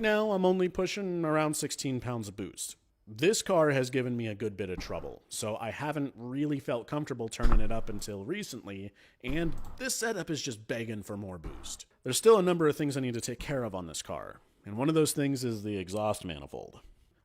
Now I'm only pushing around 16 pounds of boost. This car has given me a good bit of trouble, so I haven't really felt comfortable turning it up until recently, and this setup is just begging for more boost. There's still a number of things I need to take care of on this car, and one of those things is the exhaust manifold.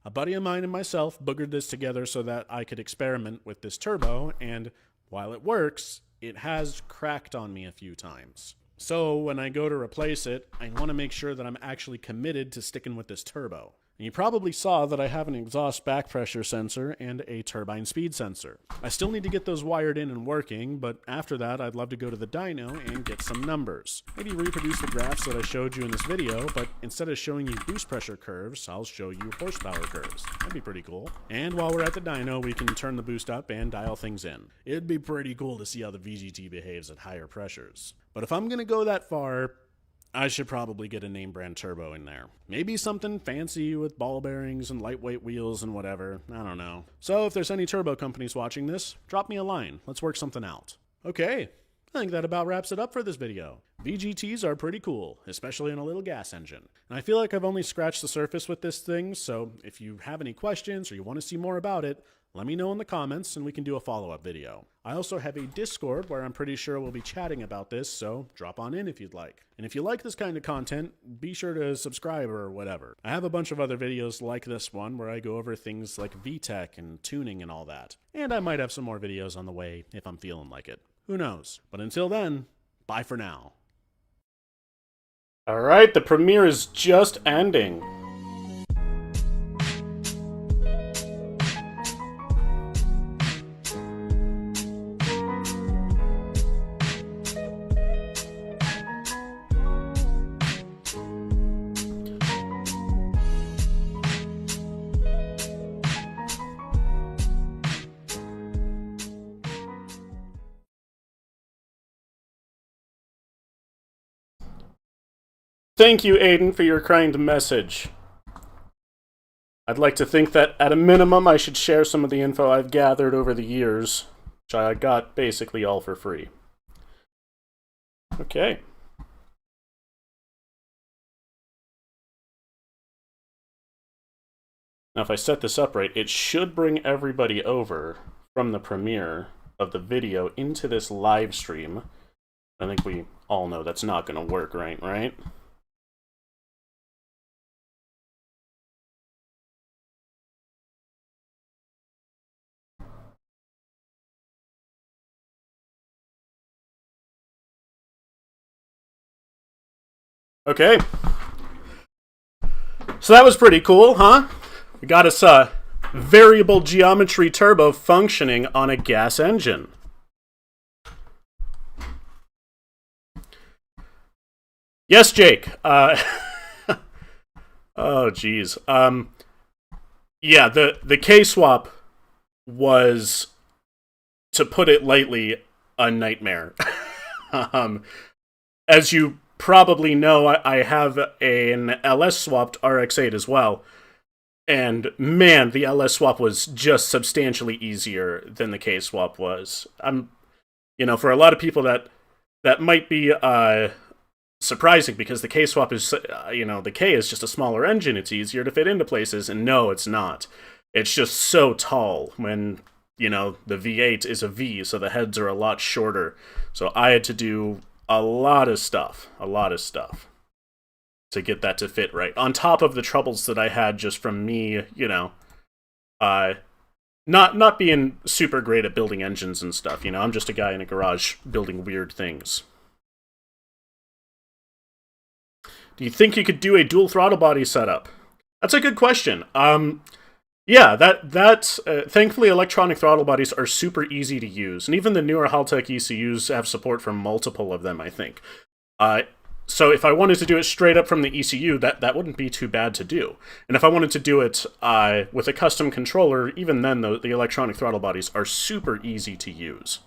A buddy of mine and myself boogered this together so that I could experiment with this turbo, and while it works, it has cracked on me a few times. So when I go to replace it, I want to make sure that I'm actually committed to sticking with this turbo. And you probably saw that I have an exhaust back pressure sensor and a turbine speed sensor. I still need to get those wired in and working, but after that I'd love to go to the dyno and get some numbers. Maybe reproduce the graphs that I showed you in this video, but instead of showing you boost pressure curves, I'll show you horsepower curves. That'd be pretty cool. And while we're at the dyno, we can turn the boost up and dial things in. It'd be pretty cool to see how the VGT behaves at higher pressures. But if I'm gonna go that far, I should probably get a name brand turbo in there. Maybe something fancy with ball bearings and lightweight wheels and whatever. I don't know. So if there's any turbo companies watching this, drop me a line. Let's work something out. Okay, I think that about wraps it up for this video. VGTs are pretty cool, especially in a little gas engine. And I feel like I've only scratched the surface with this thing, so if you have any questions or you want to see more about it, let me know in the comments and we can do a follow-up video. I also have a Discord where I'm pretty sure we'll be chatting about this, so drop on in if you'd like. And if you like this kind of content, be sure to subscribe or whatever. I have a bunch of other videos like this one where I go over things like VTech and tuning and all that. And I might have some more videos on the way if I'm feeling like it. Who knows? But until then, bye for now. Alright, the premiere is just ending. Thank you, Aiden, for your kind message. I'd like to think that, at a minimum, I should share some of the info I've gathered over the years, which I got basically all for free. Okay. Now, if I set this up right, it should bring everybody over from the premiere of the video into this live stream. I think we all know that's not going to work, right? Okay. So that was pretty cool, huh? We got us a variable geometry turbo functioning on a gas engine. Yes, Jake. Oh, geez. Yeah, the KSwap was, to put it lightly, a nightmare. As you probably know, I have an LS swapped RX-8 as well. And man, the LS swap was just substantially easier than the K swap was. For a lot of people that might be surprising, because the K swap is, the K is just a smaller engine. It's easier to fit into places, and no, it's not. It's just so tall when, the V8 is a V, so the heads are a lot shorter. So I had to do a lot of stuff to get that to fit right. On top of the troubles that I had just from me, not being super great at building engines and stuff. I'm just a guy in a garage building weird things. Do you think you could do a dual throttle body setup? That's a good question. Yeah, that's thankfully electronic throttle bodies are super easy to use, and even the newer Halttech ECUs have support for multiple of them, I think. So if I wanted to do it straight up from the ECU, that wouldn't be too bad to do. And if I wanted to do it with a custom controller, even then the electronic throttle bodies are super easy to use.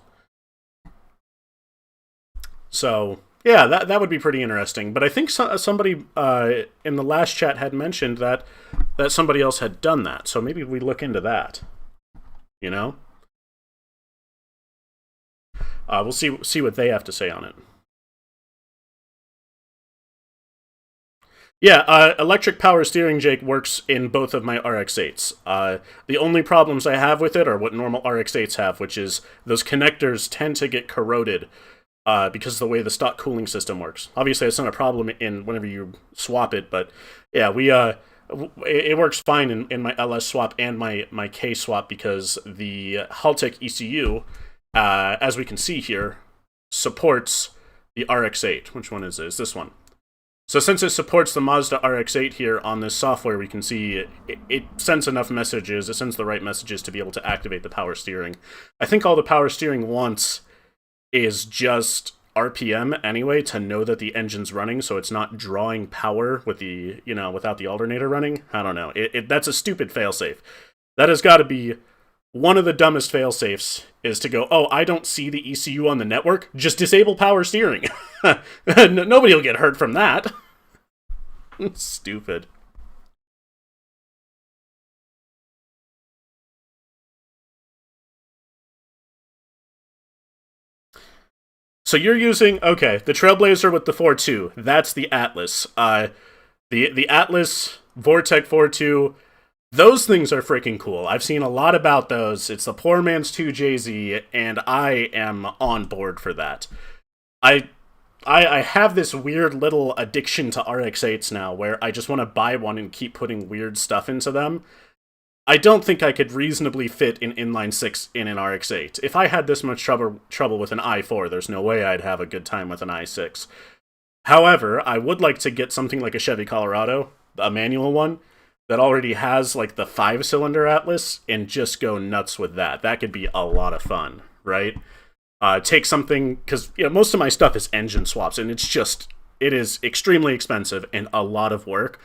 So yeah, that would be pretty interesting. But I think somebody in the last chat had mentioned that somebody else had done that. So maybe we look into that. We'll see what they have to say on it. Yeah, electric power steering, Jake, works in both of my RX-8s. The only problems I have with it are what normal RX-8s have, which is those connectors tend to get corroded because of the way the stock cooling system works. Obviously, it's not a problem in whenever you swap it, but yeah, it works fine in my LS swap and my K swap because the Halttech ECU, as we can see here, supports the RX-8. Which one is this? This one. So since it supports the Mazda RX-8 here on this software, we can see it sends enough messages, it sends the right messages to be able to activate the power steering. I think all the power steering wants is just RPM anyway to know that the engine's running, so it's not drawing power with the, without the alternator running. I don't know. That's a stupid failsafe. That has got to be one of the dumbest failsafes, is to go, oh, I don't see the ECU on the network, just disable power steering. Nobody will get hurt from that. Stupid. So you're using, okay, the Trailblazer with the 4.2. That's the Atlas. The Atlas, Vortec 4.2, those things are freaking cool. I've seen a lot about those. It's the poor man's 2JZ, and I am on board for that. I have this weird little addiction to RX-8s now, where I just want to buy one and keep putting weird stuff into them. I don't think I could reasonably fit an inline 6 in an RX-8. If I had this much trouble with an i4, there's no way I'd have a good time with an i6. However, I would like to get something like a Chevy Colorado, a manual one, that already has like the 5-cylinder Atlas, and just go nuts with that. That could be a lot of fun, right? Take something, because most of my stuff is engine swaps, and it is extremely expensive and a lot of work.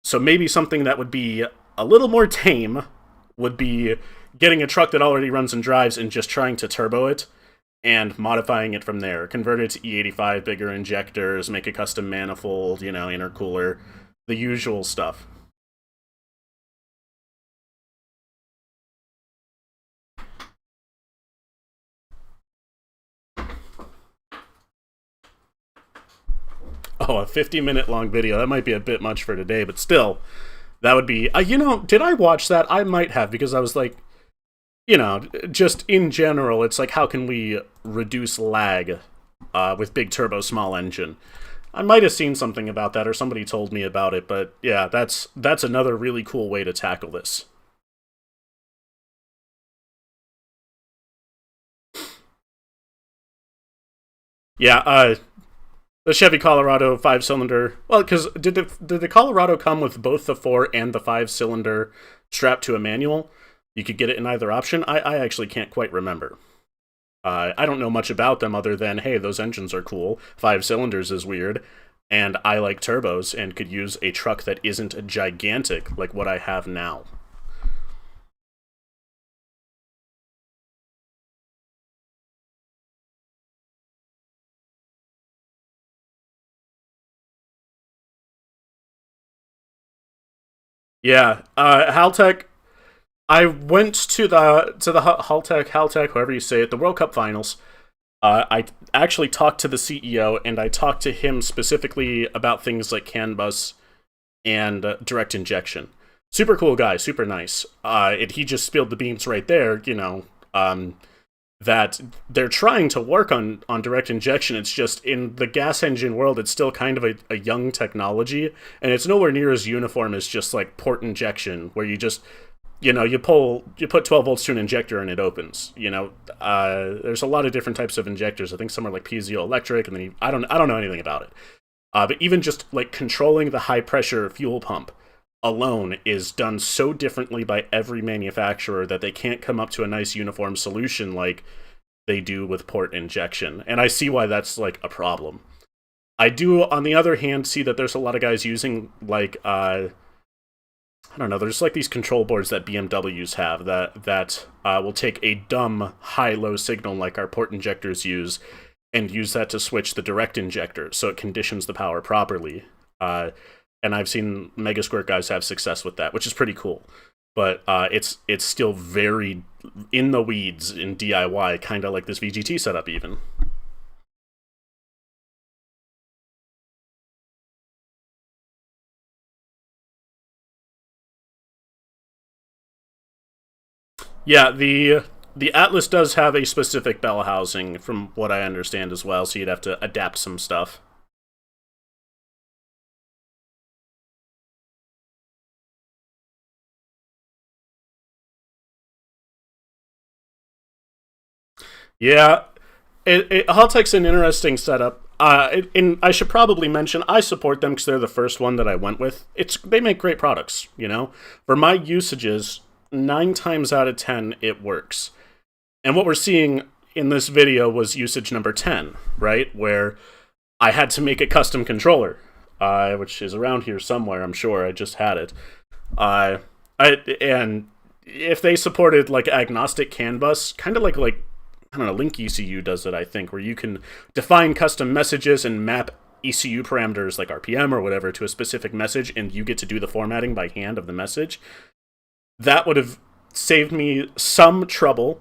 So maybe something that would be a little more tame would be getting a truck that already runs and drives and just trying to turbo it and modifying it from there. Convert it to E85, bigger injectors, make a custom manifold, intercooler, the usual stuff. Oh, a 50-minute long video. That might be a bit much for today, but still, that would be... did I watch that? I might have, because I was like, just in general, it's like, how can we reduce lag with big turbo, small engine? I might have seen something about that, or somebody told me about it, but yeah, that's another really cool way to tackle this. Yeah, the Chevy Colorado 5-cylinder. Well, because did the Colorado come with both the 4 and the 5-cylinder strapped to a manual? You could get it in either option. I actually can't quite remember. I don't know much about them other than, hey, those engines are cool. 5 cylinders is weird. And I like turbos and could use a truck that isn't gigantic like what I have now. Yeah, Haltech. I went to the Haltech, however you say it, the World Cup finals. I actually talked to the CEO, and I talked to him specifically about things like CAN bus and direct injection. Super cool guy, super nice. He just spilled the beans right there, that they're trying to work on direct injection. It's just, in the gas engine world, it's still kind of a young technology, and it's nowhere near as uniform as just like port injection, where you just you put 12 volts to an injector and it opens. There's a lot of different types of injectors. I think some are like piezoelectric, and then I don't know anything about it. But even just like controlling the high pressure fuel pump alone is done so differently by every manufacturer that they can't come up to a nice uniform solution like they do with port injection. And I see why that's like a problem. I do, on the other hand, see that there's a lot of guys using like I don't know, there's like these control boards that BMWs have that will take a dumb high-low signal like our port injectors use and use that to switch the direct injector so it conditions the power properly. And I've seen Mega Squirt guys have success with that, which is pretty cool. But it's still very in the weeds in DIY, kind of like this VGT setup even. Yeah, the Atlas does have a specific bell housing, from what I understand as well, so you'd have to adapt some stuff. Yeah, Halttech's an interesting setup. And I should probably mention I support them because they're the first one that I went with. They make great products, you know. For my usages, 9 times out of 10 it works. And what we're seeing in this video was usage number 10, right? Where I had to make a custom controller, which is around here somewhere. I'm sure I just had it. Uh, and if they supported like agnostic CAN bus, kind of like I don't know, Link ECU does it, I think, where you can define custom messages and map ECU parameters like RPM or whatever to a specific message, and you get to do the formatting by hand of the message. That would have saved me some trouble,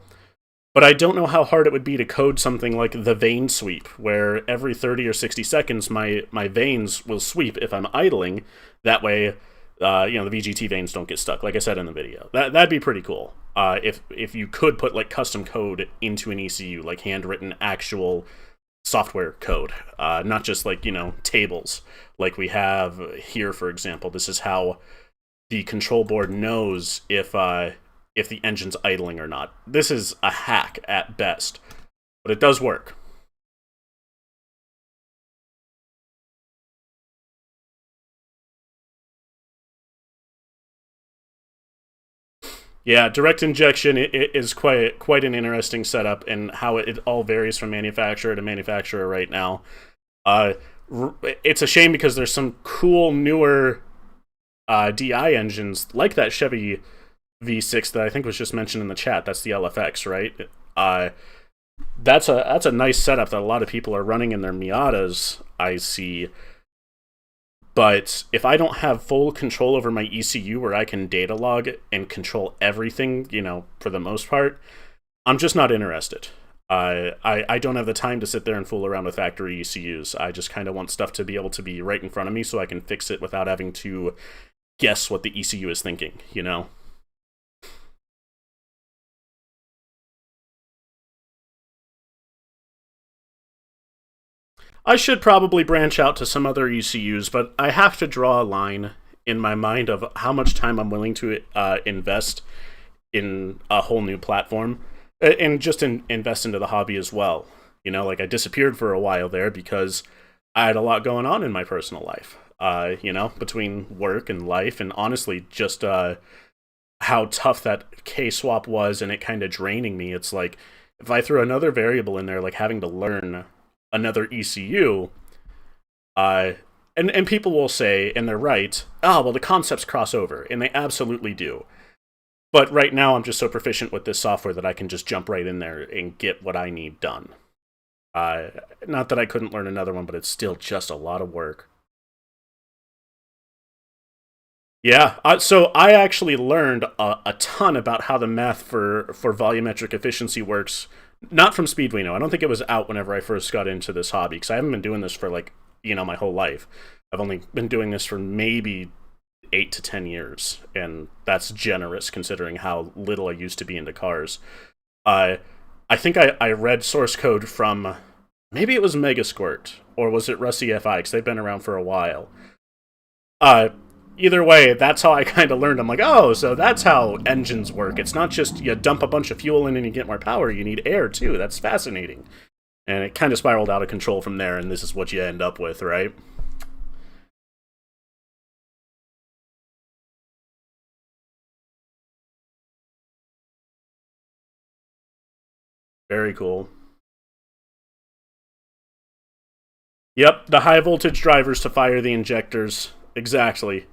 but I don't know how hard it would be to code something like the vane sweep, where every 30 or 60 seconds my vanes will sweep if I'm idling. That way, the VGT vanes don't get stuck, like I said in the video. That'd be pretty cool. If you could put like custom code into an ECU, like handwritten actual software code, not just like tables like we have here, for example. This is how the control board knows if the engine's idling or not. This is a hack at best, but it does work. Yeah, direct injection is quite an interesting setup, and how it all varies from manufacturer to manufacturer right now. Uh, it's a shame because there's some cool newer DI engines like that Chevy V6 that I think was just mentioned in the chat. That's the LFX, right? That's a nice setup that a lot of people are running in their Miatas, I see. But if I don't have full control over my ECU where I can data log and control everything, for the most part, I'm just not interested. I don't have the time to sit there and fool around with factory ECUs. I just kind of want stuff to be able to be right in front of me so I can fix it without having to guess what the ECU is thinking, I should probably branch out to some other ECUs, but I have to draw a line in my mind of how much time I'm willing to invest in a whole new platform, and just invest into the hobby as well. Like I disappeared for a while there because I had a lot going on in my personal life, between work and life, and honestly, just how tough that KSwap was, and it kind of draining me. It's like, if I throw another variable in there, like having to learn another ECU, and people will say, and they're right, oh, well, the concepts cross over, and they absolutely do. But right now, I'm just so proficient with this software that I can just jump right in there and get what I need done. Not that I couldn't learn another one, but it's still just a lot of work. Yeah, so I actually learned a ton about how the math for volumetric efficiency works, not from Speedwino. I don't think it was out whenever I first got into this hobby, because I haven't been doing this for my whole life. I've only been doing this for maybe 8 to 10 years, and that's generous considering how little I used to be into cars. I think I read source code from, maybe it was Megasquirt, or was it Rusty FI, because they've been around for a while. Either way, that's how I kind of learned. I'm like, oh, so that's how engines work. It's not just you dump a bunch of fuel in and you get more power. You need air, too. That's fascinating. And it kind of spiraled out of control from there, and this is what you end up with, right? Very cool. Yep, the high voltage drivers to fire the injectors. Exactly.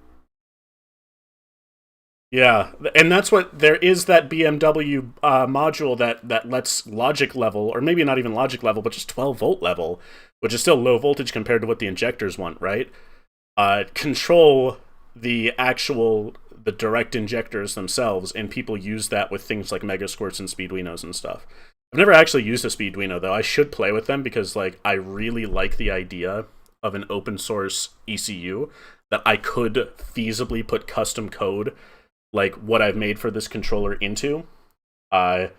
Yeah, and that's what there is, that BMW module that lets logic level, or maybe not even logic level, but just 12-volt level, which is still low voltage compared to what the injectors want, right? Control the direct injectors themselves, and people use that with things like Mega Squirts and Speedwinos and stuff. I've never actually used a Speedwino though. I should play with them because I really like the idea of an open source ECU that I could feasibly put custom code like what I've made for this controller into. I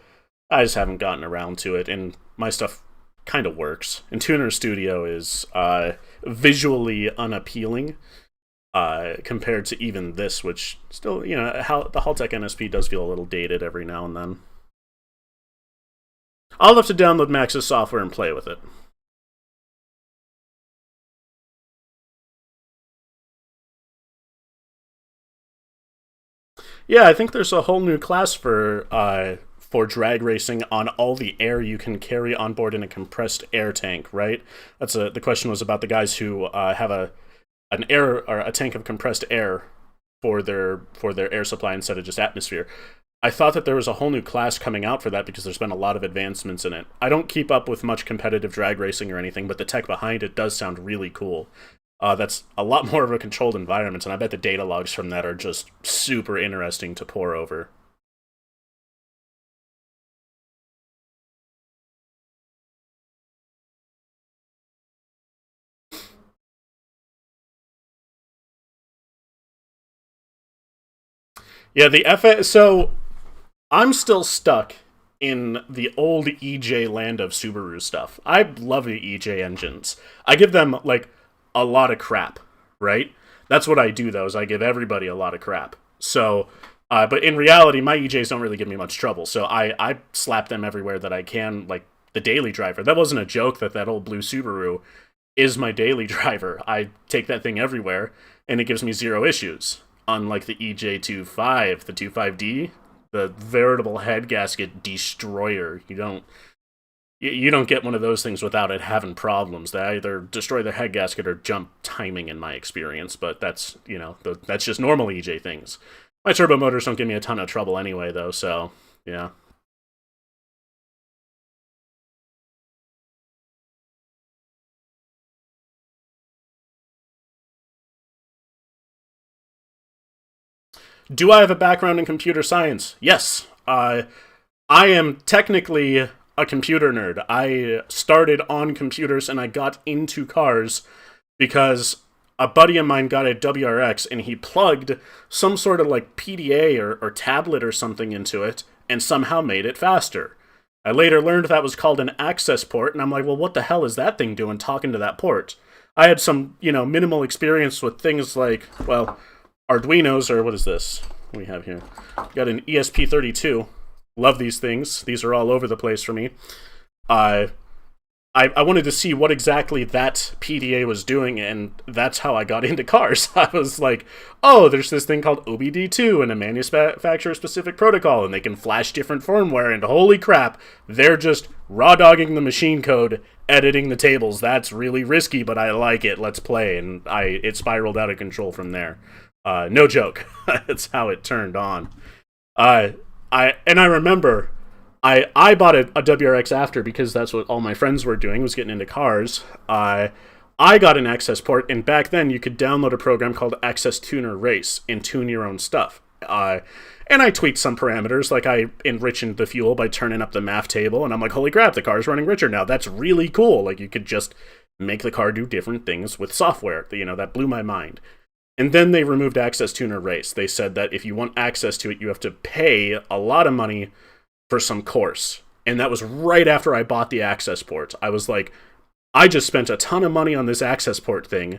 just haven't gotten around to it, and my stuff kind of works. And Tuner Studio is visually unappealing compared to even this, which still, you know, the Halttech NSP does feel a little dated every now and then. I'll have to download Max's software and play with it. Yeah, I think there's a whole new class for drag racing on all the air you can carry on board in a compressed air tank, right? The question was about the guys who have an air or a tank of compressed air for their air supply instead of just atmosphere. I thought that there was a whole new class coming out for that because there's been a lot of advancements in it. I don't keep up with much competitive drag racing or anything, but the tech behind it does sound really cool. That's a lot more of a controlled environment, and I bet the data logs from that are just super interesting to pore over. Yeah, so I'm still stuck in the old EJ land of Subaru stuff. I love the EJ engines. I give them, like, a lot of crap, right? That's what I do, though, is I give everybody a lot of crap. So, but in reality, my EJs don't really give me much trouble. So I slap them everywhere that I can, like the daily driver. That wasn't a joke that old blue Subaru is my daily driver. I take that thing everywhere, and it gives me zero issues. Unlike the EJ25, the 25D, the veritable head gasket destroyer. You don't get one of those things without it having problems. They either destroy the head gasket or jump timing, in my experience. But that's, you know, that's just normal EJ things. My turbo motors don't give me a ton of trouble anyway, though. So yeah. Do I have a background in computer science? Yes. I am technically a computer nerd. I started on computers and I got into cars because a buddy of mine got a WRX and he plugged some sort of like PDA or tablet or something into it and somehow made it faster. I later learned that was called an access port, and I'm like, well, what the hell is that thing doing talking to that port? I had some, minimal experience with things like, well, Arduinos, or what is this we have here? Got an ESP32. Love these things. These are all over the place for me. I wanted to see what exactly that PDA was doing, and that's how I got into cars. I was like, oh, there's this thing called OBD2 and a manufacturer-specific protocol, and they can flash different firmware, and holy crap, they're just raw-dogging the machine code, editing the tables. That's really risky, but I like it. Let's play. And it spiraled out of control from there. No joke. That's how it turned on. I remember I bought a WRX after because that's what all my friends were doing, was getting into cars. I got an access port, and back then you could download a program called Access Tuner Race and tune your own stuff. And I tweaked some parameters, like I enriched the fuel by turning up the MAF table, and I'm like, holy crap, the car's running richer now. That's really cool. Like, you could just make the car do different things with software. That blew my mind. And then they removed Access Tuner Race. They said that if you want access to it, you have to pay a lot of money for some course. And that was right after I bought the access port. I was like, I just spent a ton of money on this access port thing,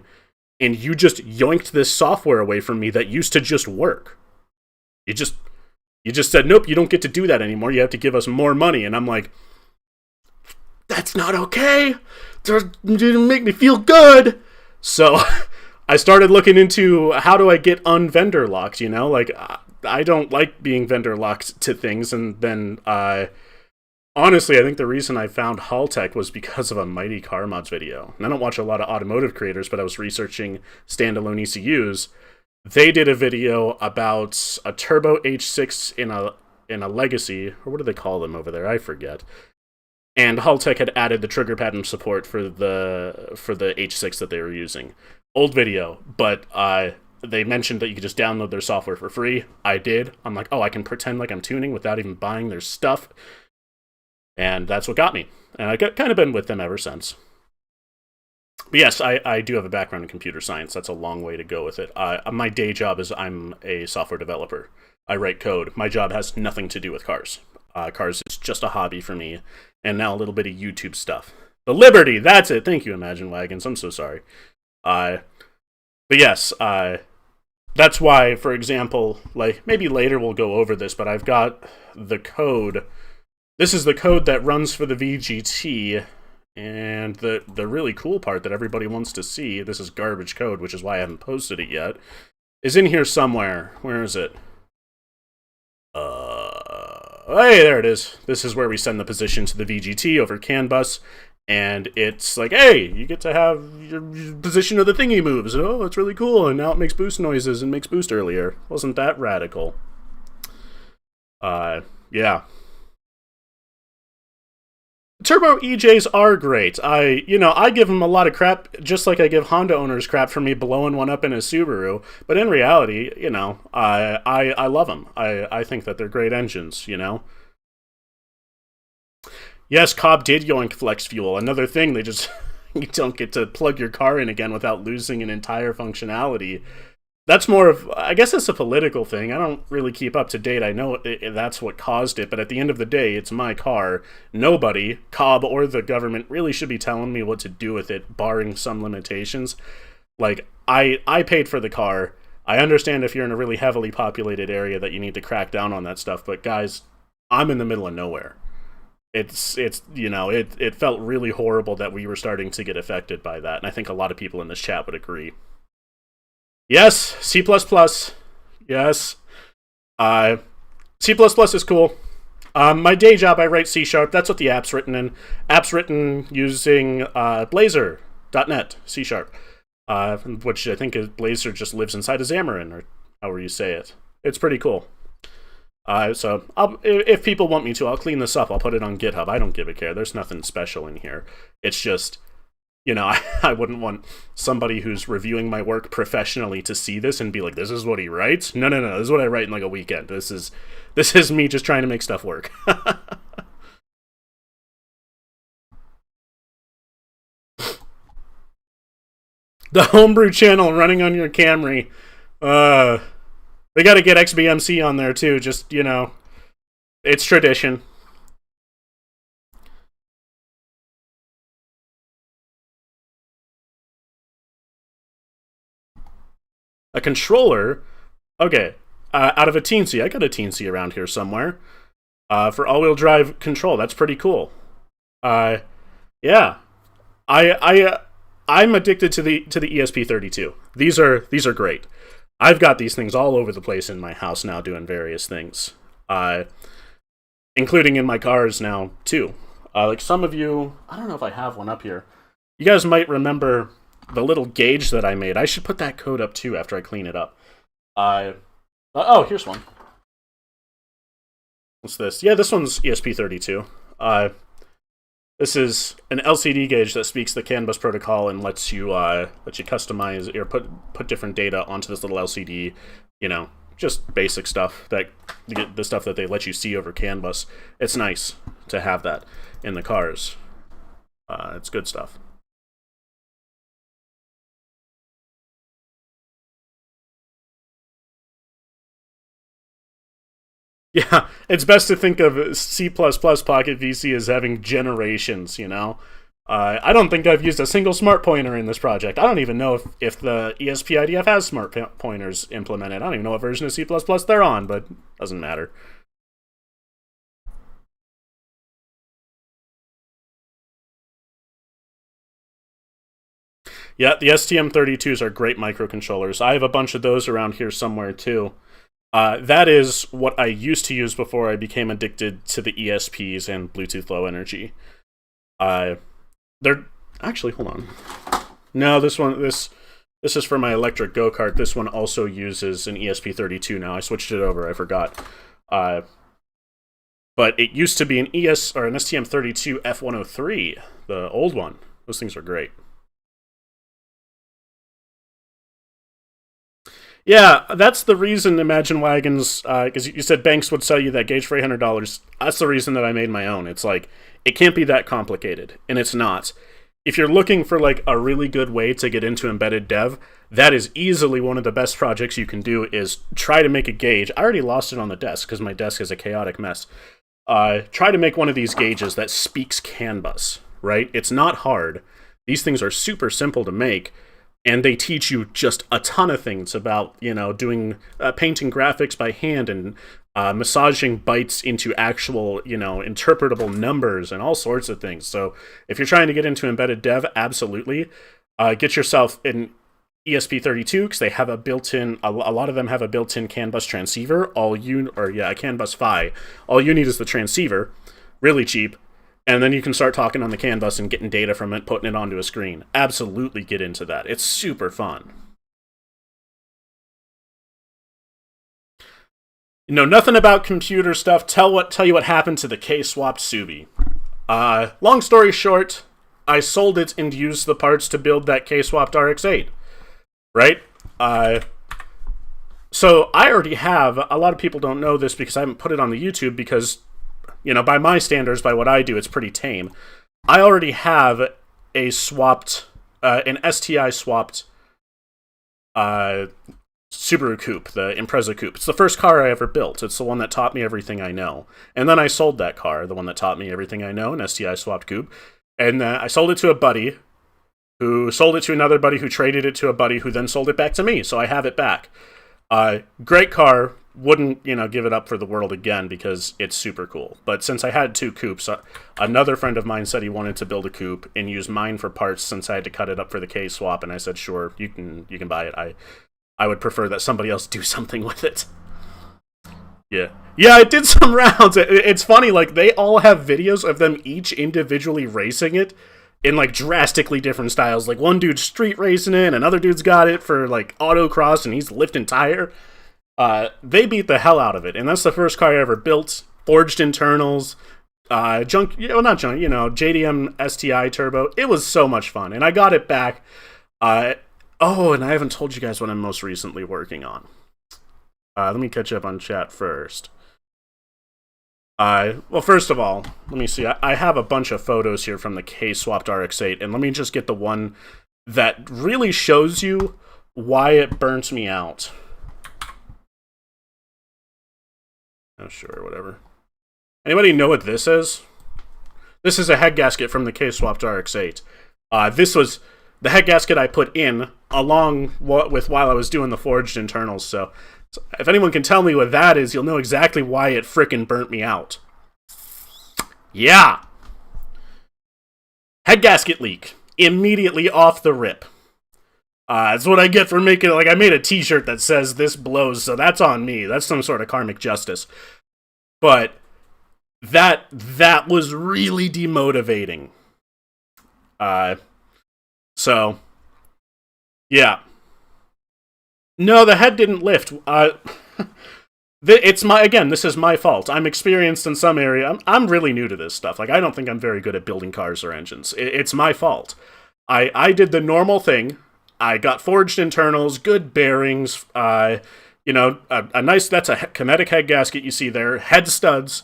and you just yoinked this software away from me that used to just work. You just said, nope, you don't get to do that anymore. You have to give us more money. And I'm like, that's not okay. It didn't make me feel good. So I started looking into how do I get unvendor locked, Like, I don't like being vendor locked to things. And then, honestly, I think the reason I found Halttech was because of a Mighty Car Mods video. And I don't watch a lot of automotive creators, but I was researching standalone ECUs. They did a video about a Turbo H6 in a Legacy, or what do they call them over there? I forget. And Halttech had added the trigger pattern support for the H6 that they were using. Old video, but they mentioned that you could just download their software for free. I did. I'm like, oh, I can pretend like I'm tuning without even buying their stuff. And that's what got me. And I've kind of been with them ever since. But yes, I do have a background in computer science. That's a long way to go with it. My day job is I'm a software developer. I write code. My job has nothing to do with cars. cars. It's just a hobby for me, and now a little bit of YouTube stuff. The Liberty, that's it. Thank you, Imagine Wagons. I'm so sorry. But yes, that's why, for example, like maybe later we'll go over this, but I've got the code. This is the code that runs for the VGT, and the really cool part that everybody wants to see, this is garbage code, which is why I haven't posted it yet, is in here somewhere. Where is it? Hey, there it is. This is where we send the position to the VGT over CAN bus, and it's like, hey, you get to have your position of the thingy moves. Oh, it's really cool, and now it makes boost noises and makes boost earlier. Wasn't that radical? Yeah. Turbo EJs are great. I give them a lot of crap, just like I give Honda owners crap for me blowing one up in a Subaru. But in reality, I love them. I think that they're great engines, Yes, Cobb did yoink flex fuel. Another thing, they just, you don't get to plug your car in again without losing an entire functionality. That's more of, I guess it's a political thing. I don't really keep up to date. I know that's what caused it, but at the end of the day, it's my car. Nobody, Cobb or the government, really should be telling me what to do with it, barring some limitations. Like, I paid for the car. I understand if you're in a really heavily populated area that you need to crack down on that stuff, but guys, I'm in the middle of nowhere. It felt really horrible that we were starting to get affected by that, and I think a lot of people in this chat would agree. Yes, C++. Yes. C++ is cool. My day job, I write C#. That's what the app's written in. App's written using Blazor.net, C#. Which I think Blazor just lives inside of Xamarin, or however you say it. It's pretty cool. So if people want me to, I'll clean this up. I'll put it on GitHub. I don't give a care. There's nothing special in here. It's just, I wouldn't want somebody who's reviewing my work professionally to see this and be like, this is what he writes? No, this is what I write in like a weekend. This is me just trying to make stuff work. The homebrew channel running on your Camry. They gotta get XBMC on there too, just, it's tradition. A controller? Okay. Out of a Teensy. I got a Teensy around here somewhere. For all-wheel drive control. That's pretty cool. Yeah. I'm addicted to the ESP32. These are great. I've got these things all over the place in my house now doing various things. Including in my cars now, too. Like some of you, I don't know if I have one up here. You guys might remember the little gauge that I made. I should put that code up too after I clean it up. Oh, here's one. What's this? Yeah, this one's ESP32. This is an LCD gauge that speaks the CAN bus protocol and lets you customize or put different data onto this little LCD. Just basic stuff, the stuff that they let you see over CAN bus. It's nice to have that in the cars. It's good stuff. Yeah, it's best to think of C++ Pocket VC as having generations, I don't think I've used a single smart pointer in this project. I don't even know if the ESP IDF has smart pointers implemented. I don't even know what version of C++ they're on, but doesn't matter. Yeah, the STM32s are great microcontrollers. I have a bunch of those around here somewhere, too. That is what I used to use before I became addicted to the ESPs and Bluetooth Low Energy. They're actually, hold on. No, this is for my electric go-kart. This one also uses an ESP32 now. I switched it over. I forgot. But it used to be an STM32 F103, the old one. Those things are great. Yeah, that's the reason Imagine Wagons, because you said banks would sell you that gauge for $800. That's the reason that I made my own. It's like, it can't be that complicated, and it's not. If you're looking for like a really good way to get into embedded dev, that is easily one of the best projects you can do, is try to make a gauge. I already lost it on the desk because my desk is a chaotic mess. try to make one of these gauges that speaks CAN bus, right? It's not hard. These things are super simple to make, and they teach you just a ton of things about, doing painting graphics by hand and massaging bytes into actual, interpretable numbers and all sorts of things. So if you're trying to get into embedded dev, absolutely. Get yourself an ESP32, because they have a built-in, a lot of them have a built-in CAN bus transceiver. A CAN bus PHY. All you need is the transceiver, really cheap, and then you can start talking on the CAN bus and getting data from it, putting it onto a screen. Absolutely get into that. It's super fun. You know nothing about computer stuff. Tell you what happened to the KSwap Subi. Long story short, I sold it and used the parts to build that KSwap RX-8. Right? So I already have, a lot of people don't know this because I haven't put it on the YouTube because, by my standards, by what I do, it's pretty tame. I already have a swapped, an STI swapped Subaru Coupe, the Impreza Coupe. It's the first car I ever built. It's the one that taught me everything I know. And then I sold that car, the one that taught me everything I know, an STI swapped coupe. And I sold it to a buddy, who sold it to another buddy, who traded it to a buddy, who then sold it back to me. So I have it back. Great car. Wouldn't, give it up for the world again because it's super cool. But since I had two coupes, another friend of mine said he wanted to build a coupe and use mine for parts since I had to cut it up for the KSwap, and I said, sure, you can buy it. I would prefer that somebody else do something with it. Yeah, I did some rounds. It's funny, like, they all have videos of them each individually racing it in, like, drastically different styles. Like, one dude's street racing it, another dude's got it for, like, autocross, and he's lifting tire. They beat the hell out of it, and that's the first car I ever built. Forged internals, not junk, JDM STI turbo. It was so much fun, and I got it back. And I haven't told you guys what I'm most recently working on. Let me catch up on chat first. Well, first of all, let me see. I have a bunch of photos here from the KSwapped RX-8, and let me just get the one that really shows you why it burnt me out. Oh, sure, whatever. Anybody know what this is? This is a head gasket from the KSwapped RX-8. This was the head gasket I put in along with while I was doing the forged internals, so if anyone can tell me what that is, you'll know exactly why it frickin' burnt me out. Yeah! Head gasket leak. Immediately off the rip. That's what I get for making it. Like, I made a t-shirt that says this blows, so that's on me. That's some sort of karmic justice. But that was really demotivating. So, yeah. No, the head didn't lift. This is my fault. I'm experienced in some area. I'm really new to this stuff. Like, I don't think I'm very good at building cars or engines. It's my fault. I did the normal thing. I got forged internals, good bearings, a nice, that's a kinetic head gasket you see there, head studs,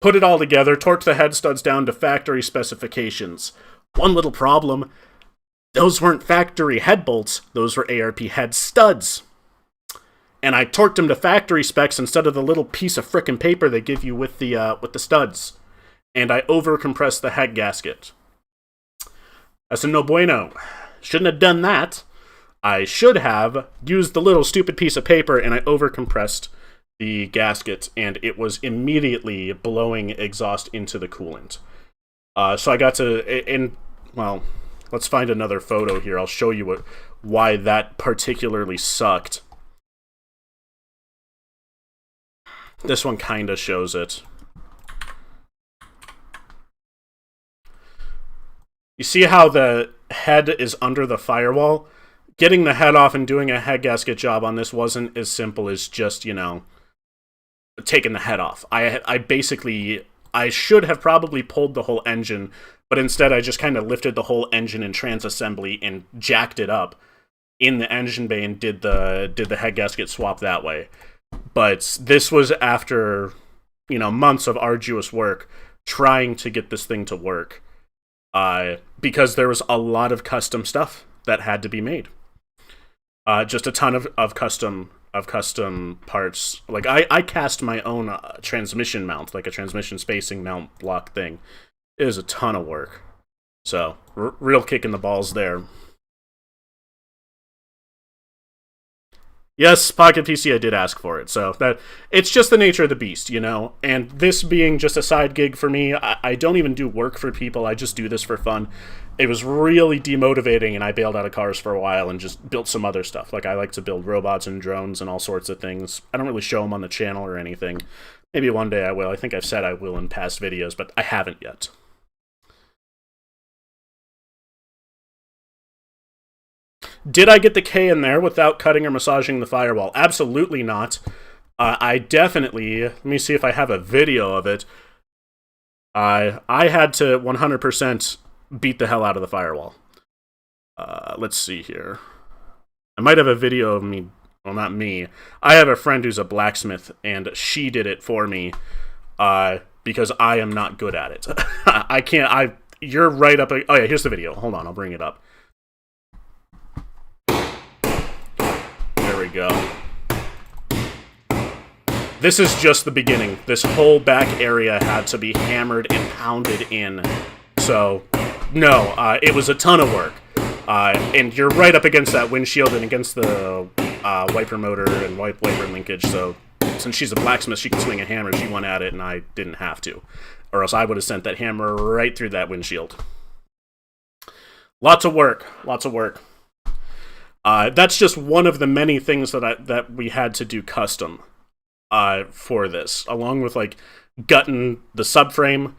put it all together, torqued the head studs down to factory specifications. One little problem, those weren't factory head bolts, those were ARP head studs. And I torqued them to factory specs instead of the little piece of frickin' paper they give you with the studs. And I over-compressed the head gasket. That's a no bueno. Shouldn't have done that. I should have used the little stupid piece of paper, and I overcompressed the gasket, and it was immediately blowing exhaust into the coolant. So I got to, well, let's find another photo here. I'll show you why that particularly sucked. This one kind of shows it. You see how the head is under the firewall? Getting the head off and doing a head gasket job on this wasn't as simple as just, taking the head off. I should have probably pulled the whole engine, but instead I just kind of lifted the whole engine in trans-assembly and jacked it up in the engine bay and did the head gasket swap that way. But this was after, months of arduous work trying to get this thing to work. Because there was a lot of custom stuff that had to be made. Just a ton of custom custom parts. Like I cast my own transmission mount, like a transmission spacing mount block thing. It is a ton of work. So real kick in the balls there. Yes, Pocket PC, I did ask for it, so that it's just the nature of the beast, you know? And this being just a side gig for me, I don't even do work for people, I just do this for fun. It was really demotivating, and I bailed out of cars for a while and just built some other stuff. Like, I like to build robots and drones and all sorts of things. I don't really show them on the channel or anything. Maybe one day I will. I think I've said I will in past videos, but I haven't yet. Did I get the K in there without cutting or massaging the firewall? Absolutely not. I definitely... Let me see if I have a video of it. I had to 100% beat the hell out of the firewall. Let's see here. I might have a video of me... Well, not me. I have a friend who's a blacksmith, and she did it for me because I am not good at it. I can't... You're right up... Oh, yeah, here's the video. Hold on, I'll bring it up. There we go. This is just the beginning. This whole back area had to be hammered and pounded in. So, no, it was a ton of work. And you're right up against that windshield and against the wiper motor and wiper linkage. So, since she's a blacksmith, she can swing a hammer. She went at it, and I didn't have to. Or else I would have sent that hammer right through that windshield. Lots of work. Lots of work. That's just one of the many things that we had to do custom for this, along with like gutting the subframe,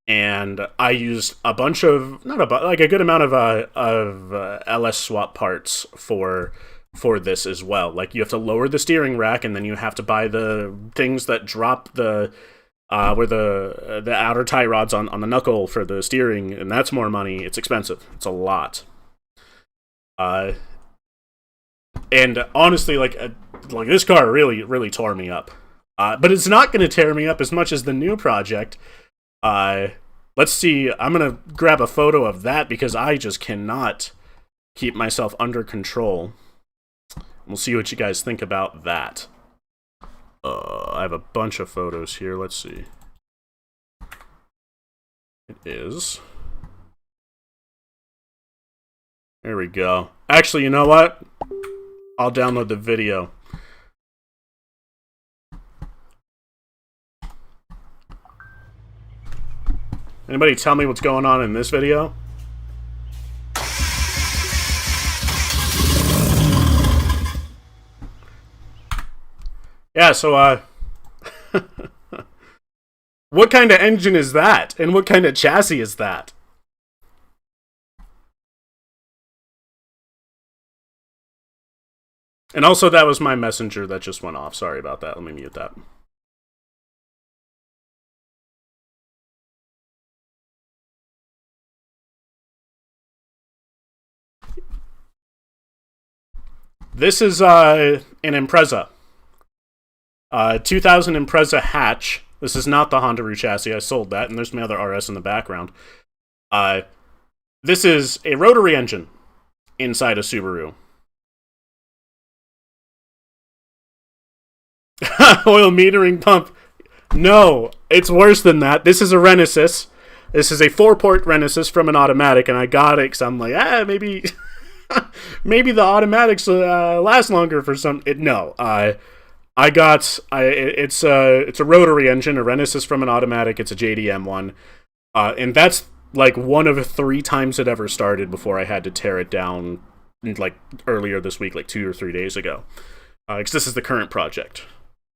and I used a bunch of a good amount of LS swap parts for this as well. Like you have to lower the steering rack, and then you have to buy the things that drop the where the outer tie rods on the knuckle for the steering, and that's more money. It's expensive. It's a lot. And honestly, like this car really tore me up. But it's not going to tear me up as much as the new project. Let's see. I'm going to grab a photo of that because I just cannot keep myself under control. We'll see what you guys think about that. I have a bunch of photos here. Let's see. It is. There we go. Actually, you know what? I'll download the video. Anybody tell me what's going on in this video? Yeah, so, what kind of engine is that? And what kind of chassis is that? And also, that was my messenger that just went off. Sorry about that. Let me mute that. This is an Impreza. 2000 Impreza hatch. This is not the Honda chassis. I sold that, and there's my other RS in the background. This is a rotary engine inside a Subaru. Oil metering pump. No, it's worse than that. This is a Renesis. This is a 4-port Renesis from an automatic, and I got it because I'm like, maybe, maybe the automatics last longer for some. No, it's a rotary engine, a Renesis from an automatic. It's a JDM one, and that's like one of 3 times it ever started before I had to tear it down, like earlier this week, like 2 or 3 days ago. Because this is the current project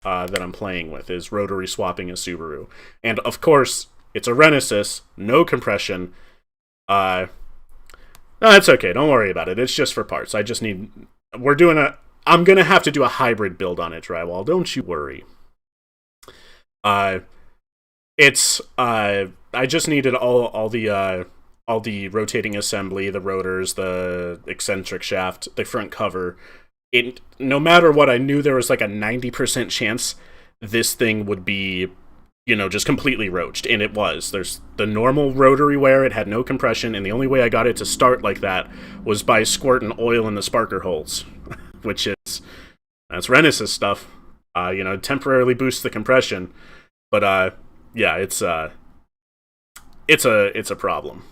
that I'm playing with, is rotary swapping a Subaru. And of course, it's a Renesis, no compression. No, it's okay, don't worry about it. It's just for parts. I just need... I'm gonna have to do a hybrid build on it, Drywall. Don't you worry. I just needed all the rotating assembly, the rotors, the eccentric shaft, the front cover. No matter what, I knew there was like a 90% chance this thing would be, just completely roached, and it was. There's the normal rotary wear, it had no compression, and the only way I got it to start like that was by squirting oil in the sparker holes, which is That's Renes's stuff. Temporarily boosts the compression, but yeah, it's a problem.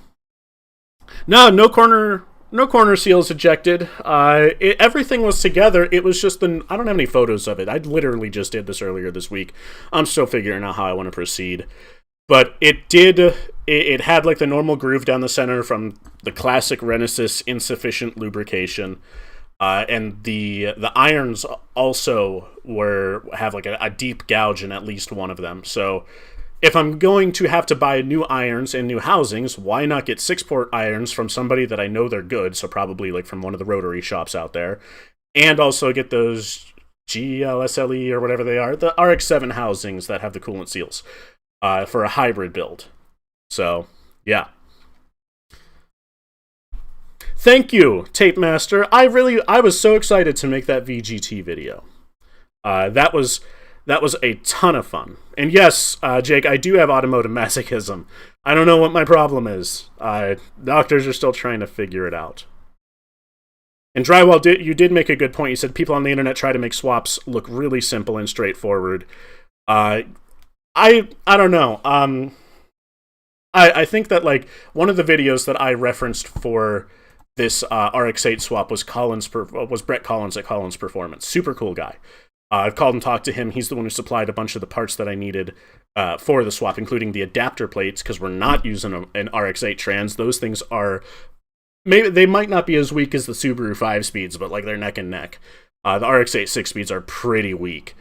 No corner seals ejected. Everything was together. It was just I don't have any photos of it. I literally just did this earlier this week. I'm still figuring out how I want to proceed. But it had like the normal groove down the center from the classic Renesis insufficient lubrication. And the irons also have like a deep gouge in at least one of them. So if I'm going to have to buy new irons and new housings, why not get 6-port irons from somebody that I know they're good, so probably like from one of the Rotary shops out there, and also get those GLSLE or whatever they are, the RX-7 housings that have the coolant seals for a hybrid build. So, yeah. Thank you, Tape Master. I was so excited to make that VGT video. That was a ton of fun. And yes, Jake, I do have automotive masochism. I don't know what my problem is. Doctors are still trying to figure it out. And Drywall, you did make a good point. You said people on the internet try to make swaps look really simple and straightforward. I don't know. I think that like one of the videos that I referenced for this RX-8 swap was Brett Collins at Collins Performance. Super cool guy. I've called and talked to him. He's the one who supplied a bunch of the parts that I needed for the swap, including the adapter plates, because we're not using an RX-8 trans. Those things are... maybe they might not be as weak as the Subaru 5-speeds, but like they're neck and neck. The RX-8 6-speeds are pretty weak.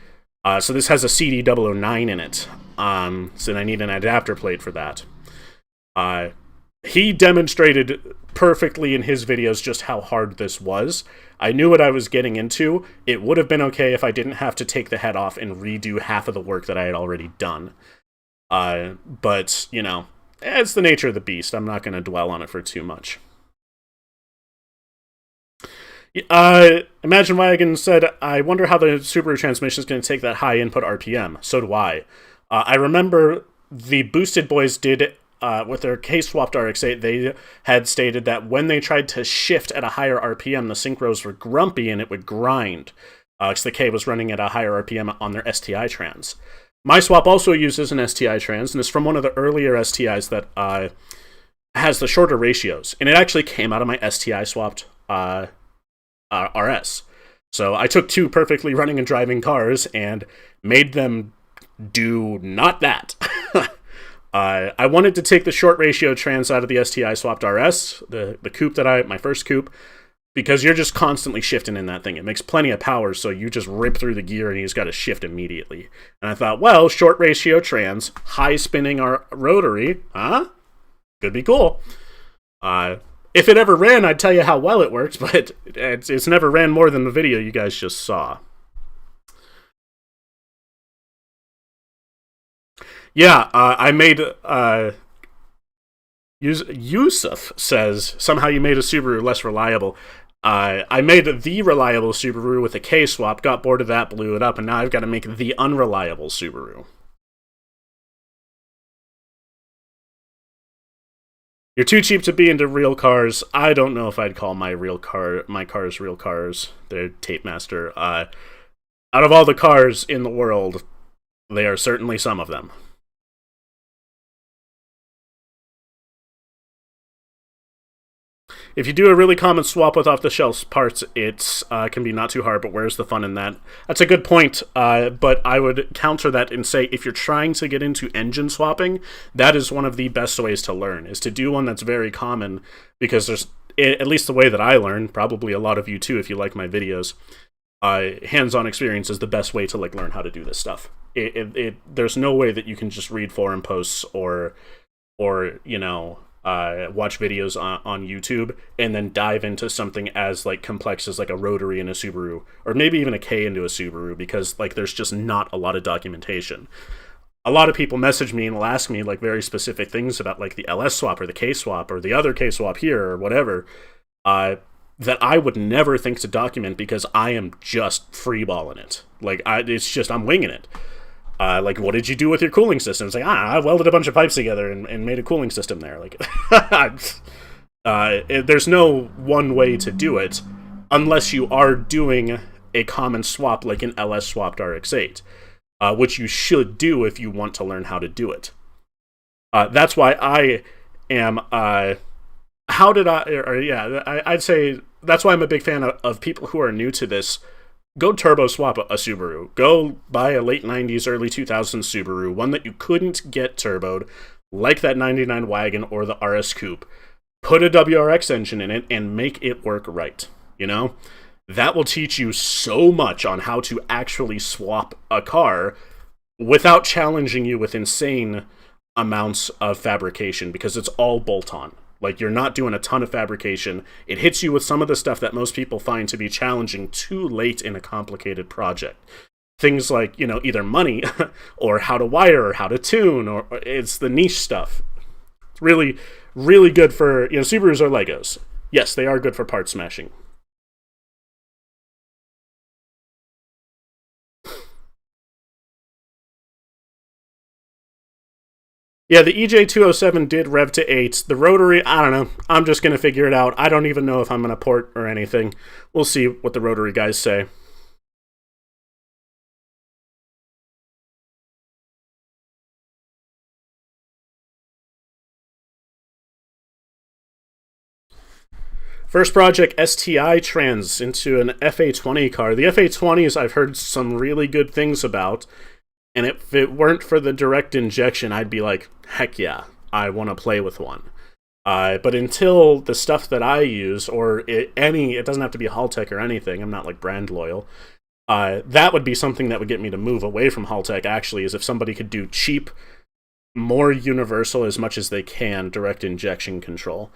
So this has a CD009 in it. So I need an adapter plate for that. He demonstrated perfectly in his videos just how hard this was. I knew what I was getting into. It would have been okay if I didn't have to take the head off and redo half of the work that I had already done. But, it's the nature of the beast. I'm not going to dwell on it for too much. Imagine Wagon said, I wonder how the Subaru transmission is going to take that high input RPM. So do I. I remember the Boosted Boys did... with their KSwap RX-8, they had stated that when they tried to shift at a higher RPM, the synchros were grumpy and it would grind, because the K was running at a higher RPM on their STI trans. My swap also uses an STI trans, and it's from one of the earlier STIs that has the shorter ratios, and it actually came out of my STI swapped RS. So I took two perfectly running and driving cars and made them do not that. I wanted to take the short ratio trans out of the STI swapped RS, the coupe my first coupe, because you're just constantly shifting in that thing. It makes plenty of power, so you just rip through the gear and you just got to shift immediately. And I thought, well, short ratio trans, high spinning our rotary, could be cool. If it ever ran, I'd tell you how well it works, but it's never ran more than the video you guys just saw. Yeah, I made, Yusuf says, somehow you made a Subaru less reliable. I made the reliable Subaru with a K-swap, got bored of that, blew it up, and now I've got to make the unreliable Subaru. You're too cheap to be into real cars. I don't know if I'd call my cars real cars. They're Tape Master. Out of all the cars in the world, they are certainly some of them. If you do a really common swap with off-the-shelf parts, it can be not too hard, but where's the fun in that? That's a good point, but I would counter that and say if you're trying to get into engine swapping, that is one of the best ways to learn, is to do one that's very common, because there's, at least the way that I learn, probably a lot of you too if you like my videos, hands-on experience is the best way to learn how to do this stuff. There's no way that you can just read forum posts or watch videos on YouTube and then dive into something as complex as a Rotary in a Subaru, or maybe even a K into a Subaru, because there's just not a lot of documentation. A lot of people message me and will ask me very specific things about the LS swap or the K swap or the other K swap here or whatever, that I would never think to document because I am just freeballing it. It's just, I'm winging it. What did you do with your cooling system? It's I welded a bunch of pipes together and made a cooling system there. There's no one way to do it, unless you are doing a common swap like an LS swapped RX-8, which you should do if you want to learn how to do it. That's why I am, I'd say that's why I'm a big fan of people who are new to this. Go turbo swap a Subaru. Go buy a late 90s, early 2000s Subaru, one that you couldn't get turboed, like that 99 wagon or the RS Coupe. Put a WRX engine in it and make it work right, you know? That will teach you so much on how to actually swap a car without challenging you with insane amounts of fabrication, because it's all bolt-on. Like, you're not doing a ton of fabrication. It hits you with some of the stuff that most people find to be challenging too late in a complicated project. Things like, you know, either money or how to wire or how to tune, or it's the niche stuff. It's really, really good for, you know, Subarus are Legos. Yes, they are good for part smashing. Yeah, the EJ207 did rev to 8. The Rotary, I don't know. I'm just going to figure it out. I don't even know if I'm going to port or anything. We'll see what the Rotary guys say. First project, STI trans into an FA20 car. The FA20s I've heard some really good things about, and if it weren't for the direct injection, I'd be like, heck yeah, I want to play with one. But until the stuff that I use, or it doesn't have to be Halttech or anything, I'm not like brand loyal, that would be something that would get me to move away from Halttech, actually, is if somebody could do cheap, more universal as much as they can direct injection control.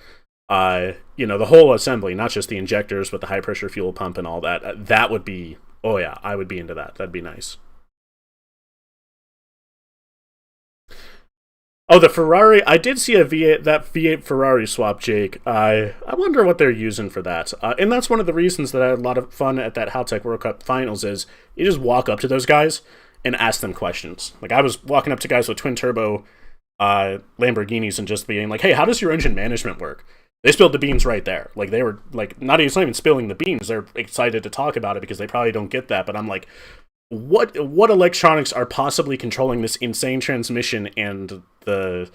You know, the whole assembly, not just the injectors, but the high pressure fuel pump and all that, that would be, oh yeah, I would be into that. That'd be nice. Oh, the Ferrari, I did see that V8 Ferrari swap, Jake. I wonder what they're using for that. And that's one of the reasons that I had a lot of fun at that Halttech World Cup Finals, is you just walk up to those guys and ask them questions. Like, I was walking up to guys with twin turbo Lamborghinis and just being like, hey, how does your engine management work? They spilled the beans right there. Like, they were like, not even spilling the beans. They're excited to talk about it because they probably don't get that. But I'm like, what electronics are possibly controlling this insane transmission and the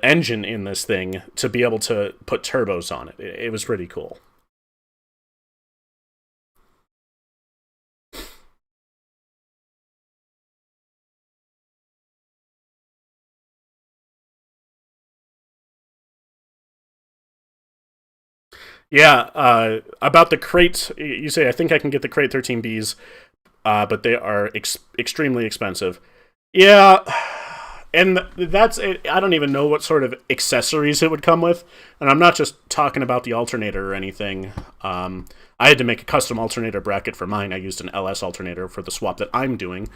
engine in this thing to be able to put turbos on it? It was pretty cool. Yeah, about the crate, you say, I think I can get the crate 13Bs, but they are extremely expensive. Yeah, and that's it. I don't even know what sort of accessories it would come with, and I'm not just talking about the alternator or anything. I had to make a custom alternator bracket for mine. I used an LS alternator for the swap that I'm doing.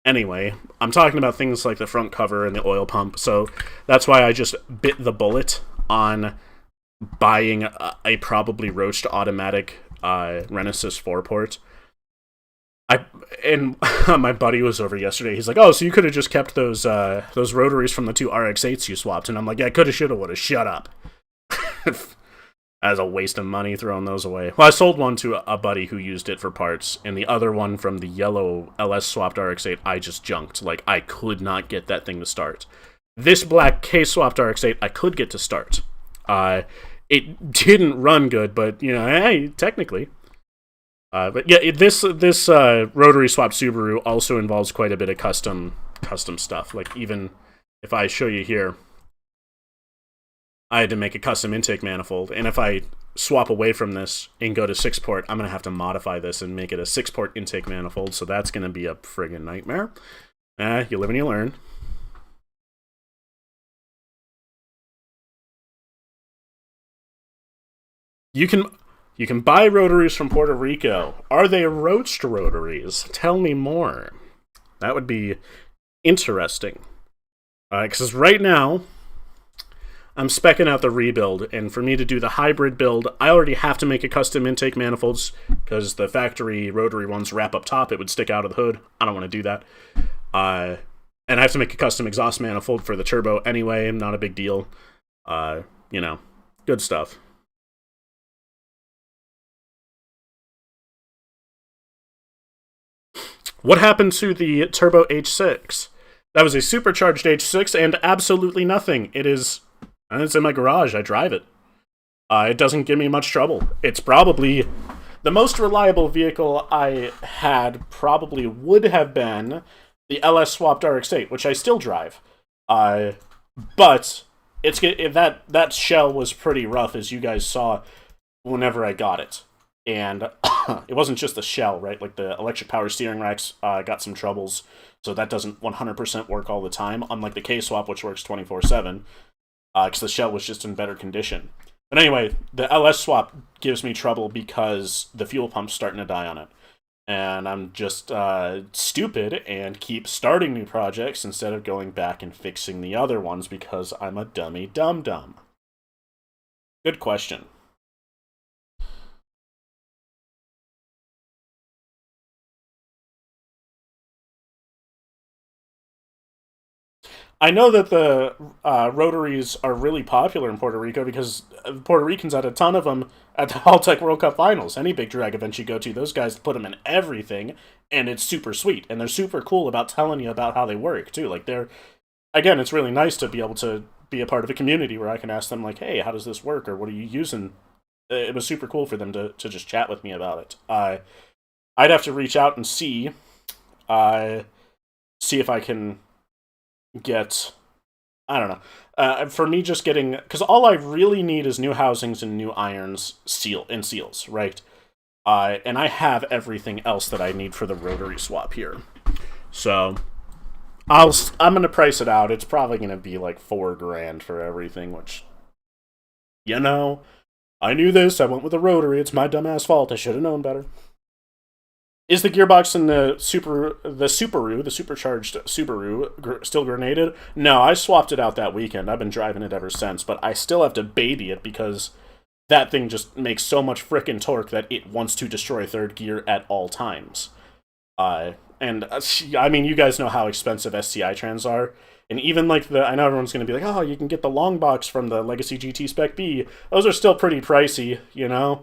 Anyway, I'm talking about things like the front cover and the oil pump, so that's why I just bit the bullet on buying a probably roached automatic Renesas 4-port. And my buddy was over yesterday. He's like, "Oh, so you could have just kept those rotaries from the two RX-8s you swapped?" And I'm like, "Yeah, coulda, shoulda, woulda. Shut up." As a waste of money throwing those away. Well, I sold one to a buddy who used it for parts, and the other one from the yellow LS swapped RX-8 I just junked. Like, I could not get that thing to start. This black KSwap RX-8 I could get to start. It didn't run good, but, you know, hey, technically. But yeah, this rotary swap Subaru also involves quite a bit of custom stuff. Like, even if I show you here, I had to make a custom intake manifold, and if I swap away from this and go to 6-port, I'm going to have to modify this and make it a 6-port intake manifold, so that's going to be a friggin' nightmare. You live and you learn. You can buy rotaries from Puerto Rico. Are they roached rotaries? Tell me more. That would be interesting. Because right now, I'm speccing out the rebuild, and for me to do the hybrid build, I already have to make a custom intake manifolds, because the factory rotary ones wrap up top, it would stick out of the hood. I don't want to do that. And I have to make a custom exhaust manifold for the turbo anyway, not a big deal. You know, good stuff. What happened to the Turbo H6? That was a supercharged H6 and absolutely nothing. It's in my garage. I drive it. It doesn't give me much trouble. It's probably the most reliable vehicle I had. Probably would have been the LS swapped RX-8, which I still drive. But that shell was pretty rough, as you guys saw whenever I got it. And it wasn't just the shell, right? Like the electric power steering racks got some troubles, so that doesn't 100% work all the time, unlike the KSwap, which works 24/7, because the shell was just in better condition. But anyway, the LS swap gives me trouble because the fuel pump's starting to die on it. And I'm just stupid and keep starting new projects instead of going back and fixing the other ones because I'm a dummy dum-dum. Good question. I know that the Rotaries are really popular in Puerto Rico because Puerto Ricans had a ton of them at the Halttech World Cup Finals. Any big drag event you go to, those guys put them in everything, and it's super sweet. And they're super cool about telling you about how they work, too. Like, again, it's really nice to be able to be a part of a community where I can ask them, like, hey, how does this work, or what are you using? It was super cool for them to just chat with me about it. I'd have to reach out and see if I can get, I don't know, for me just getting, because all I really need is new housings and new irons seals, right? And I have everything else that I need for the rotary swap here. So I'm gonna price it out. It's probably gonna be like $4,000 for everything, which, you know, I knew this. I went with a rotary. It's my dumbass fault. I should have known better. Is the gearbox in the supercharged Subaru, still grenaded? No, I swapped it out that weekend. I've been driving it ever since, but I still have to baby it because that thing just makes so much frickin' torque that it wants to destroy third gear at all times. I mean, you guys know how expensive STI trans are. And even like I know everyone's going to be like, oh, you can get the long box from the Legacy GT Spec B. Those are still pretty pricey, you know?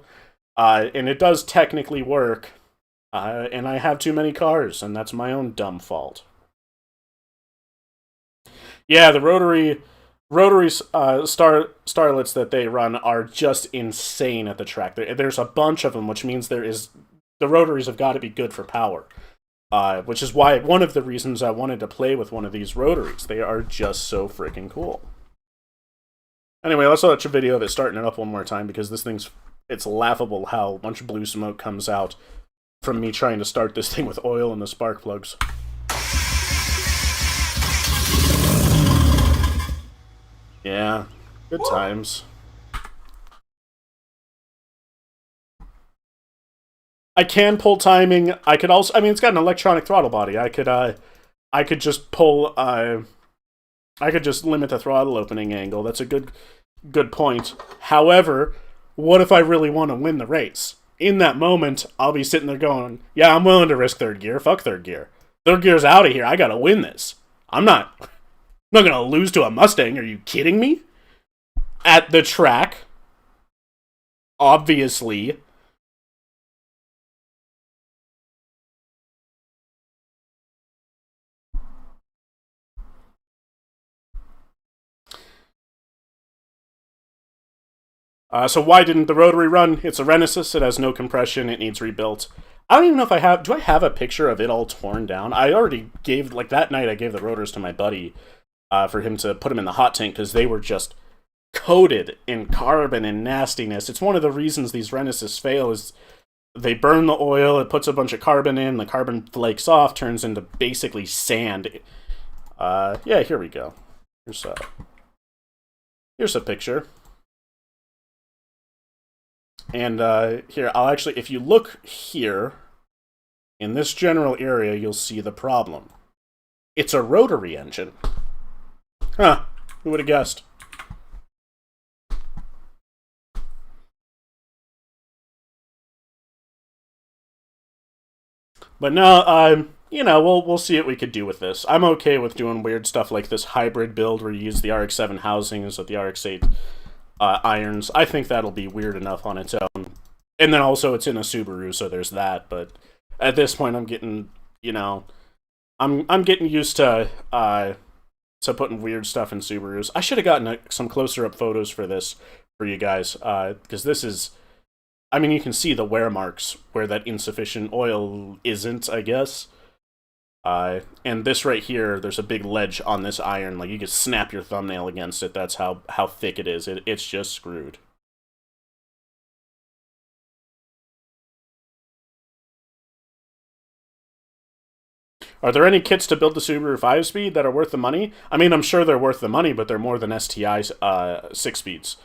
And it does technically work. And I have too many cars, and that's my own dumb fault. Yeah, the Rotaries starlets that they run are just insane at the track. There's a bunch of them, which means the Rotaries have got to be good for power. Which is why one of the reasons I wanted to play with one of these Rotaries. They are just so freaking cool. Anyway, let's watch a video of it starting it up one more time because it's laughable how much blue smoke comes out from me trying to start this thing with oil and the spark plugs. Yeah, good times. I can pull timing. I could also, I mean, it's got an electronic throttle body. I could just pull, I could just limit the throttle opening angle. That's a good point. However, what if I really want to win the race? In that moment, I'll be sitting there going, yeah, I'm willing to risk third gear. Fuck third gear. Third gear's out of here. I gotta win this. I'm not gonna lose to a Mustang. Are you kidding me? At the track, obviously. So why didn't the Rotary run? It's a Renesis. It has no compression. It needs rebuilt. I don't even know if do I have a picture of it all torn down? I already gave, like that night I gave the rotors to my buddy for him to put them in the hot tank because they were just coated in carbon and nastiness. It's one of the reasons these Renesis fail is they burn the oil, it puts a bunch of carbon in, the carbon flakes off, turns into basically sand. Yeah, here we go. Here's a picture. And here, I'll actually, if you look here, in this general area, you'll see the problem. It's a rotary engine. Huh, who would have guessed? But no, you know, we'll see what we could do with this. I'm okay with doing weird stuff like this hybrid build where you use the RX-7 housings with the RX-8 irons. I think that'll be weird enough on its own. And then also it's in a Subaru, so there's that. But at this point, I'm getting you know, I'm getting used to putting weird stuff in Subarus. I should have gotten some closer up photos for this for you guys, because this is, I mean, you can see the wear marks where that insufficient oil isn't, I guess. And this right here, there's a big ledge on this iron. Like, you could snap your thumbnail against it. That's how thick it is. It's just screwed. Are there any kits to build the Subaru 5-speed that are worth the money? I mean, I'm sure they're worth the money, but they're more than STI's 6-speeds.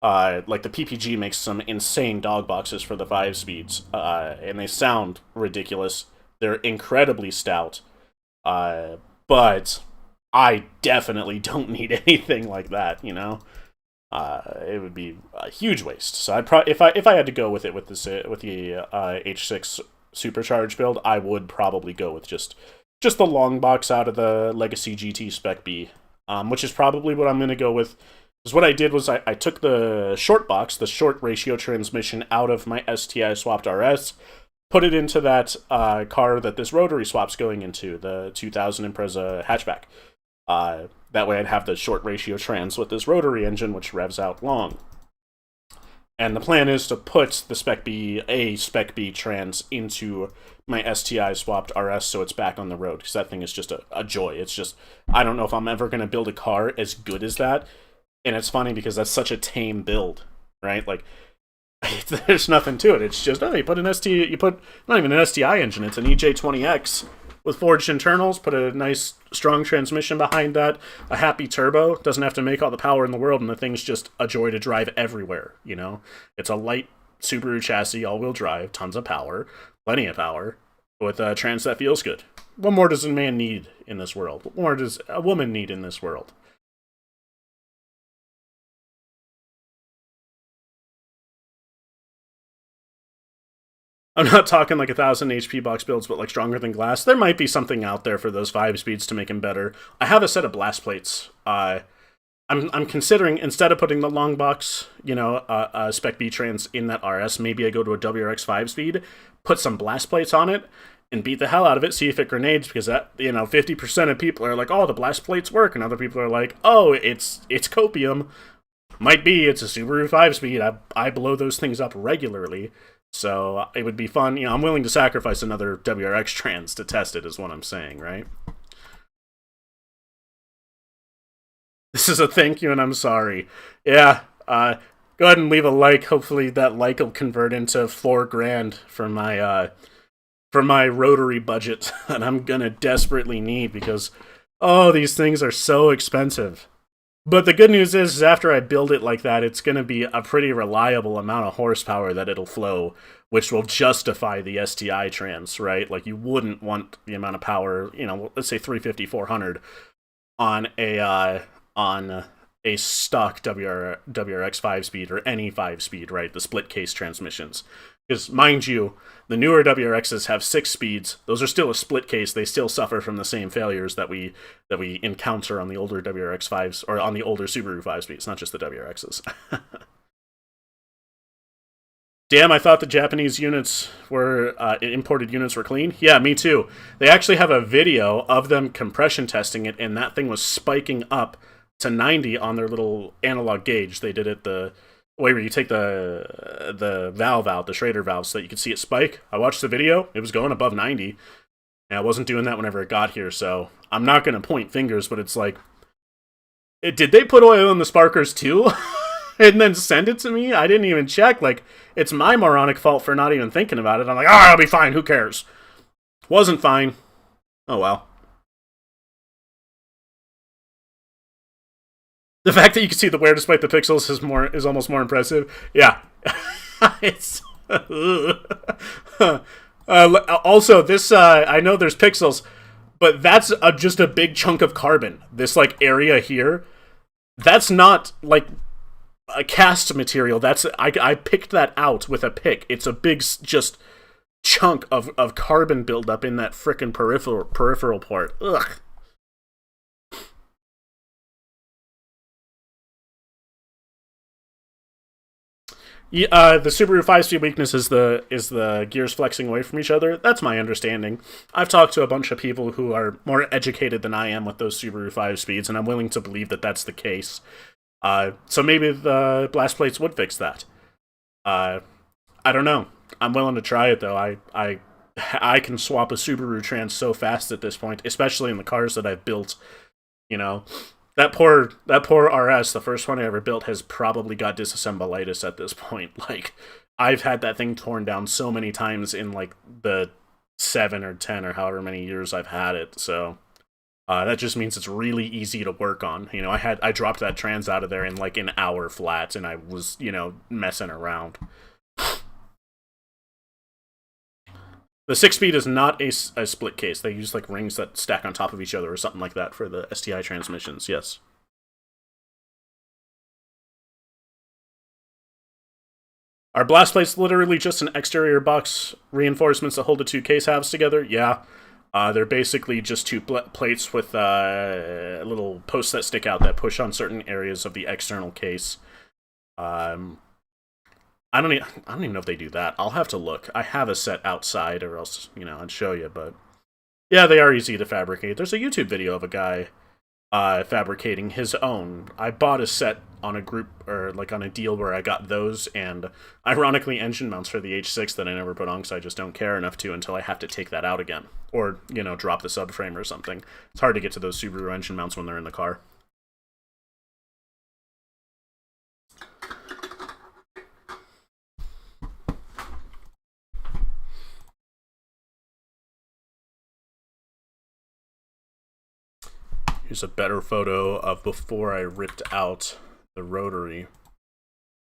Like, the PPG makes some insane dog boxes for the 5-speeds, and they sound ridiculous. They're incredibly stout, but I definitely don't need anything like that, you know? It would be a huge waste. So I'd probably, if I had to go with it with the H6 supercharged build, I would probably go with just the long box out of the Legacy GT Spec B, which is probably what I'm going to go with. Because what I did was I took the short box, the short ratio transmission, out of my STI swapped RS, put it into that car that this Rotary swap's going into, the 2000 Impreza hatchback. That way I'd have the short ratio trans with this Rotary engine, which revs out long. And the plan is to put the Spec B trans into my STI swapped RS so it's back on the road, because that thing is just a joy. It's just, I don't know if I'm ever going to build a car as good as that. And it's funny because that's such a tame build, right? Like, there's nothing to it. It's just, oh, you put not even an STI engine, it's an EJ20X with forged internals, put a nice strong transmission behind that, a happy turbo, doesn't have to make all the power in the world, and the thing's just a joy to drive everywhere, you know? It's a light Subaru chassis, all-wheel drive, tons of power, plenty of power, with a trans that feels good. What more does a man need in this world? What more does a woman need in this world? I'm not talking like 1,000 HP box builds, but like stronger than glass. There might be something out there for those 5 speeds to make them better. I have a set of blast plates. I'm considering, instead of putting the long box, you know, Spec B trans in that RS, maybe I go to a WRX 5 speed, put some blast plates on it, and beat the hell out of it, see if it grenades, because that, you know, 50% of people are like, oh, the blast plates work, and other people are like, oh, it's copium. Might be, it's a Subaru 5 speed. I blow those things up regularly. So it would be fun. You know, I'm willing to sacrifice another WRX trans to test it, is what I'm saying, right? This is a thank you and I'm sorry. Yeah, go ahead and leave a like. Hopefully that like will convert into $4,000 for my Rotary budget that I'm gonna desperately need, because, oh, these things are so expensive. But the good news is after I build it like that, it's going to be a pretty reliable amount of horsepower that it'll flow, which will justify the STI trans, right? Like, you wouldn't want the amount of power, you know, let's say 350, 400 on a stock WRX 5-speed or any 5-speed, right? The split case transmissions. Because, mind you, the newer WRXs have 6 speeds. Those are still a split case. They still suffer from the same failures that we encounter on the older WRX 5s, or on the older Subaru 5 speeds, not just the WRXs. Damn, I thought the Japanese units were, imported units were clean. Yeah, me too. They actually have a video of them compression testing it, and that thing was spiking up to 90 on their little analog gauge. They did it the way where you take the valve out, the Schrader valve, so that you could see it spike. I watched the video. It was going above 90. And I wasn't doing that whenever it got here, so I'm not going to point fingers, but it's like, did they put oil in the sparkers too? And then send it to me? I didn't even check. Like, it's my moronic fault for not even thinking about it. I'm like, I'll be fine. Who cares? Wasn't fine. Oh, well. The fact that you can see the wear despite the pixels is almost more impressive. Yeah. It's... also, this, I know there's pixels, but that's just a big chunk of carbon. This, like, area here, that's not, like, a cast material. That's, I picked that out with a pick. It's a big, just chunk of carbon buildup in that frickin' peripheral part. Ugh. Yeah, the Subaru 5-speed weakness is the gears flexing away from each other. That's my understanding. I've talked to a bunch of people who are more educated than I am with those Subaru 5-speeds, and I'm willing to believe that that's the case. So maybe the blast plates would fix that. I don't know. I'm willing to try it though. I can swap a Subaru Trans so fast at this point, especially in the cars that I've built. You know, that poor RS, the first one I ever built, has probably got disassemblitis at this point. Like, I've had that thing torn down so many times in like the 7 or 10 or however many years I've had it. So that just means it's really easy to work on. You know, I dropped that Trans out of there in like an hour flat, and I was, you know, messing around. The 6-speed is not a split case. They use like rings that stack on top of each other or something like that for the STI transmissions, yes. Are blast plates literally just an exterior box reinforcements that hold the two case halves together? Yeah. They're basically just two plates with little posts that stick out that push on certain areas of the external case. I don't even know if they do that. I'll have to look. I have a set outside, or else, you know, I'd show you. But yeah, they are easy to fabricate. There's a YouTube video of a guy fabricating his own. I bought a set on a group, or like on a deal where I got those, and ironically engine mounts for the H6 that I never put on because I just don't care enough to until I have to take that out again. Or, you know, drop the subframe or something. It's hard to get to those Subaru engine mounts when they're in the car. Here's a better photo of before I ripped out the rotary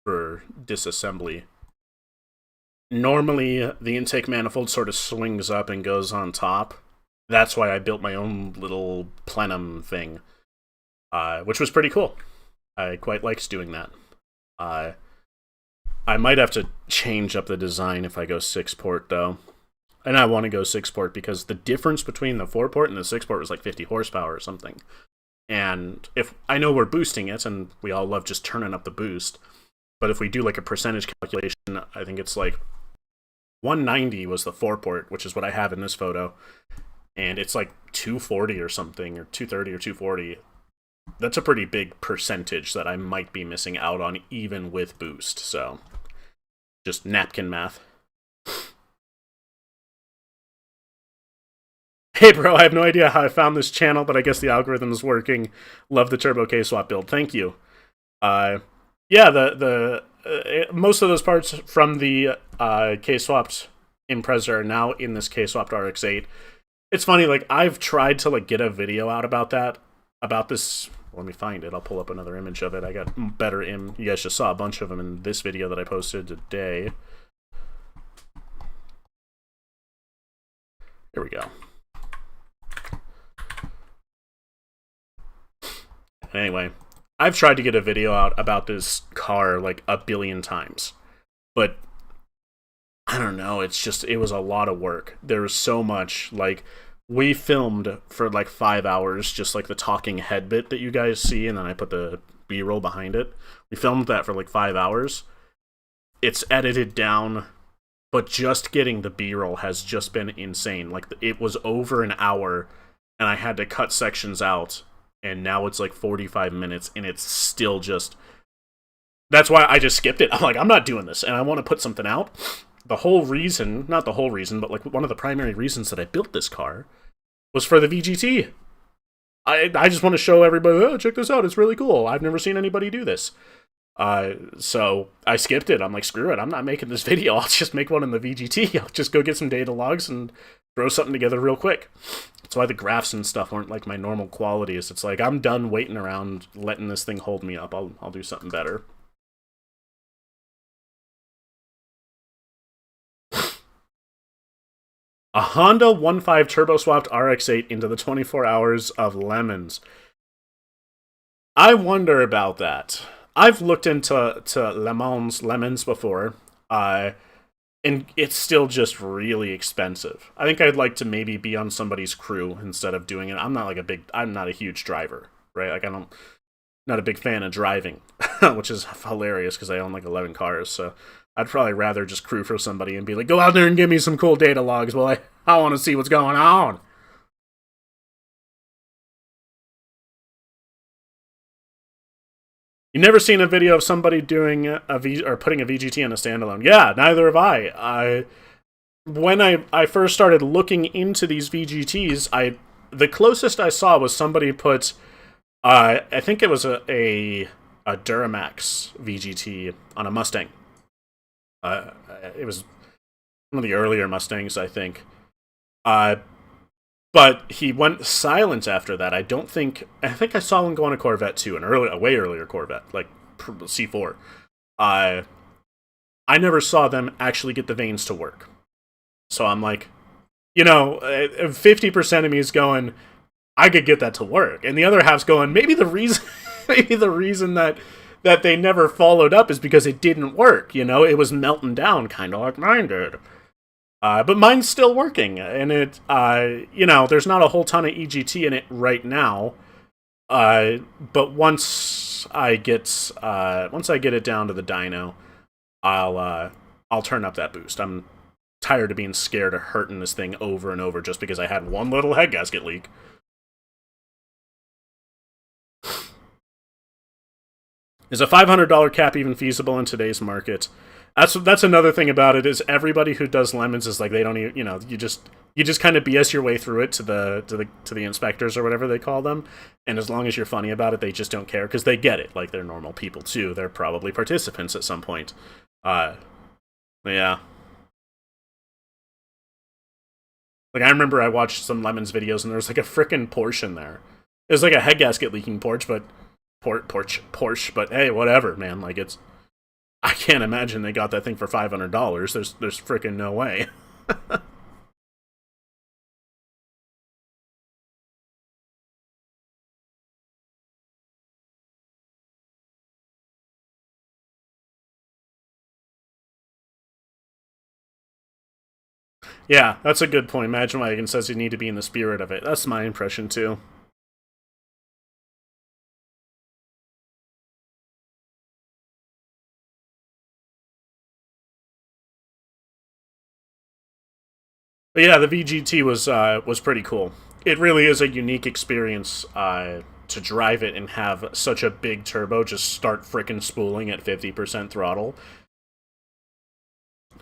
for disassembly. Normally, the intake manifold sort of swings up and goes on top. That's why I built my own little plenum thing, which was pretty cool. I quite liked doing that. I might have to change up the design if I go 6-port, though. And I want to go 6-port because the difference between the 4-port and the 6-port was like 50 horsepower or something. And if I know we're boosting it, and we all love just turning up the boost, but if we do like a percentage calculation, I think it's like 190 was the 4-port, which is what I have in this photo, and it's like 240 or something, or 230 or 240. That's a pretty big percentage that I might be missing out on even with boost, so just napkin math. Hey bro, I have no idea how I found this channel, but I guess the algorithm is working. Love the Turbo KSwap build. Thank you. Yeah, the most of those parts from the K-swapped Impreza are now in this K-swapped RX-8. It's funny, like, I've tried to like get a video out about this. Let me find it. I'll pull up another image of it. I got better You guys just saw a bunch of them in this video that I posted today. Here we go. Anyway, I've tried to get a video out about this car like a billion times, but I don't know, it was a lot of work. There was so much, like, we filmed for like 5 hours, just like the talking head bit that you guys see, and then I put the B-roll behind it. We filmed that for like 5 hours. It's edited down, but just getting the B-roll has just been insane. Like, it was over an hour, and I had to cut sections out. And now it's like 45 minutes, and it's still just... That's why I just skipped it. I'm like, I'm not doing this, and I want to put something out. The whole reason, not the whole reason, but like one of the primary reasons that I built this car was for the VGT. I just want to show everybody, oh, check this out, it's really cool. I've never seen anybody do this. So I skipped it. I'm like, screw it, I'm not making this video. I'll just make one in the VGT. I'll just go get some data logs and throw something together real quick. That's why the graphs and stuff aren't like my normal qualities. It's like, I'm done waiting around letting this thing hold me up. I'll do something better. A Honda 1.5 turbo-swapped RX-8 into the 24 hours of lemons. I wonder about that. I've looked into lemons before, and it's still just really expensive. I think I'd like to maybe be on somebody's crew instead of doing it. I'm not a huge driver, right? Like, not a big fan of driving, which is hilarious because I own like 11 cars, so I'd probably rather just crew for somebody and be like, go out there and give me some cool data logs while I want to see what's going on. You never seen a video of somebody doing or putting a VGT in a standalone? Yeah, neither have I. When I first started looking into these VGTs, the closest I saw was somebody put, I think it was a Duramax VGT on a Mustang. It was one of the earlier Mustangs, I think. But he went silent after that. I think I saw him go on a Corvette too, a way earlier Corvette, like C4. I never saw them actually get the vanes to work. So I'm like, 50% of me is going, I could get that to work, and the other half's going, maybe the reason that they never followed up is because it didn't work. It was melting down, kind of like mine did. But mine's still working, and there's not a whole ton of EGT in it right now. But once I get it down to the dyno, I'll turn up that boost. I'm tired of being scared of hurting this thing over and over just because I had one little head gasket leak. Is a $500 cap even feasible in today's market? That's another thing about it, is everybody who does lemons is like, they don't even, you just kind of BS your way through it to the inspectors or whatever they call them, and as long as you're funny about it, they just don't care because they get it. Like, they're normal people too. They're probably participants at some point. Yeah. Like, I remember I watched some lemons videos and there was like a frickin' Porsche in there. It was like a head gasket leaking Porsche, but hey, whatever, man. Like, I can't imagine they got that thing for $500. There's frickin' no way. Yeah, that's a good point. Imagine Wagon says you need to be in the spirit of it. That's my impression too. But yeah, the VGT was pretty cool. It really is a unique experience to drive it and have such a big turbo just start frickin' spooling at 50% throttle.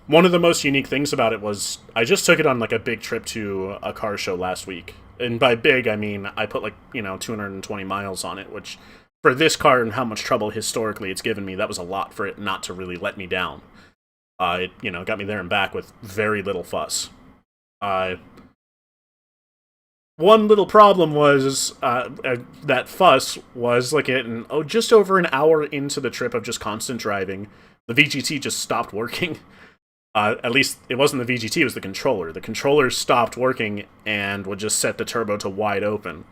One of the most unique things about it was I just took it on like a big trip to a car show last week. And by big, I mean I put 220 miles on it, which for this car and how much trouble historically it's given me, that was a lot for it not to really let me down. It got me there and back with very little fuss. One little problem was that fuss was just over an hour into the trip of just constant driving, the VGT just stopped working. At least it wasn't the VGT, it was the controller. The controller stopped working and would just set the turbo to wide open.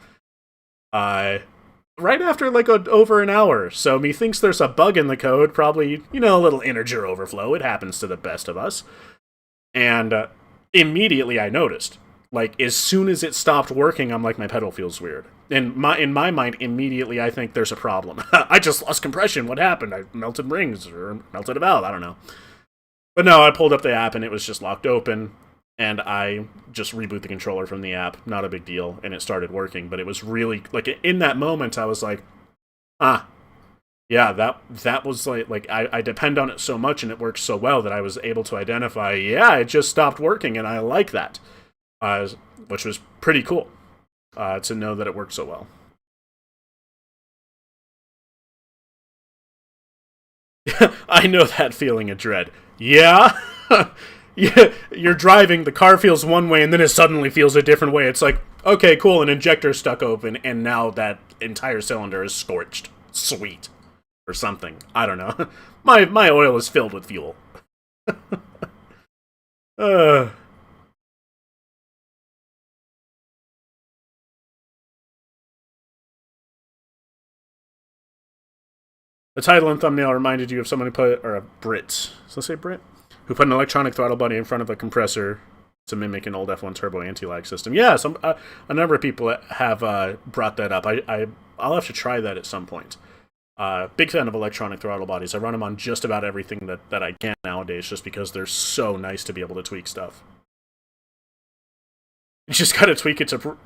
Right after over an hour. So methinks there's a bug in the code, probably, a little integer overflow. It happens to the best of us. And immediately I noticed. As soon as it stopped working, I'm like, my pedal feels weird. In my mind, immediately I think there's a problem. I just lost compression. What happened? I melted rings or melted a valve. I don't know. But no, I pulled up the app and it was just locked open, and I just reboot the controller from the app. Not a big deal, and it started working. But it was really in that moment, I was like, yeah, that was I depend on it so much, and it works so well that I was able to identify. Yeah, it just stopped working, and I like that, which was pretty cool to know that it worked so well. I know that feeling of dread. Yeah? Yeah, you're driving, the car feels one way, and then it suddenly feels a different way. It's like, okay, cool, an injector's stuck open, and now that entire cylinder is scorched. Sweet. Or something. I don't know. My oil is filled with fuel. The title and thumbnail reminded you of someone who put, or a Brit. So say Brit? Who put an electronic throttle body in front of a compressor to mimic an old F1 turbo anti-lag system. Yeah, a number of people have brought that up. I'll have to try that at some point. Big fan of electronic throttle bodies. I run them on just about everything that I can nowadays, just because they're so nice to be able to tweak stuff. You just gotta tweak it to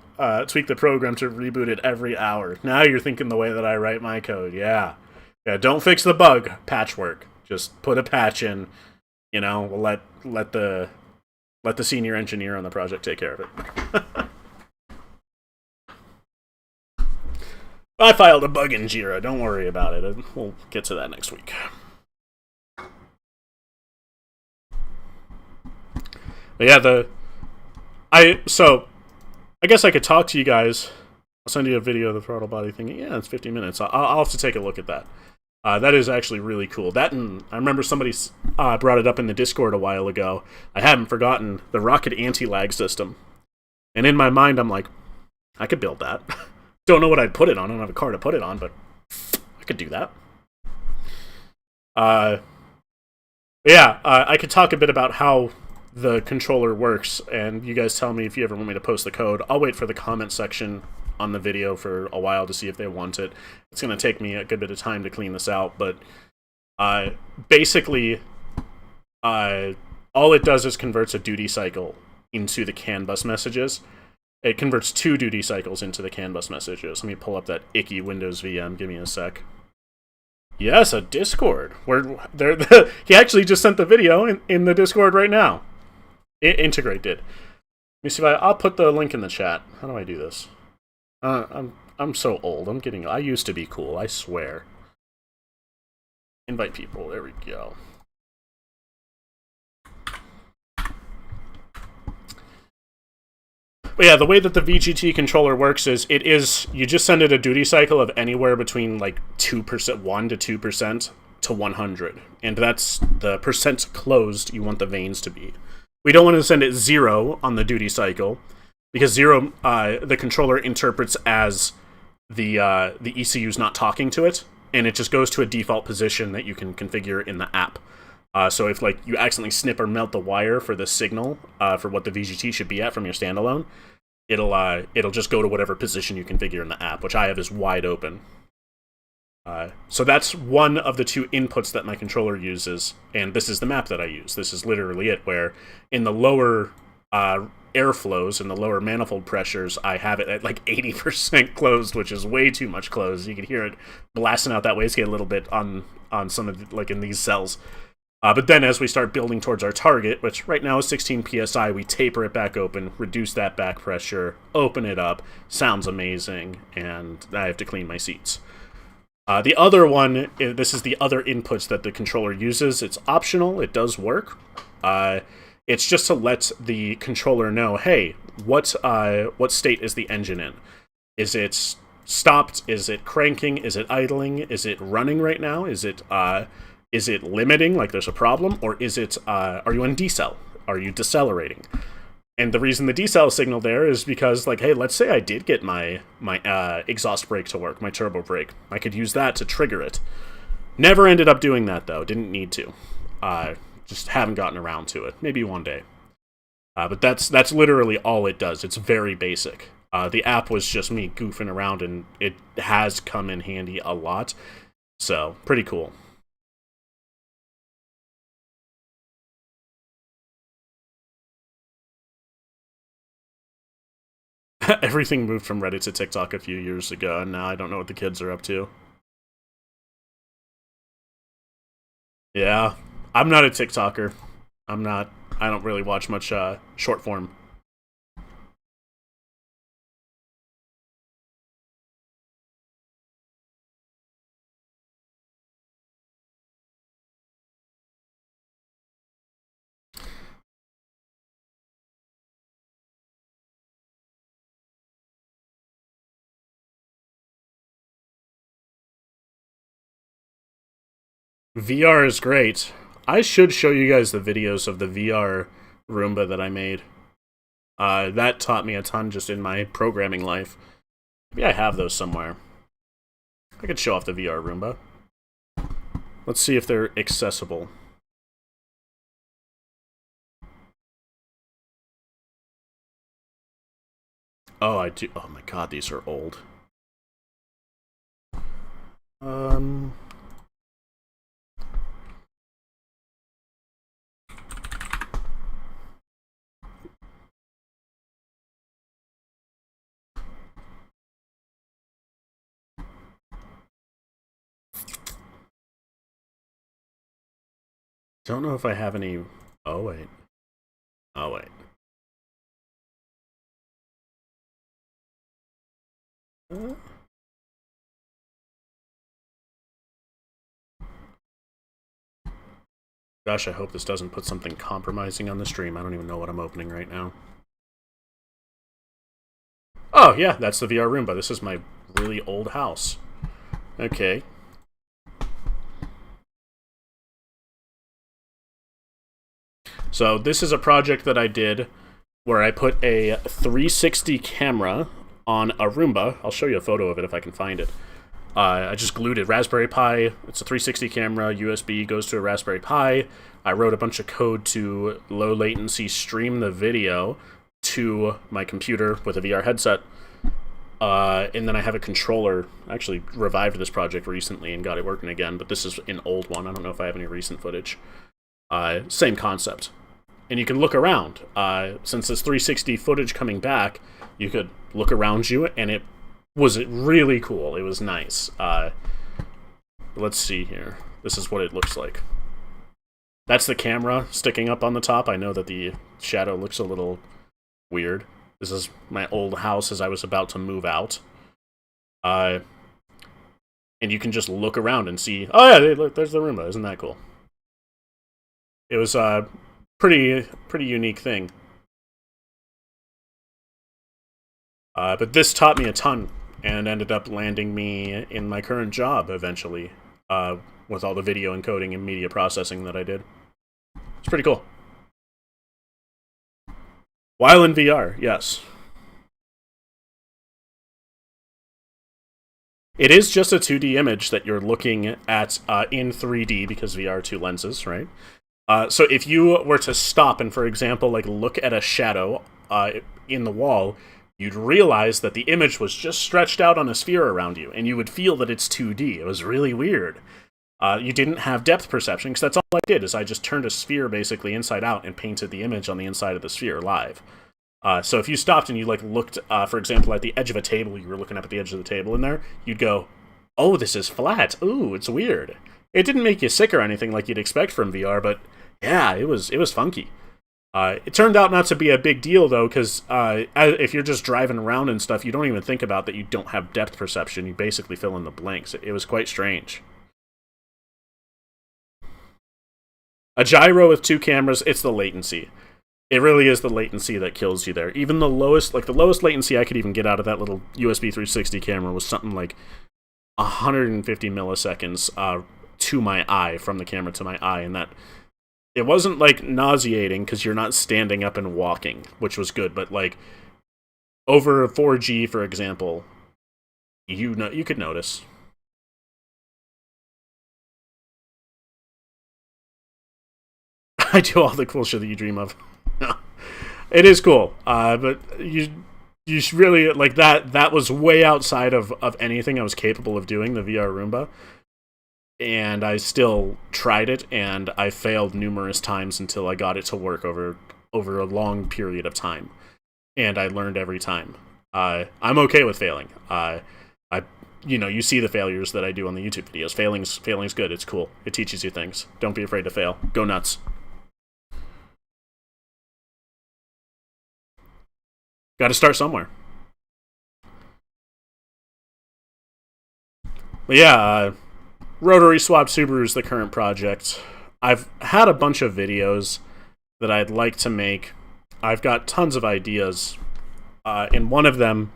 tweak the program to reboot it every hour. Now you're thinking the way that I write my code. Yeah. Don't fix the bug. Patchwork. Just put a patch in. You know, we'll let the senior engineer on the project take care of it. I filed a bug in Jira. Don't worry about it. We'll get to that next week. But yeah, I guess I could talk to you guys. I'll send you a video of the throttle body thing. Yeah, it's 50 minutes. I'll have to take a look at that. That is actually really cool. That, and I remember somebody brought it up in the Discord a while ago. I haven't forgotten the rocket anti-lag system. And in my mind, I'm like, I could build that. Don't know what I'd put it on. I don't have a car to put it on, but I could do that. I could talk a bit about how the controller works, and you guys tell me if you ever want me to post the code. I'll wait for the comment section on the video for a while to see if they want it. It's going to take me a good bit of time to clean this out, but basically, all it does is converts a duty cycle into the CAN bus messages. It converts 2 duty cycles into the CAN bus messages. Let me pull up that icky Windows VM. Give me a sec. Yes, a Discord. He actually just sent the video in the Discord right now. Integrate did. Let me see if I'll put the link in the chat. How do I do this? I'm so old. I used to be cool, I swear. Invite people. There we go. But yeah, the way that the VGT controller works is you just send it a duty cycle of anywhere between like 2%, 1 to 2% to 100. And that's the percent closed you want the vanes to be. We don't want to send it 0 on the duty cycle, because 0, the controller interprets as the ECU's not talking to it, and it just goes to a default position that you can configure in the app. So if like you accidentally snip or melt the wire for the signal for what the VGT should be at from your standalone, it'll just go to whatever position you configure in the app, which I have is wide open. So that's one of the 2 inputs that my controller uses, and this is the map that I use. This is literally it, where in the lower airflows and the lower manifold pressures, I have it at like 80% closed, which is way too much closed. You can hear it blasting out that wastegate a little bit on some of like in these cells. But then as we start building towards our target, which right now is 16 psi, we taper it back open, reduce that back pressure, open it up, sounds amazing, and I have to clean my seats. The other one, this is the other inputs that the controller uses. It's optional, it does work. It's just to let the controller know, hey, what state is the engine in? Is it stopped? Is it cranking? Is it idling? Is it running right now? Is it limiting, like there's a problem? Or is it, are you on decel? Are you decelerating? And the reason the decel signal there is because, like, hey, let's say I did get my exhaust brake to work, my turbo brake. I could use that to trigger it. Never ended up doing that, though. Didn't need to. Just haven't gotten around to it. Maybe one day. But that's literally all it does. It's very basic. The app was just me goofing around, and it has come in handy a lot. So, pretty cool. Everything moved from Reddit to TikTok a few years ago, and now I don't know what the kids are up to. Yeah, I'm not a TikToker. I don't really watch much short form. VR is great. I should show you guys the videos of the VR Roomba that I made. That taught me a ton just in my programming life. Maybe I have those somewhere. I could show off the VR Roomba. Let's see if they're accessible. Oh, I do. Oh my god, these are old. Um... Don't know if I have any... Oh, wait. Oh, wait. Gosh, I hope this doesn't put something compromising on the stream. I don't even know what I'm opening right now. Oh, yeah, that's the VR Roomba. This is my really old house. Okay. So this is a project that I did where I put a 360 camera on a Roomba. I'll show you a photo of it if I can find it. I just glued it. Raspberry Pi. It's a 360 camera. USB goes to a Raspberry Pi. I wrote a bunch of code to low latency stream the video to my computer with a VR headset. And then I have a controller. I actually revived this project recently and got it working again, but this is an old one. I don't know if I have any recent footage. Same concept. And you can look around. Since it's 360 footage coming back, you could look around you, and it was really cool. It was nice. Let's see here. This is what it looks like. That's the camera sticking up on the top. I know that the shadow looks a little weird. This is my old house as I was about to move out. And you can just look around and see... Oh yeah, look, there's the Roomba. Isn't that cool? It was a pretty unique thing. But this taught me a ton and ended up landing me in my current job eventually, with all the video encoding and media processing that I did. It's pretty cool. While in VR, yes. It is just a 2D image that you're looking at in 3D because VR 2 lenses, right? So if you were to stop and, for example, like look at a shadow in the wall, you'd realize that the image was just stretched out on a sphere around you, and you would feel that it's 2D. It was really weird. You didn't have depth perception, because that's all I did, is I just turned a sphere basically inside out and painted the image on the inside of the sphere live. So if you stopped and you like looked, for example, at the edge of a table, you were looking up at the edge of the table in there, you'd go, oh, this is flat. Ooh, it's weird. It didn't make you sick or anything like you'd expect from VR, but yeah, it was funky. It turned out not to be a big deal, though, because if you're just driving around and stuff, you don't even think about that you don't have depth perception. You basically fill in the blanks. It was quite strange. A gyro with 2 cameras, it's the latency. It really is the latency that kills you there. Even the lowest latency I could even get out of that little USB 360 camera was something like 150 milliseconds to my eye, from the camera to my eye, and that... It wasn't, like, nauseating, because you're not standing up and walking, which was good, but, like, over 4G, for example, you could notice. I do all the cool shit that you dream of. It is cool, but you really, like, that was way outside of anything I was capable of doing, the VR Roomba. And I still tried it, and I failed numerous times until I got it to work over a long period of time. And I learned every time. I'm okay with failing. You see the failures that I do on the YouTube videos. Failing's good. It's cool. It teaches you things. Don't be afraid to fail. Go nuts. Got to start somewhere. But yeah, Rotary Swap Subaru is the current project. I've had a bunch of videos that I'd like to make. I've got tons of ideas, and one of them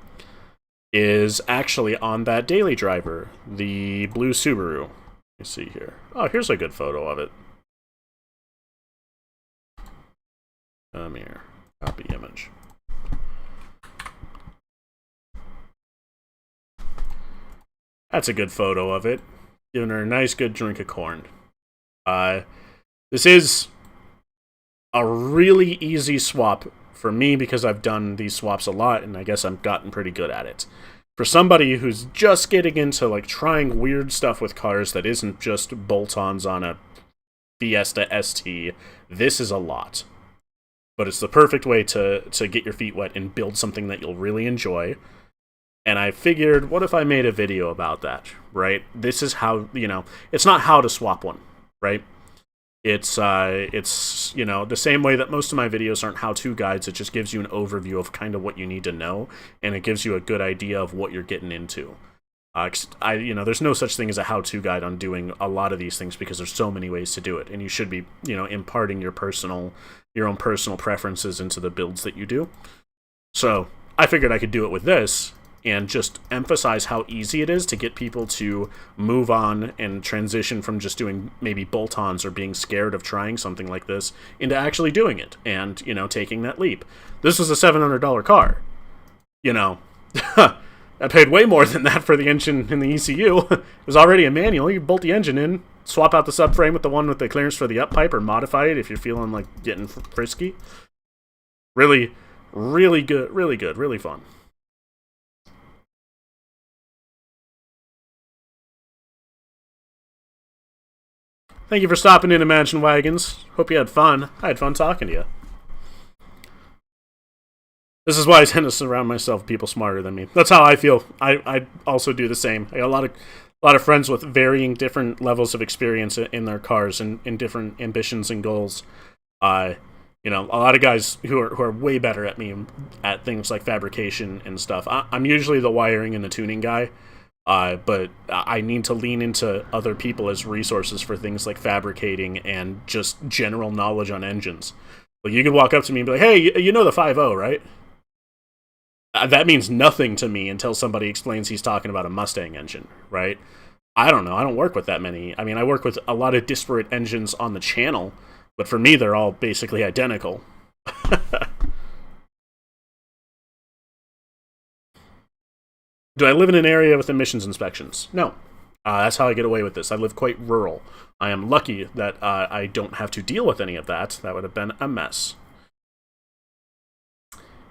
is actually on that daily driver, the blue Subaru. Let me see here. Oh, here's a good photo of it. Come here. Copy image. That's a good photo of it. Giving her a nice, good drink of corn. This is a really easy swap for me because I've done these swaps a lot, and I guess I've gotten pretty good at it. For somebody who's just getting into, like, trying weird stuff with cars that isn't just bolt-ons on a Fiesta ST, this is a lot. But it's the perfect way to get your feet wet and build something that you'll really enjoy. And I figured, what if I made a video about that, right? This is how, it's not how to swap one, right? It's the same way that most of my videos aren't how-to guides. It just gives you an overview of kind of what you need to know, and it gives you a good idea of what you're getting into. There's no such thing as a how-to guide on doing a lot of these things because there's so many ways to do it, and you should be, imparting your own personal preferences into the builds that you do. So I figured I could do it with this, and just emphasize how easy it is to get people to move on and transition from just doing maybe bolt-ons or being scared of trying something like this into actually doing it and, taking that leap. This was a $700 car. I paid way more than that for the engine in the ECU. It was already a manual. You bolt the engine in, swap out the subframe with the one with the clearance for the up pipe, or modify it if you're feeling like getting frisky. Really, really good, really fun. Thank you for stopping in, Imagine Wagons. Hope you had fun. I had fun talking to you. This is why I tend to surround myself with people smarter than me. That's how I feel. I also do the same. I got a lot of friends with varying different levels of experience in their cars and in different ambitions and goals. A lot of guys who are way better at me at things like fabrication and stuff. I'm usually the wiring and the tuning guy. But I need to lean into other people as resources for things like fabricating and just general knowledge on engines. Like, you could walk up to me and be like, hey, you know the 5.0, right? That means nothing to me until somebody explains he's talking about a Mustang engine, right? I don't know. I don't work with that many. I mean, I work with a lot of disparate engines on the channel, but for me, they're all basically identical. Do I live in an area with emissions inspections? No. That's how I get away with this. I live quite rural. I am lucky that I don't have to deal with any of that. That would have been a mess.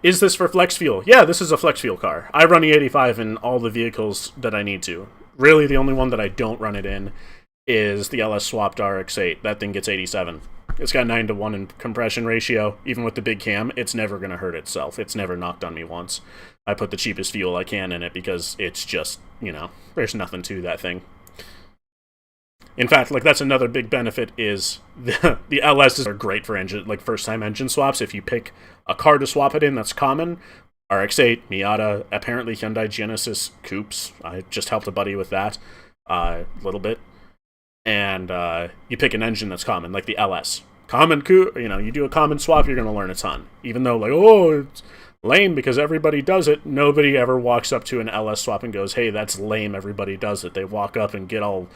Is this for flex fuel? Yeah, this is a flex fuel car. I run E85 in all the vehicles that I need to. Really, the only one that I don't run it in is the LS swapped RX-8. That thing gets 87. It's got 9-to-1 in compression ratio. Even with the big cam, it's never going to hurt itself. It's never knocked on me once. I put the cheapest fuel I can in it because it's just, there's nothing to that thing. In fact, that's another big benefit is the LSs are great for first-time engine swaps. If you pick a car to swap it in that's common, RX-8, Miata, apparently Hyundai Genesis Coupes. I just helped a buddy with that a little bit. And you pick an engine that's common, like the LS. Common coupe, you do a common swap, you're going to learn a ton. Even though, it's lame because everybody does it, nobody ever walks up to an LS swap and goes, hey, that's lame, everybody does it. They walk up and get all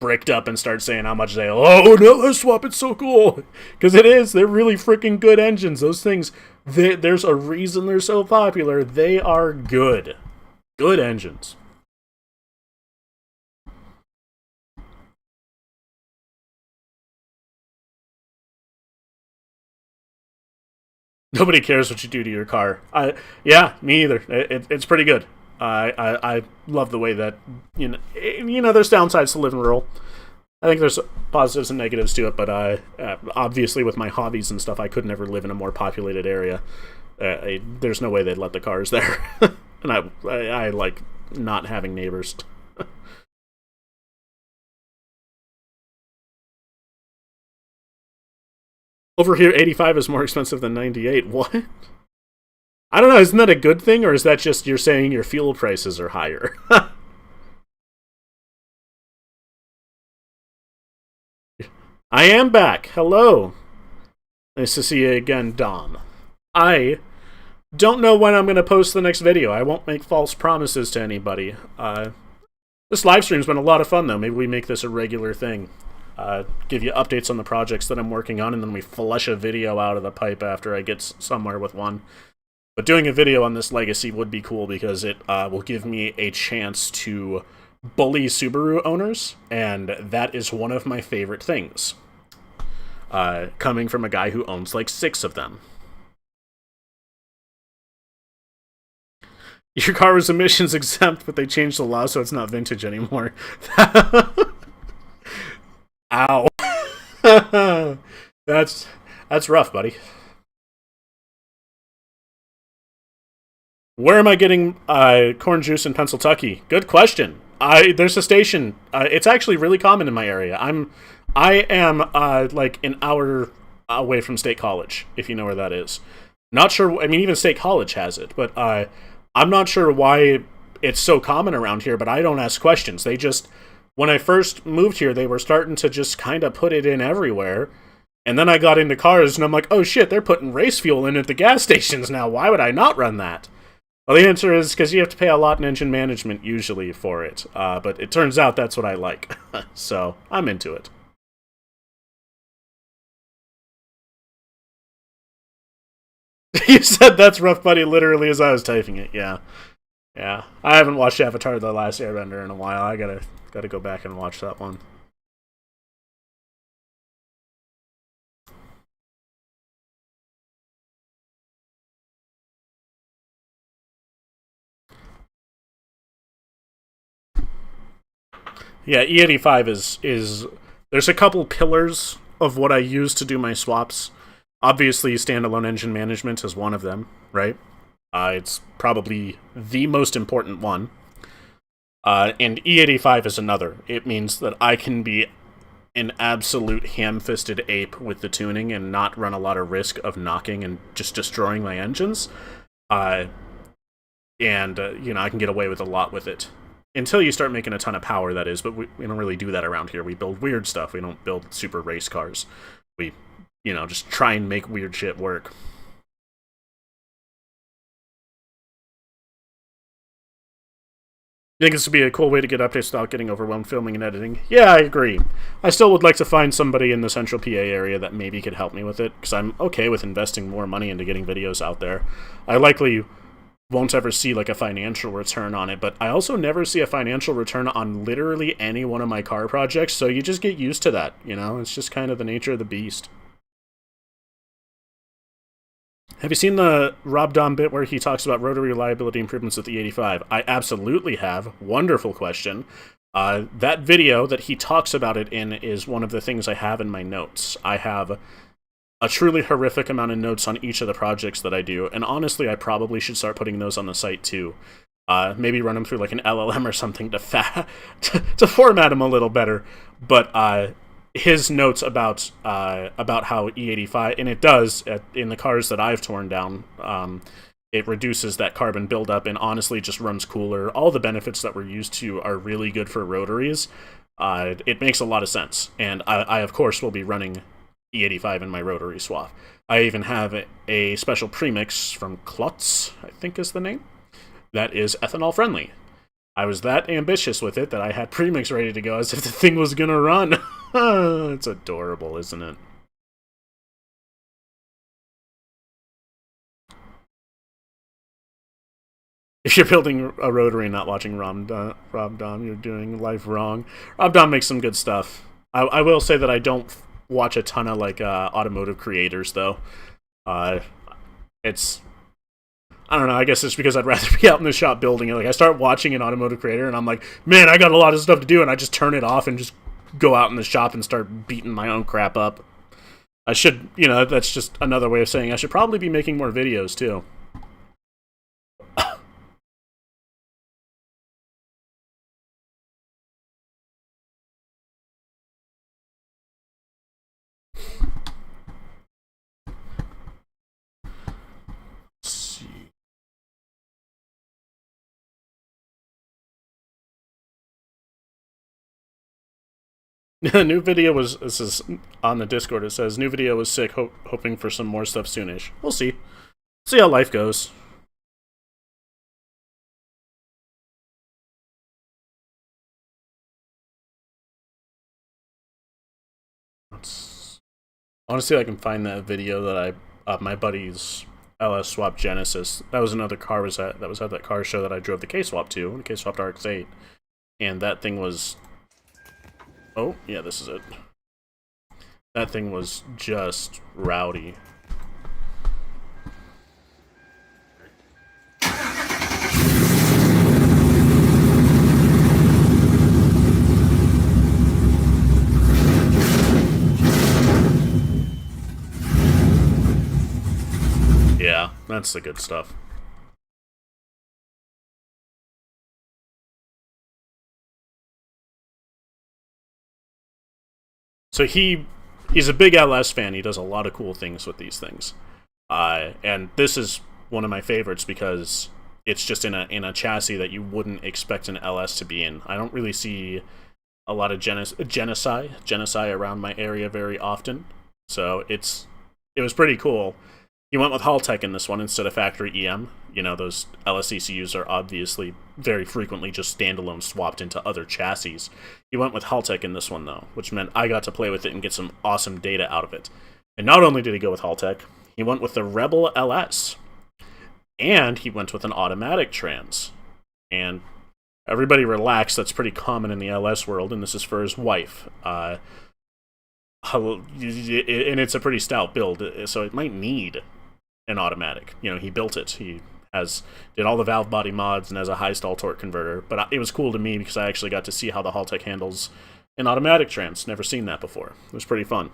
bricked up and start saying how much an LS swap, it's so cool. Because it is, they're really freaking good engines. Those things, there's a reason they're so popular. They are good. Good engines. Nobody cares what you do to your car. Yeah, me either. It's pretty good. I love the way that there's downsides to living rural. I think there's positives and negatives to it, but obviously with my hobbies and stuff, I could never live in a more populated area. There's no way they'd let the cars there, and I like not having neighbors. Over here, 85 is more expensive than 98. What? I don't know, isn't that a good thing, or is that just you're saying your fuel prices are higher? I am back. Hello. Nice to see you again, Dom. I don't know when I'm going to post the next video. I won't make false promises to anybody. This live stream's been a lot of fun, though. Maybe we make this a regular thing. Give you updates on the projects that I'm working on, and then we flush a video out of the pipe after I get somewhere with one. But doing a video on this legacy would be cool because it will give me a chance to bully Subaru owners, and that is one of my favorite things. Coming from a guy who owns like 6 of them. Your car was emissions exempt, but they changed the law so it's not vintage anymore. Ow. That's rough, buddy. Where am I getting corn juice in Pennsylvania? Good question. There's a station. It's actually really common in my area. I am like an hour away from State College, if you know where that is. Not sure. I mean, even State College has it, but I'm not sure why it's so common around here. But I don't ask questions. They just, when I first moved here, they were starting to just kind of put it in everywhere. And then I got into cars, and I'm like, oh shit, they're putting race fuel in at the gas stations now. Why would I not run that? Well, the answer is because you have to pay a lot in engine management usually for it. But it turns out that's what I like. So I'm into it. You said that's rough, buddy, literally as I was typing it. Yeah. Yeah. I haven't watched Avatar The Last Airbender in a while. I gotta go back and watch that one. Yeah, E85 is there's a couple pillars of what I use to do my swaps. Obviously, standalone engine management is one of them, right? It's probably the most important one. And E85 is another. It means that I can be an absolute ham-fisted ape with the tuning and not run a lot of risk of knocking and just destroying my engines. And I can get away with a lot with it. Until you start making a ton of power, that is, but we don't really do that around here. We build weird stuff. We don't build super race cars. We, just try and make weird shit work. I think this would be a cool way to get updates without getting overwhelmed filming and editing. Yeah, I agree. I still would like to find somebody in the central PA area that maybe could help me with it, because I'm okay with investing more money into getting videos out there. I likely won't ever see like a financial return on it, but I also never see a financial return on literally any one of my car projects, so you just get used to that, It's just kind of the nature of the beast. Have you seen the Rob Dom bit where he talks about rotary reliability improvements with the 85? I absolutely have. Wonderful question. That video that he talks about it in is one of the things I have in my notes. I have a truly horrific amount of notes on each of the projects that I do, and honestly, I probably should start putting those on the site too. Maybe run them through like an LLM or something to format them a little better. But his notes about how E85, and it does in the cars that I've torn down, it reduces that carbon buildup and honestly just runs cooler. All the benefits that we're used to are really good for rotaries. It makes a lot of sense, and I of course will be running E85 in my rotary swap. I even have a special premix from Klotz, I think is the name, that is ethanol friendly. I was that ambitious with it that I had premix ready to go as if the thing was gonna run. It's adorable, isn't it? If you're building a rotary and not watching Rob Dom, you're doing life wrong. Rob Dom makes some good stuff. I will say that I don't watch a ton of like automotive creators though. It's I don't know, I guess it's because I'd rather be out in the shop building it. Like I start watching an automotive creator and I'm like, man, I got a lot of stuff to do, and I just turn it off and just go out in the shop and start beating my own crap up. I should, that's just another way of saying I should probably be making more videos too. New video was, this is on the Discord, it says, new video was sick, hoping for some more stuff soonish. We'll see. See how life goes. I want to see if I can find that video that my buddy's LS Swap Genesis. That was another car that was at that car show that I drove the KSwap to, the KSwap RX-8. And that thing was... Oh, yeah, this is it. That thing was just rowdy. That's the good stuff. So he's a big LS fan. He does a lot of cool things with these things. And this is one of my favorites because it's just in a chassis that you wouldn't expect an LS to be in. I don't really see a lot of genocide around my area very often, so it was pretty cool. He went with Halttech in this one instead of factory EM. You know, those LS ECUs are obviously very frequently just standalone swapped into other chassis. He went with Halttech in this one, though, which meant I got to play with it and get some awesome data out of it. And not only did he go with Halttech, he went with the Rebel LS, and he went with an automatic trans. And everybody relax, that's pretty common in the LS world, and this is for his wife. And it's a pretty stout build, so it might need an automatic. You know, he built it. He did all the valve body mods and has a high stall torque converter. But it was cool to me because I actually got to see how the Halttech handles an automatic trans. Never seen that before. It was pretty fun.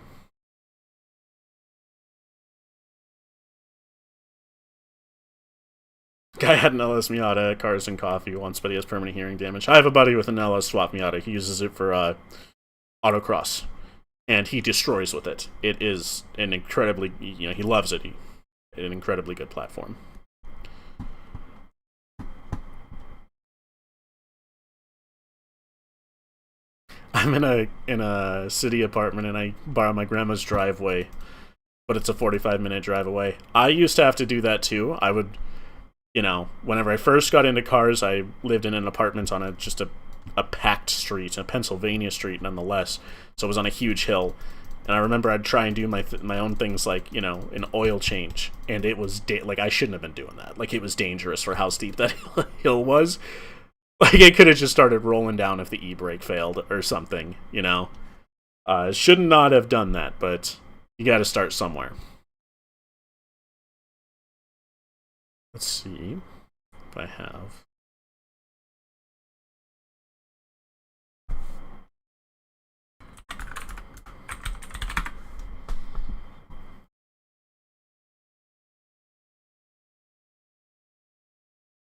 Guy had an LS Miata at Cars and Coffee once, but he has permanent hearing damage. I have a buddy with an LS swap Miata. He uses it for autocross, and he destroys with it. It is an incredibly, he loves it. An incredibly good platform. I'm in a city apartment, and I borrow my grandma's driveway, but it's a 45-minute drive away. I used to have to do that too. I would, whenever I first got into cars, I lived in an apartment on just a packed street, a Pennsylvania street nonetheless, so it was on a huge hill. And I remember I'd try and do my own things like, an oil change. And it was, I shouldn't have been doing that. Like, it was dangerous for how steep that hill was. Like, it could have just started rolling down if the e-brake failed or something, Should not have done that, but you gotta start somewhere. Let's see if I have...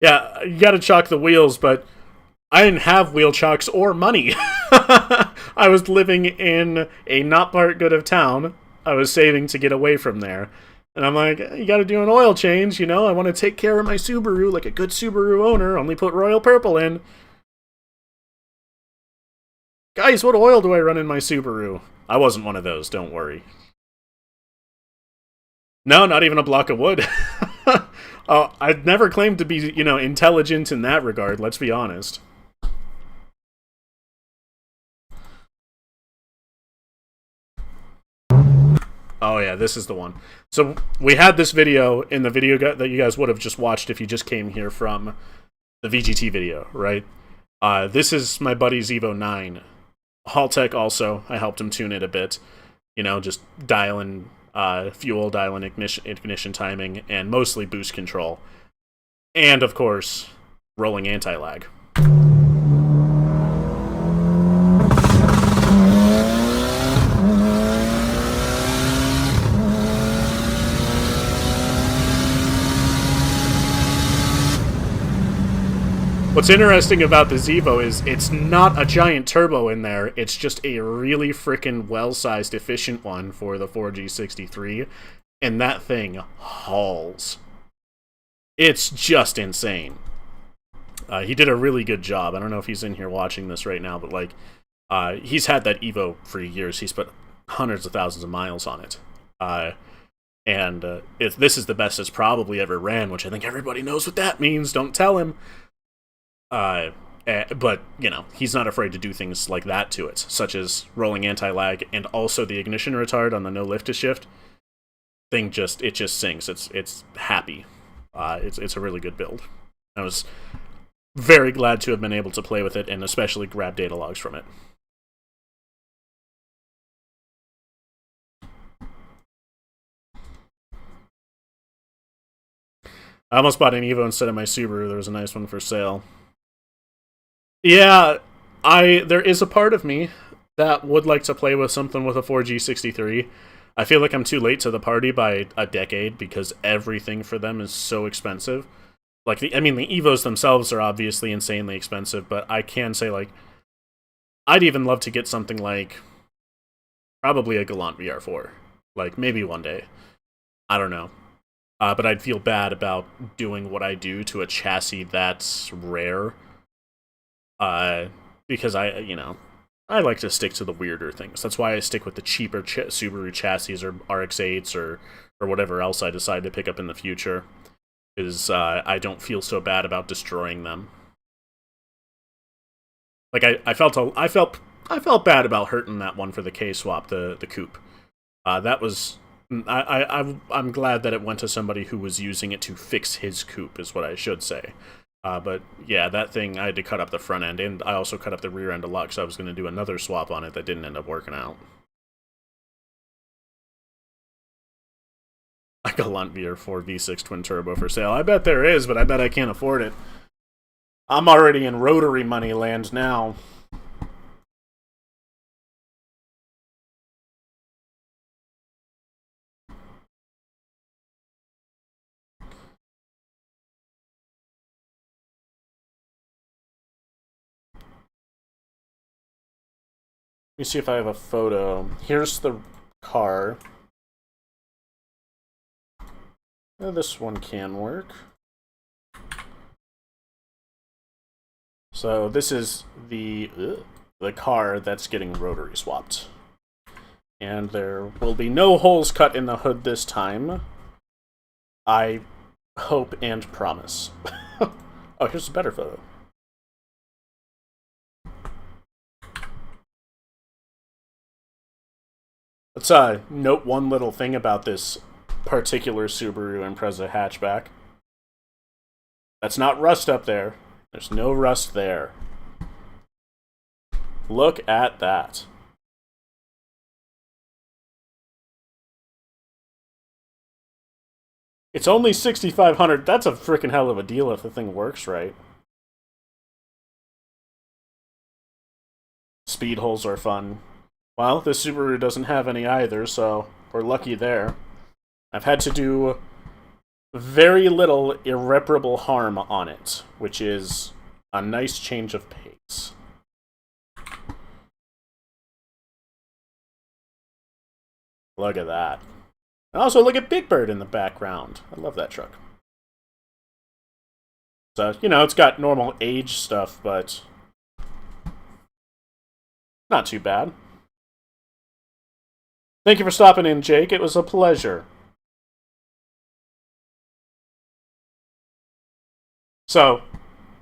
Yeah, you gotta chalk the wheels, but I didn't have wheel chocks or money. I was living in a not part good of town. I was saving to get away from there. And I'm like, you gotta do an oil change, I want to take care of my Subaru like a good Subaru owner, only put Royal Purple in. Guys, what oil do I run in my Subaru? I wasn't one of those, don't worry. No, not even a block of wood. I'd never claimed to be, intelligent in that regard, let's be honest. Oh yeah, this is the one. So we had this video in the video that you guys would have just watched if you just came here from the VGT video, right? This is my buddy's Evo 9. Halttech also, I helped him tune it a bit. Just dialing fuel, dialing ignition timing, and mostly boost control. And, of course, rolling anti-lag. What's interesting about the Evo is it's not a giant turbo in there, it's just a really freaking well-sized, efficient one for the 4G63, and that thing hauls. It's just insane. He did a really good job. I don't know if he's in here watching this right now, but he's had that Evo for years. He's put hundreds of thousands of miles on it. If this is the best it's probably ever ran, which I think everybody knows what that means, don't tell him. But, he's not afraid to do things like that to it, such as rolling anti-lag and also the ignition retard on the no lift to shift. It just sings. It's happy. It's a really good build. I was very glad to have been able to play with it and especially grab data logs from it. I almost bought an Evo instead of my Subaru. There was a nice one for sale. Yeah, there is a part of me that would like to play with something with a 4G63. I feel like I'm too late to the party by a decade because everything for them is so expensive. Like, the EVOs themselves are obviously insanely expensive, but I can say, like, I'd even love to get something like probably a Gallant VR4. Like, maybe one day. I don't know. But I'd feel bad about doing what I do to a chassis that's rare. Because I like to stick to the weirder things. That's why I stick with the cheaper Subaru chassis or RX-8s or whatever else I decide to pick up in the future. Because I don't feel so bad about destroying them. Like, I felt bad about hurting that one for the KSwap, the coupe. That was... I'm glad that it went to somebody who was using it to fix his coupe, is what I should say. But yeah, that thing, I had to cut up the front end, and I also cut up the rear end a lot because I was going to do another swap on it that didn't end up working out. A Gallant VR4 V6 twin turbo for sale. I bet there is, but I bet I can't afford it. I'm already in Rotary money land now. Let me see if I have a photo. Here's the car. This one can work. So this is the car that's getting rotary swapped. And there will be no holes cut in the hood this time. I hope and promise. Oh, here's a better photo. Let's note one little thing about this particular Subaru Impreza hatchback. That's not rust up there. There's no rust there. Look at that. It's only $6,500. That's a freaking hell of a deal if the thing works right. Speed holes are fun. Well, this Subaru doesn't have any either, so we're lucky there. I've had to do very little irreparable harm on it, which is a nice change of pace. Look at that. And also, look at Big Bird in the background. I love that truck. So, you know, it's got normal age stuff, but not too bad. Thank you for stopping in, Jake. It was a pleasure. So,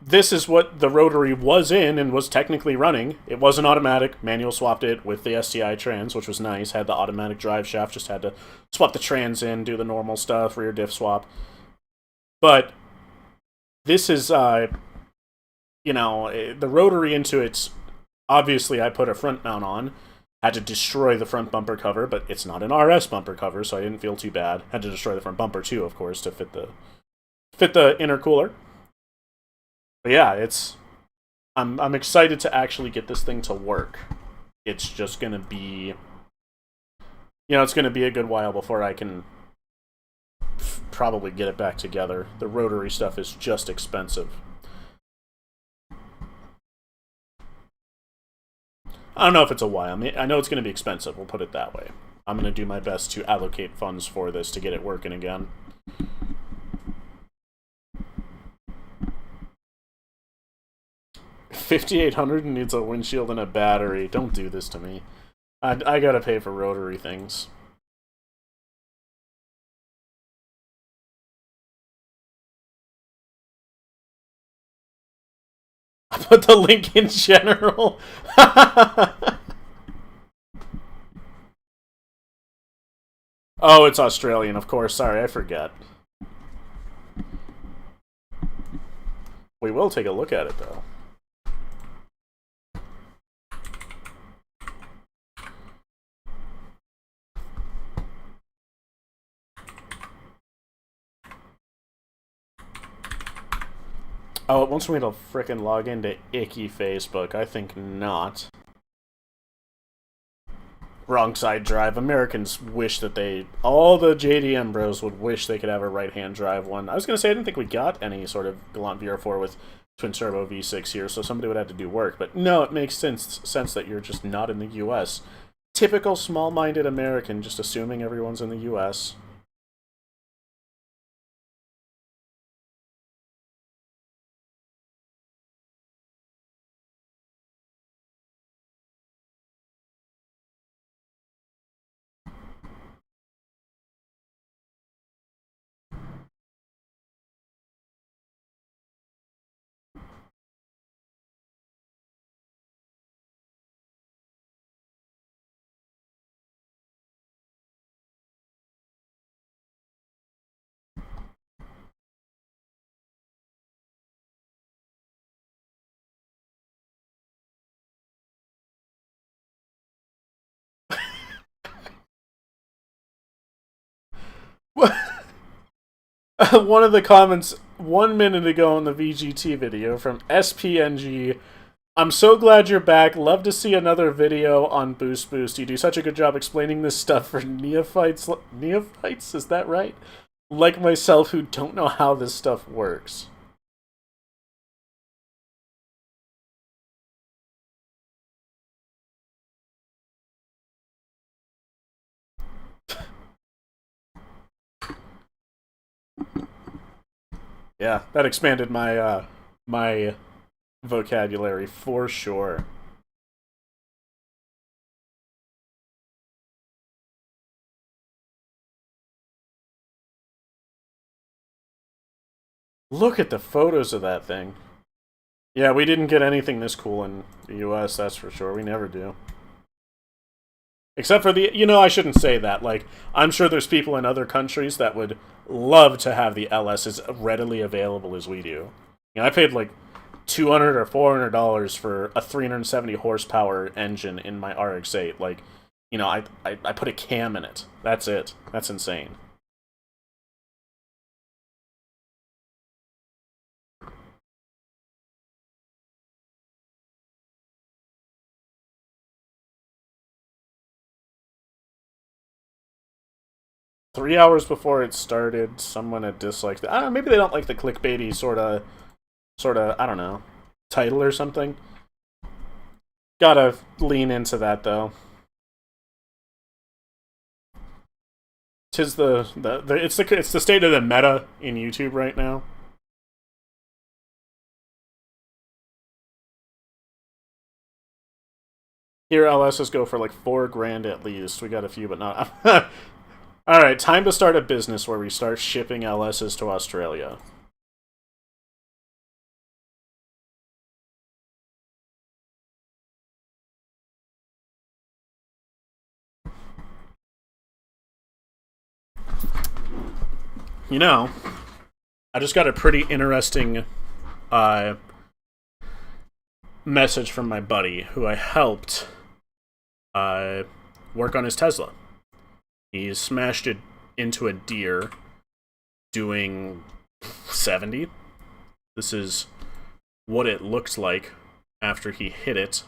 this is what the Rotary was in and was technically running. It wasn't automatic. Manual swapped it with the STI trans, which was nice. Had the automatic drive shaft. Just had to swap the trans in, do the normal stuff, rear diff swap. But this is, you know, the Rotary into it. Obviously, I put a front mount on. Had to destroy the front bumper cover, but it's not an RS bumper cover, so I didn't feel too bad. Had to destroy the front bumper too, of course, to fit the intercooler. But yeah, it's I'm excited to actually get this thing to work. It's just gonna be, you know, it's gonna be a good while before I can probably get it back together. The Rotary stuff is just expensive. I don't know if it's a while. I know it's going to be expensive, we'll put it that way. I'm going to do my best to allocate funds for this to get it working again. $5,800 needs a windshield and a battery. Don't do this to me. I gotta pay for Rotary things. I put the link in general. Oh, it's Australian, of course. Sorry, I forget. We will take a look at it, though. Oh, it wants me to frickin' log into icky Facebook. I think not. Wrong side drive. Americans wish that all the JDM bros would wish they could have a right-hand drive one. I was going to say, I didn't think we got any sort of Galant VR4 with twin-turbo V6 here, so somebody would have to do work. But no, it makes sense that you're just not in the U.S. Typical small-minded American, just assuming everyone's in the U.S. One of the comments 1 minute ago in the VGT video from SPNG. I'm so glad you're back. Love to see another video on Boost Boost. You do such a good job explaining this stuff for neophytes. Neophytes? Is that right? Like myself, who don't know how this stuff works. Yeah, that expanded my my vocabulary for sure. Look at the photos of that thing. Yeah, we didn't get anything this cool in the US, that's for sure. We never do. Except for the, I shouldn't say that. Like, I'm sure there's people in other countries that would love to have the LS as readily available as we do. I paid like $200 or $400 for a 370 horsepower engine in my RX-8. Like, I put a cam in it. That's it. That's insane. 3 hours before it started, someone had disliked it. I don't know, maybe they don't like the clickbaity sort of, I don't know, title or something. Gotta lean into that, though. It's the state of the meta in YouTube right now. Here, LSs go for like $4,000 at least. We got a few, but not. All right, time to start a business where we start shipping LSs to Australia. I just got a pretty interesting message from my buddy who I helped work on his Tesla. He smashed it into a deer doing 70. This is what it looked like after he hit it.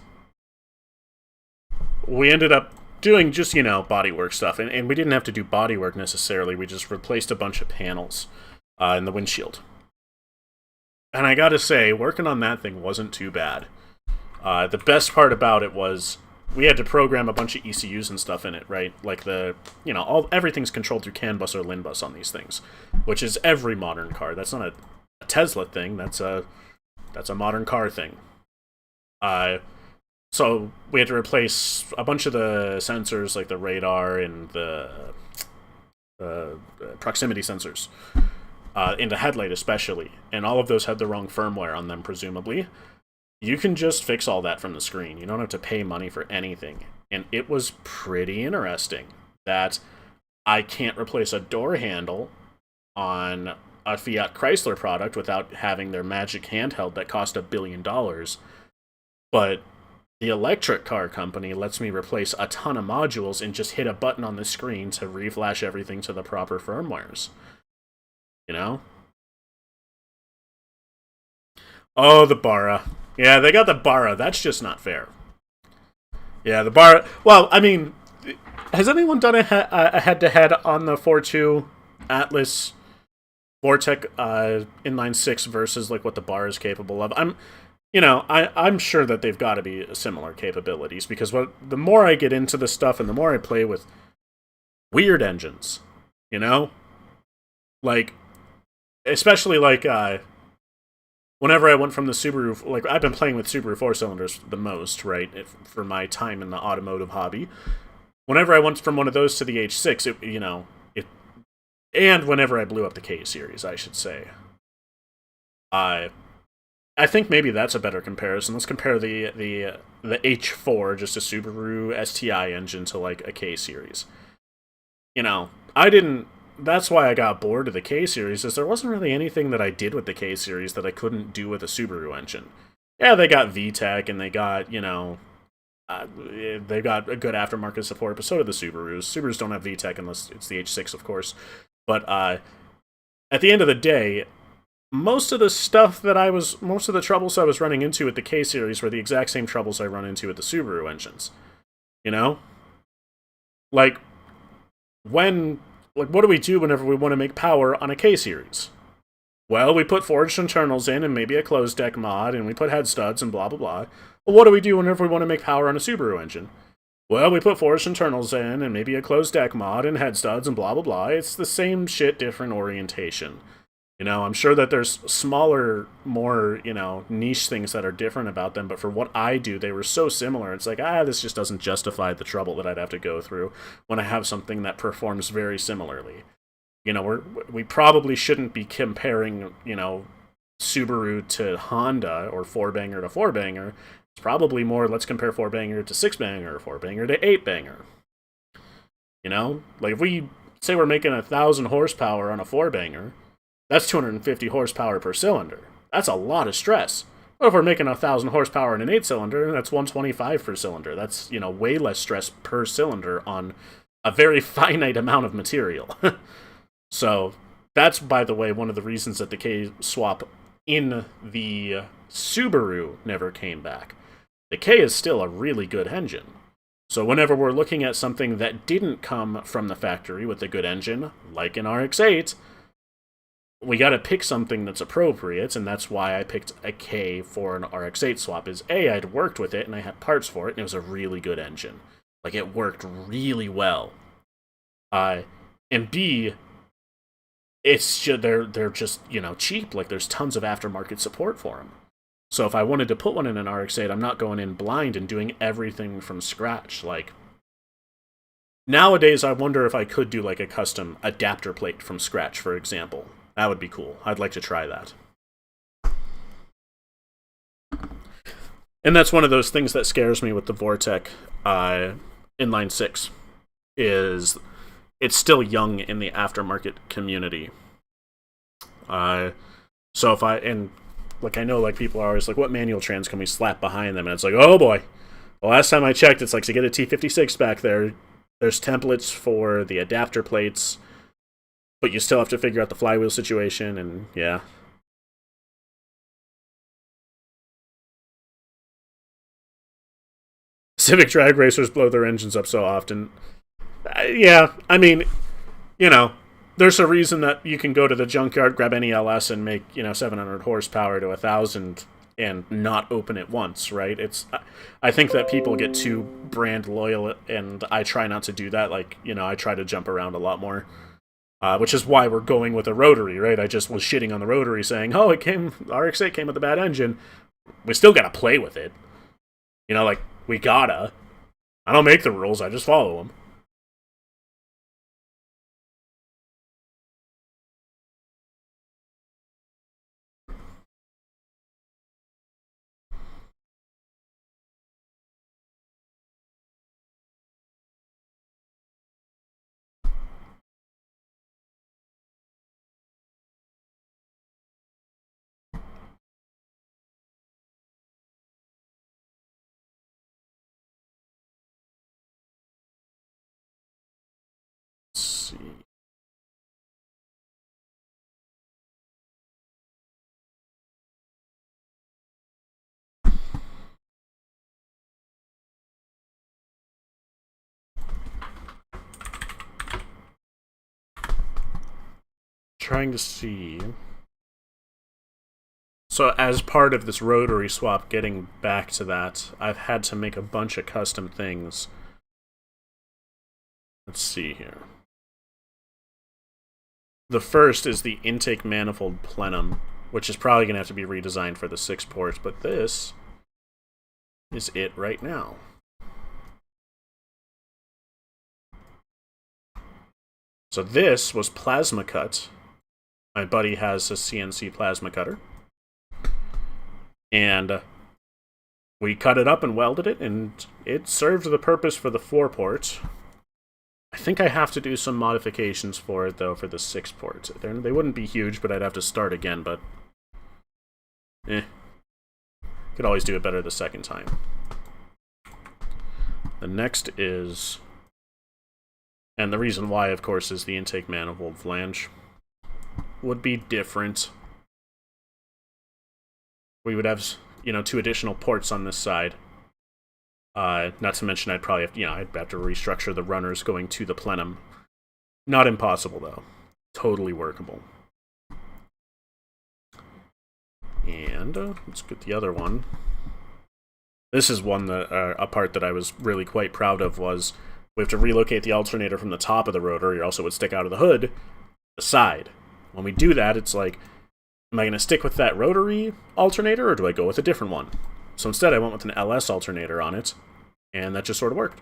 We ended up doing just, bodywork stuff. And we didn't have to do bodywork necessarily. We just replaced a bunch of panels in the windshield. And I gotta say, working on that thing wasn't too bad. The best part about it was we had to program a bunch of ECUs and stuff in it, right? Like everything's controlled through CAN bus or LIN bus on these things, which is every modern car. That's not a Tesla thing. That's a modern car thing. So we had to replace a bunch of the sensors, like the radar and the proximity sensors, in the headlight especially, and all of those had the wrong firmware on them, presumably. You can just fix all that from the screen. You don't have to pay money for anything. And it was pretty interesting that I can't replace a door handle on a Fiat Chrysler product without having their magic handheld that cost $1 billion. But the electric car company lets me replace a ton of modules and just hit a button on the screen to reflash everything to the proper firmwares. Oh, the Barra. Yeah, they got the Barra. That's just not fair. Yeah, the Barra... Well, I mean, Has anyone done a head-to-head on the 4.2 Atlas Vortec inline 6 versus like what the bar is capable of? I'm sure that they've got to be similar capabilities, because the more I get into this stuff and the more I play with weird engines, you know, like especially like whenever I went from the Subaru, like I've been playing with Subaru 4-cylinders the most, right, for my time in the automotive hobby. Whenever I went from one of those to the H6, and whenever I blew up the K series, I should say, I think maybe that's a better comparison. Let's compare the H4, just a Subaru STI engine, to like a K series. I didn't. That's why I got bored of the K series, is there wasn't really anything that I did with the K series that I couldn't do with a Subaru engine. Yeah, they got VTEC and they got they've got a good aftermarket support, but so do the Subarus. Subarus don't have VTEC unless it's the H6, of course. But at the end of the day, most of the troubles I was running into with the K series were the exact same troubles I run into with the Subaru engines. Like what do we do whenever we want to make power on a K series? Well, we put forged internals in and maybe a closed deck mod, and we put head studs and blah blah blah. Well, what do we do whenever we want to make power on a Subaru engine? Well, we put forged internals in and maybe a closed deck mod and head studs and blah blah blah. It's the same shit, different orientation. I'm sure that there's smaller, more, niche things that are different about them, but for what I do, they were so similar. It's like, this just doesn't justify the trouble that I'd have to go through when I have something that performs very similarly. We probably shouldn't be comparing, Subaru to Honda or 4-banger to 4-banger. It's probably more, let's compare 4-banger to 6-banger, 4-banger to 8-banger. Like if we say we're making 1,000 horsepower on a 4-banger, that's 250 horsepower per cylinder. That's a lot of stress. But if we're making 1,000 horsepower in an 8-cylinder, that's 125 per cylinder. That's, way less stress per cylinder on a very finite amount of material. So that's, by the way, one of the reasons that the KSwap in the Subaru never came back. The K is still a really good engine. So whenever we're looking at something that didn't come from the factory with a good engine, like an RX-8, we gotta pick something that's appropriate, and that's why I picked a K for an RX-8 swap, is A, I'd worked with it, and I had parts for it, and it was a really good engine. Like, it worked really well. And B, it's just, they're just, cheap. Like, there's tons of aftermarket support for them. So if I wanted to put one in an RX-8, I'm not going in blind and doing everything from scratch. Like, nowadays, I wonder if I could do, like, a custom adapter plate from scratch, for example. That would be cool. I'd like to try that. And that's one of those things that scares me with the Vortec inline 6, is it's still young in the aftermarket community. So if I know, like, people are always like, what manual trans can we slap behind them? And it's like, oh boy. The last time I checked, it's like, to get a T56 back there, there's templates for the adapter plates, but you still have to figure out the flywheel situation, and yeah. Civic drag racers blow their engines up so often. Yeah, I mean, there's a reason that you can go to the junkyard, grab any LS, and make 700 horsepower to 1,000 and not open it once, right? I think that people get too brand loyal, and I try not to do that. Like, I try to jump around a lot more, which is why we're going with a Rotary, right? I just was shitting on the Rotary, saying, "Oh, RX-8 came with a bad engine. We still gotta play with it, like we gotta. I don't make the rules; I just follow them." trying to see. So as part of this Rotary swap, getting back to that, I've had to make a bunch of custom things. Let's see here. The first is the intake manifold plenum, which is probably going to have to be redesigned for the 6 ports, but this is it right now. So this was plasma cut. My buddy has a CNC plasma cutter. And we cut it up and welded it, and it served the purpose for the 4 port. I think I have to do some modifications for it, though, for the 6 port. They wouldn't be huge, but I'd have to start again, but could always do it better the second time. The next is, and the reason why, of course, is the intake manifold flange. Would be different. We would have, 2 additional ports on this side. Not to mention I'd probably have, I'd have to restructure the runners going to the plenum. Not impossible, though. Totally workable. And let's get the other one. This is one that, a part that I was really quite proud of was we have to relocate the alternator from the top of the rotor. It also would stick out of the hood, the side. When we do that, it's like, am I going to stick with that rotary alternator, or do I go with a different one? So instead, I went with an LS alternator on it, and that just sort of worked.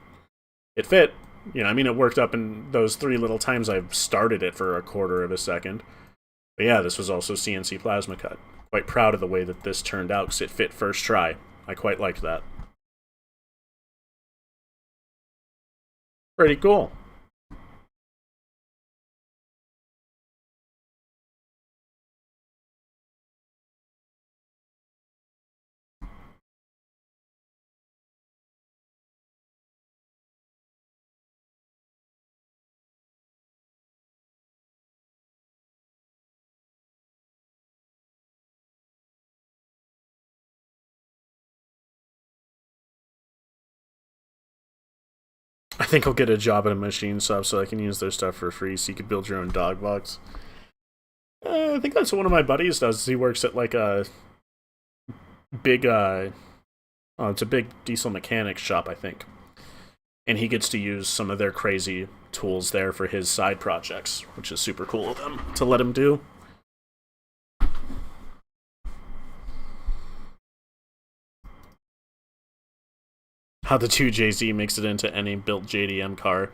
It fit. It worked up in those 3 little times I've started it for a quarter of a second. But yeah, this was also CNC plasma cut. Quite proud of the way that this turned out, because it fit first try. I quite liked that. Pretty cool. I think I'll get a job at a machine shop so I can use their stuff for free, so you can build your own dog box. I think that's what one of my buddies does. He works at like a big, it's a big diesel mechanics shop, I think. And he gets to use some of their crazy tools there for his side projects, which is super cool of them to let him do. How the 2JZ makes it into any built JDM car.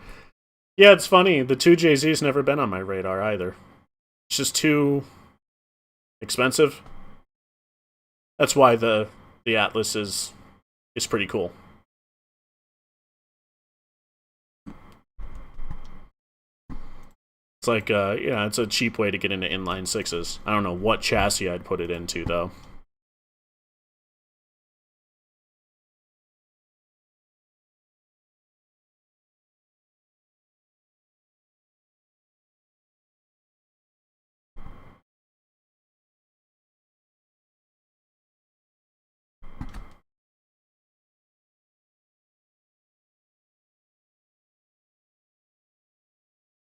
Yeah, it's funny. The 2JZ's never been on my radar either. It's just too expensive. That's why the Atlas is pretty cool. It's like, it's a cheap way to get into inline 6s. I don't know what chassis I'd put it into, though.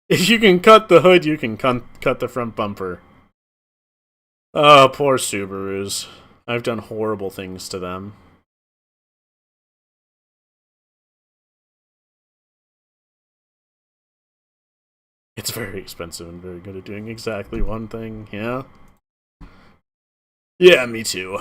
If you can cut the hood, you can cut the front bumper. Oh, poor Subarus. I've done horrible things to them. It's very expensive and very good at doing exactly one thing, yeah? Yeah, me too.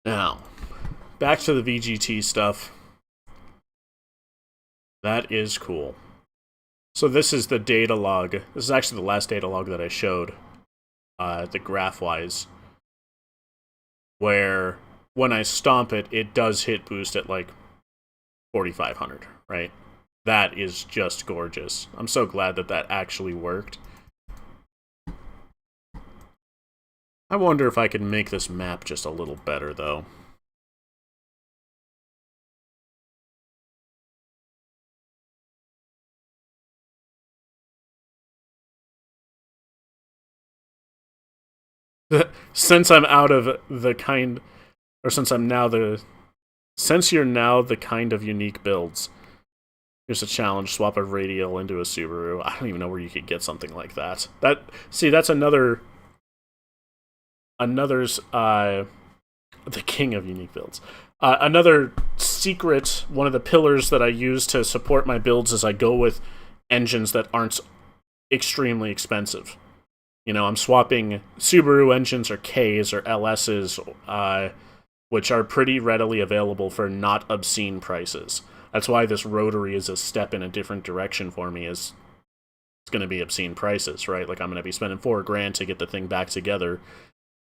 Now, back to the VGT stuff. That is cool. So this is the data log. This is actually the last data log that I showed, the graph-wise, where when I stomp it, it does hit boost at like 4,500, right? That is just gorgeous. I'm so glad that that actually worked. I wonder if I can make this map just a little better, though. Since I'm out of the kind... Or since I'm now the... Since you're now the kind of unique builds... Here's a challenge, swap a radial into a Subaru. I don't even know where you could get something like that. See, that's another's, the king of unique builds. Another secret, one of the pillars that I use to support my builds is I go with engines that aren't extremely expensive. You know, I'm swapping Subaru engines or Ks or LSs, which are pretty readily available for not obscene prices. That's why this Rotary is a step in a different direction for me, is it's going to be obscene prices, right? Like, I'm going to be spending $4,000 to get the thing back together,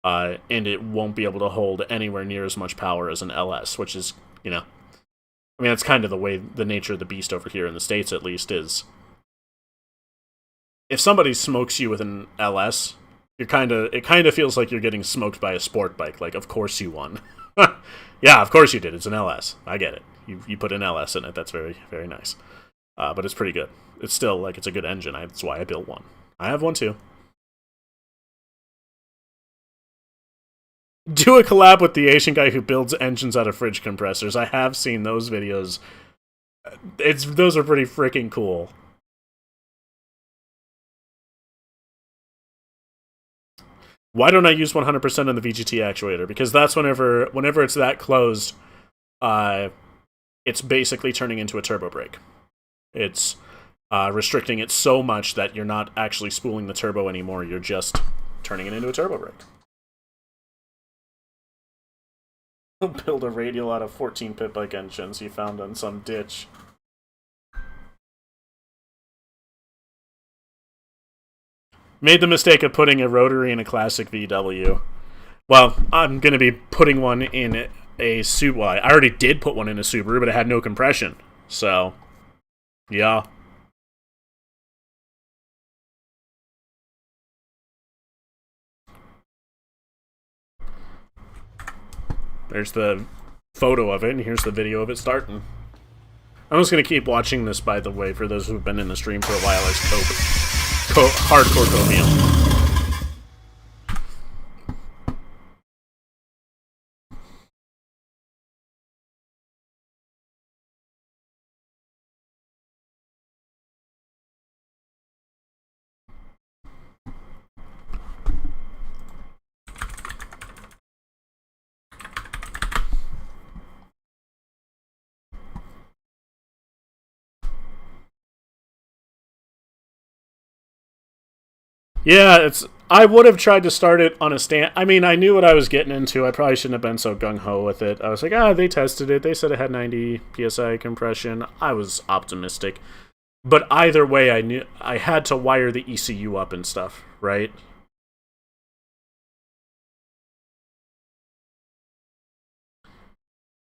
and it won't be able to hold anywhere near as much power as an LS, which is, you know, I mean, that's kind of the way, the nature of the beast over here in the States, at least, is. If somebody smokes you with an LS, it kind of feels like you're getting smoked by a sport bike. Like, of course you won. Yeah, of course you did. It's an LS. I get it. You put an LS in it. That's very, very nice. But it's pretty good. It's still, like, it's a good engine. That's why I built one. I have one, too. Do a collab with the Asian guy who builds engines out of fridge compressors. I have seen those videos. Those are pretty freaking cool. Why don't I use 100% on the VGT actuator? Because that's whenever it's that closed, it's basically turning into a turbo brake. It's restricting it so much that you're not actually spooling the turbo anymore, you're just turning it into a turbo brake. Build a radial out of 14 pit bike engines you found on some ditch. Made the mistake of putting a Rotary in a classic VW. Well, I'm going to be putting one in a Subaru. Well, I already did put one in a Subaru, but it had no compression. So, yeah. There's the photo of it, and here's the video of it starting. I'm just going to keep watching this, by the way, for those who've been in the stream for a while as hardcore copium. Yeah, I would have tried to start it on a stand. I mean, I knew what I was getting into. I probably shouldn't have been so gung-ho with it. I was like, they tested it. They said it had 90 PSI compression. I was optimistic. But either way, I knew I had to wire the ECU up and stuff, right?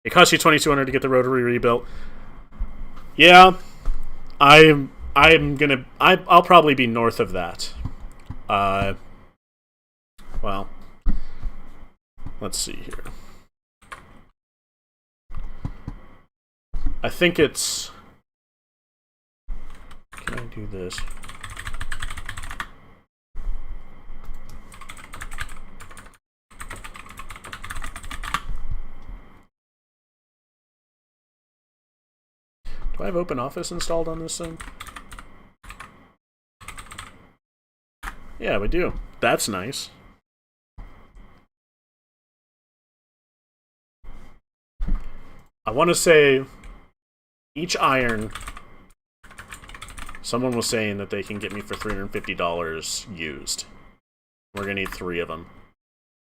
It cost you $2,200 to get the Rotary rebuilt. Yeah, I'll probably be north of that. Well, let's see here. I think it's... Can I do this? Do I have OpenOffice installed on this thing? Yeah, we do. That's nice. I want to say each iron, someone was saying that they can get me for $350 used. We're going to need 3 of them.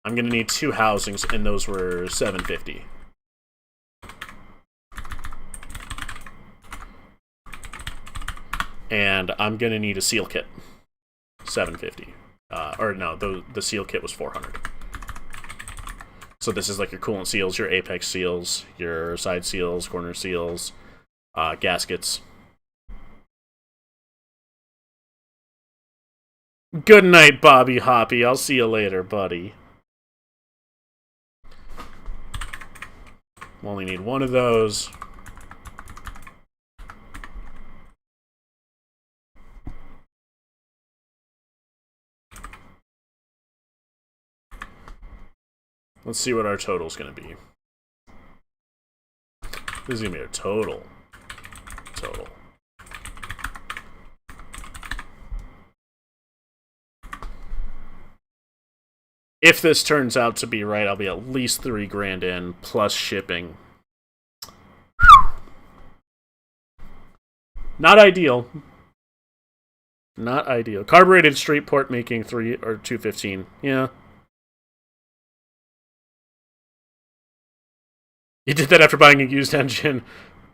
I'm going to need 2 housings, and those were $750. And I'm going to need a seal kit. $750. Or no, the seal kit was $400. So this is like your coolant seals, your apex seals, your side seals, corner seals, gaskets, Good night, Bobby Hoppy. I'll see you later, buddy. Only need one of those. Let's see what our total's gonna be. This is gonna be our total. If this turns out to be right, I'll be at least $3 grand in, plus shipping. Not ideal. Not ideal. Carbureted straight port making 3 or 215. Yeah. You did that after buying a used engine.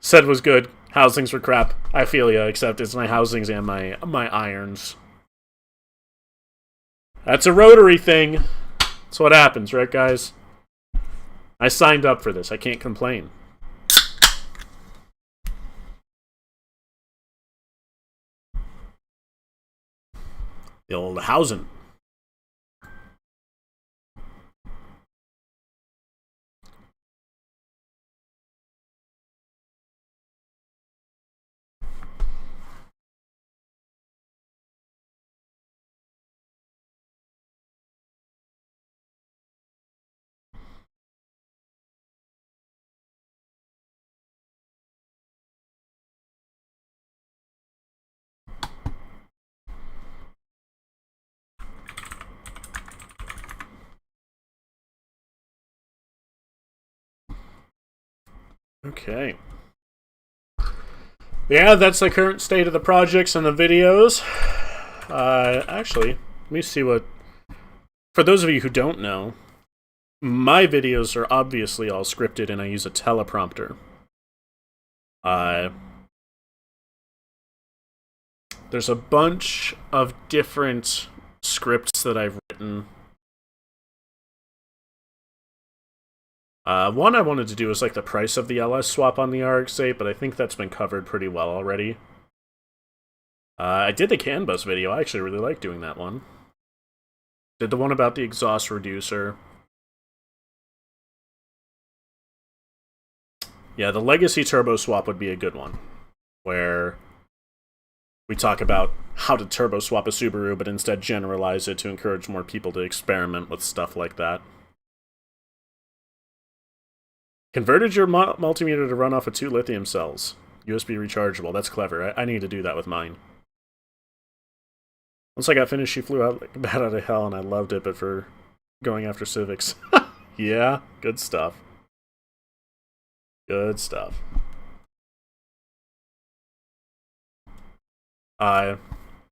Said was good. Housings were crap. I feel ya, except it's my housings and my irons. That's a Rotary thing. That's what happens, right, guys? I signed up for this. I can't complain. The old housing. Okay. Yeah, that's the current state of the projects and the videos. Actually, let me see what... For those of you who don't know, my videos are obviously all scripted and I use a teleprompter. There's a bunch of different scripts that I've written. One I wanted to do is like the price of the LS swap on the RX-8, but I think that's been covered pretty well already. I did the CAN bus video. I actually really like doing that one. Did the one about the exhaust reducer. Yeah, the legacy turbo swap would be a good one, where we talk about how to turbo swap a Subaru, but instead generalize it to encourage more people to experiment with stuff like that. Converted your multimeter to run off of 2 lithium cells. USB rechargeable. That's clever. I need to do that with mine. Once I got finished, she flew out like a bat out of hell, and I loved it, but for going after civics. Yeah, good stuff. Good stuff. Yeah,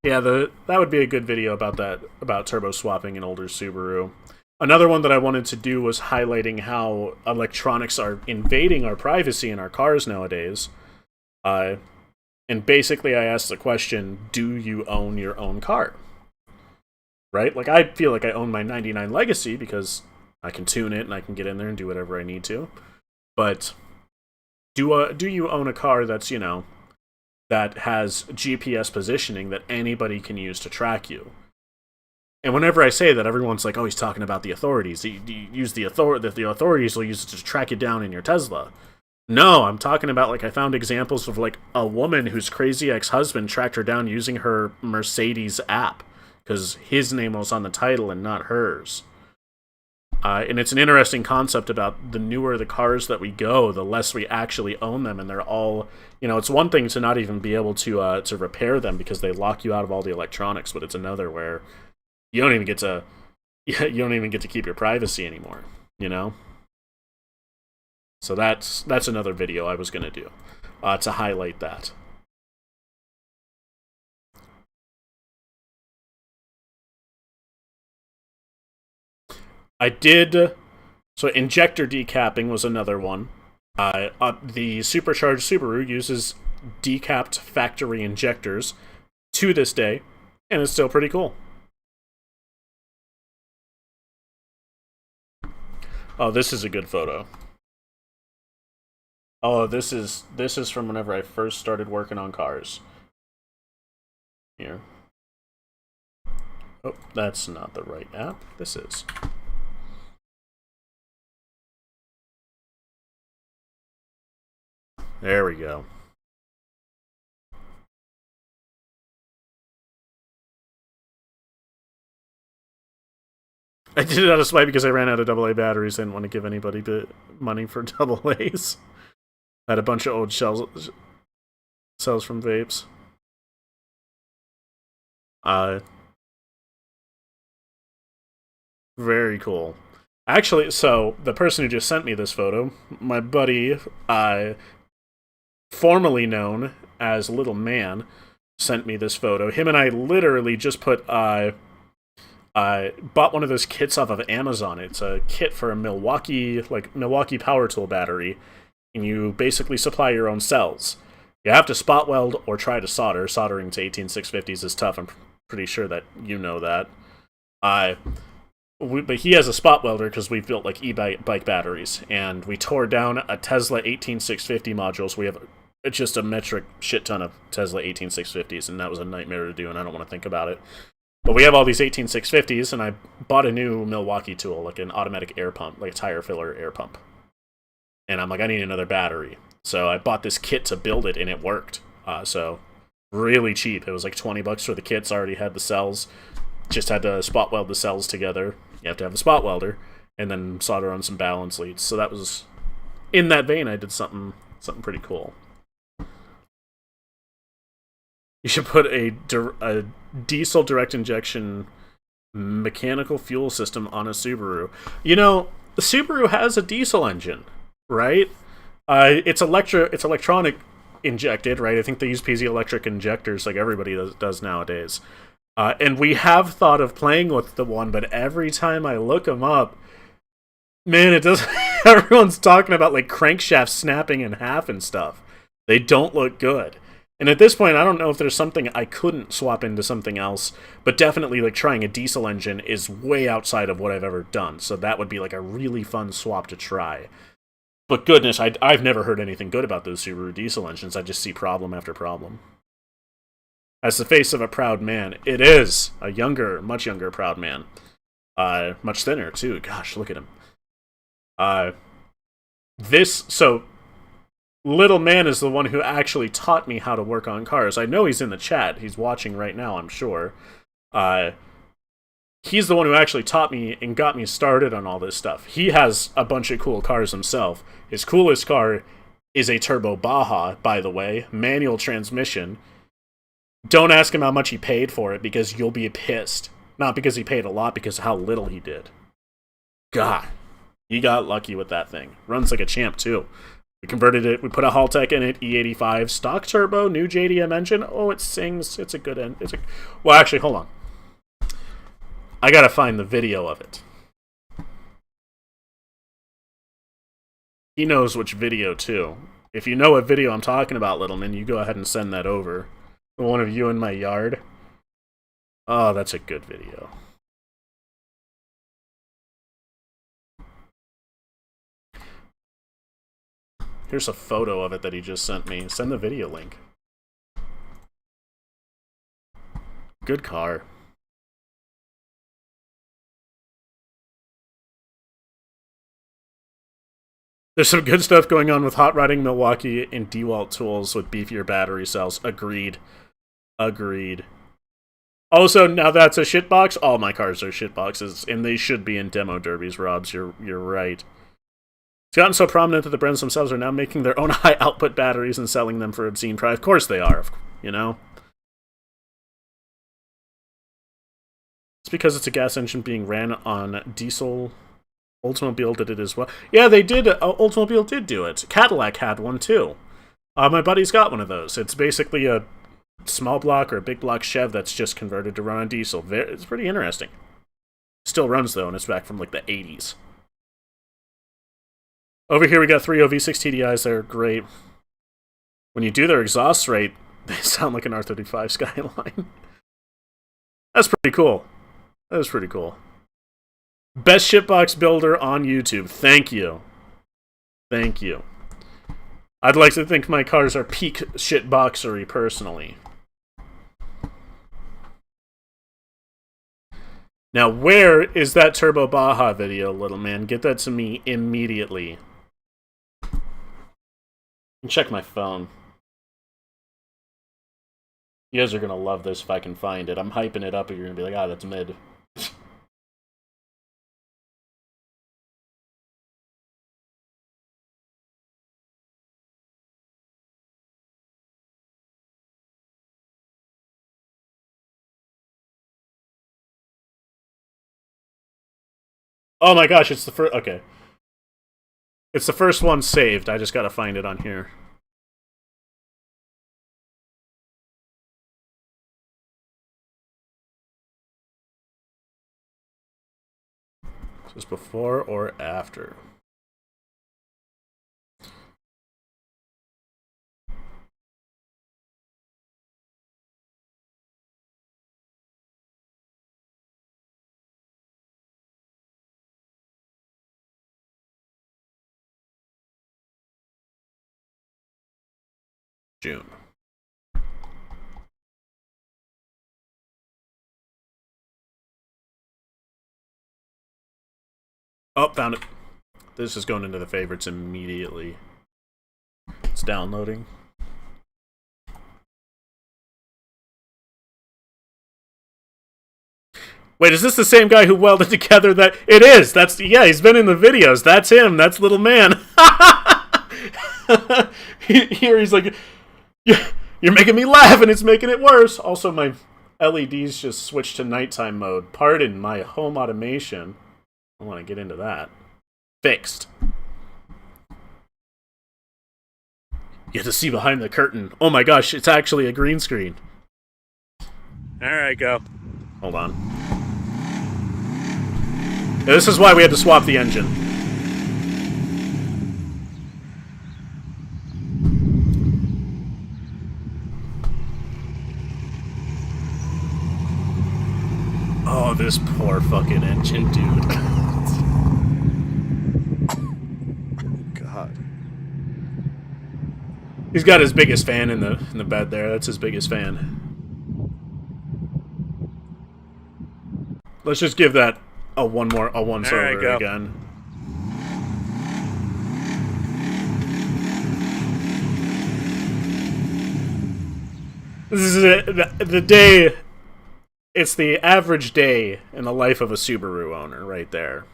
that would be a good video about that, about turbo swapping an older Subaru. Another one that I wanted to do was highlighting how electronics are invading our privacy in our cars nowadays. And basically I asked the question, do you own your own car? Right? Like, I feel like I own my 99 Legacy because I can tune it and I can get in there and do whatever I need to. But do you own a car that's, you know, that has GPS positioning that anybody can use to track you? And whenever I say that, everyone's like, oh, he's talking about the authorities. You use the authorities will use it to track you down in your Tesla. No, I'm talking about, like, I found examples of, like, a woman whose crazy ex-husband tracked her down using her Mercedes app, because his name was on the title and not hers. And it's an interesting concept about the newer the cars that we go, the less we actually own them, and they're all, you know, it's one thing to not even be able to repair them because they lock you out of all the electronics, but it's another where you don't even get to keep your privacy anymore, you know? So that's another video I was going to do to highlight that. I did... So injector decapping was another one. The supercharged Subaru uses decapped factory injectors to this day, and it's still pretty cool. Oh, this is a good photo. Oh, this is from whenever I first started working on cars. Here. Oh, that's not the right app. This is. There we go. I did it out of spite because I ran out of AA batteries. I didn't want to give anybody money for AA's. I had a bunch of old cells from vapes. Very cool. Actually, so the person who just sent me this photo, my buddy, formerly known as Little Man, sent me this photo. Him and I literally just put I bought one of those kits off of Amazon. It's a kit for a Milwaukee power tool battery, and you basically supply your own cells. You have to spot weld or try to solder. Soldering to 18650s is tough. I'm pretty sure that you know that. But he has a spot welder because we've built like e-bike batteries, and we tore down a Tesla 18650 modules. We have just a metric shit ton of Tesla 18650s, and that was a nightmare to do, and I don't want to think about it. But we have all these 18650s, and I bought a new Milwaukee tool, like an automatic air pump, like a tire filler air pump. And I'm like, I need another battery. So I bought this kit to build it, and it worked. So really cheap. It was like $20 for the kits. I already had the cells. Just had to spot weld the cells together. You have to have the spot welder, and then solder on some balance leads. So that was, in that vein, I did something pretty cool. You should put a diesel direct injection mechanical fuel system on a Subaru. You know, the Subaru has a diesel engine, right? It's electronic injected, right? I think they use piezoelectric injectors like everybody does nowadays. And we have thought of playing with the one, but every time I look them up, man, it doesn't. Everyone's talking about like crankshafts snapping in half and stuff. They don't look good. And at this point, I don't know if there's something I couldn't swap into something else, but definitely like trying a diesel engine is way outside of what I've ever done. So that would be like a really fun swap to try. But goodness, I've never heard anything good about those Subaru diesel engines. I just see problem after problem. As the face of a proud man, it is a younger, much younger proud man. Much thinner too. Gosh, look at him. Little Man is the one who actually taught me how to work on cars. I know he's in the chat. He's watching right now, I'm sure. He's the one who actually taught me and got me started on all this stuff. He has a bunch of cool cars himself. His coolest car is a Turbo Baja, by the way. Manual transmission. Don't ask him how much he paid for it, because you'll be pissed. Not because he paid a lot, because of how little he did. God. He got lucky with that thing. Runs like a champ, too. We converted it. We put a Halttech in it, E85, stock turbo, new JDM engine. Oh, it sings. It's a good end. Well, actually, hold on. I gotta find the video of it. He knows which video, too. If you know what video I'm talking about, Littleman, you go ahead and send that over. The one of you in my yard. Oh, that's a good video. Here's a photo of it that he just sent me. Send the video link. Good car. There's some good stuff going on with hot rodding Milwaukee and DeWalt tools with beefier battery cells. Agreed. Agreed. Also, now that's a shitbox. All my cars are shitboxes, and they should be in demo derbies, Robs. You're right. It's gotten so prominent that the brands themselves are now making their own high-output batteries and selling them for obscene price. Of course they are, you know? It's because it's a gas engine being ran on diesel. Oldsmobile did it as well. Yeah, they did. Oldsmobile did do it. Cadillac had one, too. My buddy's got one of those. It's basically a small block or a big block Chev that's just converted to run on diesel. It's pretty interesting. Still runs, though, and it's back from, like, the 80s. Over here we got 3 V6 TDIs. They're great. When you do their exhaust rate, they sound like an R35 Skyline. That's pretty cool. That was pretty cool. Best shitbox builder on YouTube. Thank you. Thank you. I'd like to think my cars are peak shitboxery, personally. Now, where is that Turbo Baja video, little man? Get that to me immediately. Check my phone. You guys are gonna love this if I can find it. I'm hyping it up and you're gonna be like, ah, that's mid. Oh my gosh, it's the first... Okay. It's the first one saved. I just gotta find it on here. Is this before or after? June. Oh, found it. This is going into the favorites immediately. It's downloading. Wait, is this the same guy who welded together that... It is! That's... Yeah, he's been in the videos. That's him. That's little man. Here he's like... You're making me laugh and it's making it worse. Also, my LEDs just switched to nighttime mode. Pardon my home automation. I want to get into that. Fixed. You have to see behind the curtain. Oh my gosh, it's actually a green screen. Alright, go. Hold on. Yeah, this is why we had to swap the engine. Oh, this poor fucking engine, dude. God. He's got his biggest fan in the bed there. That's his biggest fan. Let's just give that a once over again. This is the day. It's the average day in the life of a Subaru owner, right there.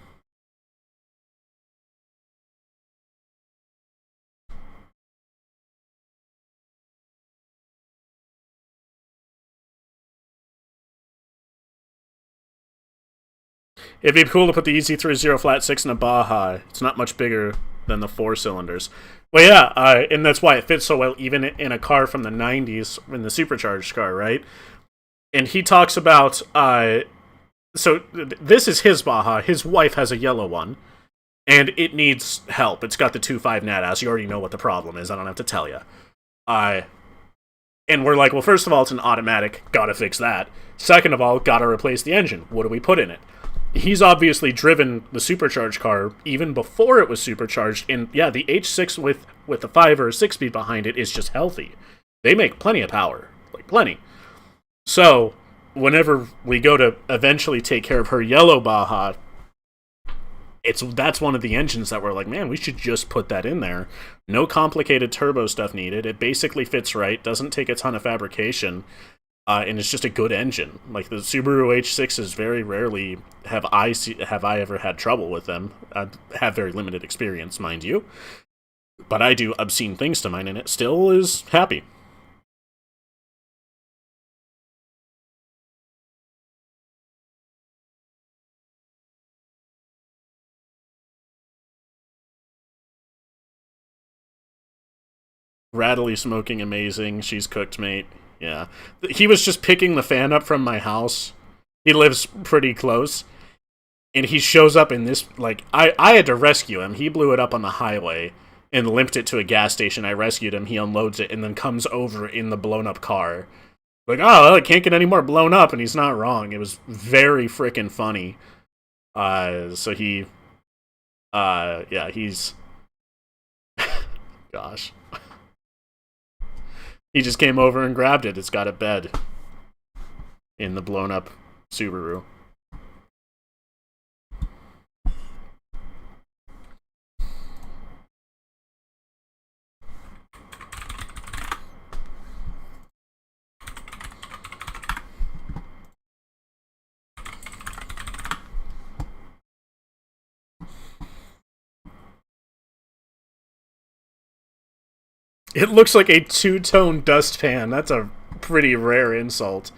It'd be cool to put the EZ30 flat 6 in a Baja. It's not much bigger than the 4 cylinders. Well, yeah, and that's why it fits so well even in a car from the 90s, in the supercharged car, right? And he talks about, so this is his Baja. His wife has a yellow one, and it needs help. It's got the 2.5 NADAS. You already know what the problem is. I don't have to tell you. And we're like, well, first of all, it's an automatic. Gotta fix that. Second of all, gotta replace the engine. What do we put in it? He's obviously driven the supercharged car even before it was supercharged. And yeah, the H6 with the 5 or 6-speed behind it is just healthy. They make plenty of power. Like, plenty. So, whenever we go to eventually take care of her yellow Baja, that's one of the engines that we're like, man, we should just put that in there. No complicated turbo stuff needed. It basically fits right, doesn't take a ton of fabrication, and it's just a good engine. Like, the Subaru H6s very rarely have I ever had trouble with them. I have very limited experience, mind you. But I do obscene things to mine, and it still is happy. Rattly smoking amazing. She's cooked, mate. Yeah. He was just picking the fan up from my house. He lives pretty close. And he shows up in this, like, I had to rescue him. He blew it up on the highway and limped it to a gas station. I rescued him. He unloads it and then comes over in the blown up car. Like, oh, it can't get any more blown up. And he's not wrong. It was very freaking funny. So he, yeah, he's, gosh. He just came over and grabbed it. It's got a bed in the blown up Subaru. It looks like a two-tone dustpan. That's a pretty rare insult.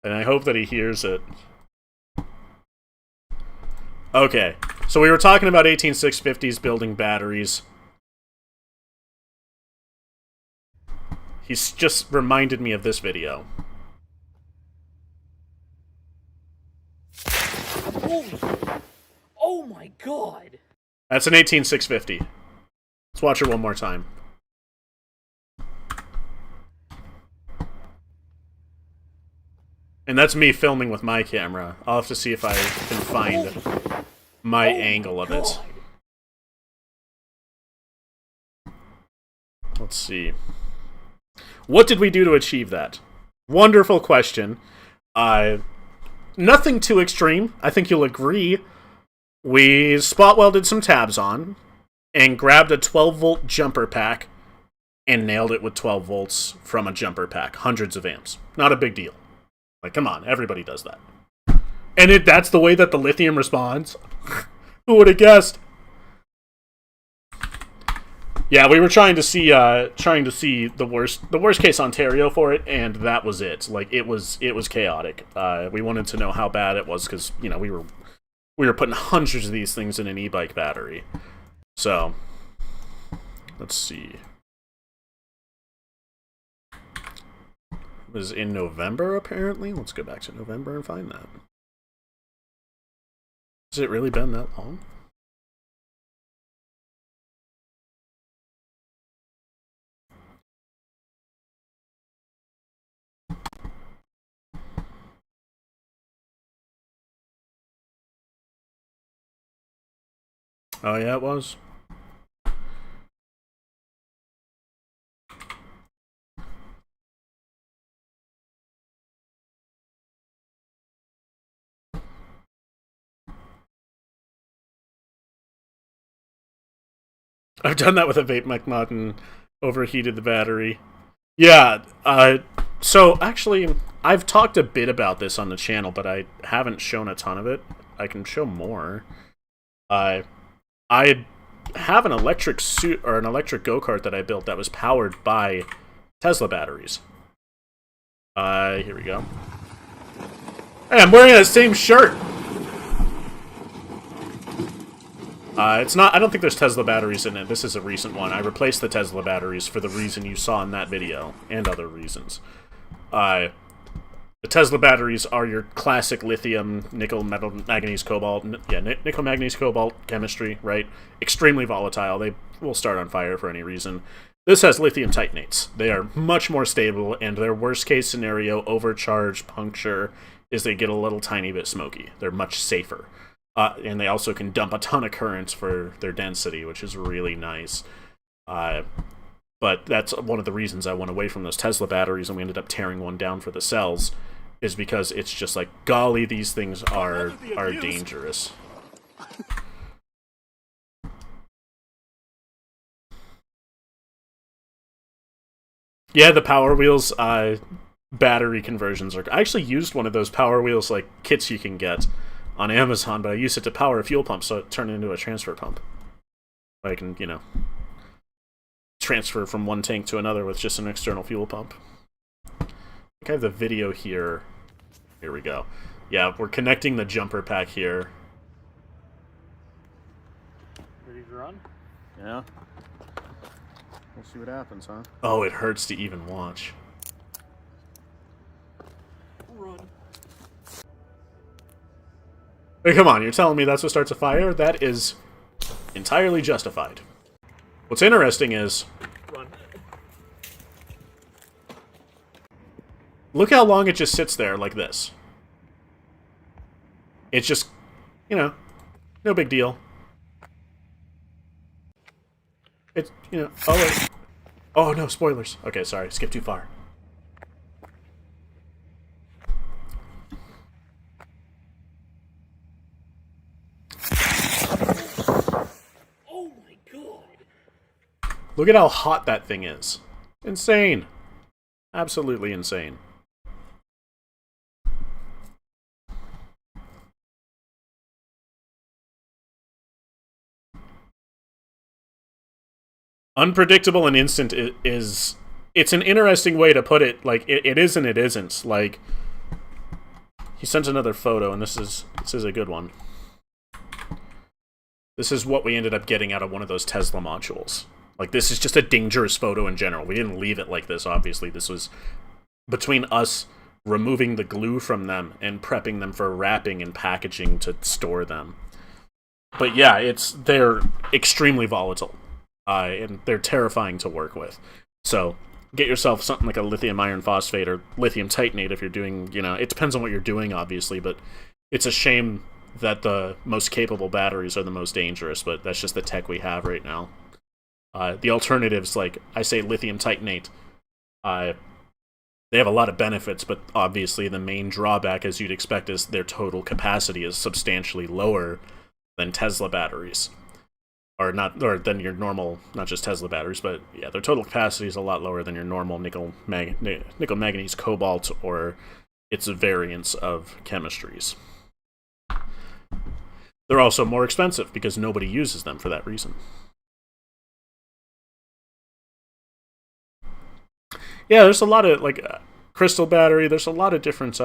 And I hope that he hears it. Okay, so we were talking about 18650s building batteries. He's just reminded me of this video. Oh my god! That's an 18650. Let's watch it one more time. And that's me filming with my camera. I'll have to see if I can find my angle of it. Let's see. What did we do to achieve that? Wonderful question. Nothing too extreme. I think you'll agree. We spot welded some tabs on and grabbed a 12-volt jumper pack and nailed it with 12 volts from a jumper pack. Hundreds of amps. Not a big deal. Like, come on, everybody does that. And that's the way that the lithium responds? Who would have guessed? Yeah, we were trying to see the worst case Ontario for it, and that was it. Like, it was chaotic. We wanted to know how bad it was because, you know, we were putting hundreds of these things in an e-bike battery. So, let's see. It was in November, apparently. Let's go back to November and find that. Has it really been that long? Oh, yeah, it was. I've done that with a vape mic mod and overheated the battery. Yeah, so actually, I've talked a bit about this on the channel, but I haven't shown a ton of it. I can show more. I have an electric suit or an electric go-kart that I built that was powered by Tesla batteries. Here we go. Hey, I'm wearing that same shirt. It's not. I don't think there's Tesla batteries in it. This is a recent one. I replaced the Tesla batteries for the reason you saw in that video and other reasons. The Tesla batteries are your classic lithium, nickel, metal, manganese, cobalt. Nickel, manganese, cobalt chemistry, right? Extremely volatile. They will start on fire for any reason. This has lithium titanates. They are much more stable, and their worst case scenario, overcharge, puncture, is they get a little tiny bit smoky. They're much safer. And they also can dump a ton of currents for their density, which is really nice. But that's one of the reasons I went away from those Tesla batteries, and we ended up tearing one down for the cells, is because it's just like, golly, these things are dangerous. Yeah, the Power Wheels battery conversions are... I actually used one of those Power Wheels like kits you can get on Amazon, but I used it to power a fuel pump, so it turned into a transfer pump. I can, you know, transfer from one tank to another with just an external fuel pump. I think I have the video here. Here we go. Yeah, we're connecting the jumper pack here. Ready to run? Yeah. We'll see what happens, huh? Oh, it hurts to even watch. Run. Hey, come on, you're telling me that's what starts a fire? That is entirely justified. What's interesting is... Run. Look how long it just sits there like this. It's just, you know, no big deal. It's, you know, oh, wait. Oh, no, spoilers. Okay, sorry, skip too far. Oh my god! Look at how hot that thing is. Insane. Absolutely insane. Unpredictable and instant is it's an interesting way to put it. Like, it is and it isn't. Like, he sent another photo, and this is a good one. This is what we ended up getting out of one of those Tesla modules. Like, this is just a dangerous photo in general. We didn't leave it like this, obviously. This was between us removing the glue from them and prepping them for wrapping and packaging to store them. But yeah, they're extremely volatile. And they're terrifying to work with. So, get yourself something like a lithium iron phosphate or lithium titanate if you're doing, it depends on what you're doing, obviously, but it's a shame that the most capable batteries are the most dangerous, but that's just the tech we have right now. The alternatives, like I say lithium titanate, they have a lot of benefits, but obviously the main drawback, as you'd expect, is their total capacity is substantially lower than Tesla batteries. Or than your normal, not just Tesla batteries, but yeah, their total capacity is a lot lower than your normal nickel, manganese, cobalt, or its variants of chemistries. They're also more expensive because nobody uses them for that reason. Yeah, there's a lot of, like, crystal battery, there's a lot of different,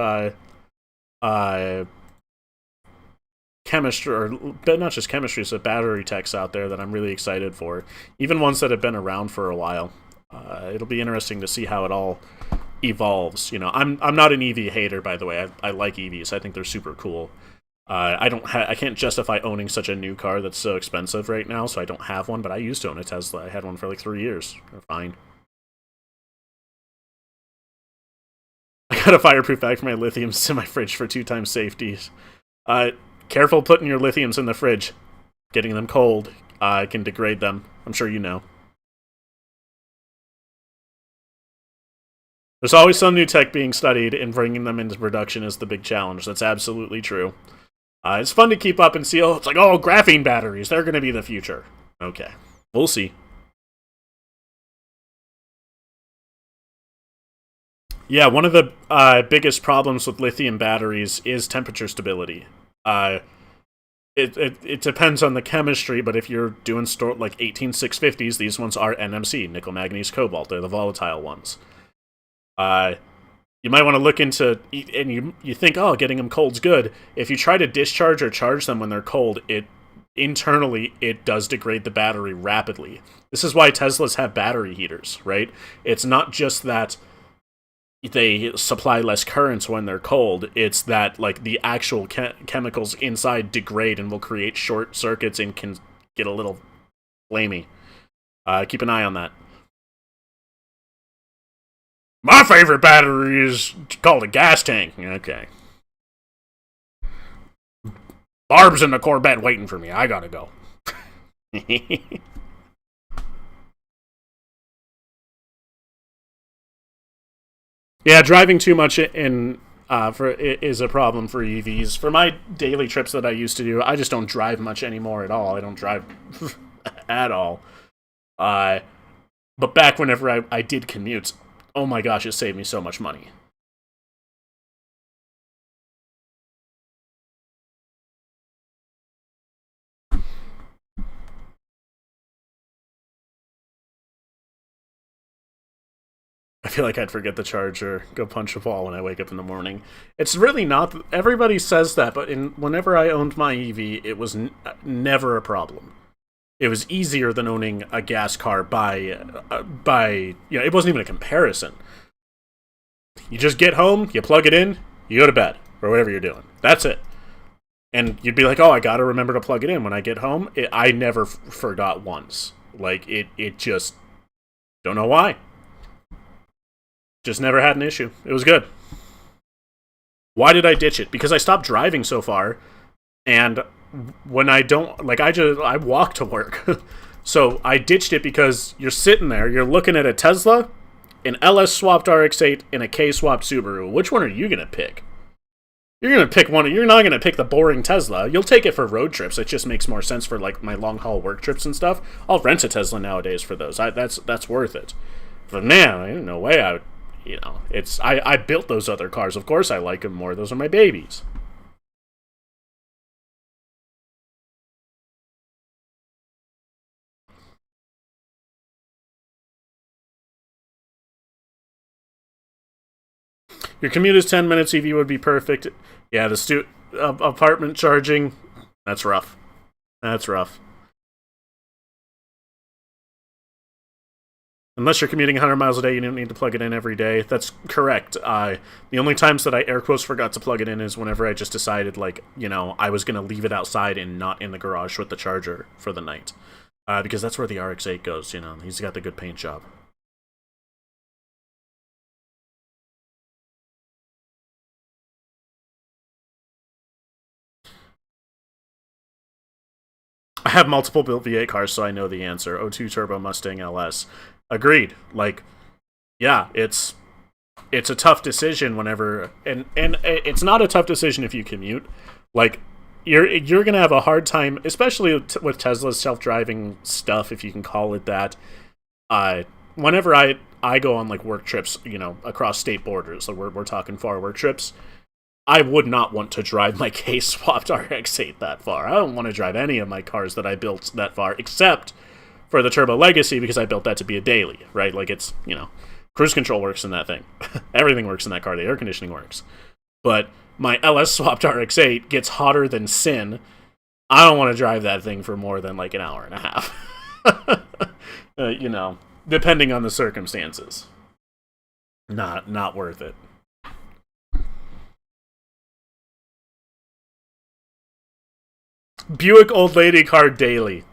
chemistry, or not just chemistry, so battery techs out there that I'm really excited for. Even ones that have been around for a while. It'll be interesting to see how it all evolves. I'm not an EV hater, by the way. I like EVs. I think they're super cool. I can't justify owning such a new car that's so expensive right now, so I don't have one. But I used to own a Tesla. I had one for like 3 years. They're fine. I got a fireproof bag for my lithiums in my fridge for 2 times safety. Careful putting your lithiums in the fridge. Getting them cold can degrade them. I'm sure you know. There's always some new tech being studied, and bringing them into production is the big challenge. That's absolutely true. It's fun to keep up and see, it's like, graphene batteries, they're going to be the future. Okay, we'll see. Yeah, one of the biggest problems with lithium batteries is temperature stability. It depends on the chemistry, but if you're doing like 18650s, these ones are NMC, nickel, manganese, cobalt. They're the volatile ones. You might want to look into, and you think, getting them cold's good. If you try to discharge or charge them when they're cold, internally it does degrade the battery rapidly. This is why Teslas have battery heaters, right? It's not just that they supply less currents when they're cold. It's that, like, the actual chemicals inside degrade and will create short circuits and can get a little flamey. Keep an eye on that. My favorite battery is called a gas tank. Okay. Barb's in the Corvette waiting for me. I gotta go. Yeah, driving too much is a problem for EVs. For my daily trips that I used to do, I just don't drive much anymore at all. I don't drive at all. But back whenever I did commutes, oh my gosh, it saved me so much money. I feel like I'd forget the charger, go punch a wall when I wake up in the morning. It's really not. Everybody says that, but whenever I owned my EV, it was never a problem. It was easier than owning a gas car by it wasn't even a comparison. You just get home, you plug it in, you go to bed, or whatever you're doing. That's it. And you'd be like, I gotta remember to plug it in when I get home. I never forgot once. Like, it just, don't know why. Just never had an issue. It was good. Why did I ditch it? Because I stopped driving so far, and when I don't, like, I walk to work. So I ditched it because you're sitting there, you're looking at a Tesla, an LS-swapped RX-8, and a K-swapped Subaru. Which one are you going to pick? You're going to pick one. You're not going to pick the boring Tesla. You'll take it for road trips. It just makes more sense for, like, my long-haul work trips and stuff. I'll rent a Tesla nowadays for those. That's worth it. But man, no way I would, I built those other cars. Of course I like them more. Those are my babies. Your commute is 10 minutes, EV would be perfect. Yeah, the apartment charging, that's rough. That's rough. Unless you're commuting 100 miles a day, you don't need to plug it in every day. That's correct. The only times that I air quotes forgot to plug it in is whenever I just decided, like, you know, I was going to leave it outside and not in the garage with the charger for the night. Because that's where the RX-8 goes, you know. He's got the good paint job. I have multiple built V8 cars, so I know the answer. 02 Turbo Mustang LS. Agreed. Like, yeah, it's a tough decision whenever, and it's not a tough decision if you commute. Like, you're gonna have a hard time, especially with Tesla's self-driving stuff, if you can call it that. Whenever I go on like work trips, you know, across state borders, so we're talking far work trips, I would not want to drive my KSwap RX-8 that far. I don't want to drive any of my cars that I built that far, except for the Turbo Legacy, because I built that to be a daily, right? Like, it's, you know, cruise control works in that thing. Everything works in that car. The air conditioning works. But my LS-swapped RX-8 gets hotter than sin. I don't want to drive that thing for more than, like, an hour and a half. You know, depending on the circumstances. Not worth it. Buick old lady car daily.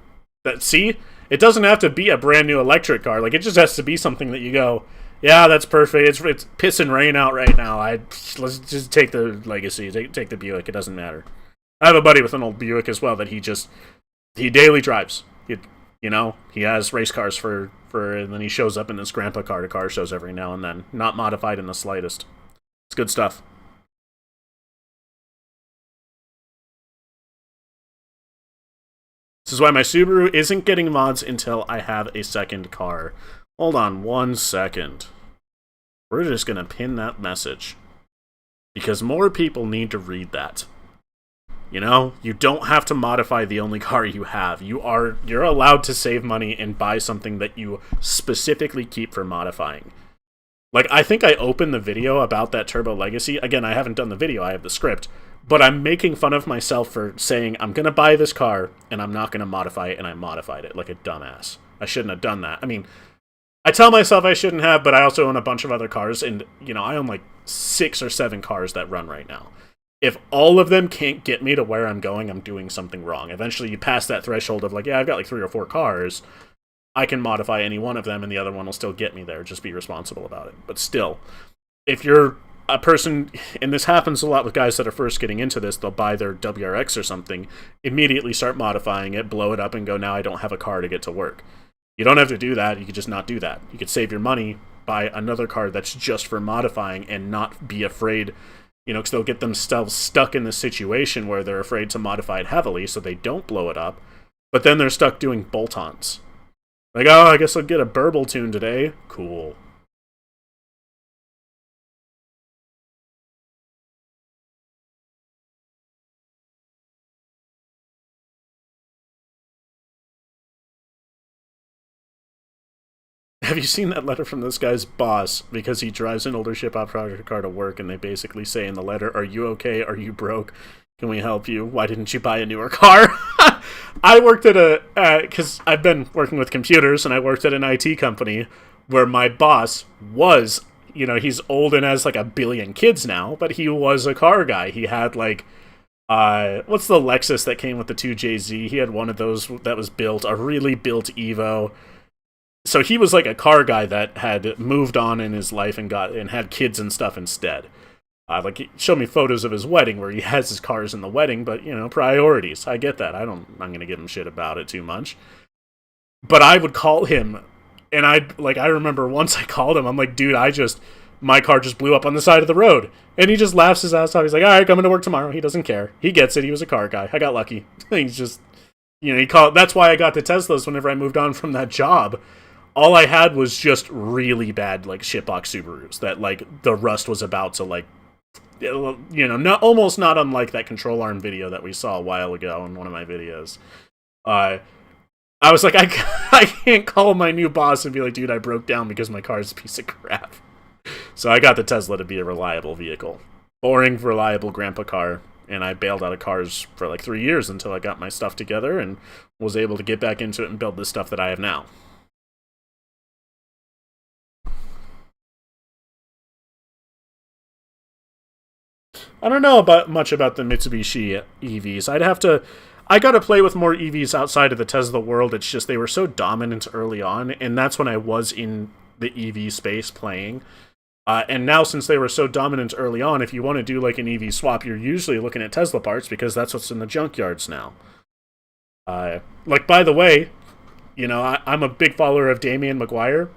See? It doesn't have to be a brand new electric car. Like, it just has to be something that you go, yeah, that's perfect. It's piss and rain out right now. Let's just take the Legacy. Take the Buick. It doesn't matter. I have a buddy with an old Buick as well that he daily drives. You know, he has race cars for and then he shows up in his grandpa car to car shows every now and then. Not modified in the slightest. It's good stuff. This is why my Subaru isn't getting mods until I have a second car. Hold on 1 second. We're just going to pin that message. Because more people need to read that. You know, you don't have to modify the only car you have. You're allowed to save money and buy something that you specifically keep for modifying. Like, I think I opened the video about that Turbo Legacy. Again, I haven't done the video, I have the script. But I'm making fun of myself for saying, I'm going to buy this car, and I'm not going to modify it, and I modified it like a dumbass. I shouldn't have done that. I mean, I tell myself I shouldn't have, but I also own a bunch of other cars, and, you know, I own like 6 or 7 cars that run right now. If all of them can't get me to where I'm going, I'm doing something wrong. Eventually, you pass that threshold of like, yeah, I've got like 3 or 4 cars. I can modify any one of them, and the other one will still get me there. Just be responsible about it. But still, if you're a person, and this happens a lot with guys that are first getting into this, they'll buy their WRX or something, immediately start modifying it, blow it up, and go, now I don't have a car to get to work. You don't have to do that. You could just not do that. You could save your money, buy another car that's just for modifying, and not be afraid, you know, because they'll get themselves stuck in this situation where they're afraid to modify it heavily so they don't blow it up, but then they're stuck doing bolt-ons. Like, oh, I guess I'll get a burble tune today. Cool. Have you seen that letter from this guy's boss? Because he drives an older ship-out project car to work, and they basically say in the letter, are you okay? Are you broke? Can we help you? Why didn't you buy a newer car? I worked at because I've been working with computers, and I worked at an IT company where my boss was, you know, he's old and has like 1 billion kids now, but he was a car guy. He had like, what's the Lexus that came with the 2JZ? He had one of those that was built, a really built Evo. So he was like a car guy that had moved on in his life and had kids and stuff instead. Like, he showed me photos of his wedding where he has his cars in the wedding, but, you know, priorities. I get that. I'm going to give him shit about it too much. But I would call him, and I remember once I called him, I'm like, dude, my car just blew up on the side of the road. And he just laughs his ass off. He's like, all right, coming to work tomorrow. He doesn't care. He gets it. He was a car guy. I got lucky. He's just, you know, that's why I got to Teslas whenever I moved on from that job. All I had was just really bad, like, shitbox Subarus that, like, the rust was about to, like, you know, almost not unlike that control arm video that we saw a while ago in one of my videos. I was like, I can't call my new boss and be like, dude, I broke down because my car's a piece of crap. So I got the Tesla to be a reliable vehicle. Boring, reliable grandpa car. And I bailed out of cars for like 3 years until I got my stuff together and was able to get back into it and build the stuff that I have now. I don't know much about the Mitsubishi EVs. I got to play with more EVs outside of the Tesla world. It's just they were so dominant early on, and that's when I was in the EV space playing. And now, since they were so dominant early on, if you want to do like an EV swap, you're usually looking at Tesla parts because that's what's in the junkyards now. Like, by the way, I'm a big follower of Damian McGuire.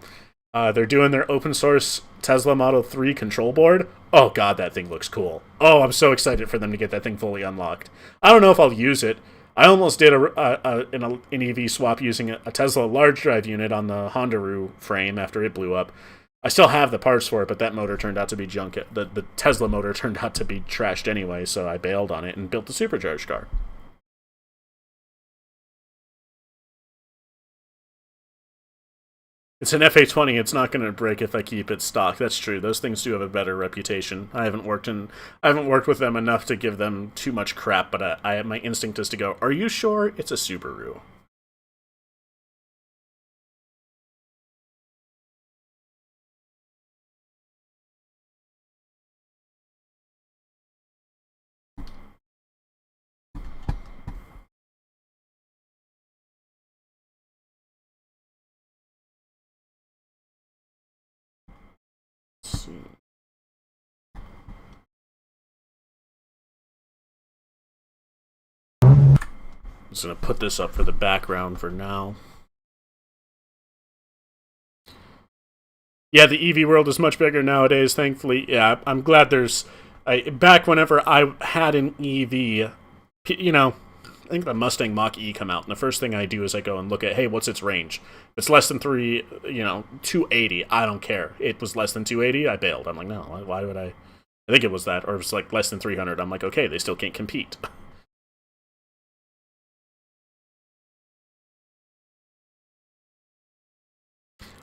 They're doing their open source Tesla Model 3 control board. Oh god, that thing looks cool. Oh, I'm so excited for them to get that thing fully unlocked. I don't know if I'll use it. I almost did an EV swap using a Tesla large drive unit on the Hondaru frame after it blew up. I still have the parts for it, but that motor turned out to be junk. The Tesla motor turned out to be trashed anyway, so I bailed on it and built the supercharged car. It's an FA20. It's not going to break if I keep it stock. That's true. Those things do have a better reputation. I haven't worked with them enough to give them too much crap, but my instinct is to go, are you sure it's a Subaru? Let's see. I'm just going to put this up for the background for now. Yeah, the EV world is much bigger nowadays, thankfully. Yeah, I'm glad there's... back whenever I had an EV, I think the Mustang Mach-E come out, and the first thing I do is I go and look at, hey, what's its range? If it's less than 280, I don't care. It was less than 280, I bailed. I'm like, no, why would I? I think it was that, or it was like less than 300. I'm like, okay, they still can't compete.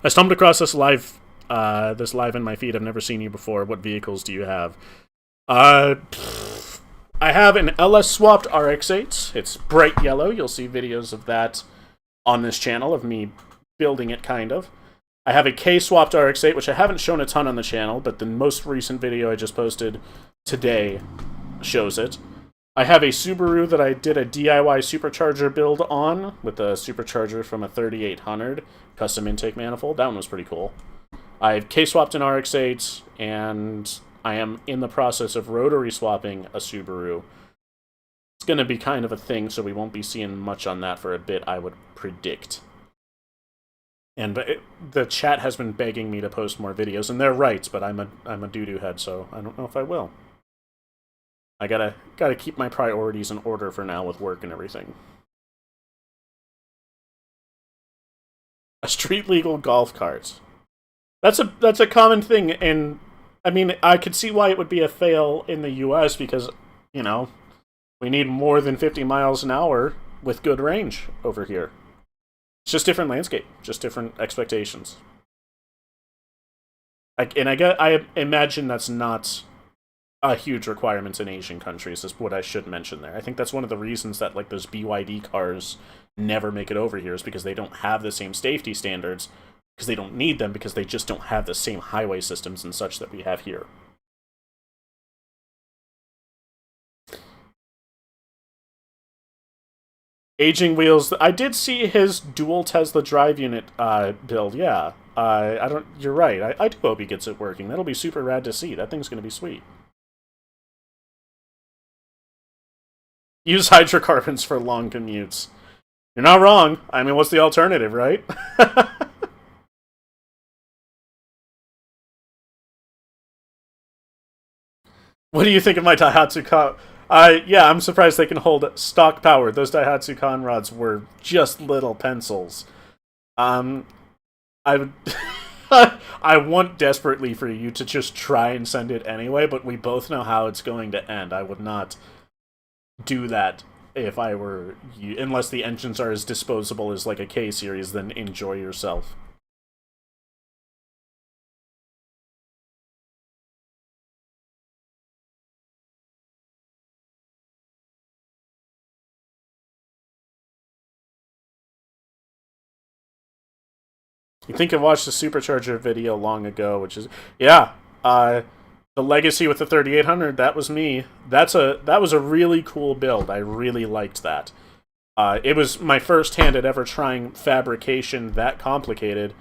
I stumbled across this live in my feed. I've never seen you before. What vehicles do you have? I have an LS swapped RX-8. It's bright yellow. You'll see videos of that on this channel of me building it, kind of. I have a KSwap RX-8, which I haven't shown a ton on the channel, but the most recent video I just posted today shows it. I have a Subaru that I did a DIY supercharger build on with a supercharger from a 3800 custom intake manifold. That one was pretty cool. I've K-swapped an RX-8, and I am in the process of rotary swapping a Subaru. It's going to be kind of a thing, so we won't be seeing much on that for a bit, I would predict. And the chat has been begging me to post more videos, and they're right, but I'm a doo-doo head, so I don't know if I will. I gotta keep my priorities in order for now with work and everything. A street legal golf cart. That's a common thing, and I mean, I could see why it would be a fail in the US because, we need more than 50 miles an hour with good range over here. It's just different landscape, just different expectations. I imagine that's not a huge requirement in Asian countries, is what I should mention there. I think that's one of the reasons that like those BYD cars never make it over here, is because they don't have the same safety standards, because they don't need them, because they just don't have the same highway systems and such that we have here. Aging wheels. I did see his dual Tesla drive unit build. Yeah, You're right. I do hope he gets it working. That'll be super rad to see. That thing's gonna be sweet. Use hydrocarbons for long commutes. You're not wrong. I mean, what's the alternative, right? What do you think of my Daihatsu car? Yeah, I'm surprised they can hold stock power. Those Daihatsu Conrads were just little pencils. I would... I want desperately for you to just try and send it anyway, but we both know how it's going to end. I would not do that if I were you, unless the engines are as disposable as like a K-series, then enjoy yourself. You think I watched the Supercharger video long ago, which is... Yeah, the Legacy with the 3800, that was me. That was a really cool build. I really liked that. It was my first hand at ever trying fabrication that complicated,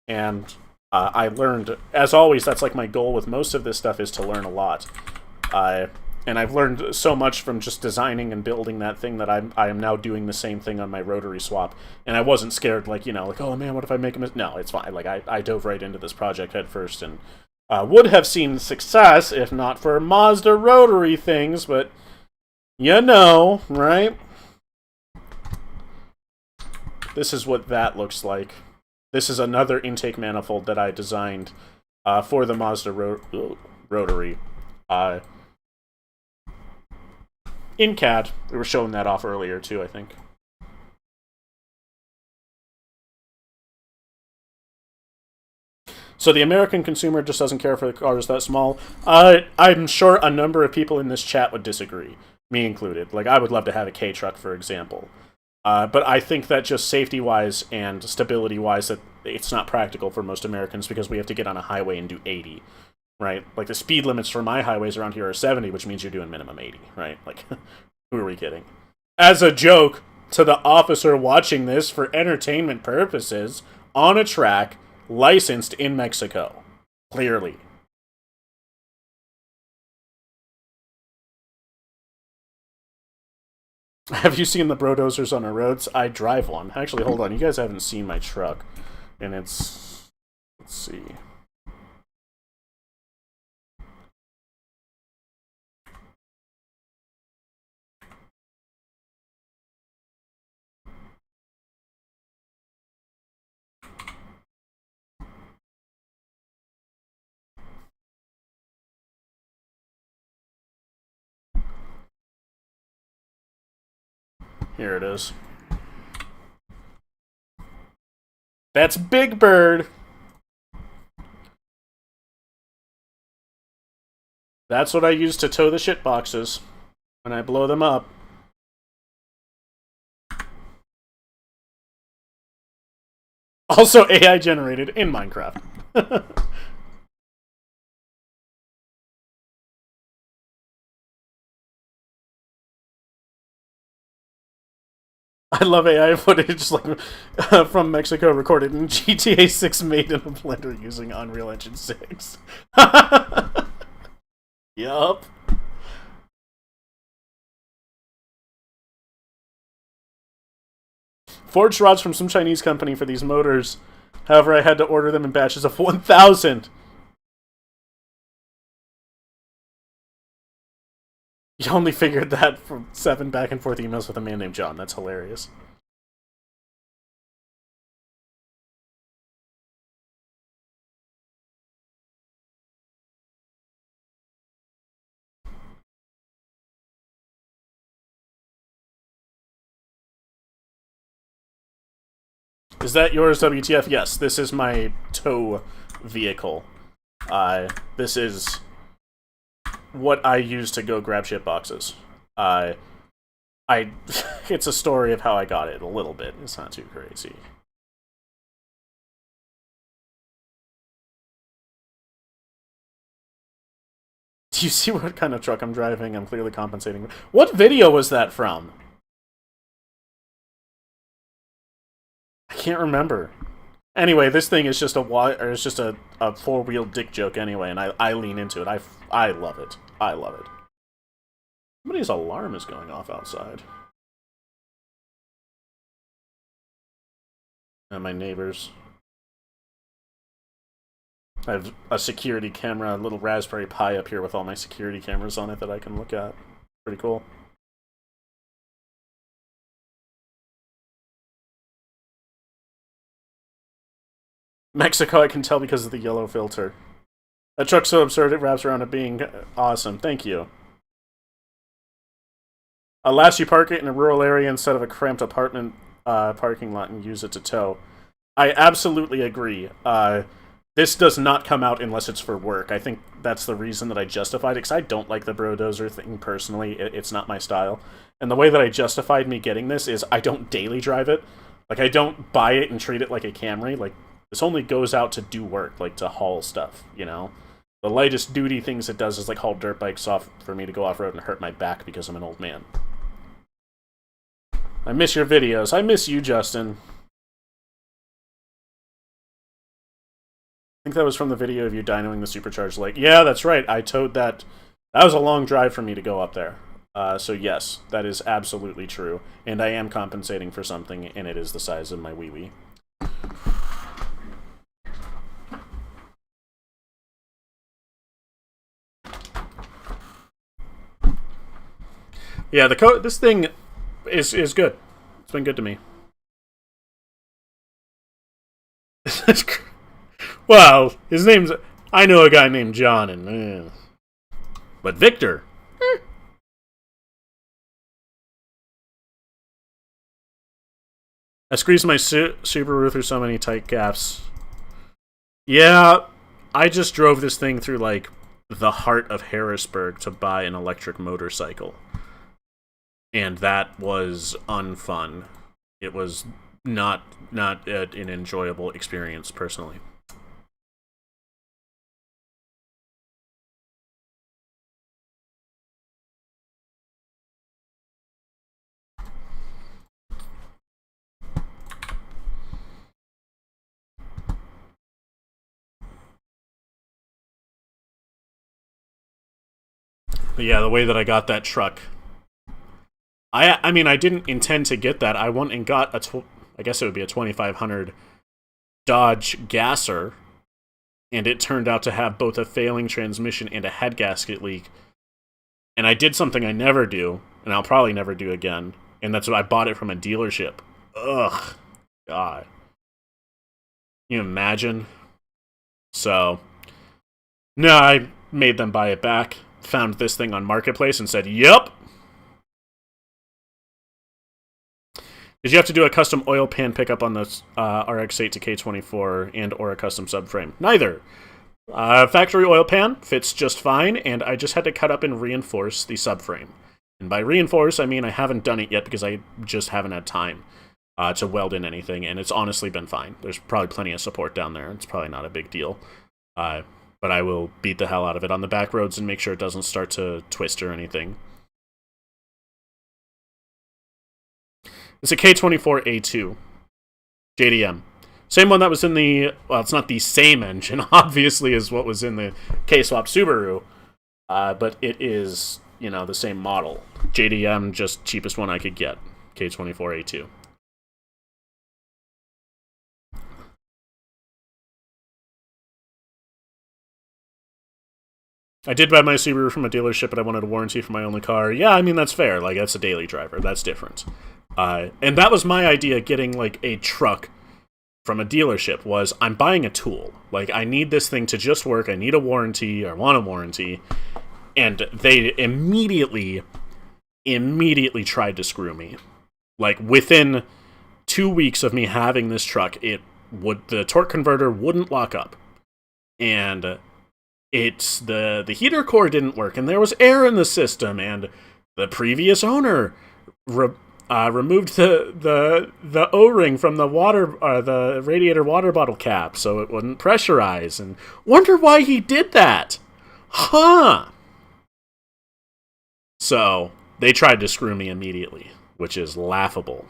and I learned, as always, that's like my goal with most of this stuff, is to learn a lot. And I've learned so much from just designing and building that thing that I am now doing the same thing on my Rotary swap. And I wasn't scared, like, you know, like, oh man, what if I make a mistake? No, it's fine. Like, I dove right into this project head first, and would have seen success if not for Mazda Rotary things, but you know, right? This is what that looks like. This is another intake manifold that I designed for the Mazda Rotary. In CAD. We were showing that off earlier, too, I think. So the American consumer just doesn't care for the cars that small. I'm sure a number of people in this chat would disagree, me included. Like, I would love to have a K-Truck, for example. But I think that just safety-wise and stability-wise, that it's not practical for most Americans because we have to get on a highway and do 80, right? Like, the speed limits for my highways around here are 70, which means you're doing minimum 80, right? Like, who are we kidding? As a joke to the officer watching this for entertainment purposes, on a track, licensed in Mexico. Clearly. Have you seen the Brodozers on our roads? I drive one. Actually, hold on. You guys haven't seen my truck. And it's... Let's see. Here it is. That's Big Bird! That's what I use to tow the shit boxes when I blow them up. Also AI generated in Minecraft. I love AI footage like from Mexico recorded in GTA 6 made in a blender using Unreal Engine 6. Yup. Forged rods from some Chinese company for these motors. However, I had to order them in batches of 1,000. You only figured that from 7 back and forth emails with a man named John. That's hilarious. Is that yours, WTF? Yes, this is my tow vehicle. This is what I use to go grab shit boxes. It's a story of how I got it a little bit. It's not too crazy. Do you see what kind of truck I'm driving? I'm clearly compensating. What video was that from? I can't remember. Anyway, this thing is just a four-wheel dick joke anyway, and I lean into it. I love it. I love it. Somebody's alarm is going off outside. And my neighbors. I have a security camera, a little Raspberry Pi up here with all my security cameras on it that I can look at. Pretty cool. Mexico, I can tell because of the yellow filter. That truck's so absurd it wraps around it being awesome. Thank you. Unless you park it in a rural area instead of a cramped apartment parking lot and use it to tow. I absolutely agree. This does not come out unless it's for work. I think that's the reason that I justified it, because I don't like the Brodozer thing personally. It's not my style. And the way that I justified me getting this is I don't daily drive it. Like, I don't buy it and treat it like a Camry. Like, This only goes out to do work, like to haul stuff, you know? The lightest duty things it does is like haul dirt bikes off for me to go off-road and hurt my back because I'm an old man. I miss your videos. I miss you, Justin. I think that was from the video of you dynoing the supercharged lake. Yeah, that's right. I towed that. That was a long drive for me to go up there. So yes, that is absolutely true. And I am compensating for something, and it is the size of my wee-wee. Yeah, this thing is good. It's been good to me. Well, his name's... I know a guy named John, and... But Victor... I squeezed my Subaru through so many tight gaps. Yeah, I just drove this thing through, like, the heart of Harrisburg to buy an electric motorcycle. And that was unfun. It was not an enjoyable experience, personally. But yeah, the way that I got that truck... I mean, I didn't intend to get that. I went and got I guess it would be a 2500 Dodge Gasser, and it turned out to have both a failing transmission and a head gasket leak. And I did something I never do, and I'll probably never do again, and that's what I bought it from a dealership. Ugh. God. Can you imagine? So, no, I made them buy it back, found this thing on Marketplace, and said, yup. Did you have to do a custom oil pan pickup on the RX-8 to K24 and or a custom subframe? Neither. Factory oil pan fits just fine, and I just had to cut up and reinforce the subframe. And by reinforce, I mean I haven't done it yet because I just haven't had time to weld in anything, and it's honestly been fine. There's probably plenty of support down there. It's probably not a big deal. But I will beat the hell out of it on the back roads and make sure it doesn't start to twist or anything. It's a K24A2 JDM. Same one that was in the... Well, it's not the same engine, obviously, as what was in the KSwap Subaru. But it is, you know, the same model. JDM, just cheapest one I could get. K24A2. I did buy my Subaru from a dealership, but I wanted a warranty for my only car. Yeah, I mean, that's fair. Like, that's a daily driver. That's different. And that was my idea, getting, like, a truck from a dealership, was I'm buying a tool. Like, I need this thing to just work. I need a warranty, or want a warranty. And they immediately tried to screw me. Like, within 2 weeks of me having this truck, the torque converter wouldn't lock up. And the heater core didn't work, and there was air in the system, and the previous owner removed the O-ring from the radiator water bottle cap so it wouldn't pressurize, and wonder why he did that. Huh. So they tried to screw me immediately, which is laughable.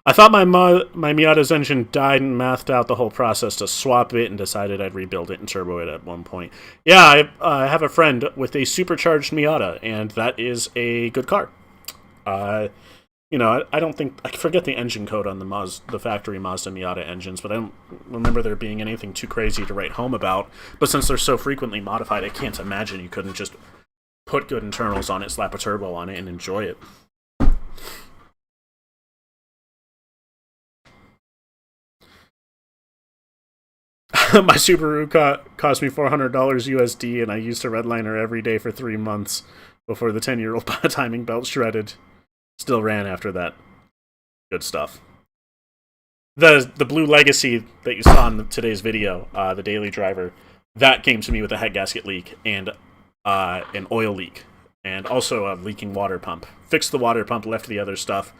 I thought my Miata's engine died and mathed out the whole process to swap it and decided I'd rebuild it and turbo it at one point. Yeah, I have a friend with a supercharged Miata, and that is a good car. You know, I don't think... I forget the engine code on the factory Mazda Miata engines, but I don't remember there being anything too crazy to write home about. But since they're so frequently modified, I can't imagine you couldn't just put good internals on it, slap a turbo on it, and enjoy it. My Subaru cost me $400 USD, and I used a redliner every day for 3 months before the 10-year-old timing belt shredded. Still ran after that. Good stuff. The Blue Legacy that you saw in today's video, the daily driver, that came to me with a head gasket leak and an oil leak. and also a leaking water pump. Fixed the water pump, left the other stuff.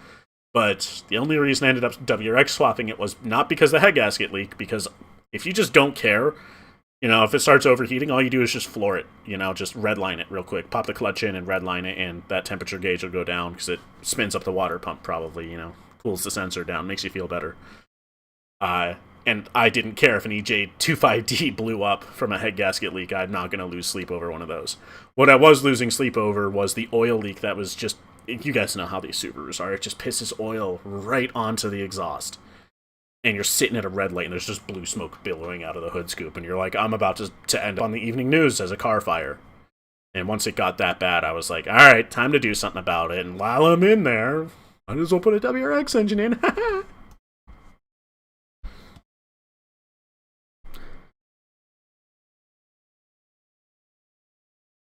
But the only reason I ended up WRX swapping it was not because the head gasket leaked, because if you just don't care, if it starts overheating, all you do is just floor it, just redline it real quick. Pop the clutch in and redline it, and that temperature gauge will go down because it spins up the water pump probably, cools the sensor down, makes you feel better. And I didn't care if an EJ25D blew up from a head gasket leak. I'm not going to lose sleep over one of those. What I was losing sleep over was the oil leak that was just... You guys know how these Subarus are. It just pisses oil right onto the exhaust. And you're sitting at a red light and there's just blue smoke billowing out of the hood scoop. And you're like, I'm about to end up on the evening news as a car fire. And once it got that bad, I was like, alright, time to do something about it. And while I'm in there, I might as well put a WRX engine in.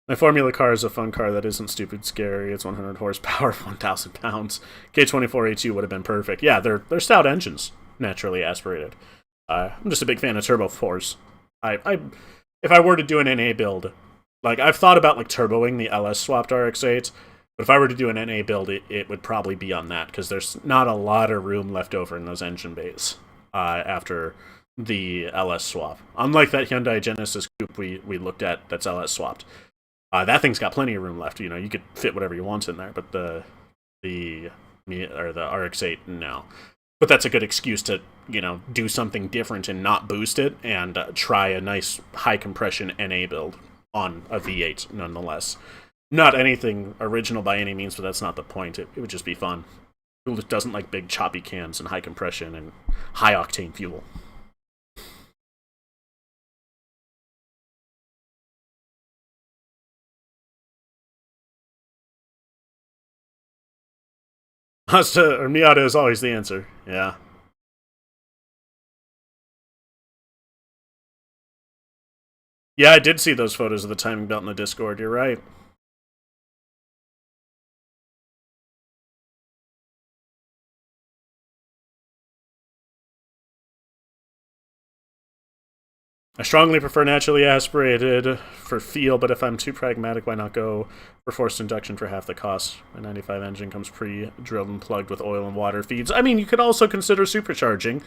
My Formula car is a fun car that isn't stupid scary. It's 100 horsepower, 1,000 pounds. K24A2 would have been perfect. Yeah, they're stout engines, naturally aspirated. I'm just a big fan of turbo fours. If I were to do an NA build, I've thought about turboing the LS swapped RX-8, but if I were to do an NA build, it would probably be on that, because there's not a lot of room left over in those engine bays after the LS swap. Unlike that Hyundai Genesis coupe we looked at that's LS swapped. That thing's got plenty of room left. You could fit whatever you want in there, but the RX-8, no. But that's a good excuse to, do something different and not boost it, and try a nice high compression NA build on a V8, nonetheless. Not anything original by any means, but that's not the point. It would just be fun. Who doesn't like big choppy cams and high compression and high octane fuel? Mazda or Miata is always the answer. Yeah. Yeah, I did see those photos of the timing belt in the Discord. You're right. I strongly prefer naturally aspirated for feel, but if I'm too pragmatic, why not go for forced induction for half the cost? My 95 engine comes pre-drilled and plugged with oil and water feeds. I mean, you could also consider supercharging.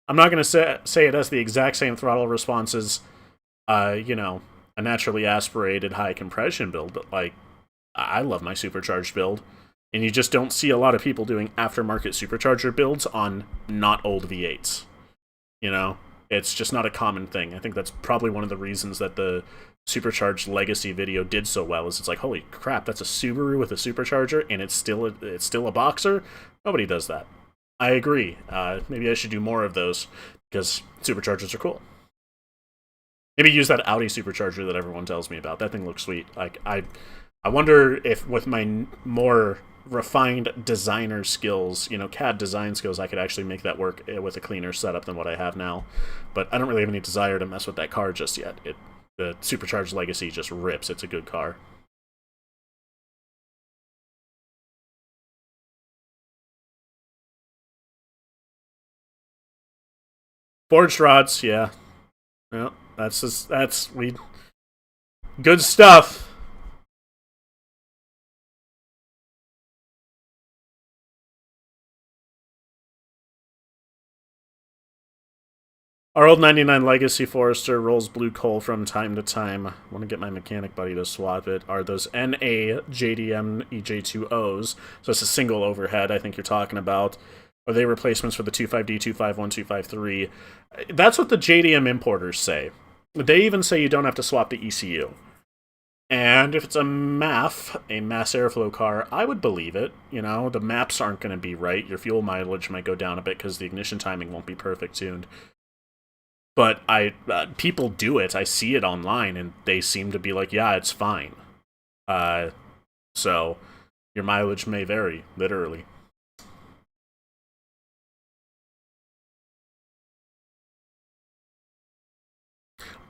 I'm not going to say it has the exact same throttle responses, a naturally aspirated high compression build, but I love my supercharged build. And you just don't see a lot of people doing aftermarket supercharger builds on not old V8s. It's just not a common thing. I think that's probably one of the reasons that the supercharged legacy video did so well. Is it's like, holy crap, that's a Subaru with a supercharger, and it's still a boxer. Nobody does that. I agree. Maybe I should do more of those because superchargers are cool. Maybe use that Audi supercharger that everyone tells me about. That thing looks sweet. I wonder if with my more refined designer skills, CAD design skills, I could actually make that work with a cleaner setup than what I have now. But I don't really have any desire to mess with that car just yet. The supercharged legacy just rips. It's a good car. Forged rods, yeah. Yeah, good stuff. Our old 99 Legacy Forester rolls blue coal from time to time. I want to get my mechanic buddy to swap it. Are those NA JDM EJ2Os? So it's a single overhead I think you're talking about. Are they replacements for the 25D, 251, 253? That's what the JDM importers say. They even say you don't have to swap the ECU. And if it's a mass airflow car, I would believe it. The maps aren't going to be right. Your fuel mileage might go down a bit because the ignition timing won't be perfect tuned. But people do it. I see it online, and they seem to be like, yeah, it's fine. So your mileage may vary, literally.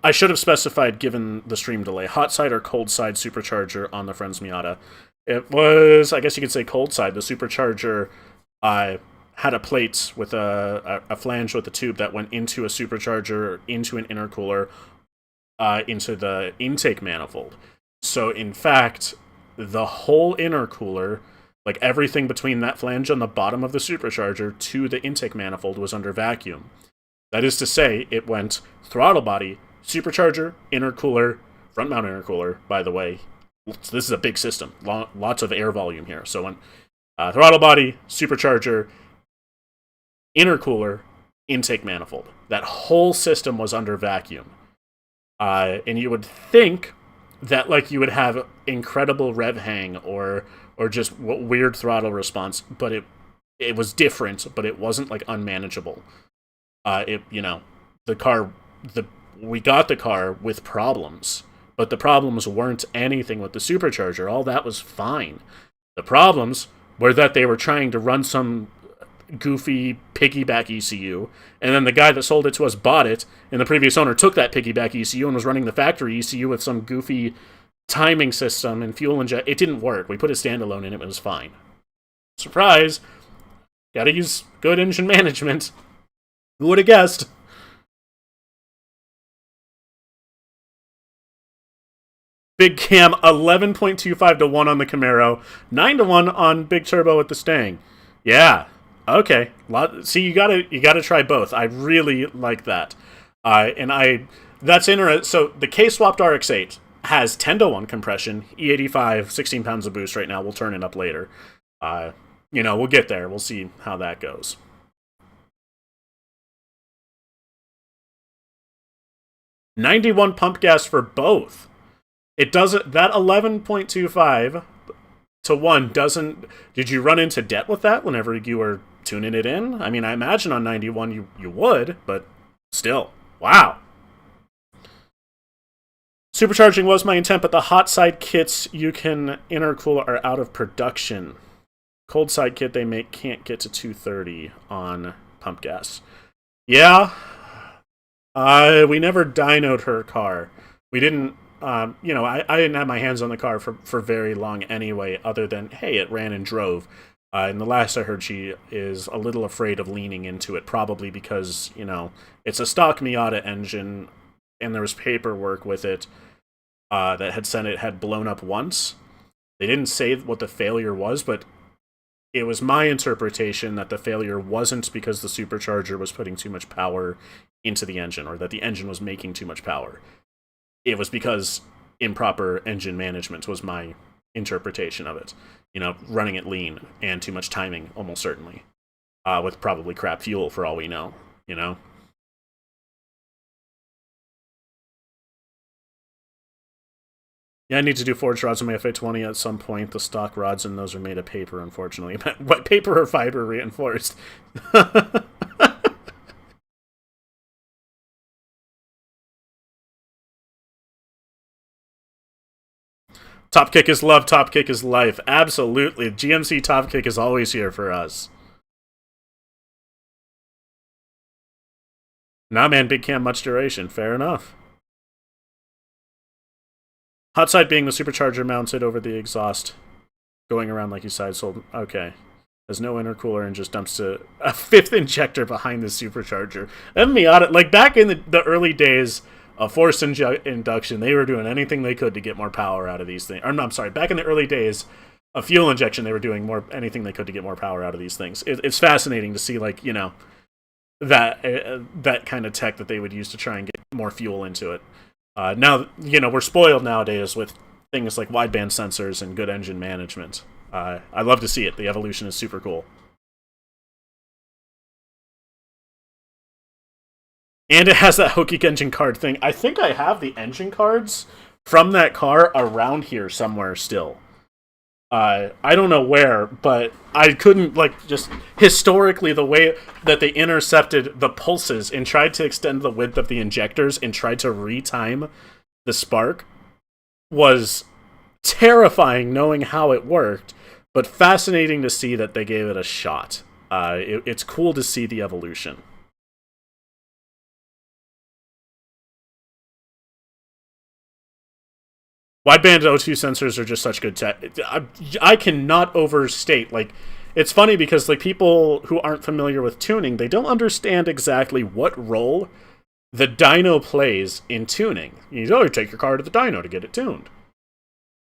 I should have specified, given the stream delay, hot side or cold side supercharger on the Friends Miata. It was, I guess you could say, cold side. The supercharger had a plate with a flange with a tube that went into a supercharger, into an intercooler, into the intake manifold. So, in fact, the whole intercooler, like everything between that flange on the bottom of the supercharger to the intake manifold, was under vacuum. That is to say, it went throttle body, supercharger, intercooler, front mount intercooler, by the way. This is a big system. Lots of air volume here. So when throttle body, supercharger, intercooler, intake manifold. That whole system was under vacuum. And you would think that like you would have incredible rev hang or just weird throttle response, but it was different, but it wasn't like unmanageable. We got the car with problems, but the problems weren't anything with the supercharger. All that was fine. The problems were that they were trying to run some goofy piggyback ECU, and then the guy that sold it to us bought it, and the previous owner took that piggyback ECU and was running the factory ECU with some goofy timing system and fuel inject. It didn't work. We put a standalone in, it was fine. Surprise! Gotta use good engine management. Who would have guessed? Big Cam, 11.25 to 1 on the Camaro, 9 to 1 on Big Turbo with the Stang. Yeah, okay. See, you gotta try both. I really like that. That's interesting. So the KSwap RX-8 has 10 to 1 compression, E85, 16 pounds of boost right now. We'll turn it up later. We'll get there. We'll see how that goes. $91 pump gas for both. It doesn't. That 11.25 to 1 doesn't. Did you run into debt with that whenever you were tuning it in? I mean, I imagine on 91 you would, but still, wow. Supercharging was my intent, but the hot side kits you can intercool are out of production. Cold side kit they make can't get to 230 on pump gas. Yeah. We never dynoed her car. We didn't. I didn't have my hands on the car for very long anyway, other than, hey, it ran and drove. And the last I heard, she is a little afraid of leaning into it, probably because, it's a stock Miata engine, and there was paperwork with it that had said it had blown up once. They didn't say what the failure was, but it was my interpretation that the failure wasn't because the supercharger was putting too much power into the engine, or that the engine was making too much power. It was because improper engine management was my interpretation of it. Running it lean and too much timing, almost certainly. With probably crap fuel for all we know, Yeah, I need to do forged rods on my FA20 at some point. The stock rods and those are made of paper, unfortunately. What, paper or fiber reinforced? Top kick is love, top kick is life. Absolutely. GMC top kick is always here for us. Nah, man, big cam, much duration. Fair enough. Hot side being the supercharger mounted over the exhaust, going around like you side sold. Okay. Has no intercooler and just dumps a fifth injector behind the supercharger. That Miata, like back in the early days of forced induction, they were doing anything they could to get more power out of these things. I'm sorry, back in the early days of fuel injection, they were doing anything they could to get more power out of these things. It's fascinating to see, like, that kind of tech that they would use to try and get more fuel into it. Now, we're spoiled nowadays with things like wideband sensors and good engine management. I love to see it. The evolution is super cool. And it has that Hokic engine card thing. I think I have the engine cards from that car around here somewhere still. I don't know where, but I couldn't, just historically, the way that they intercepted the pulses and tried to extend the width of the injectors and tried to retime the spark was terrifying, knowing how it worked, but fascinating to see that they gave it a shot. It's cool to see the evolution. Wideband O2 sensors are just such good tech. I cannot overstate. It's funny because people who aren't familiar with tuning, they don't understand exactly what role the dyno plays in tuning. You take your car to the dyno to get it tuned.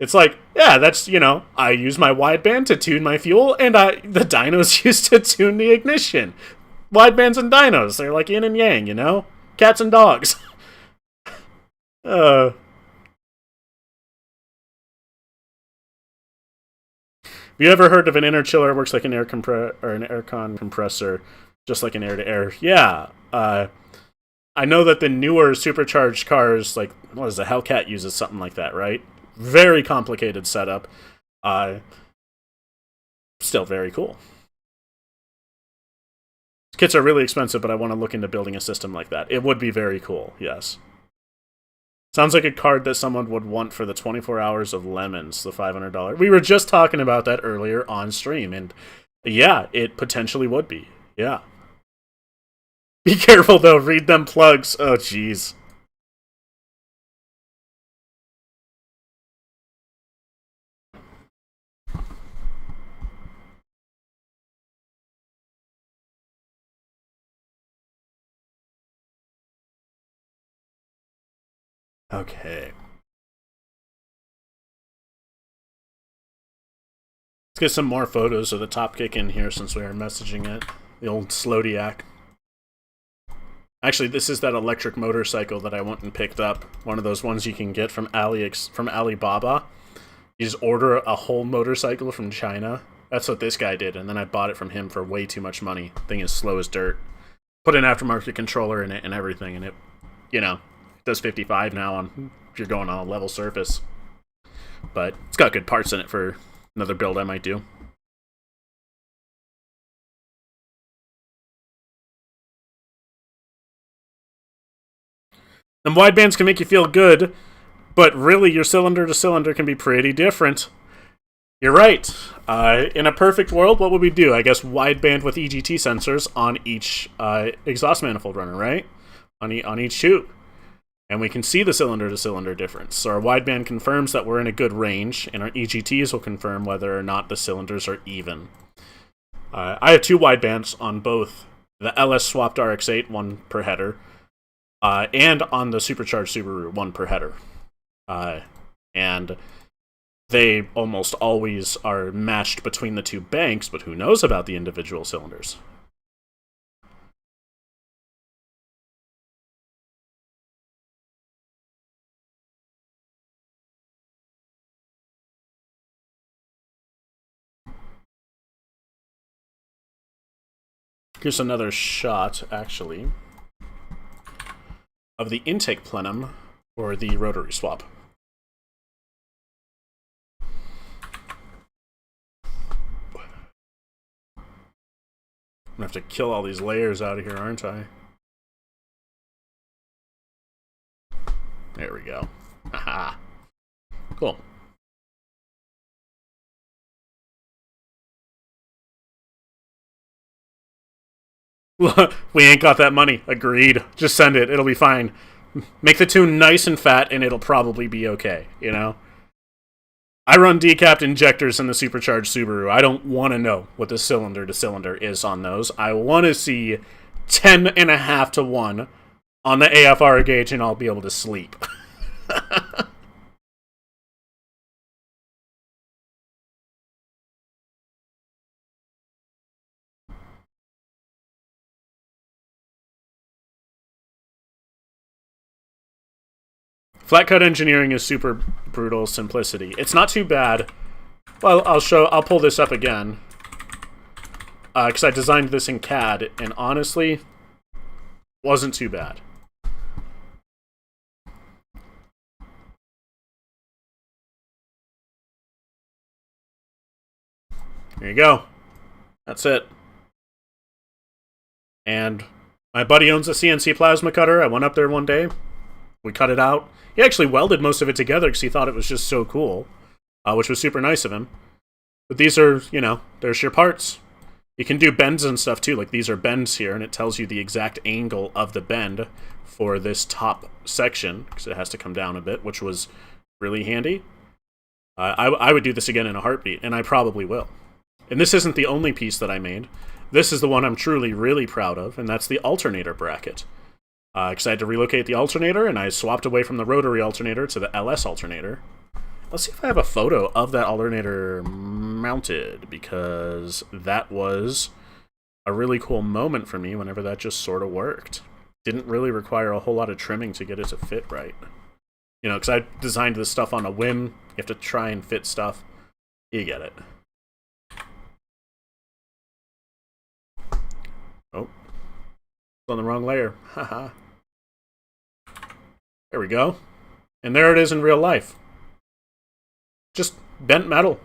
It's like, yeah, that's, you know, I use my wideband to tune my fuel, and the dyno's used to tune the ignition. Widebands and dynos, they're like yin and yang, you know? Cats and dogs. Have you ever heard of an inner chiller that works like an an aircon compressor, just like an air-to-air? Yeah. I know that the newer supercharged cars, like, what is the Hellcat uses something like that, right? Very complicated setup. Still very cool. Kits are really expensive, but I want to look into building a system like that. It would be very cool, yes. Sounds like a card that someone would want for the 24 Hours of Lemons, the $500. We were just talking about that earlier on stream, and yeah, it potentially would be. Yeah. Be careful, though. Read them plugs. Oh, jeez. Okay. Let's get some more photos of the top kick in here since we are messaging it. The old Slodiac. Actually, this is that electric motorcycle that I went and picked up. One of those ones you can get from Alibaba. You just order a whole motorcycle from China. That's what this guy did, and then I bought it from him for way too much money. Thing is slow as dirt. Put an aftermarket controller in it and everything, and it, you know, does 55 now on if you're going on a level surface. But it's got good parts in it for another build I might do. And widebands can make you feel good, but really your cylinder to cylinder can be pretty different. You're right. In a perfect world, what would we do? I guess wideband with EGT sensors on each exhaust manifold runner, right? On each tube. And we can see the cylinder-to-cylinder difference. So our wideband confirms that we're in a good range, and our EGTs will confirm whether or not the cylinders are even. I have two widebands on both the LS swapped RX-8, one per header, and on the supercharged Subaru, one per header. And they almost always are matched between the two banks, but who knows about the individual cylinders? Here's another shot, actually, of the intake plenum for the rotary swap. I'm gonna have to kill all these layers out of here, aren't I? There we go. Haha. Cool. We ain't got that money. Agreed. Just send it. It'll be fine. Make the tune nice and fat, and it'll probably be okay, you know? I run decapped injectors in the supercharged Subaru. I don't want to know what the cylinder-to-cylinder is on those. I want to see 10.5 to 1 on the AFR gauge, and I'll be able to sleep. Flat cut engineering is super brutal simplicity. It's not too bad. Well, I'll pull this up again. Because I designed this in CAD, and honestly, wasn't too bad. There you go. That's it. And my buddy owns a CNC plasma cutter. I went up there one day. We cut it out. He actually welded most of it together because he thought it was just so cool, which was super nice of him. But these are, you know, there's your parts. You can do bends and stuff too. Like these are bends here, and it tells you the exact angle of the bend for this top section because it has to come down a bit, which was really handy. I would do this again in a heartbeat, and I probably will. And this isn't the only piece that I made. This is the one I'm truly, really proud of, and that's the alternator bracket. Because I had to relocate the alternator, and I swapped away from the rotary alternator to the LS alternator. Let's see if I have a photo of that alternator mounted, because that was a really cool moment for me whenever that just sort of worked. Didn't really require a whole lot of trimming to get it to fit right. You know, because I designed this stuff on a whim. You have to try and fit stuff. You get it. Oh. It's on the wrong layer. Haha. There we go. And there it is in real life. Just bent metal.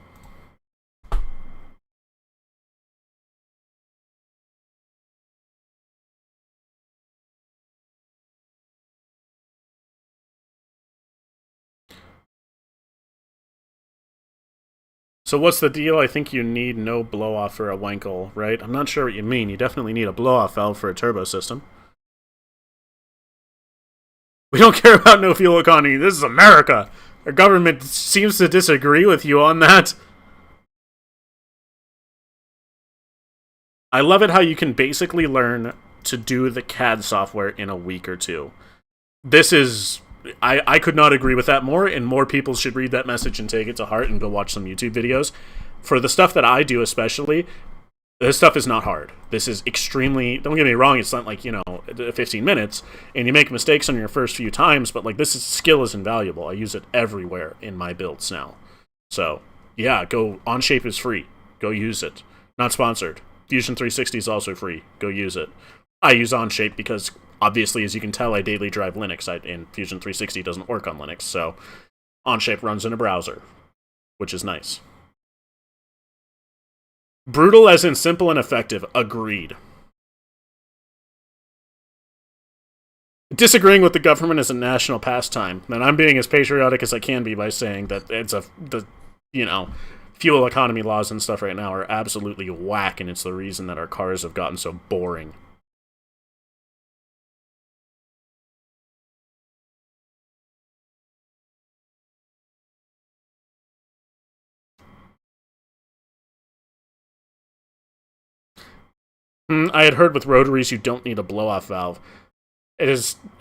So what's the deal? I think you need no blow-off for a Wankel, right? I'm not sure what you mean. You definitely need a blow-off valve for a turbo system. We don't care about no fuel economy. This is America. Our government seems to disagree with you on that. I love it how you can basically learn to do the CAD software in a week or two. This is... I could not agree with that more, and more people should read that message and take it to heart and go watch some YouTube videos. For the stuff that I do especially, this stuff is not hard. This is extremely... Don't get me wrong, it's not like, 15 minutes, and you make mistakes on your first few times, but skill is invaluable. I use it everywhere in my builds now. So, yeah, go... Onshape is free. Go use it. Not sponsored. Fusion 360 is also free. Go use it. I use Onshape because... Obviously, as you can tell, I daily drive Linux, and Fusion 360 doesn't work on Linux, so Onshape runs in a browser, which is nice. Brutal as in simple and effective. Agreed. Disagreeing with the government is a national pastime, and I'm being as patriotic as I can be by saying that fuel economy laws and stuff right now are absolutely whack, and it's the reason that our cars have gotten so boring. I had heard with Rotaries you don't need a blow-off valve.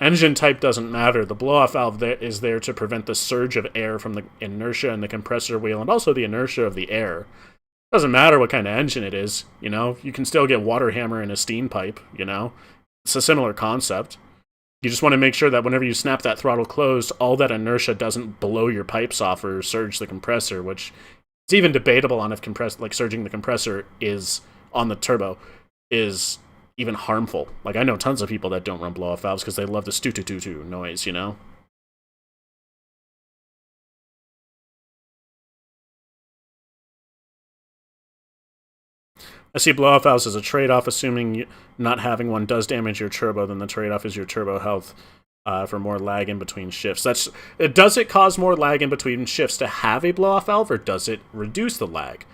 Engine type doesn't matter. The blow-off valve is there to prevent the surge of air from the inertia in the compressor wheel, and also the inertia of the air. Doesn't matter what kind of engine it is, you can still get water hammer in a steam pipe, It's a similar concept. You just want to make sure that whenever you snap that throttle closed, all that inertia doesn't blow your pipes off or surge the compressor, which is even debatable on if surging the compressor is on the turbo is even harmful. I know tons of people that don't run blow-off valves because they love the stu-tu-tu-tu noise, I see blow-off valves as a trade-off, assuming not having one does damage your turbo, then the trade-off is your turbo health for more lag in between shifts. Does it cause more lag in between shifts to have a blow-off valve, or does it reduce the lag?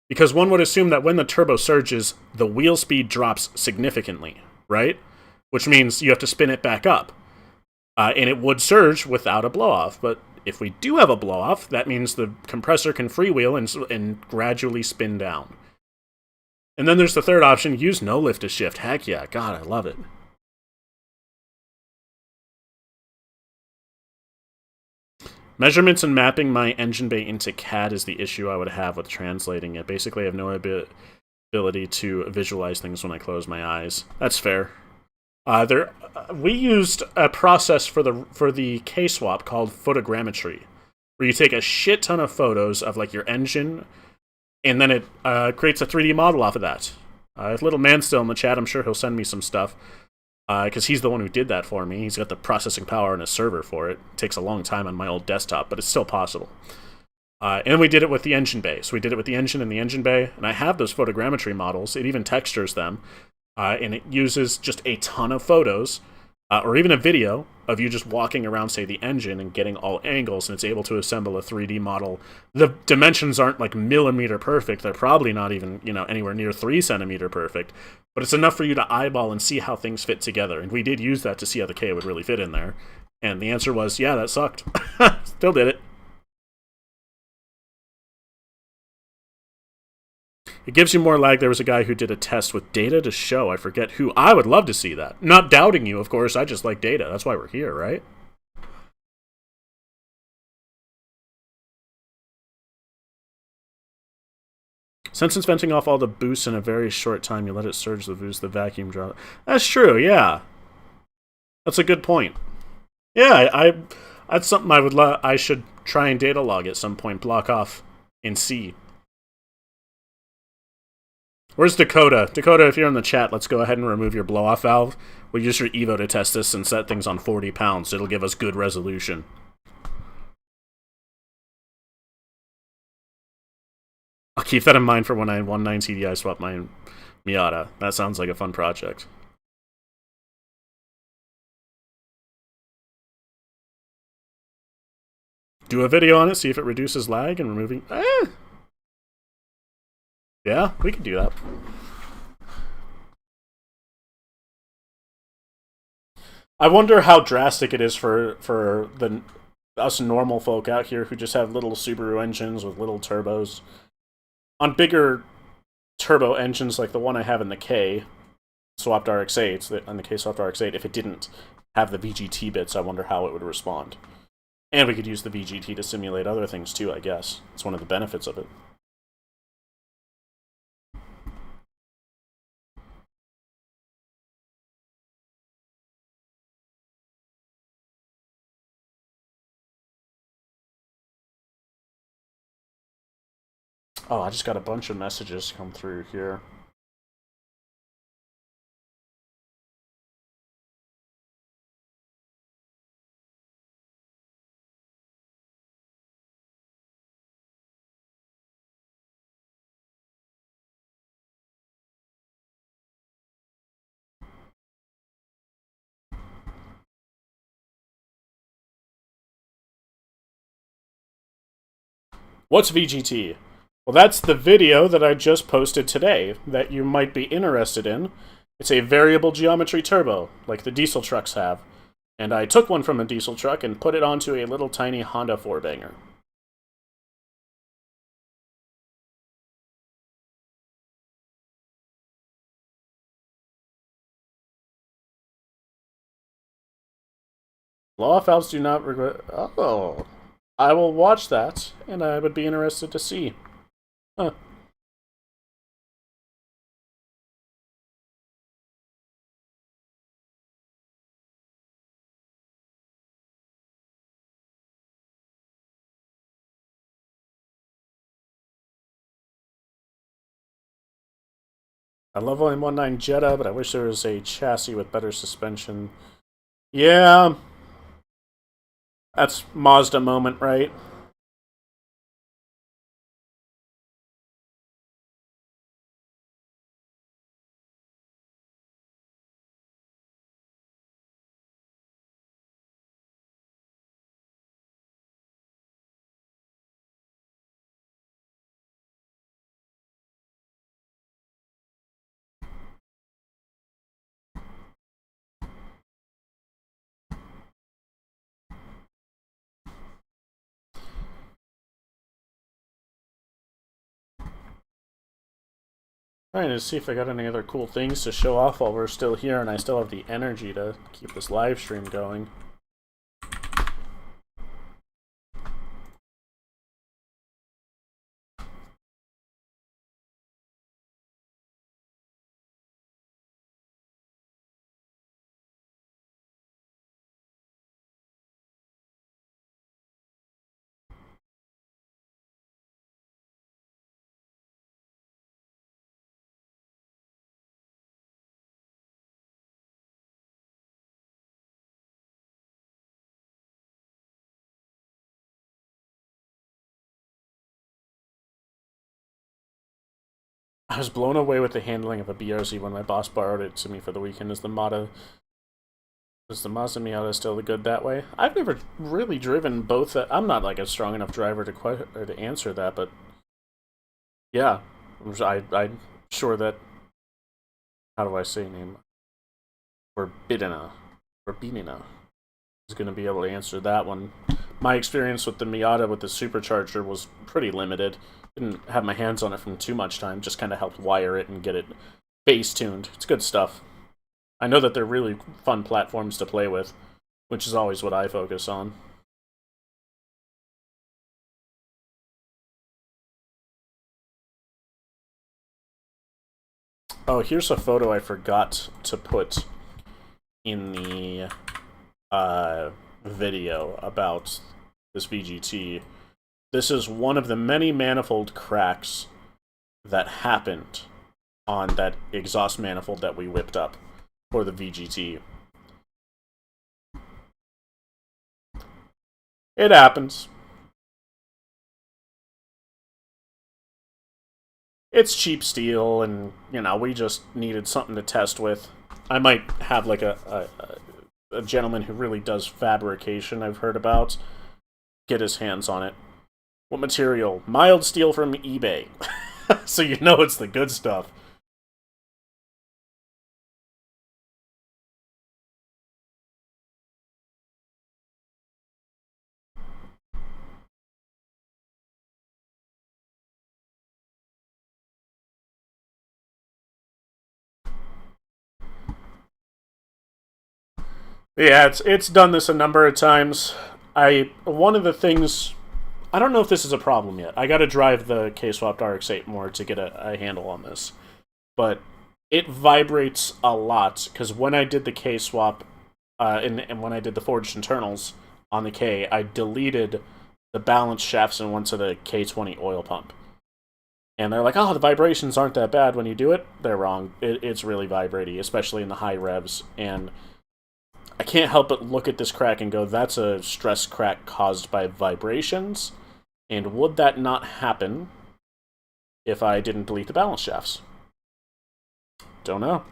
Because one would assume that when the turbo surges, the wheel speed drops significantly, right? Which means you have to spin it back up. And it would surge without a blow-off. But if we do have a blow-off, that means the compressor can freewheel and gradually spin down. And then there's the third option, use no lift to shift. Heck yeah, God, I love it. Measurements and mapping my engine bay into CAD is the issue I would have with translating it. Basically, I have no ability to visualize things when I close my eyes. That's fair. We used a process for the KSwap called photogrammetry, where you take a shit ton of photos of your engine, and then it creates a 3D model off of that. If Little Man's still in the chat, I'm sure he'll send me some stuff. Because he's the one who did that for me. He's got the processing power and a server for it. It takes a long time on my old desktop, but it's still possible. And we did it with the engine bay. So we did it with the engine and the engine bay, and I have those photogrammetry models. It even textures them, and it uses just a ton of photos, or even a video of you just walking around, say, the engine and getting all angles, and it's able to assemble a 3D model. The dimensions aren't millimeter perfect. They're probably not even, anywhere near 3 centimeter perfect. But it's enough for you to eyeball and see how things fit together. And we did use that to see how the K would really fit in there. And the answer was, yeah, that sucked. Still did it. It gives you more lag. There was a guy who did a test with data to show. I forget who. I would love to see that. Not doubting you, of course. I just like data. That's why we're here, right? Since it's venting off all the boosts in a very short time, you let it surge the boost, the vacuum drop. That's true, yeah. That's a good point. Yeah, that's something I should try and data log at some point, block off and see. Where's Dakota? Dakota, if you're in the chat, let's go ahead and remove your blow-off valve. We'll use your Evo to test this and set things on 40 pounds. It'll give us good resolution. I'll keep that in mind for when I 1.9 TDI swap my Miata. That sounds like a fun project. Do a video on it, see if it reduces lag and removing... Yeah, we could do that. I wonder how drastic it is for us normal folk out here who just have little Subaru engines with little turbos. On bigger turbo engines like the one I have in the KSwap RX-8, on the KSwap RX-8, if it didn't have the VGT bits, I wonder how it would respond. And we could use the VGT to simulate other things too, I guess. It's one of the benefits of it. Oh, I just got a bunch of messages come through here. What's VGT? Well, that's the video that I just posted today that you might be interested in. It's a variable geometry turbo, like the diesel trucks have. And I took one from a diesel truck and put it onto a little tiny Honda 4-banger. Blow-off valves do not regret... Oh. I will watch that, and I would be interested to see. Huh. I love only 1.9 Jetta, but I wish there was a chassis with better suspension. Yeah. That's Mazda moment, right? Trying to see if I got any other cool things to show off while we're still here and I still have the energy to keep this live stream going. I was blown away with the handling of a BRZ when my boss borrowed it to me for the weekend. Is the Mazda Miata still good that way? I've never really driven both. I'm not like a strong enough driver to answer that, but yeah, I'm sure that. How do I say name? Verbidina is going to be able to answer that one. My experience with the Miata with the supercharger was pretty limited. Didn't have my hands on it from too much time, just kind of helped wire it and get it bass tuned. It's good stuff. I know that they're really fun platforms to play with, which is always what I focus on. Oh, here's a photo I forgot to put in the video about this VGT. This is one of the many manifold cracks that happened on that exhaust manifold that we whipped up for the VGT. It happens. It's cheap steel, and, you know, we just needed something to test with. I might have, like, a gentleman who really does fabrication I've heard about get his hands on it. What material? Mild steel from eBay. So you know it's the good stuff. Yeah, it's done this a number of times. One of the things, I don't know if this is a problem yet. I got to drive the KSwap RX-8 more to get a handle on this, but it vibrates a lot because when I did the KSwap, and when I did the forged internals on the K, I deleted the balance shafts and went to the K20 oil pump. And they're like, oh, the vibrations aren't that bad when you do it. They're wrong. It's really vibrating, especially in the high revs. And I can't help but look at this crack and go, that's a stress crack caused by vibrations. And would that not happen if I didn't delete the balance shafts? Don't know.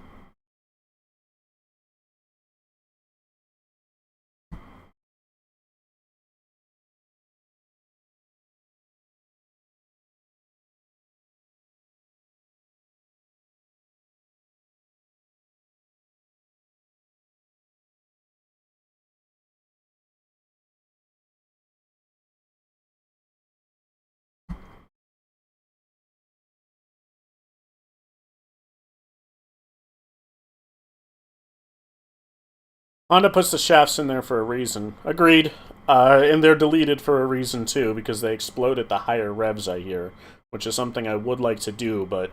Honda puts the shafts in there for a reason. Agreed. And they're deleted for a reason, too, because they explode at the higher revs, I hear, which is something I would like to do, but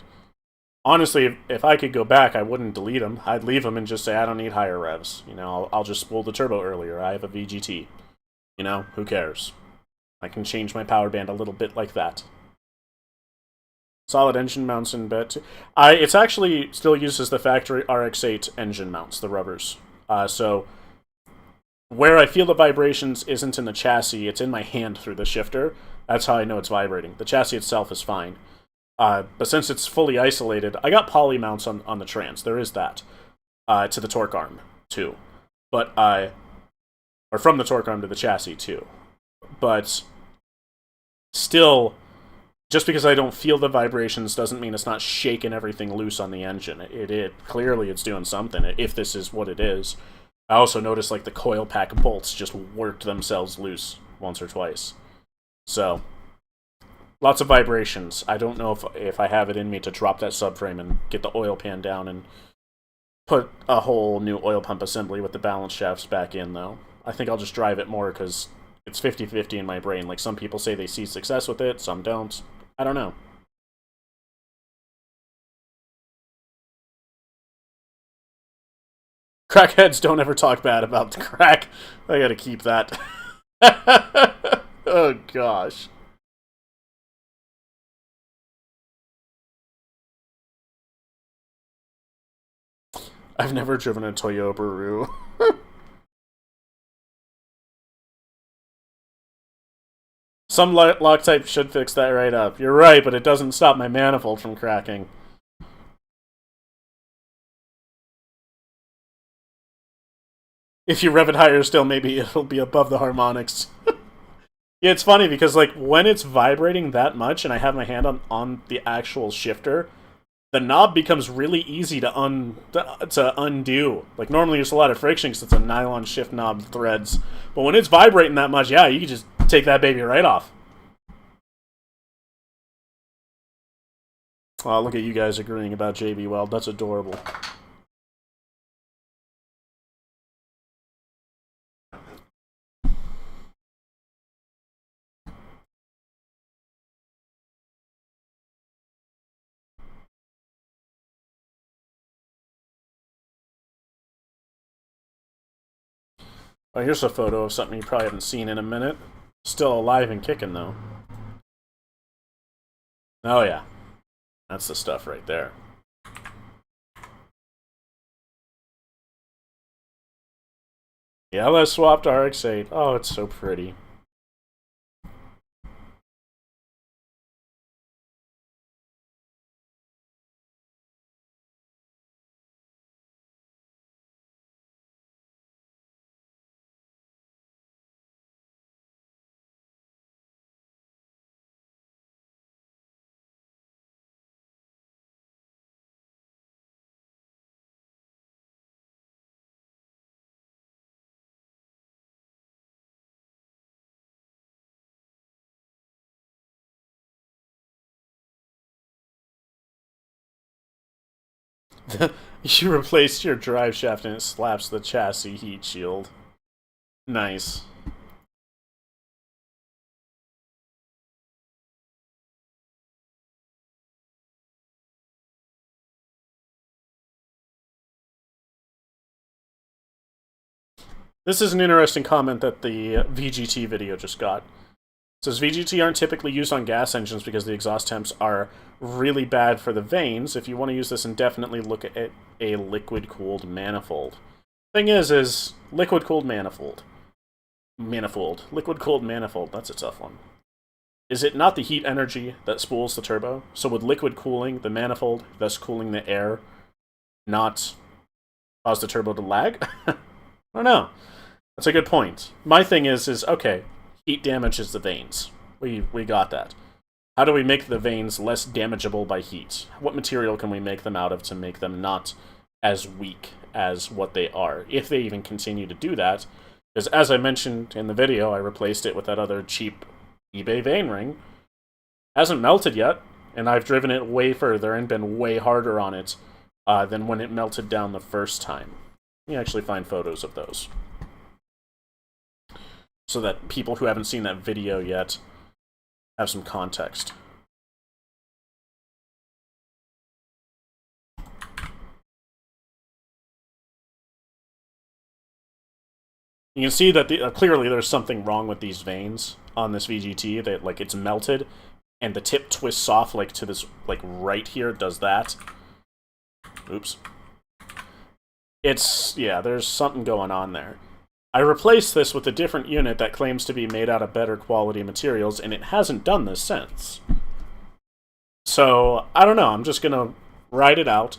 honestly, if I could go back, I wouldn't delete them. I'd leave them and just say, I don't need higher revs. You know, I'll just spool the turbo earlier. I have a VGT. You know, who cares? I can change my power band a little bit like that. Solid engine mounts in bed. It's actually still uses the factory RX-8 engine mounts, the rubbers. So where I feel the vibrations isn't in the chassis, it's in my hand through the shifter. That's how I know it's vibrating. The chassis itself is fine. But since it's fully isolated, I got poly mounts on the trans. There is that. To the torque arm, too. But, or from the torque arm to the chassis, too. But still, just because I don't feel the vibrations doesn't mean it's not shaking everything loose on the engine. It clearly it's doing something, if this is what it is. I also noticed, like, the coil pack bolts just worked themselves loose once or twice. So, lots of vibrations. I don't know if I have it in me to drop that subframe and get the oil pan down and put a whole new oil pump assembly with the balance shafts back in, though. I think I'll just drive it more, because it's 50-50 in my brain. Like, some people say they see success with it, some don't. I don't know. Crackheads don't ever talk bad about the crack. I gotta keep that. Oh, gosh. I've never driven a Toyota Baru. Some lock type should fix that right up. You're right, but it doesn't stop my manifold from cracking. If you rev it higher still, maybe it'll be above the harmonics. Yeah, it's funny because, like, when it's vibrating that much and I have my hand on the actual shifter, the knob becomes really easy to undo. Like, normally there's a lot of friction because it's a nylon shift knob threads. But when it's vibrating that much, yeah, you can just take that baby right off. Oh, look at you guys agreeing about JB Weld. That's adorable. Oh, here's a photo of something you probably haven't seen in a minute. Still alive and kicking, though. Oh, yeah. That's the stuff right there. Yeah, let's swap to RX-8. Oh, it's so pretty. You replaced your drive shaft and it slaps the chassis heat shield. Nice. This is an interesting comment that the VGT video just got. It says VGT aren't typically used on gas engines because the exhaust temps are really bad for the vanes. If you want to use this indefinitely, look at a liquid-cooled manifold. Thing is liquid-cooled manifold. Liquid-cooled manifold, that's a tough one. Is it not the heat energy that spools the turbo? So would liquid cooling the manifold, thus cooling the air, not cause the turbo to lag? I don't know. That's a good point. My thing is okay, heat damages the vanes. We got that. How do we make the vanes less damageable by heat? What material can we make them out of to make them not as weak as what they are? If they even continue to do that. Because as I mentioned in the video, I replaced it with that other cheap eBay vane ring. Hasn't melted yet, and I've driven it way further and been way harder on it than when it melted down the first time. Let me actually find photos of those, so that people who haven't seen that video yet have some context. You can see that clearly there's something wrong with these vanes on this VGT. That like it's melted, and the tip twists off like to this like right here. Does that? Oops. Yeah. There's something going on there. I replaced this with a different unit that claims to be made out of better quality materials, and it hasn't done this since. So, I don't know, I'm just gonna ride it out.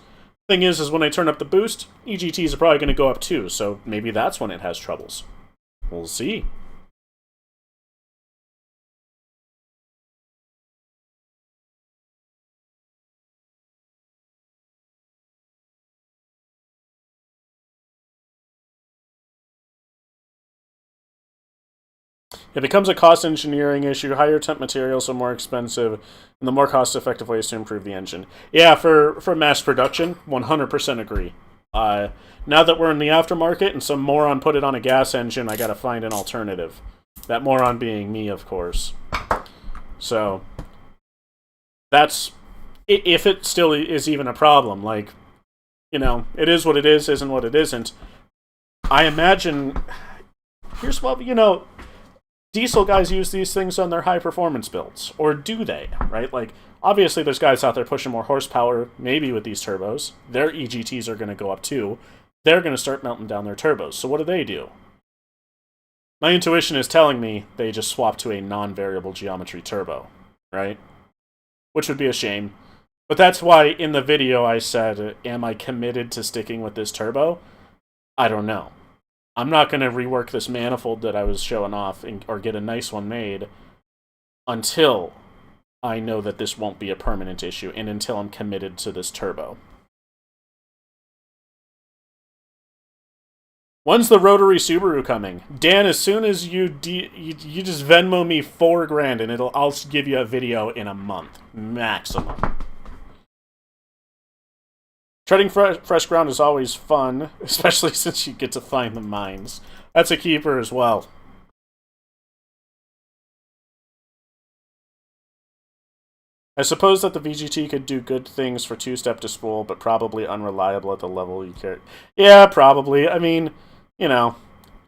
Thing is when I turn up the boost, EGTs are probably gonna go up too, so maybe that's when it has troubles. We'll see. It becomes a cost engineering issue. Higher temp materials are more expensive, and the more cost-effective ways to improve the engine. Yeah, for mass production, 100% agree. Now that we're in the aftermarket and some moron put it on a gas engine, I gotta find an alternative. That moron being me, of course. So, that's... if it still is even a problem, like, you know, it is what it is, isn't what it isn't. I imagine... here's what, you know... diesel guys use these things on their high-performance builds. Or do they, right? Like, obviously there's guys out there pushing more horsepower, maybe with these turbos. Their EGTs are going to go up too. They're going to start melting down their turbos. So what do? My intuition is telling me they just swap to a non-variable geometry turbo, right? Which would be a shame. But that's why in the video I said, am I committed to sticking with this turbo? I don't know. I'm not going to rework this manifold that I was showing off or get a nice one made until I know that this won't be a permanent issue and until I'm committed to this turbo. When's the Rotary Subaru coming? Dan, as soon as you just Venmo me $4,000 and I'll give you a video in a month. Maximum. Treading fresh ground is always fun, especially since you get to find the mines. That's a keeper as well. I suppose that the VGT could do good things for two-step to spool, but probably unreliable at the level you care. Yeah, probably. I mean, you know,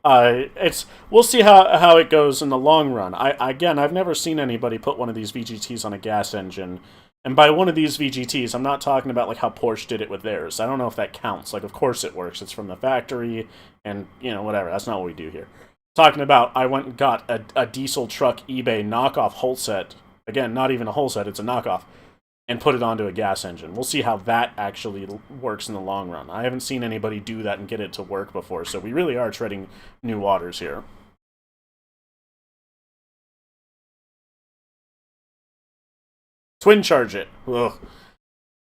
we'll see how it goes in the long run. Again, I've never seen anybody put one of these VGTs on a gas engine. And by one of these VGTs, I'm not talking about like how Porsche did it with theirs. I don't know if that counts. Like, of course it works. It's from the factory, and whatever. That's not what we do here. Talking about, I went and got a diesel truck eBay knockoff whole set. Again, not even a whole set. It's a knockoff. And put it onto a gas engine. We'll see how that actually works in the long run. I haven't seen anybody do that and get it to work before, so we really are treading new waters here. Twin charge it. Ugh.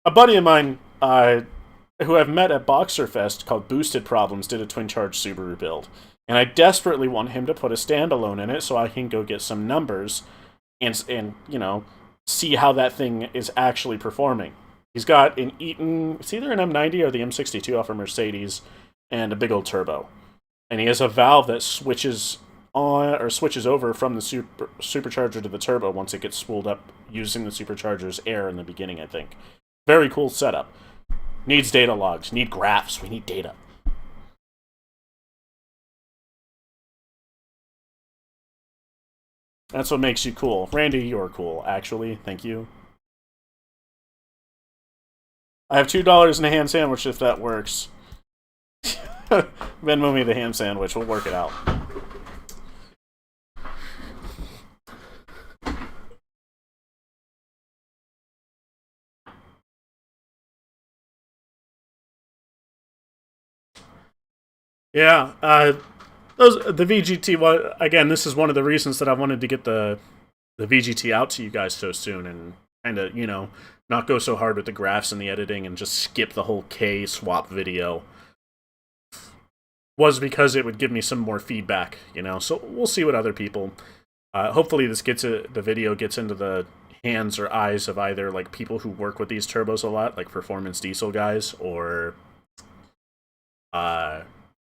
A buddy of mine, who I've met at Boxerfest, called Boosted Problems, did a twin charge Subaru build. And I desperately want him to put a standalone in it so I can go get some numbers and see how that thing is actually performing. He's got an Eaton, it's either an M90 or the M62 off of Mercedes, and a big old turbo. And he has a valve that switches on or switches over from the supercharger to the turbo once it gets spooled up using the supercharger's air in the beginning, I think. Very cool setup. Needs data logs, need graphs, we need data. That's what makes you cool. Randy, you're cool, actually. Thank you. I have $2 in a ham sandwich if that works. Venmo me the ham sandwich. We'll work it out. Yeah, the VGT, again, this is one of the reasons that I wanted to get the VGT out to you guys so soon and kind of, not go so hard with the graphs and the editing and just skip the whole KSwap video, was because it would give me some more feedback, So we'll see what other people... hopefully the video gets into the hands or eyes of either like people who work with these turbos a lot, like performance diesel guys, or...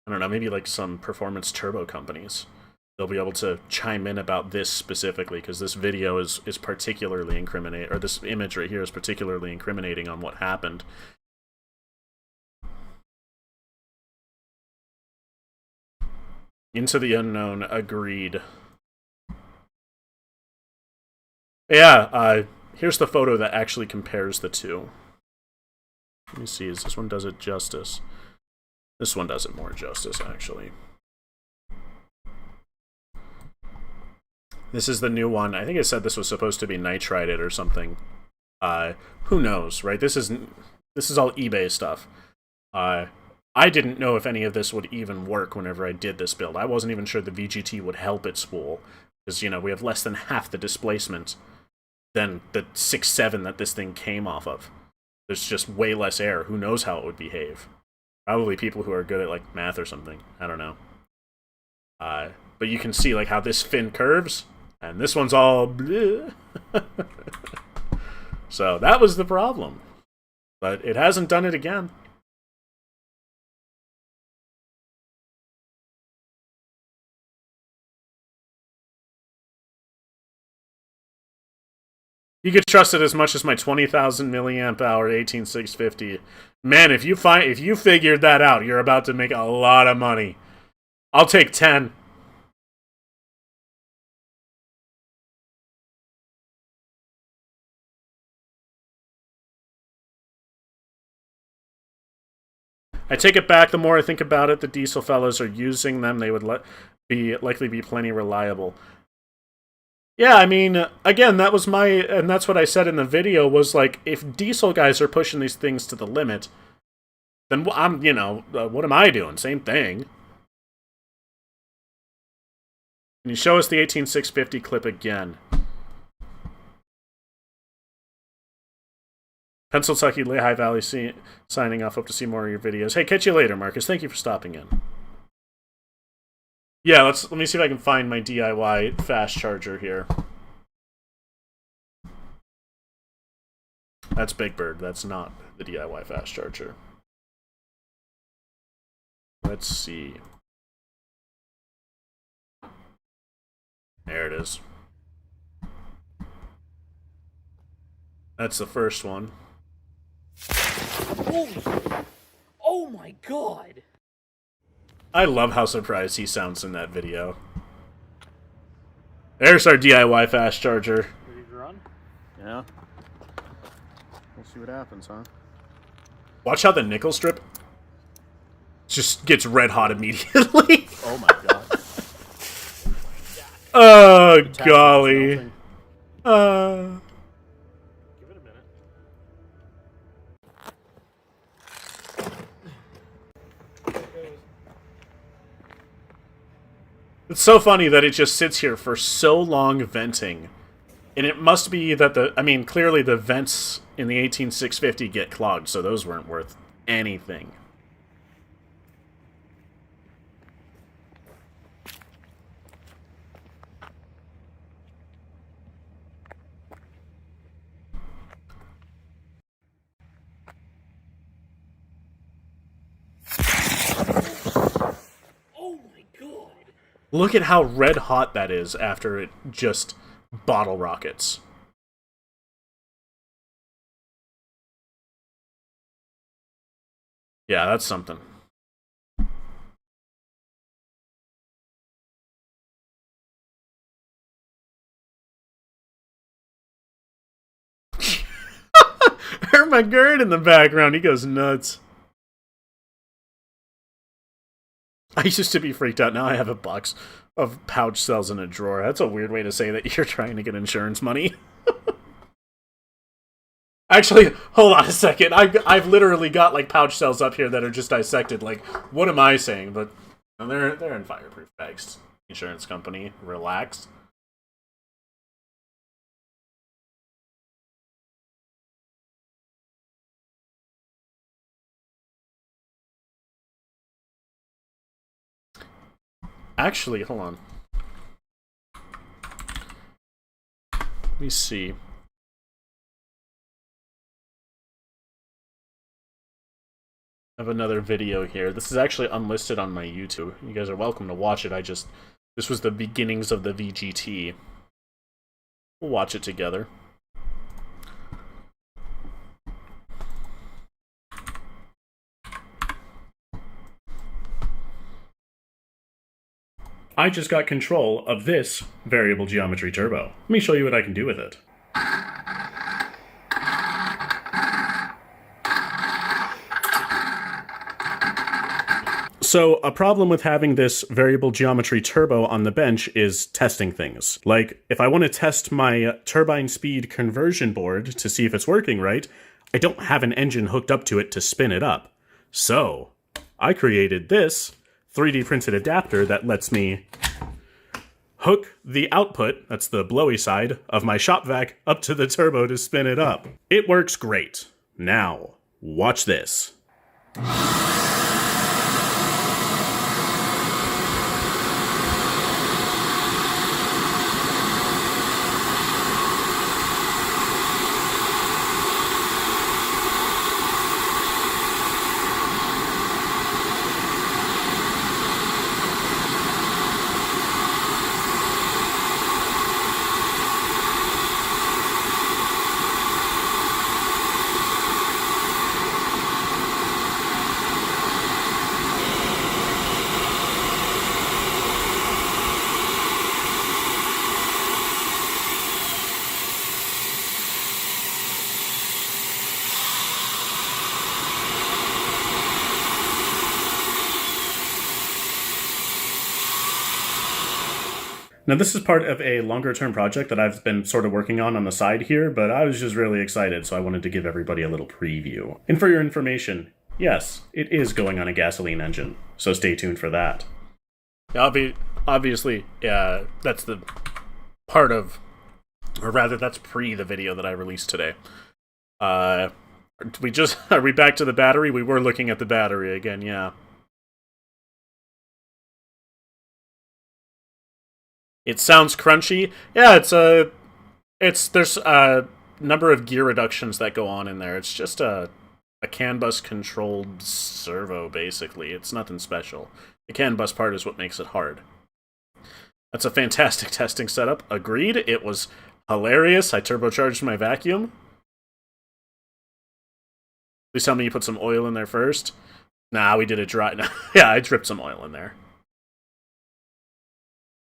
I don't know, maybe like some performance turbo companies. They'll be able to chime in about this specifically, because this video is particularly incriminating, or this image right here is particularly incriminating on what happened. Into the unknown, agreed. Yeah, here's the photo that actually compares the two. Let me see, this one does it justice? This one does it more justice, actually. This is the new one. I think it said this was supposed to be nitrided or something. Who knows, right? This is all eBay stuff. I didn't know if any of this would even work whenever I did this build. I wasn't even sure the VGT would help it spool, because, we have less than half the displacement than the 6.7 that this thing came off of. There's just way less air. Who knows how it would behave? Probably people who are good at, like, math or something. I don't know. But you can see, like, how this fin curves, and this one's all bleh. So that was the problem. But it hasn't done it again. You could trust it as much as my 20,000 milliamp hour 18650. Man, if you figured that out, you're about to make a lot of money. I'll take 10. I take it back. The more I think about it, the diesel fellas are using them. They would likely be plenty reliable. Yeah, I mean, again, that was and that's what I said in the video, was like, if diesel guys are pushing these things to the limit, then I'm, what am I doing? Same thing. Can you show us the 18650 clip again? Pennsylvania Lehigh Valley signing off. Hope to see more of your videos. Hey, catch you later, Marcus. Thank you for stopping in. Yeah, let me see if I can find my DIY fast charger here. That's Big Bird. That's not the DIY fast charger. Let's see. There it is. That's the first one. Oh my god! I love how surprised he sounds in that video. There's our DIY fast charger. Ready to run? Yeah. We'll see what happens, huh? Watch how the nickel strip just gets red hot immediately. Oh my god. Oh, golly. Give it a minute. It's so funny that it just sits here for so long venting. And it must be that clearly the vents in the 18650 get clogged, so those weren't worth anything. Oh my god! Look at how red hot that is after it just bottle rockets. Yeah, that's something. Hermagerd in the background, he goes nuts. I used to be freaked out, now I have a box of pouch cells in a drawer. That's a weird way to say that you're trying to get insurance money. Actually, hold on a second. I've literally got like pouch cells up here that are just dissected. Like, what am I saying? But they're in fireproof bags. Insurance company, relax. Actually, hold on. Let me see. I have another video here. This is actually unlisted on my YouTube. You guys are welcome to watch it. This was the beginnings of the VGT. We'll watch it together. I just got control of this variable geometry turbo. Let me show you what I can do with it. So, a problem with having this variable geometry turbo on the bench is testing things. Like, if I want to test my turbine speed conversion board to see if it's working right, I don't have an engine hooked up to it to spin it up. So, I created this 3D printed adapter that lets me hook the output, that's the blowy side, of my shop vac up to the turbo to spin it up. It works great. Now, watch this. Now, this is part of a longer-term project that I've been sort of working on the side here, but I was just really excited, so I wanted to give everybody a little preview. And for your information, yes, it is going on a gasoline engine, so stay tuned for that. Obviously, yeah, that's the part of, or rather, that's pre the video that I released today. Are we back to the battery? We were looking at the battery again, yeah. It sounds crunchy. Yeah, there's a number of gear reductions that go on in there. It's just a CAN bus controlled servo, basically. It's nothing special. The CAN bus part is what makes it hard. That's a fantastic testing setup. Agreed. It was hilarious. I turbocharged my vacuum. Please tell me you put some oil in there first. Nah, we did it dry. Yeah, I dripped some oil in there.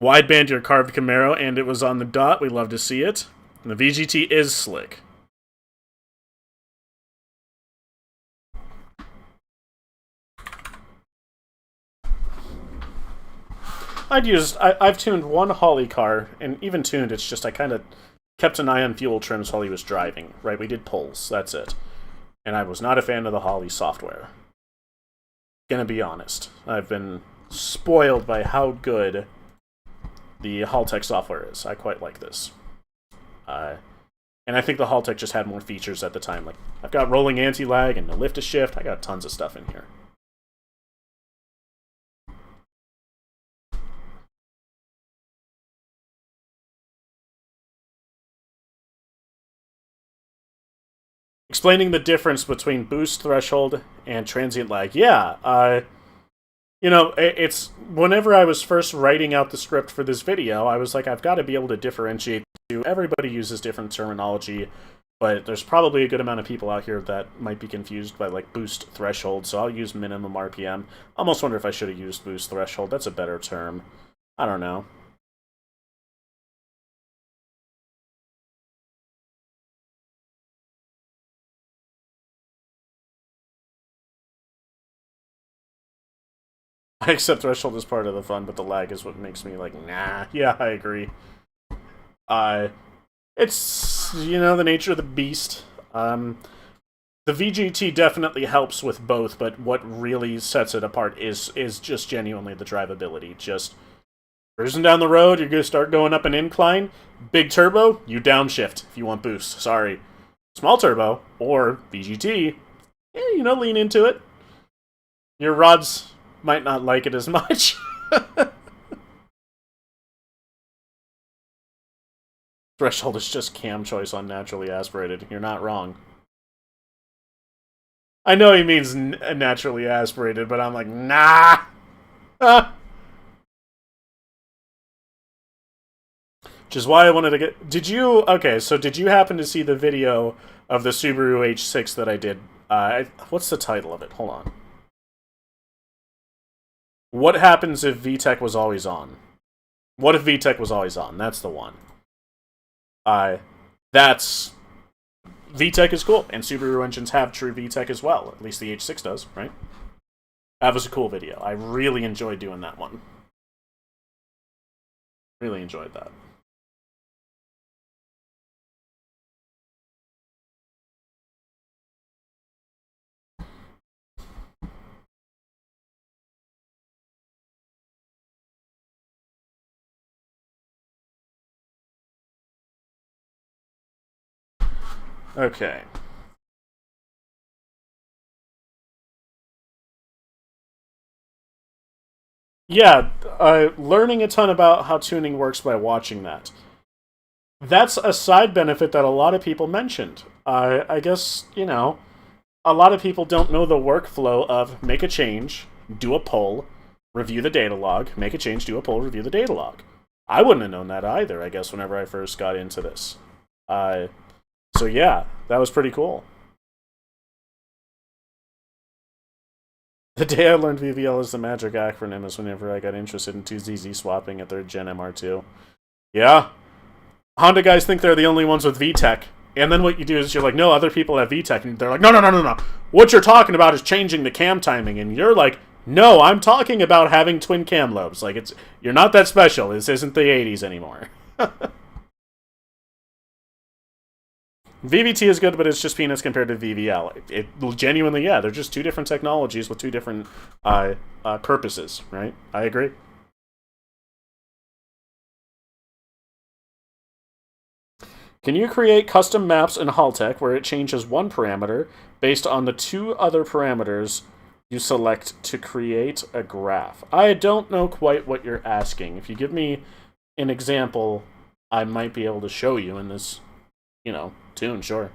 Wideband your carved Camaro, and it was on the dot. We love to see it. And the VGT is slick. I've tuned one Holly car, and even tuned, it's just I kind of kept an eye on fuel trims while he was driving, right? We did pulls, that's it. And I was not a fan of the Holly software. Gonna be honest. I've been spoiled by how good the Halttech software is. I quite like this. And I think the Halttech just had more features at the time. Like, I've got rolling anti-lag and a lift to shift. I got tons of stuff in here. Explaining the difference between boost threshold and transient lag. Yeah, you know, it's whenever I was first writing out the script for this video, I was like, I've got to be able to differentiate the two. Everybody uses different terminology, but there's probably a good amount of people out here that might be confused by, like, boost threshold, so I'll use minimum RPM. I almost wonder if I should have used boost threshold. That's a better term. I don't know. I accept threshold as part of the fun, but the lag is what makes me like, nah. Yeah, I agree. Uh, it's, you know, the nature of the beast. The VGT definitely helps with both, but what really sets it apart is just genuinely the drivability. Just cruising down the road, you're gonna start going up an incline. Big turbo, you downshift if you want boost. Sorry, small turbo or VGT, yeah, you know, lean into it. Your rods might not like it as much. Threshold is just cam choice on naturally aspirated. You're not wrong. I know he means naturally aspirated, but I'm like, nah. Which is why I wanted to get. Did you? Okay, so did you happen to see the video of the Subaru H6 that I did? What's the title of it? Hold on. What happens if VTech was always on? What if VTech was always on? That's the one. That's VTech is cool, and Subaru engines have true VTech as well. At least the H6 does, right? That was a cool video. I really enjoyed doing that one. Really enjoyed that. Okay. Yeah, learning a ton about how tuning works by watching that. That's a side benefit that a lot of people mentioned. I guess, you know, a lot of people don't know the workflow of make a change, do a pull, review the data log, make a change, do a pull, review the data log. I wouldn't have known that either, I guess, whenever I first got into this. So yeah, that was pretty cool. The day I learned VVL is the magic acronym is whenever I got interested in 2ZZ swapping at 3rd Gen MR2. Yeah. Honda guys think they're the only ones with VTech. And then what you do is you're like, no, other people have VTech. And they're like, no, no, no, no, no. What you're talking about is changing the cam timing. And you're like, no, I'm talking about having twin cam lobes. Like, you're not that special. This isn't the 80s anymore. VVT is good, but it's just peanuts compared to VVL. It genuinely, yeah, they're just two different technologies with two different purposes, right? I agree. Can you create custom maps in Halttech where it changes one parameter based on the two other parameters you select to create a graph? I don't know quite what you're asking. If you give me an example, I might be able to show you in this, you know, tune, sure.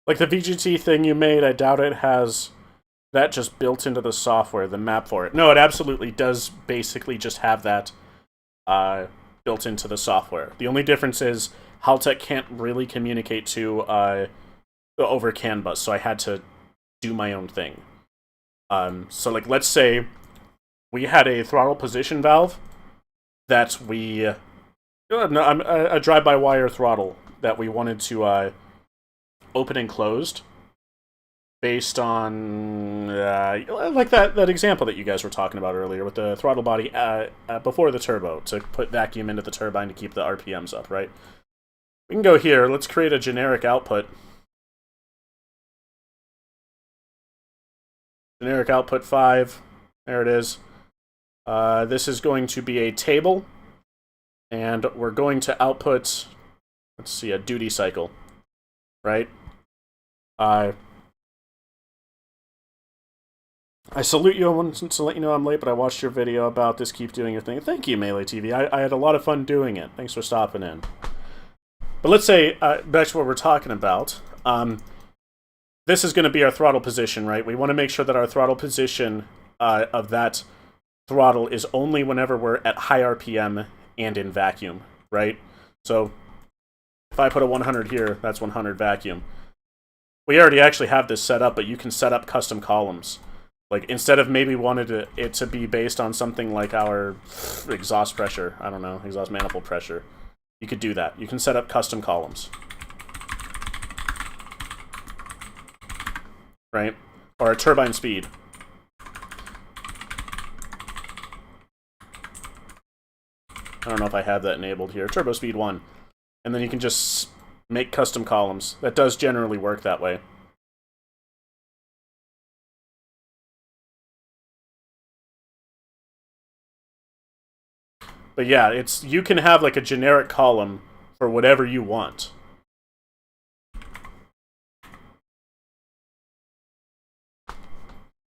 Like the VGT thing you made, I doubt it has that just built into the software, the map for it. No, it absolutely does basically just have that built into the software. The only difference is Halttech can't really communicate to over CAN bus, so I had to do my own thing. So like, let's say we had a throttle position valve that we... a drive-by-wire throttle that we wanted to open and closed based on like that example that you guys were talking about earlier with the throttle body before the turbo to put vacuum into the turbine to keep the RPMs up, right? We can go here. Let's create a generic output. Generic output 5. There it is. This is going to be a table, and we're going to output, let's see, a duty cycle, right? I salute you. I wanted to let you know I'm late, but I watched your video about this. Keep doing your thing. Thank you, Melee TV. I had a lot of fun doing it. Thanks for stopping in. But let's say, back to what we're talking about. This is going to be our throttle position, right? We want to make sure that our throttle position of that throttle is only whenever we're at high RPM and in vacuum, right? So if I put a 100 here, that's 100 vacuum. We already actually have this set up, but you can set up custom columns. Like, instead of maybe wanted it to be based on something like our exhaust pressure, I don't know, exhaust manifold pressure, you could do that. You can set up custom columns. Right? Or a turbine speed. I don't know if I have that enabled here. Turbo speed 1. And then you can just make custom columns. That does generally work that way. But yeah, you can have like a generic column for whatever you want.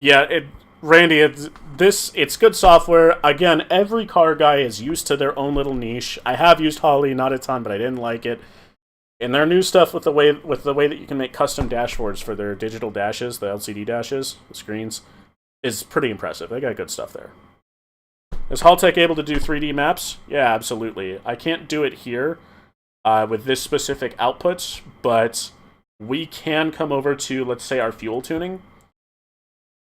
Yeah, Randy, it's good software. Again, every car guy is used to their own little niche. I have used Holly, not a ton, but I didn't like it. And their new stuff with the way that you can make custom dashboards for their digital dashes, the LCD dashes, the screens, is pretty impressive. They got good stuff there. Is Halttech able to do 3D maps? Yeah, absolutely. I can't do it here with this specific output, but we can come over to, let's say, our fuel tuning.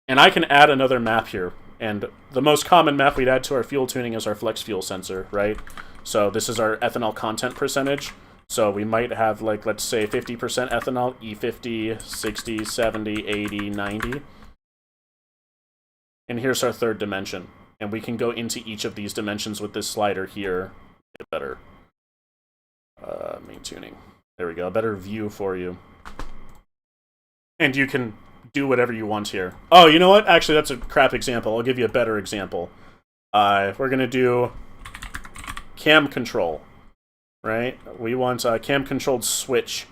And I can add another map here. And the most common map we'd add to our fuel tuning is our flex fuel sensor, right? So this is our ethanol content percentage. So we might have, like, let's say 50% ethanol, E50, 60, 70, 80, 90. And here's our third dimension. And we can go into each of these dimensions with this slider here. Get better main tuning. There we go, a better view for you. And you can do whatever you want here. Oh, you know what? Actually, that's a crap example. I'll give you a better example. We're going to do cam control, right? We want a cam-controlled switch,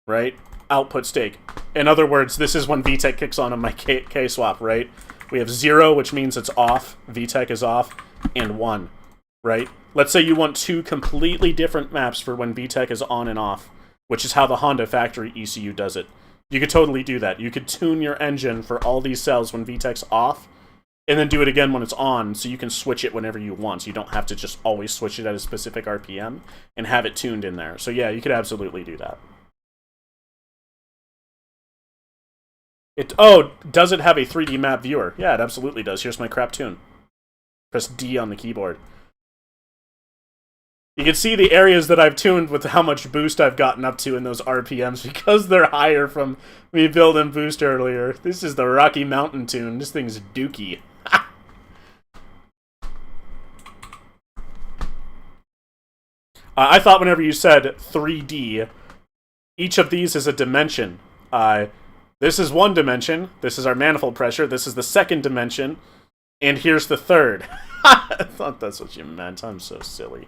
right? Output stake. In other words, this is when VTech kicks on my KSwap, right? We have 0, which means it's off, VTech is off, and 1, right? Let's say you want 2 completely different maps for when VTech is on and off, which is how the Honda factory ECU does it. You could totally do that. You could tune your engine for all these cells when VTech's off, and then do it again when it's on, so you can switch it whenever you want. So you don't have to just always switch it at a specific RPM and have it tuned in there. So yeah, you could absolutely do that. Does it have a 3D map viewer? Yeah, it absolutely does. Here's my crap tune. Press D on the keyboard. You can see the areas that I've tuned with how much boost I've gotten up to in those RPMs because they're higher from me building boost earlier. This is the Rocky Mountain tune. This thing's dookie. I thought whenever you said 3D, each of these is a dimension. This is one dimension. This is our manifold pressure. This is the second dimension. And here's the third. I thought that's what you meant. I'm so silly.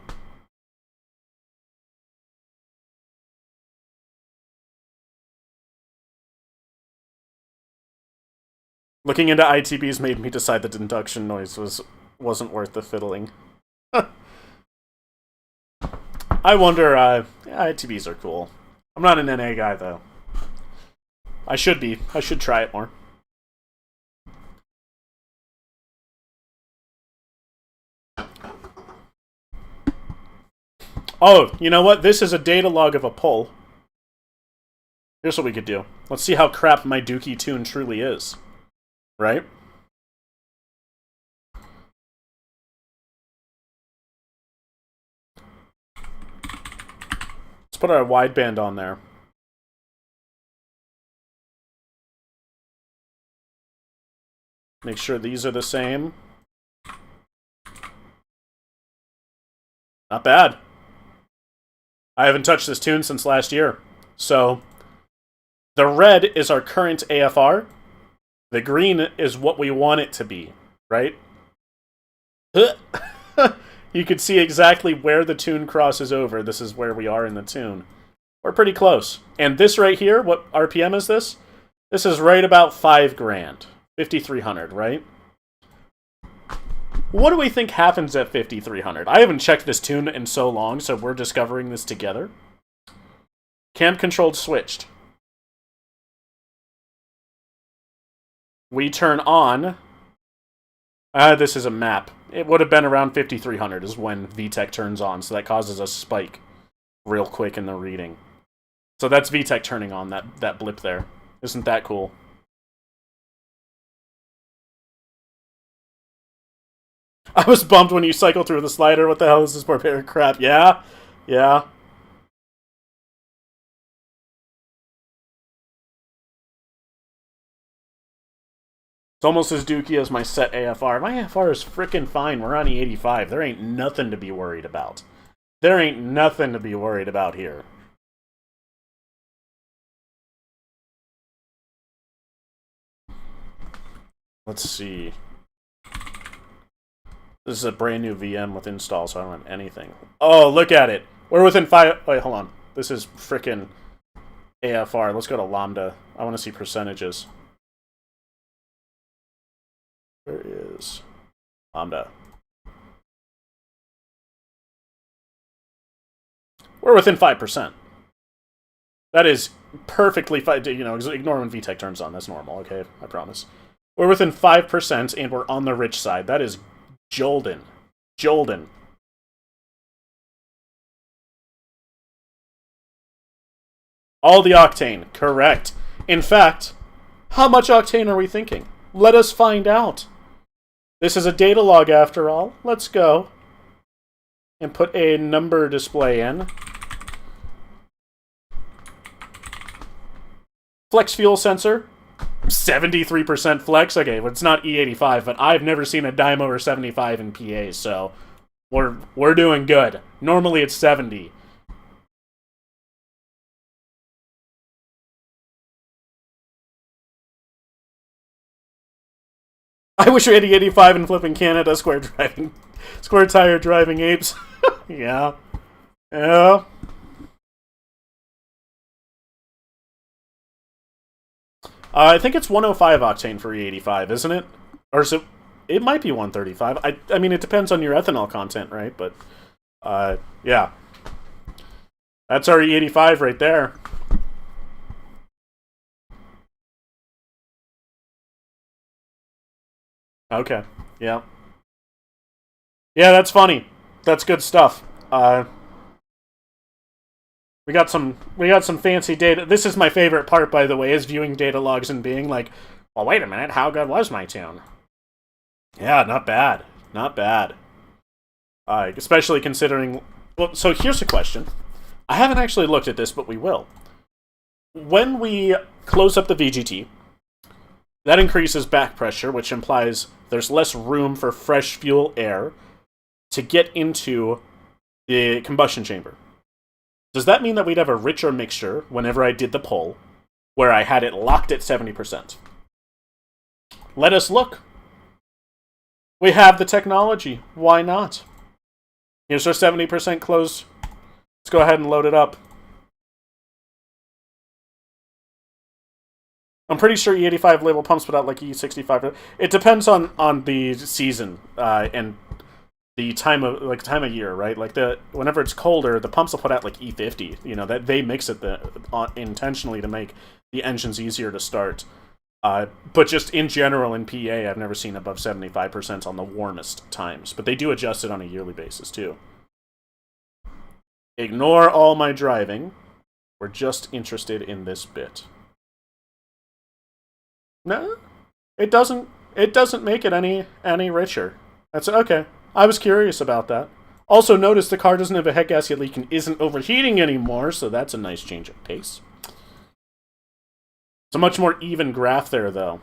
Looking into ITBs made me decide that induction noise wasn't worth the fiddling. I wonder, ITBs are cool. I'm not an NA guy, though. I should be. I should try it more. Oh, you know what? This is a data log of a pull. Here's what we could do. Let's see how crap my Dookie tune truly is. Right? Let's put our wideband on there. Make sure these are the same. Not bad. I haven't touched this tune since last year. So, the red is our current AFR. The green is what we want it to be, right? You can see exactly where the tune crosses over. This is where we are in the tune. We're pretty close. And this right here, what RPM is this? This is right about 5 grand. 5,300, right? What do we think happens at 5,300? I haven't checked this tune in so long, so we're discovering this together. Cam controlled switched. We turn on. This is a map. It would have been around 5,300 is when VTech turns on, so that causes a spike real quick in the reading. So that's VTech turning on, that blip there. Isn't that cool? I was bummed when you cycle through the slider. What the hell is this barbaric crap? Yeah? Yeah. It's almost as dookie as my set AFR. My AFR is frickin' fine. We're on E85. There ain't nothing to be worried about. There ain't nothing to be worried about here. Let's see. This is a brand new VM with install, so I don't have anything. Oh, look at it. We're within 5... Wait, hold on. This is frickin' AFR. Let's go to Lambda. I want to see percentages. Where is Lambda? We're within 5%. That is perfectly fine. You know, ignore when VTech turns on. That's normal, okay? I promise. We're within 5%, and we're on the rich side. That is Jolden. Jolden. All the octane. Correct. In fact, how much octane are we thinking? Let us find out. This is a data log after all. Let's go and put a number display in. Flex fuel sensor. 73% flex. Okay, well, it's not E85, but I've never seen a dymo or 75 in PA, so we're doing good. Normally it's 70. I wish we had E85 and flipping Canada square tire driving apes. Yeah. Yeah. I think it's 105 octane for E85, isn't it? Or is it? It might be 135. I mean, it depends on your ethanol content, right? But, yeah. That's our E85 right there. Okay. Yeah. Yeah, that's funny. That's good stuff. We got some fancy data. This is my favorite part, by the way, is viewing data logs and being like, well, wait a minute, how good was my tune? Yeah, not bad. Not bad. Especially considering... Well, so here's a question. I haven't actually looked at this, but we will. When we close up the VGT, that increases back pressure, which implies there's less room for fresh fuel air to get into the combustion chamber. Does that mean that we'd have a richer mixture whenever I did the pull, where I had it locked at 70%? Let us look. We have the technology. Why not? Here's our 70% close. Let's go ahead and load it up. I'm pretty sure E85 label pumps put out like E65. It depends on the season and the time of year, right? Like whenever it's colder, the pumps will put out like E50. You know that they mix it intentionally to make the engines easier to start. But just in general in PA, I've never seen above 75% on the warmest times. But they do adjust it on a yearly basis too. Ignore all my driving. We're just interested in this bit. No, it doesn't. It doesn't make it any richer. That's okay. I was curious about that. Also, notice the car doesn't have a head gasket leak and isn't overheating anymore, so that's a nice change of pace. It's a much more even graph there, though.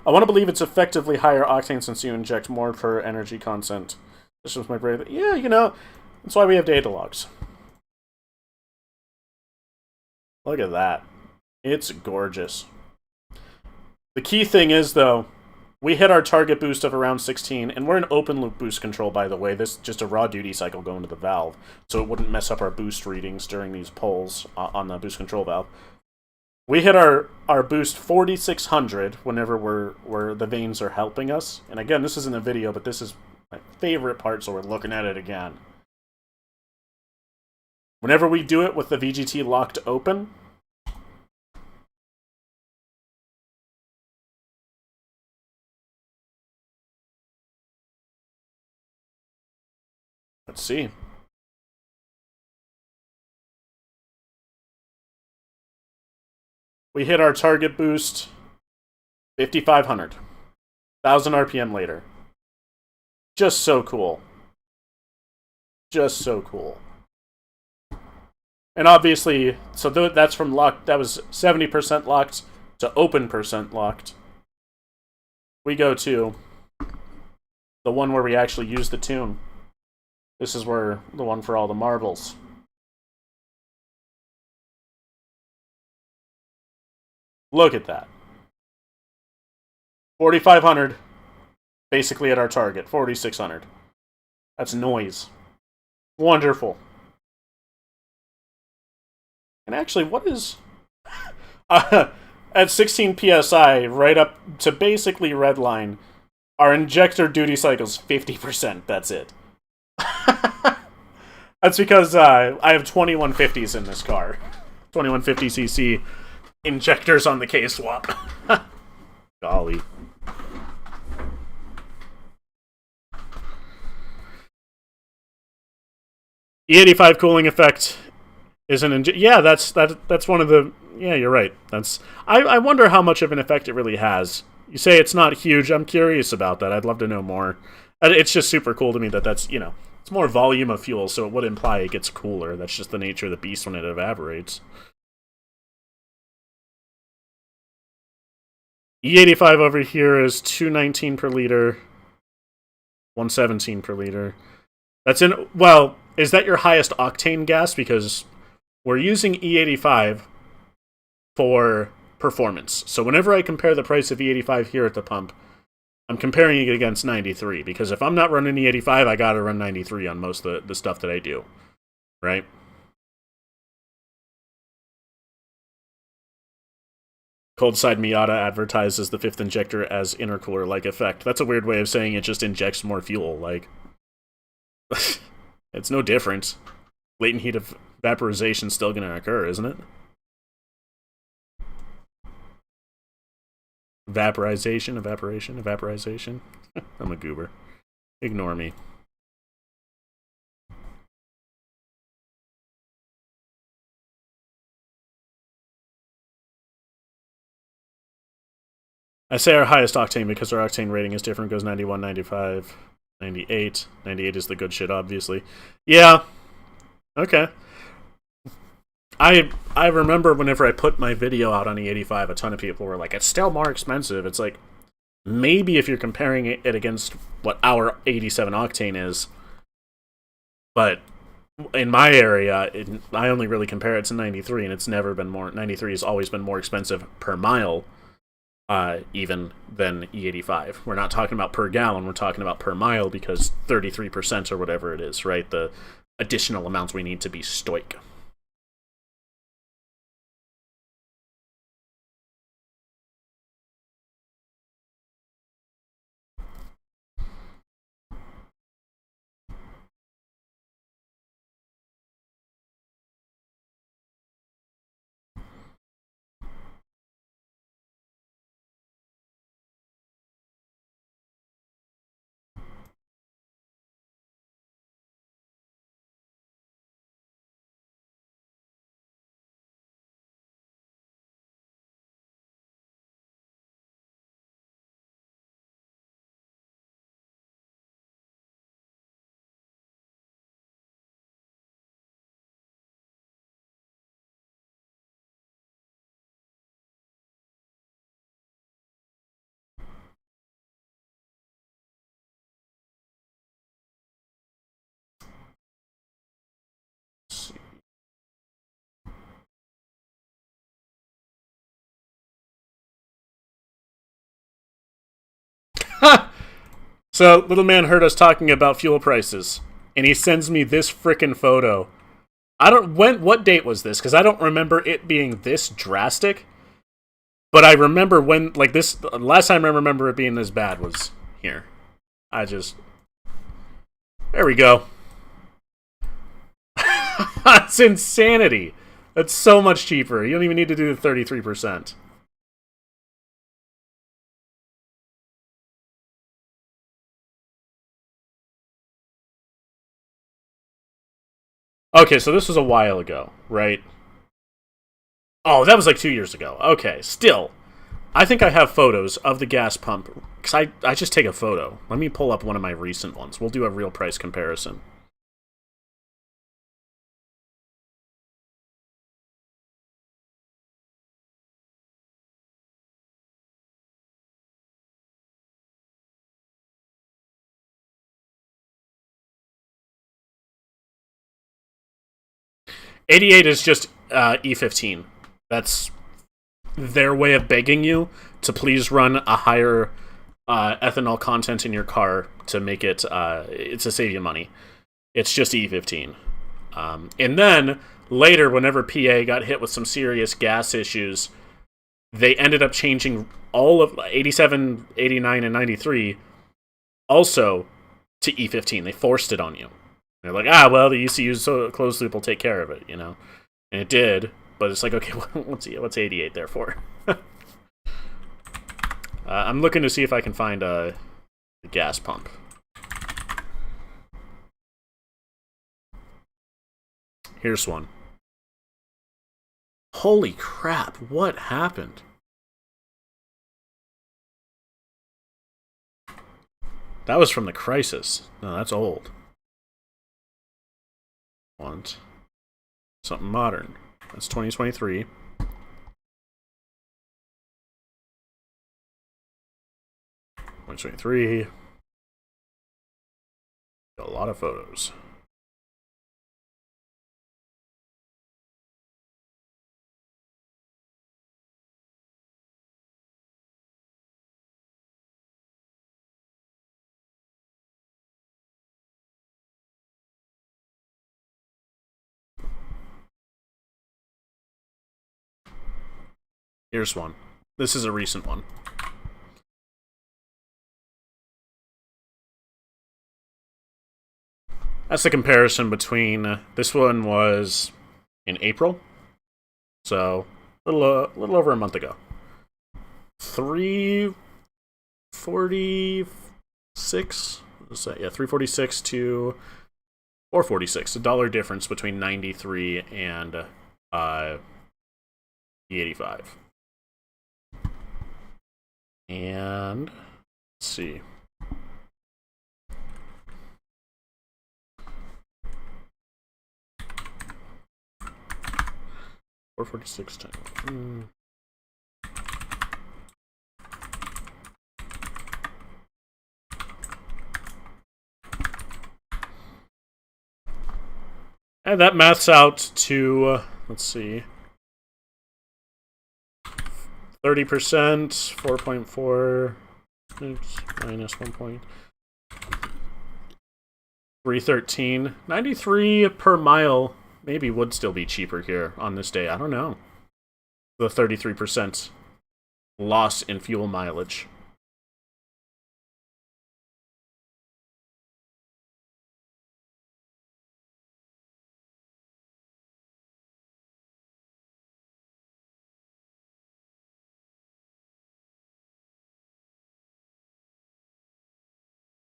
I want to believe it's effectively higher octane since you inject more per energy content. This was my brain. Yeah, you know, that's why we have data logs. Look at that. It's gorgeous. The key thing is, though, we hit our target boost of around 16, and we're in open loop boost control, by the way. This is just a raw duty cycle going to the valve, so it wouldn't mess up our boost readings during these pulls on the boost control valve. We hit our boost 4,600 whenever the vanes are helping us. And again, this isn't a video, but this is my favorite part, so we're looking at it again. Whenever we do it with the VGT locked open, let's see. We hit our target boost 5,500. 1,000 RPM later. Just so cool. Just so cool. And obviously, so that's from locked. That was 70% locked to open percent locked. We go to the one where we actually use the tune. This is where the one for all the marbles. Look at that. 4,500. Basically at our target. 4,600. That's noise. Wonderful. And actually, what is... at 16 PSI, right up to basically redline, our injector duty cycle's 50%. That's it. That's because I have 2150s in this car. 2150cc injectors on the KSwap. Golly. E85 cooling effect is an yeah, that's one of the you're right. That's I wonder how much of an effect it really has. You say it's not huge. I'm curious about that. I'd love to know more. It's just super cool to me that's, you know, it's more volume of fuel, so it would imply it gets cooler. That's just the nature of the beast when it evaporates. E85 over here is 219 per liter, 117 per liter. That's in, well, is that your highest octane gas? Because we're using E85 for performance. So whenever I compare the price of E85 here at the pump, I'm comparing it against 93. Because if I'm not running E85, I gotta run 93 on most of the stuff that I do. Right? Cold side Miata advertises the fifth injector as intercooler-like effect. That's a weird way of saying it just injects more fuel. Like, it's no different. Latent heat of vaporization still going to occur, isn't it? Vaporization, evaporation, evaporization. I'm a goober. Ignore me. I say our highest octane because our octane rating is different. It goes 91, 95, 98. 98 is the good shit, obviously. Yeah. Okay. I remember whenever I put my video out on E85, a ton of people were like, it's still more expensive. It's like, maybe if you're comparing it against what our 87 octane is, but in my area, I only really compare it to 93, and it's never been more. 93 has always been more expensive per mile, even than E85. We're not talking about per gallon, we're talking about per mile, because 33% or whatever it is, right? The additional amounts we need to be stoic. So, little man heard us talking about fuel prices, and he sends me this frickin' photo. What date was this? Because I don't remember it being this drastic. But I remember when, like, this, last time I remember it being this bad was here. There we go. That's insanity. That's so much cheaper. You don't even need to do the 33%. Okay, so this was a while ago, right? Oh, that was like 2 years ago. Okay, still. I think I have photos of the gas pump. Because I just take a photo. Let me pull up one of my recent ones. We'll do a real price comparison. $88 is just E15. That's their way of begging you to please run a higher ethanol content in your car to make it to save you money. It's just E15. And then later, whenever PA got hit with some serious gas issues, they ended up changing all of 87, 89, and 93 also to E15. They forced it on you. They're like, well, the ECU closed loop will take care of it, you know? And it did, but it's like, okay, what's 88 there for? I'm looking to see if I can find a gas pump. Here's one. Holy crap, what happened? That was from the crisis. No, that's old. Want something modern. That's 2023. Got a lot of photos. Here's one. This is a recent one. That's the comparison between this one was in April, so a little over a month ago. 346. What's that? Yeah, 346 to 446. $1 difference between 93 and E85. And let's see. $446 times. And that maths out to let's see. 30%, 4.4 minus 1.313. 93 per mile maybe would still be cheaper here on this day. I don't know. The 33% loss in fuel mileage.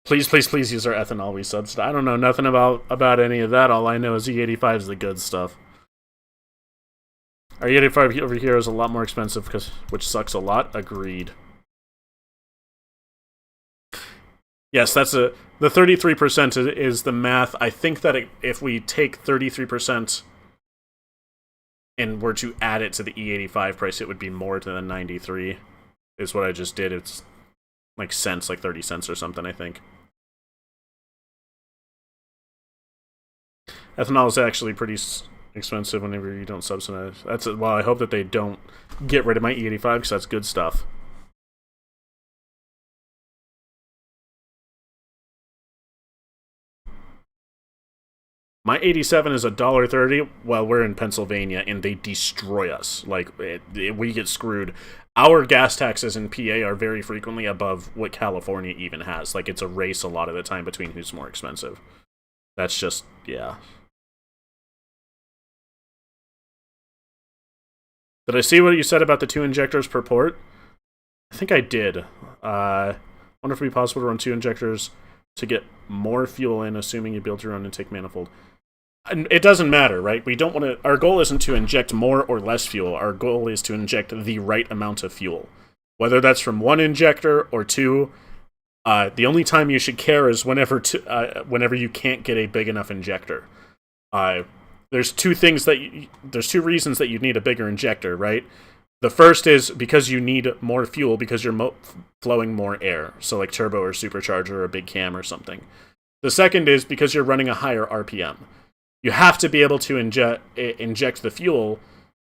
Please, please, please use our ethanol we subsidize. I don't know nothing about any of that. All I know is E85 is the good stuff. Our E85 over here is a lot more expensive, which sucks a lot. Agreed. Yes, that's the 33% is the math. I think that if we take 33% and were to add it to the E85 price, it would be more than the 93. Is what I just did. It's like cents, like 30 cents or something, I think. Ethanol is actually pretty expensive whenever you don't subsidize. Well, I hope that they don't get rid of my E85 because that's good stuff. My 87 is $1.30. Well, we're in Pennsylvania, and they destroy us. Like, we get screwed. Our gas taxes in PA are very frequently above what California even has. Like, it's a race a lot of the time between who's more expensive. That's just, yeah. Did I see what you said about the 2 injectors per port? I think I did. Wonder if it would be possible to run 2 injectors to get more fuel in, assuming you build your own intake manifold. And it doesn't matter, right? We don't want to. Our goal isn't to inject more or less fuel. Our goal is to inject the right amount of fuel, whether that's from 1 injector or 2. The only time you should care is whenever you can't get a big enough injector. There's 2 things there's 2 reasons that you need a bigger injector, right? The first is because you need more fuel because you're flowing more air, so like turbo or supercharger or a big cam or something. The second is because you're running a higher RPM. You have to be able to inject the fuel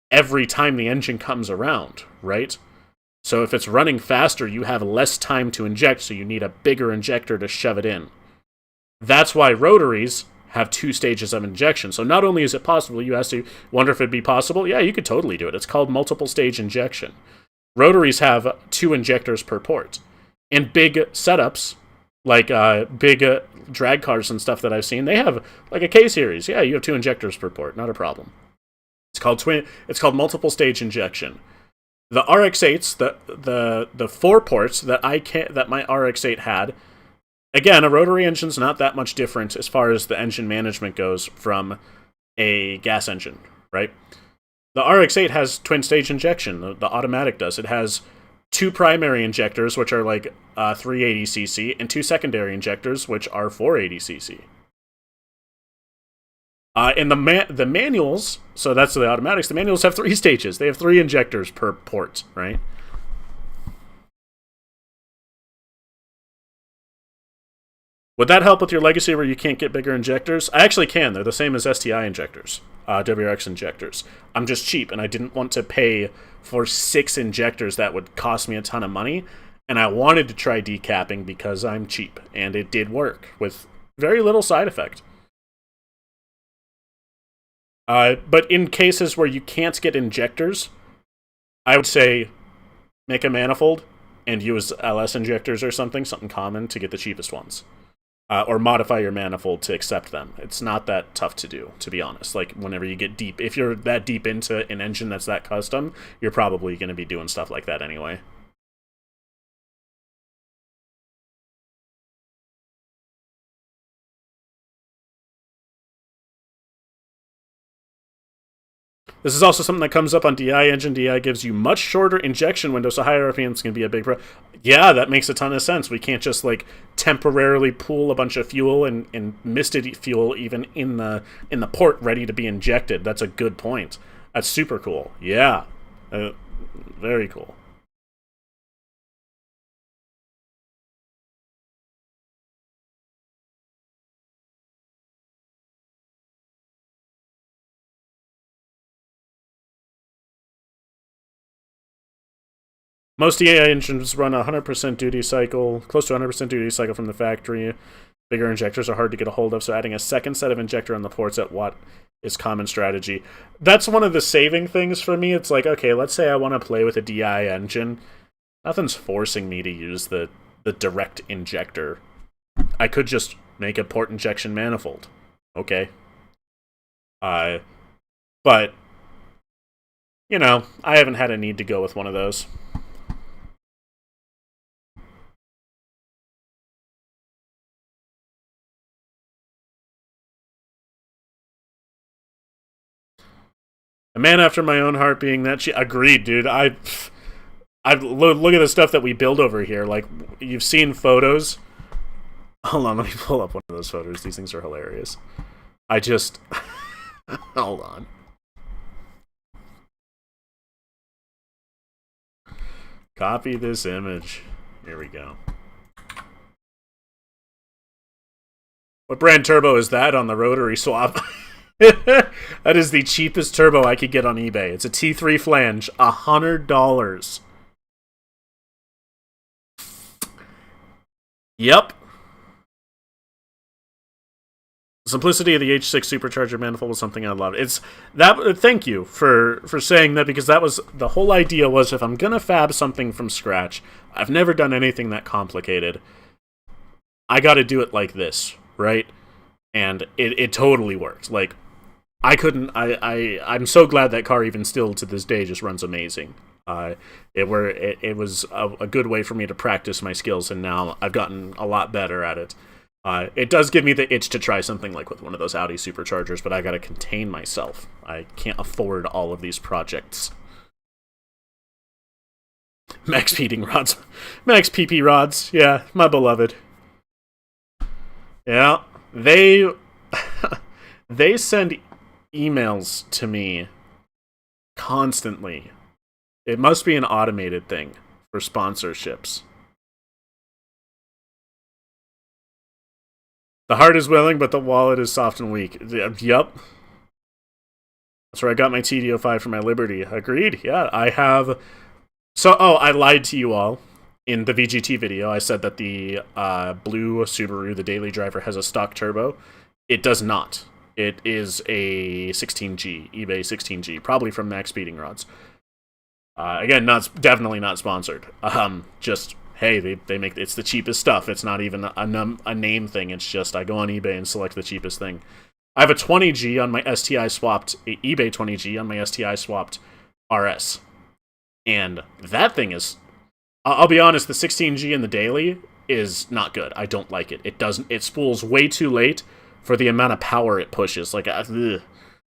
every time the engine comes around, right? So if it's running faster, you have less time to inject, so you need a bigger injector to shove it in. That's why rotaries have 2 stages of injection. So not only is it possible, you have to wonder if it'd be possible. Yeah, you could totally do it. It's called multiple stage injection. Rotaries have 2 injectors per port. And big setups, like big drag cars and stuff that I've seen, they have like a K series. Yeah, you have 2 injectors per port, not a problem. It's called multiple stage injection. The RX8s, the 4 ports that my RX8 had, again, a rotary engine's not that much different as far as the engine management goes from a gas engine, right? The RX8 has twin stage injection. The automatic does. It has 2 primary injectors, which are like 380cc, and 2 secondary injectors, which are 480cc. In the manuals, so that's the automatics, the manuals have 3 stages. They have 3 injectors per port, right? Would that help with your legacy where you can't get bigger injectors? I actually can. They're the same as STI injectors, WRX injectors. I'm just cheap, and I didn't want to pay for 6 injectors that would cost me a ton of money, and I wanted to try decapping because I'm cheap, and it did work with very little side effect. But in cases where you can't get injectors, I would say make a manifold and use LS injectors or something common to get the cheapest ones. Or modify your manifold to accept them. It's not that tough to do, to be honest. Like, whenever you get deep, if you're that deep into an engine that's that custom, you're probably going to be doing stuff like that anyway. This is also something that comes up on DI engine. DI gives you much shorter injection windows, so higher RPMs can be a big problem. Yeah, that makes a ton of sense. We can't just like temporarily pool a bunch of fuel and misted fuel even in the port ready to be injected. That's a good point. That's super cool. Yeah, very cool. Most DI engines run 100% duty cycle, close to 100% duty cycle from the factory. Bigger injectors are hard to get a hold of, so adding a second set of injector on the ports at Watt is common strategy. That's one of the saving things for me. It's like, okay, let's say I want to play with a DI engine. Nothing's forcing me to use the direct injector. I could just make a port injection manifold. Okay. But, you know, I haven't had a need to go with one of those. A man after my own heart being that cheap. Agreed, dude. I look at the stuff that we build over here. Like, you've seen photos. Hold on, let me pull up one of those photos. These things are hilarious. I just... Hold on. Copy this image. Here we go. What brand turbo is that on the rotary swap? That is the cheapest turbo I could get on eBay. It's a T3 flange, $100. Yep. Simplicity of the H6 supercharger manifold was something I loved. It's that. Thank you for saying that, because that was the whole idea. Was if I'm gonna fab something from scratch, I've never done anything that complicated. I got to do it like this, right? And it totally worked. Like I'm so glad that car even still to this day just runs amazing. It was a good way for me to practice my skills, and now I've gotten a lot better at it. It does give me the itch to try something like with one of those Audi superchargers, but I gotta contain myself. I can't afford all of these projects. Max Peating rods. Max PP rods. Yeah, my beloved. Yeah, they they send emails to me constantly. It must be an automated thing for sponsorships. The heart is willing, but the wallet is soft and weak. Yup. That's where I got my TD05 for my Liberty. Agreed. Yeah, I have. So, I lied to you all. In the VGT video, I said that the blue Subaru, the daily driver, has a stock turbo. It does not. It is a 16G, eBay 16G, probably from Max Speeding Rods. Again, definitely not sponsored. Just, hey, they make, it's the cheapest stuff. It's not even a name thing. It's just I go on eBay and select the cheapest thing. I have a 20G on my STI swapped, eBay 20G on my STI swapped RS. And that thing is, I'll be honest, the 16G in the daily is not good. I don't like it. It spools way too late for the amount of power it pushes. Like, I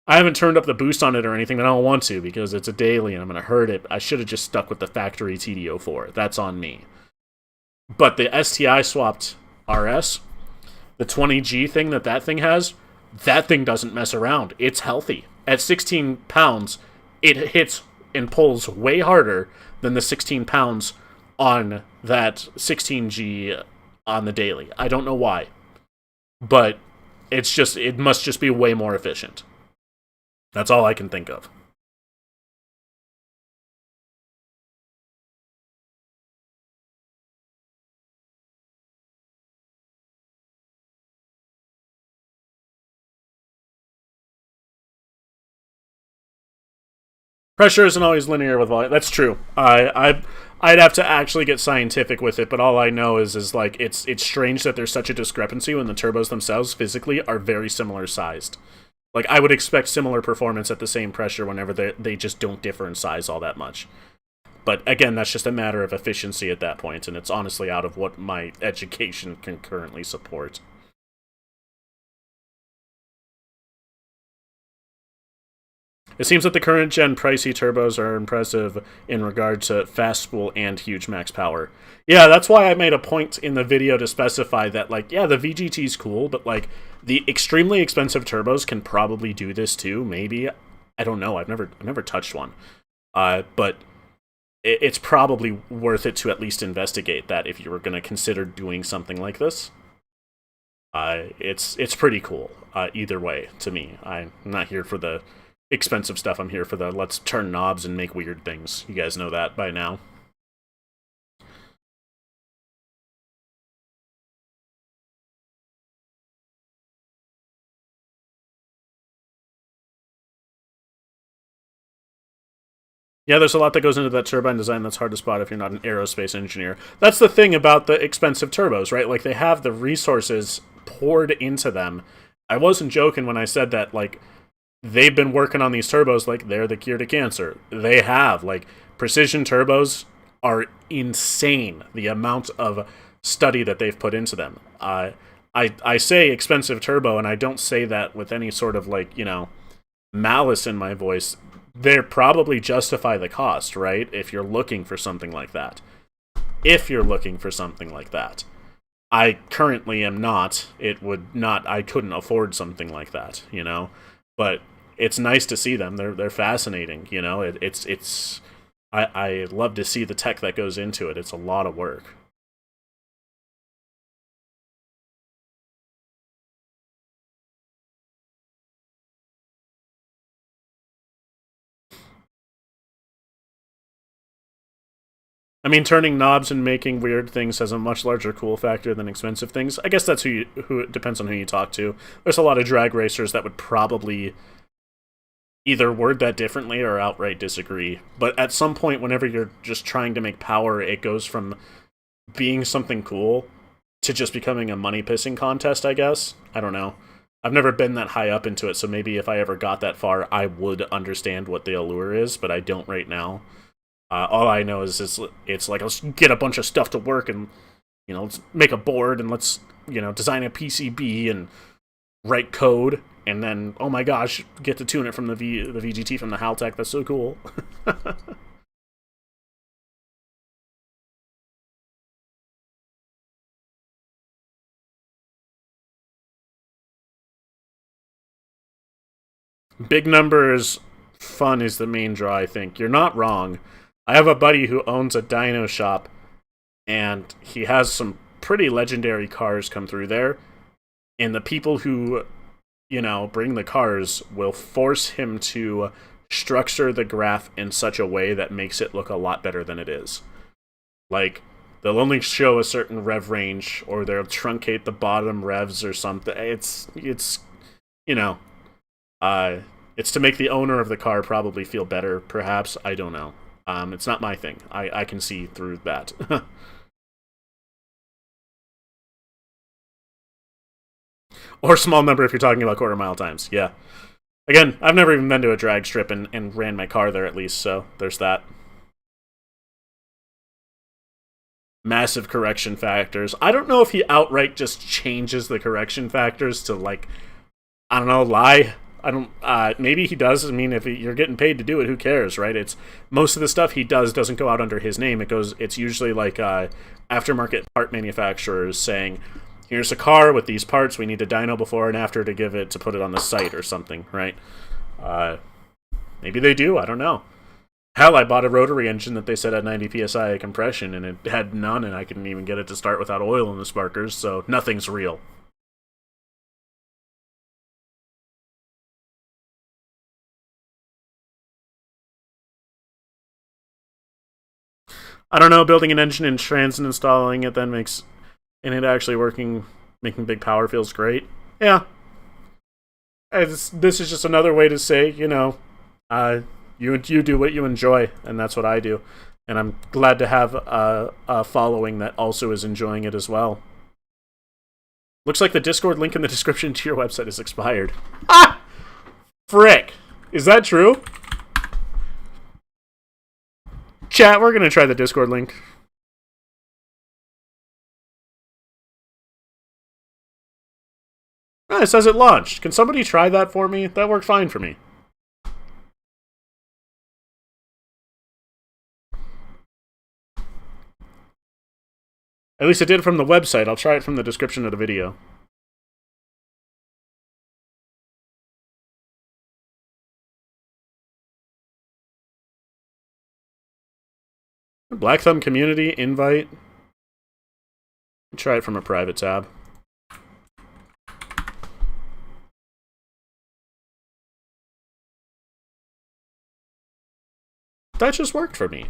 haven't turned up the boost on it or anything, but I don't want to because it's a daily and I'm going to hurt it. I should have just stuck with the factory TD04. That's on me. But the STI swapped RS, the 20G thing that thing has, that thing doesn't mess around. It's healthy. At 16 pounds, it hits and pulls way harder than the 16 pounds on that 16G on the daily. I don't know why. But it must just be way more efficient. That's all I can think of. Pressure isn't always linear with volume. That's true. I'd have to actually get scientific with it, but all I know is like it's strange that there's such a discrepancy when the turbos themselves physically are very similar sized. Like I would expect similar performance at the same pressure whenever they just don't differ in size all that much. But again, that's just a matter of efficiency at that point, and it's honestly out of what my education can currently support. It seems that the current gen pricey turbos are impressive in regard to fast spool and huge max power. Yeah, that's why I made a point in the video to specify that, like, yeah, the VGT's cool, but, like, the extremely expensive turbos can probably do this too, maybe. I don't know, I've never touched one. But it's probably worth it to at least investigate that if you were going to consider doing something like this. It's pretty cool, either way, to me. I'm not here for the expensive stuff. I'm here for the let's turn knobs and make weird things. You guys know that by now. Yeah, there's a lot that goes into that turbine design that's hard to spot if you're not an aerospace engineer. That's the thing about the expensive turbos, right? Like, they have the resources poured into them. I wasn't joking when I said that, like, they've been working on these turbos like they're the cure to cancer. They have. Like, precision turbos are insane, the amount of study that they've put into them. I say expensive turbo, and I don't say that with any sort of, like, malice in my voice. They probably justify the cost, right? If you're looking for something like that. If you're looking for something like that. I currently am not. I couldn't afford something like that, But it's nice to see them. They're fascinating, I love to see the tech that goes into it. It's a lot of work. I mean, turning knobs and making weird things has a much larger cool factor than expensive things. I guess that's who it depends on who you talk to. There's a lot of drag racers that would probably either word that differently or outright disagree. But at some point, whenever you're just trying to make power, it goes from being something cool to just becoming a money-pissing contest, I guess. I don't know. I've never been that high up into it, so maybe if I ever got that far, I would understand what the allure is, but I don't right now. All I know is it's like, let's get a bunch of stuff to work and, let's make a board and let's, design a PCB and write code and then, oh my gosh, get to tune it from the VGT from the Halttech. That's so cool. Big numbers fun is the main draw, I think. You're not wrong. I have a buddy who owns a dyno shop, and he has some pretty legendary cars come through there. And the people who, bring the cars will force him to structure the graph in such a way that makes it look a lot better than it is. Like, they'll only show a certain rev range, or they'll truncate the bottom revs or something. It's it's to make the owner of the car probably feel better, perhaps. I don't know. It's not my thing. I can see through that. Or small number if you're talking about quarter mile times. Yeah. Again, I've never even been to a drag strip and ran my car there at least, so there's that. Massive correction factors. I don't know if he outright just changes the correction factors to, like, I don't know, lie. I don't. Maybe he does. I mean, if you're getting paid to do it, who cares, right? It's most of the stuff he does doesn't go out under his name. It's usually like aftermarket part manufacturers saying, "Here's a car with these parts. We need a dyno before and after to put it on the site or something," right? Maybe they do. I don't know. Hell, I bought a rotary engine that they said had 90 psi compression, and it had none, and I couldn't even get it to start without oil in the sparkers. So nothing's real. I don't know, building an engine in trans and installing it then and it actually working, making big power feels great. Yeah. This is just another way to say, you do what you enjoy, and that's what I do. And I'm glad to have a following that also is enjoying it as well. Looks like the Discord link in the description to your website is expired. Ah! Frick! Is that true? Chat, we're gonna try the Discord link. Oh, it says it launched. Can somebody try that for me? That worked fine for me. At least it did from the website. I'll try it from the description of the video. Black Thumb community invite. Try it from a private tab. That just worked for me.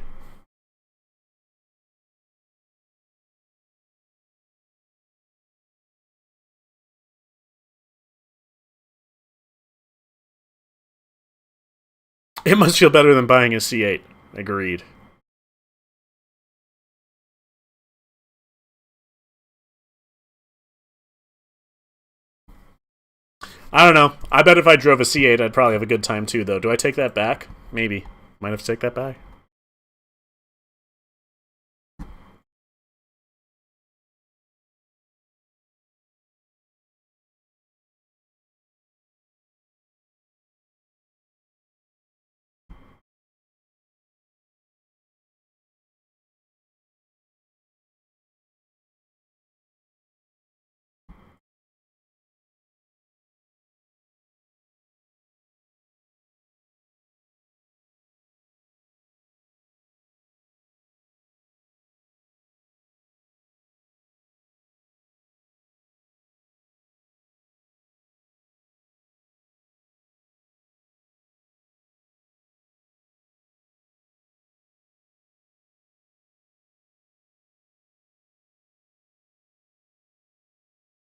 It must feel better than buying a C8. Agreed. I don't know. I bet if I drove a C8, I'd probably have a good time too, though. Do I take that back? Maybe. Might have to take that back.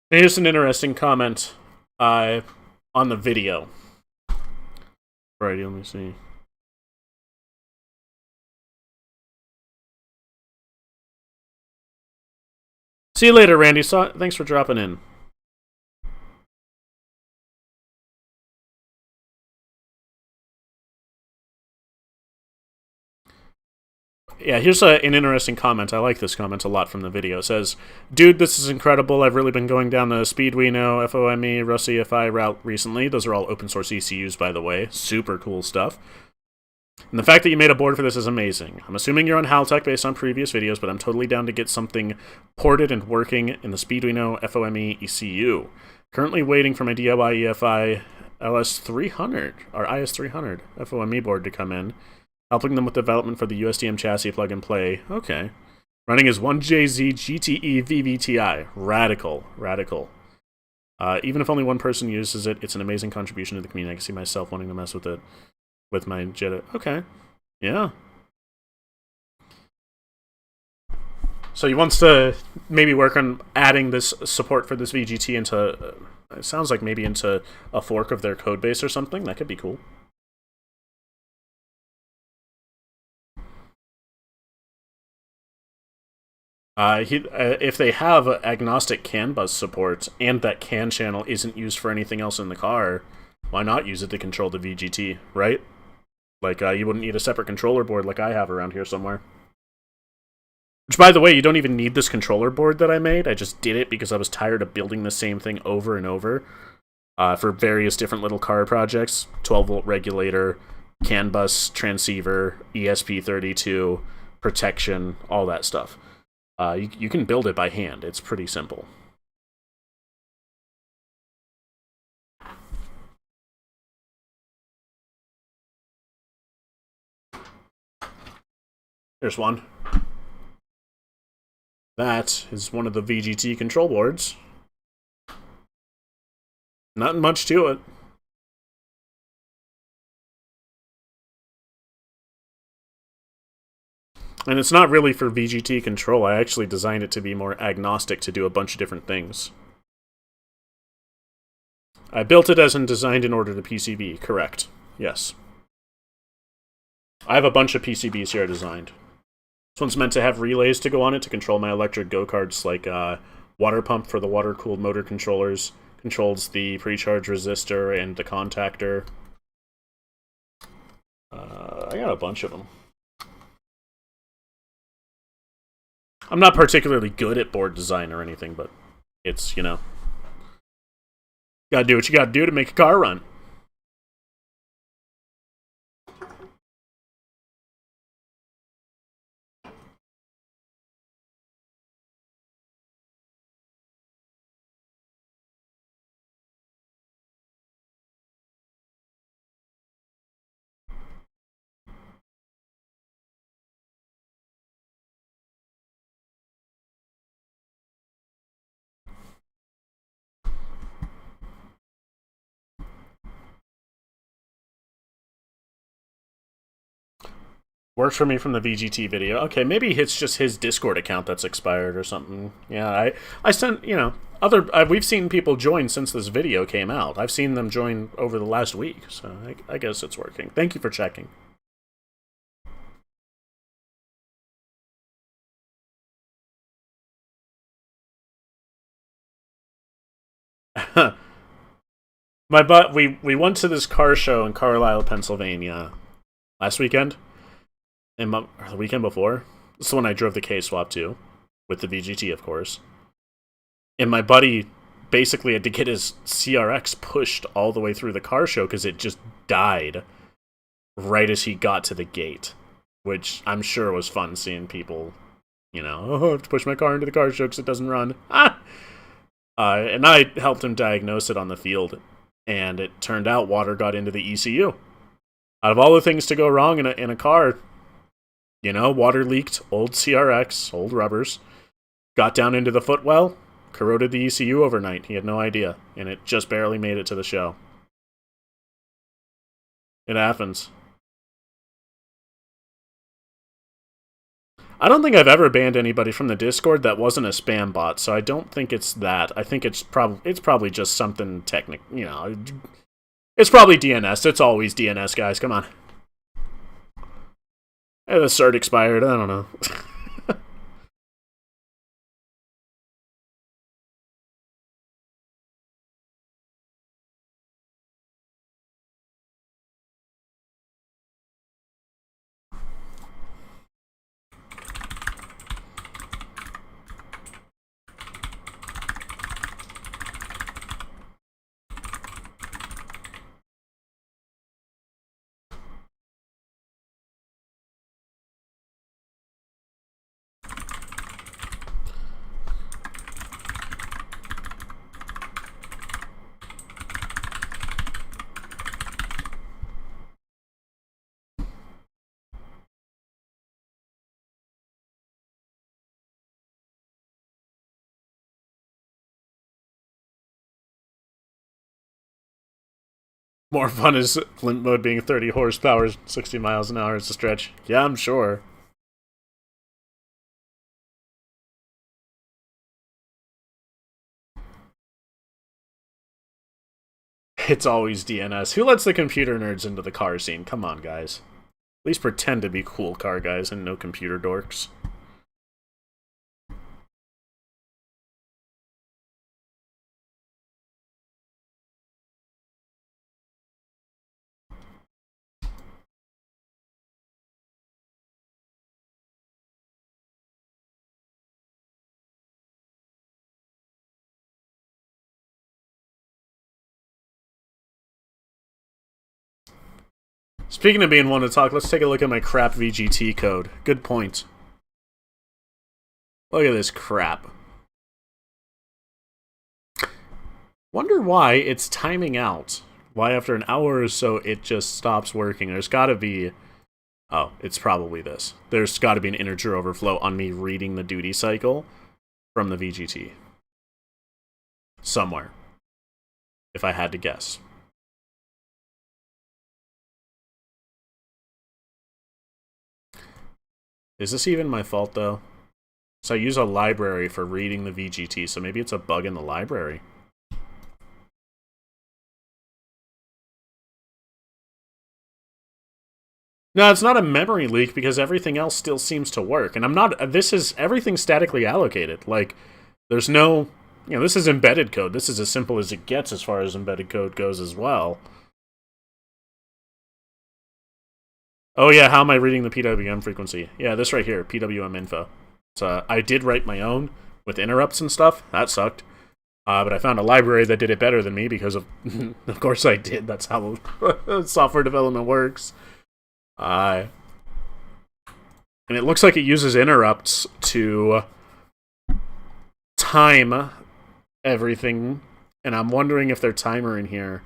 Here's an interesting comment on the video. Alrighty, let me see. See you later, Randy. Thanks for dropping in. Yeah, here's an interesting comment. I like this comment a lot from the video. It says, "Dude, this is incredible. I've really been going down the Speedwino, FOME, RusCFI route recently. Those are all open source ECUs, by the way. Super cool stuff. And the fact that you made a board for this is amazing. I'm assuming you're on Halttech based on previous videos, but I'm totally down to get something ported and working in the Speedwino FOME ECU. Currently waiting for my DIY EFI LS300, or IS300 FOME board to come in. Helping them with development for the USDM chassis plug and play. Okay. Running as 1JZ GTE VVTI. Radical. Even if only one person uses it, it's an amazing contribution to the community. I can see myself wanting to mess with it with my Jetta. Okay. Yeah. So he wants to maybe work on adding this support for this VGT into, it sounds like maybe into a fork of their code base or something. That could be cool. If they have agnostic CAN bus support and that CAN channel isn't used for anything else in the car, why not use it to control the VGT, right? Like, you wouldn't need a separate controller board like I have around here somewhere. Which, by the way, you don't even need this controller board that I made. I just did it because I was tired of building the same thing over and over for various different little car projects. 12-volt regulator, CAN bus transceiver, ESP32, protection, all that stuff. You can build it by hand. It's pretty simple. There's one. That is one of the VGT control boards. Not much to it. And it's not really for VGT control. I actually designed it to be more agnostic to do a bunch of different things. I built it as in designed in order to PCB, correct. Yes. I have a bunch of PCBs here designed. This one's meant to have relays to go on it to control my electric go-karts, like water pump for the water-cooled motor controllers, controls the pre-charge resistor and the contactor. I got a bunch of them. I'm not particularly good at board design or anything, but it's, you know, gotta do what you gotta do to make a car run. Works for me from the VGT video. Okay, maybe it's just his Discord account that's expired or something. Yeah, I sent, you know, we've seen people join since this video came out. I've seen them join over the last week, so I guess it's working. Thank you for checking. We went to this car show in Carlisle, Pennsylvania last weekend. And the weekend before. This is when I drove the KSwap to, with the VGT, of course. And my buddy basically had to get his CRX pushed all the way through the car show because it just died right as he got to the gate. Which I'm sure was fun seeing people, you know, oh, I have to push my car into the car show because it doesn't run. And I helped him diagnose it on the field. And it turned out water got into the ECU. Out of all the things to go wrong in a car, you know, water leaked, old CRX, old rubbers, got down into the footwell, corroded the ECU overnight. He had no idea, and it just barely made it to the show. It happens. I don't think I've ever banned anybody from the Discord that wasn't a spam bot, so I don't think it's that. I think it's probably just something you know, it's probably DNS. It's always DNS, guys. Come on. Hey, the cert expired. I don't know. More fun is Flint mode being 30 horsepower, 60 miles an hour is a stretch. Yeah, I'm sure. It's always DNS. Who lets the computer nerds into the car scene? Come on, guys. At least pretend to be cool car guys and no computer dorks. Speaking of being one to talk, let's take a look at my crap VGT code. Good point. Look at this crap. Wonder why it's timing out. Why after an hour or so it just stops working. There's gotta be... Oh, it's probably this. There's gotta be an integer overflow on me reading the duty cycle from the VGT. Somewhere. If I had to guess. Is this even my fault, though? So I use a library for reading the VGT, so maybe it's a bug in the library. No, it's not a memory leak because everything else still seems to work. And I'm not... This is... Everything's statically allocated. Like, there's no... You know, this is embedded code. This is as simple as it gets as far as embedded code goes as well. Oh yeah, how am I reading the PWM frequency? Yeah, this right here, PWM info. So I did write my own with interrupts and stuff. That sucked. But I found a library that did it better than me because of... of course I did. That's how software development works. And it looks like it uses interrupts to time everything. And I'm wondering if their timer in here...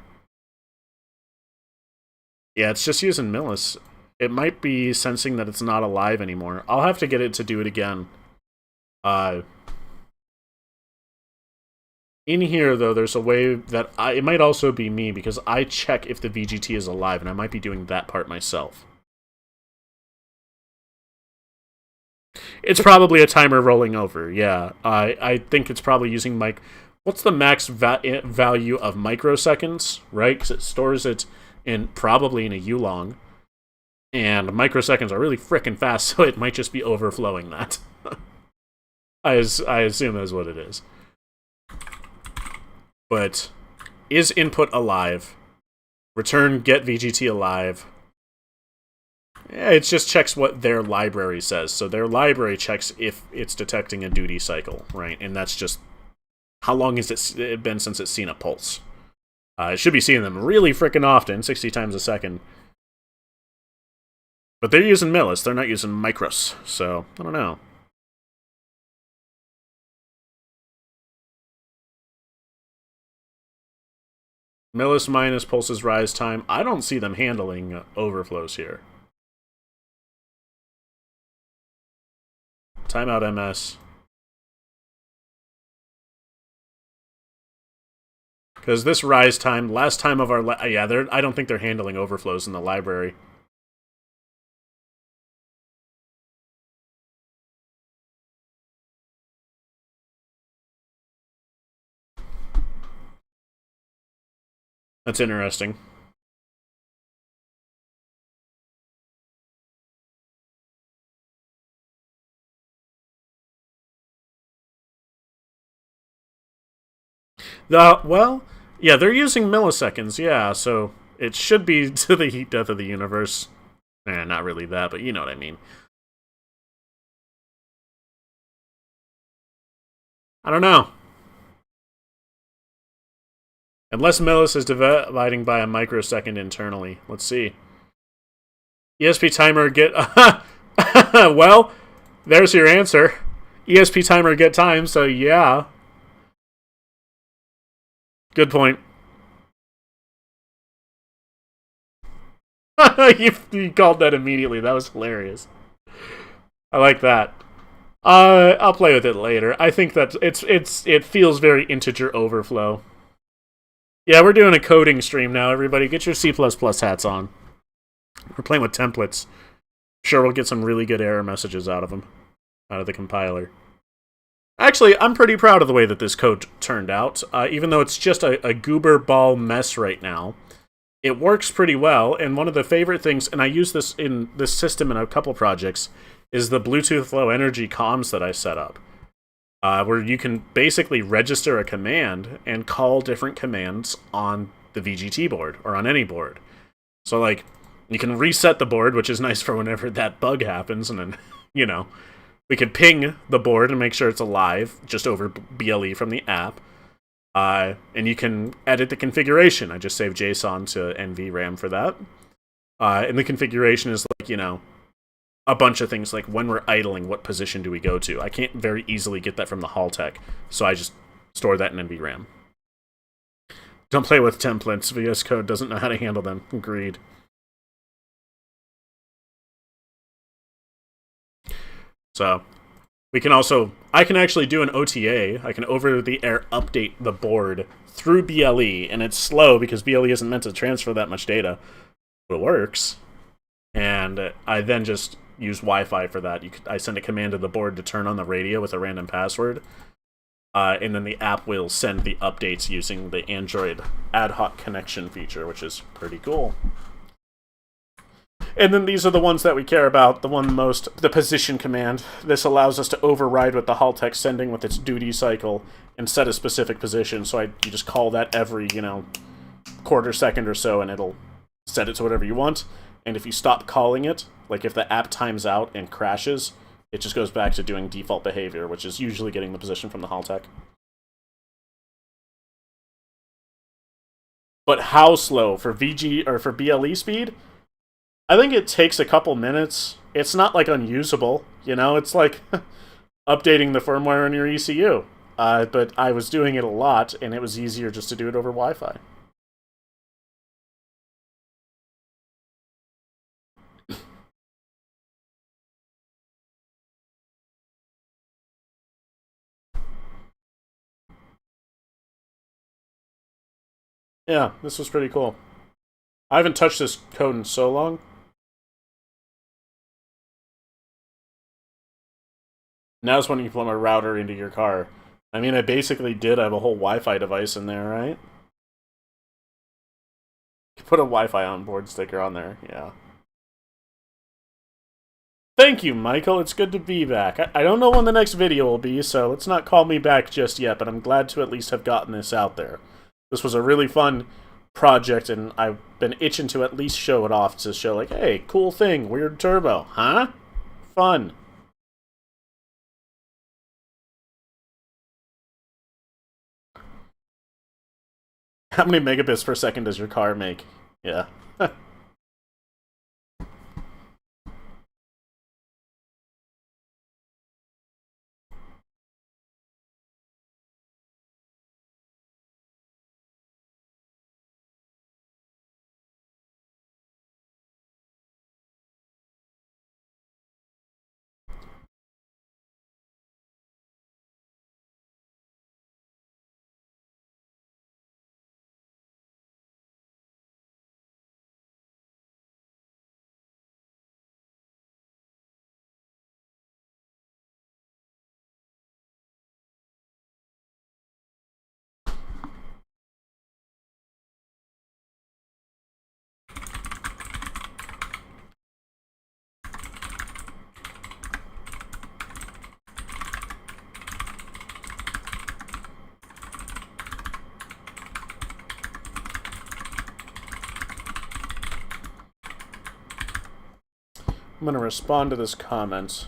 Yeah, it's just using millis. It might be sensing that it's not alive anymore. I'll have to get it to do it again. In here, though, there's a way that it might also be me, because I check if the VGT is alive, and I might be doing that part myself. It's probably a timer rolling over, yeah. I think it's probably using what's the max value of microseconds, right? Because it stores it probably in a U-long. And microseconds are really frickin' fast, so it might just be overflowing that. I assume that's what it is. But, is input alive? Return get VGT alive. Yeah, it just checks what their library says. So their library checks if it's detecting a duty cycle, right? And that's just how long has it been since it's seen a pulse. It should be seeing them really frickin' often, 60 times a second. But they're using millis, they're not using micros, so I don't know. Millis minus pulses rise time. I don't see them handling overflows here. Timeout MS. Because this rise time, last time of our... yeah, I don't think they're handling overflows in the library. That's interesting. Well, yeah, they're using milliseconds, yeah, so it should be to the heat death of the universe. Not really that, but you know what I mean. I don't know. Unless millis is dividing by a microsecond internally. Let's see. ESP timer get... well, there's your answer. ESP timer get time, so yeah. Good point. You called that immediately. That was hilarious. I like that. I'll play with it later. I think that it feels very integer overflow. Yeah, we're doing a coding stream now, everybody. Get your C++ hats on. We're playing with templates. Sure, we'll get some really good error messages out of them. Out of the compiler. Actually, I'm pretty proud of the way that this code turned out. Even though it's just a goober ball mess right now, it works pretty well, and one of the favorite things, and I use this in this system in a couple projects, is the Bluetooth Low Energy comms that I set up. Where you can basically register a command and call different commands on the VGT board, or on any board. So, like, you can reset the board, which is nice for whenever that bug happens, and then, you know, we could ping the board and make sure it's alive, just over BLE from the app. And you can edit the configuration. I just saved JSON to NVRAM for that. And the configuration is like, you know, a bunch of things like when we're idling, what position do we go to? I can't very easily get that from the Halttech, so I just store that in NVRAM. Don't play with templates. VS Code doesn't know how to handle them. Agreed. So, we can also... I can actually do an OTA. I can over-the-air update the board through BLE, and it's slow because BLE isn't meant to transfer that much data. But it works. And I then just use Wi-Fi for that. I send a command to the board to turn on the radio with a random password. And then the app will send the updates using the Android ad hoc connection feature, which is pretty cool. And then these are the ones that we care about. The position command. This allows us to override what the Halttech sending with its duty cycle and set a specific position. So you just call that every, you know, quarter second or so, and it'll set it to whatever you want. And if you stop calling it, like if the app times out and crashes, it just goes back to doing default behavior, which is usually getting the position from the Halttech. But how slow for VG or for BLE speed? I think it takes a couple minutes. It's not like unusable, you know. It's like updating the firmware on your ECU. But I was doing it a lot, and it was easier just to do it over Wi-Fi. Yeah, this was pretty cool. I haven't touched this code in so long. Now's when you plug a router into your car. I mean, I basically did have a whole Wi-Fi device in there, right? You put a Wi-Fi onboard sticker on there, yeah. Thank you, Michael. It's good to be back. I don't know when the next video will be, so let's not call me back just yet, but I'm glad to at least have gotten this out there. This was a really fun project, and I've been itching to at least show it off to show, like, hey, cool thing, weird turbo, huh? Fun. How many megabits per second does your car make? Yeah. I'm gonna respond to this comment.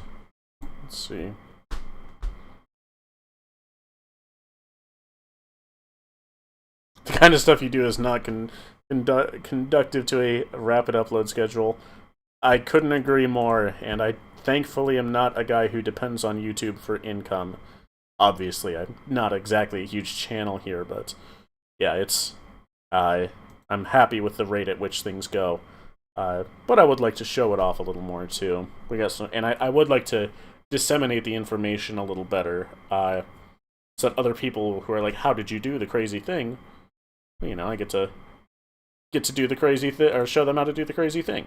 Let's see. The kind of stuff you do is not conductive to a rapid upload schedule. I couldn't agree more, and I thankfully am not a guy who depends on YouTube for income. Obviously, I'm not exactly a huge channel here, but yeah, it's... I'm happy with the rate at which things go. But I would like to show it off a little more, too. We got some... And I would like to disseminate the information a little better, so that other people who are like, how did you do the crazy thing? You know, I get to do the crazy thing, or show them how to do the crazy thing.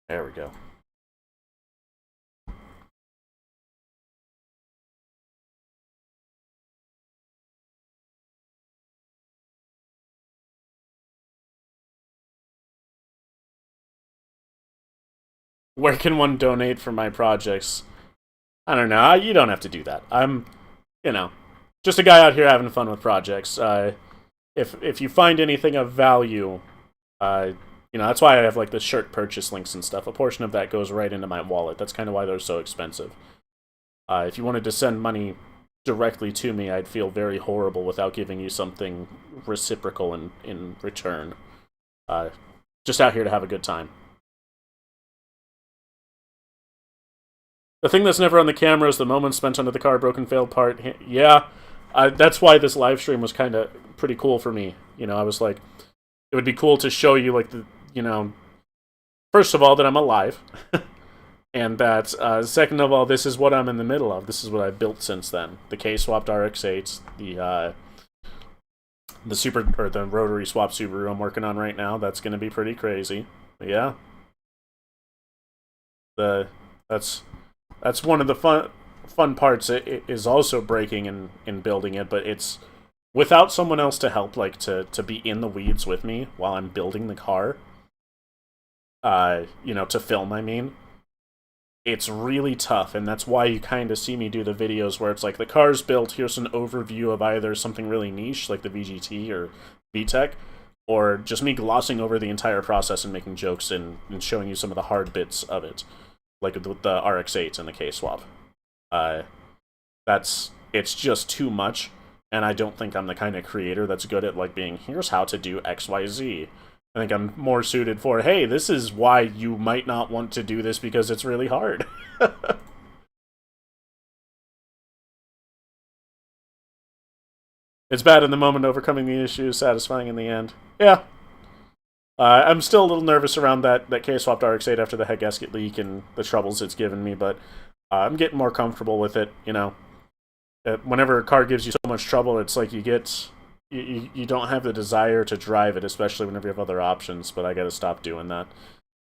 There we go. Where can one donate for my projects? I don't know. You don't have to do that. I'm, you know, just a guy out here having fun with projects. If you find anything of value, you know, that's why I have like the shirt purchase links and stuff. A portion of that goes right into my wallet. That's kind of why they're so expensive. If you wanted to send money directly to me, I'd feel very horrible without giving you something reciprocal in return. Just out here to have a good time. The thing that's never on the camera is the moments spent under the car, broken, failed part. Yeah, that's why this live stream was kind of pretty cool for me. You know, I was like, it would be cool to show you, like, the, you know, first of all, that I'm alive. And that, second of all, this is what I'm in the middle of. This is what I've built since then. The KSwap RX-8s, the Rotary swap Subaru I'm working on right now. That's going to be pretty crazy. But yeah. That's one of the fun parts. It is also breaking and building it, but it's without someone else to help, like, to be in the weeds with me while I'm building the car. You know, to film, I mean. It's really tough, and that's why you kind of see me do the videos where it's like, the car's built, here's an overview of either something really niche, like the VGT or VTech, or just me glossing over the entire process and making jokes and showing you some of the hard bits of it, like with the RX-8 and the KSwap. It's just too much, and I don't think I'm the kind of creator that's good at, like, being, here's how to do XYZ. I think I'm more suited for, hey, this is why you might not want to do this because it's really hard. It's bad in the moment, overcoming the issue, satisfying in the end. Yeah. I'm still a little nervous around that KSwap RX-8 after the head gasket leak and the troubles it's given me, but I'm getting more comfortable with it, you know. Whenever a car gives you so much trouble, it's like you don't have the desire to drive it, especially whenever you have other options, but I gotta stop doing that.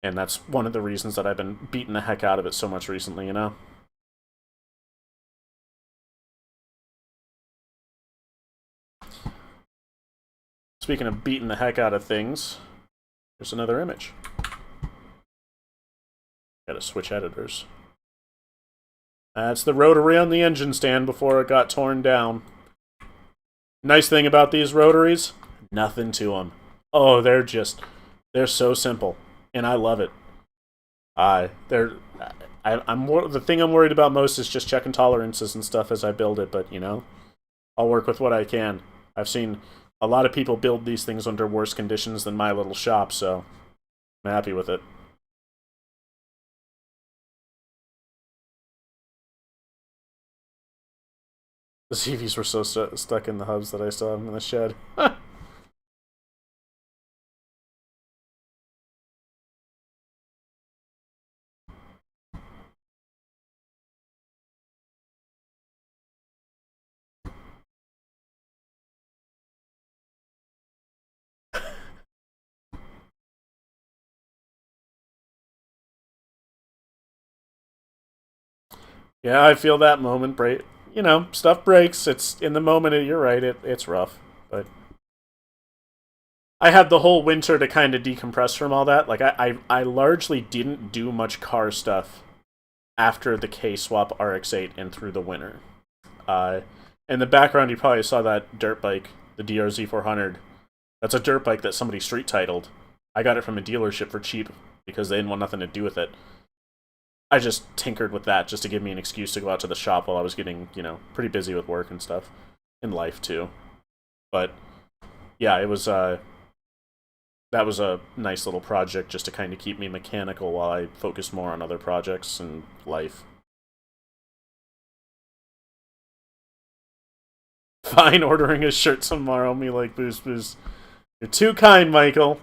And that's one of the reasons that I've been beating the heck out of it so much recently, you know? Speaking of beating the heck out of things, here's another image. Gotta switch editors. That's the Rotary on the engine stand before it got torn down. Nice thing about these Rotaries, nothing to them. Oh, they're so simple, and I love it. The thing I'm worried about most is just checking tolerances and stuff as I build it, but, you know, I'll work with what I can. I've seen a lot of people build these things under worse conditions than my little shop, so I'm happy with it. The CVs were so stuck in the hubs that I still have them in the shed. Yeah, I feel that moment break. You know, stuff breaks. It's in the moment. You're right. It's rough, but I had the whole winter to kind of decompress from all that. Like I largely didn't do much car stuff after the KSwap RX-8 and through the winter. In the background, you probably saw that dirt bike, the DRZ 400. That's a dirt bike that somebody street titled. I got it from a dealership for cheap because they didn't want nothing to do with it. I just tinkered with that just to give me an excuse to go out to the shop while I was getting, you know, pretty busy with work and stuff. In life, too. But, yeah, it was, that was a nice little project just to kind of keep me mechanical while I focused more on other projects and life. Fine, ordering a shirt tomorrow, me like boost boost. You're too kind, Michael.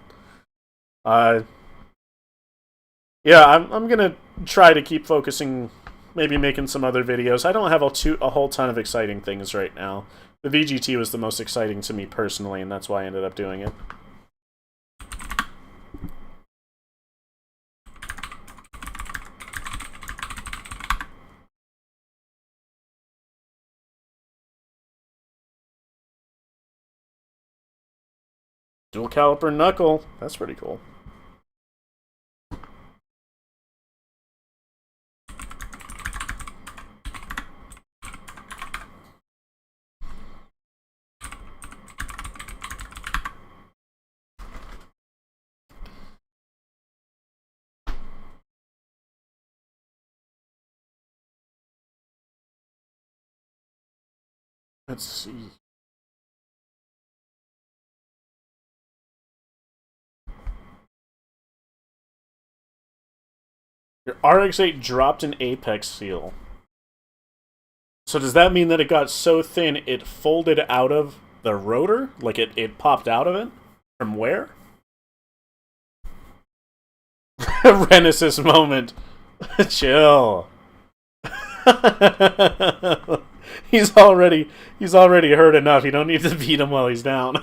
Yeah, I'm gonna try to keep focusing, maybe making some other videos. I don't have a whole ton of exciting things right now. The VGT was the most exciting to me personally, and that's why I ended up doing it. Dual caliper knuckle. That's pretty cool. Let's see. Your RX-8 dropped an apex seal. So does that mean that it got so thin it folded out of the rotor? Like it popped out of it? From where? Renaissance moment. Chill. he's already hurt enough. You don't need to beat him while he's down.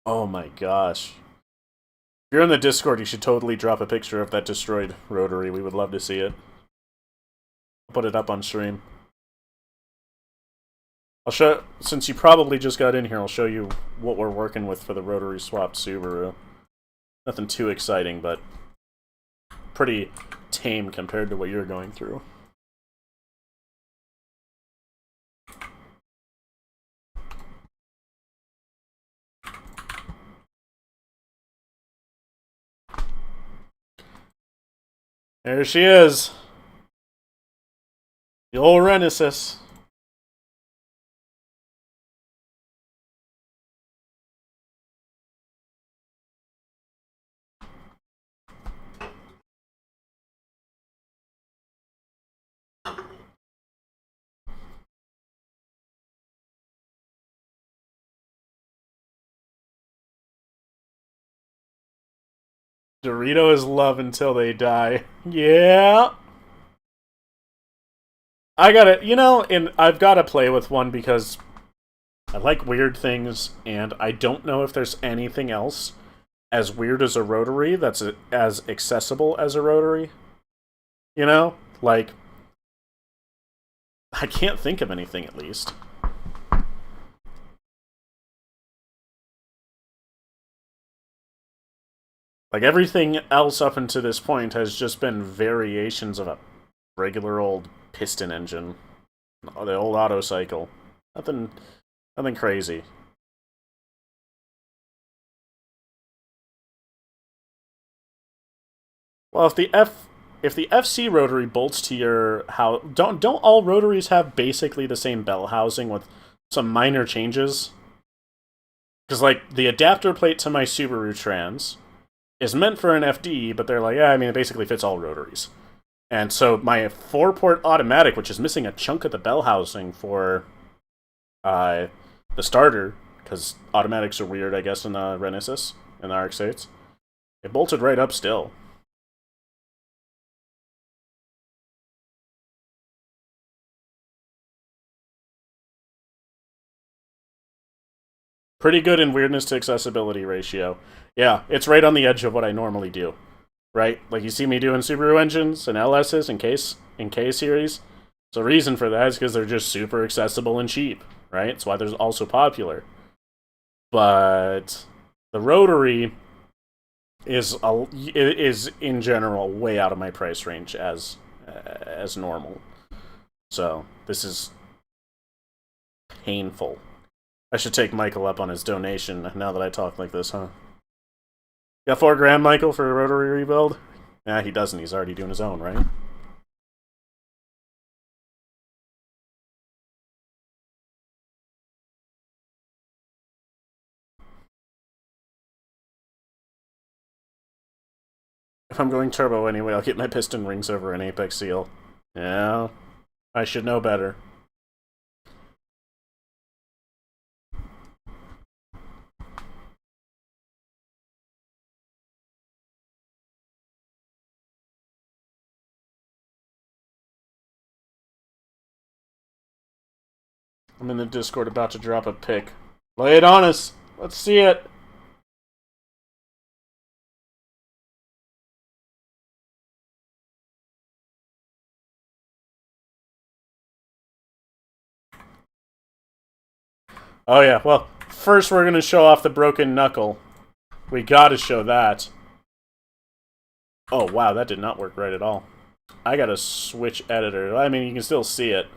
Oh my gosh. If you're in the Discord, you should totally drop a picture of that destroyed Rotary. We would love to see it. I'll put it up on stream. I'll show, since you probably just got in here, I'll show you what we're working with for the Rotary swapped Subaru. Nothing too exciting, but pretty tame compared to what you're going through. There she is. The old Renaissance. Dorito is love until they die. Yeah. I gotta, you know, and I've gotta play with one because I like weird things, and I don't know if there's anything else as weird as a Rotary that's as accessible as a Rotary. You know? Like, I can't think of anything, at least. Like, everything else up until this point has just been variations of a regular old piston engine. The old auto cycle. Nothing crazy. Well, if the FC rotary bolts to your house, don't all rotaries have basically the same bell housing with some minor changes? Because like the adapter plate to my Subaru Trans is meant for an FD, but they're like, yeah, I mean, it basically fits all rotaries. And so my 4-port automatic, which is missing a chunk of the bell housing for the starter, because automatics are weird, I guess, in the Renesis, in the RX-8s, it bolted right up still. Pretty good in weirdness to accessibility ratio. Yeah, it's right on the edge of what I normally do. Right? Like you see me doing Subaru engines and LSs in K series. So the reason for that is because they're just super accessible and cheap, right? That's why they're also popular. But the Rotary is in general way out of my price range as normal. So this is painful. I should take Michael up on his donation now that I talk like this, huh? Got $4,000, Michael, for a Rotary rebuild? Nah, he doesn't. He's already doing his own, right? If I'm going turbo anyway, I'll get my piston rings over an Apex seal. Yeah, I should know better. I'm in the Discord about to drop a pic. Lay it on us! Let's see it! Oh yeah, well, first we're gonna show off the broken knuckle. We gotta show that. Oh wow, that did not work right at all. I gotta switch editor. I mean, you can still see it.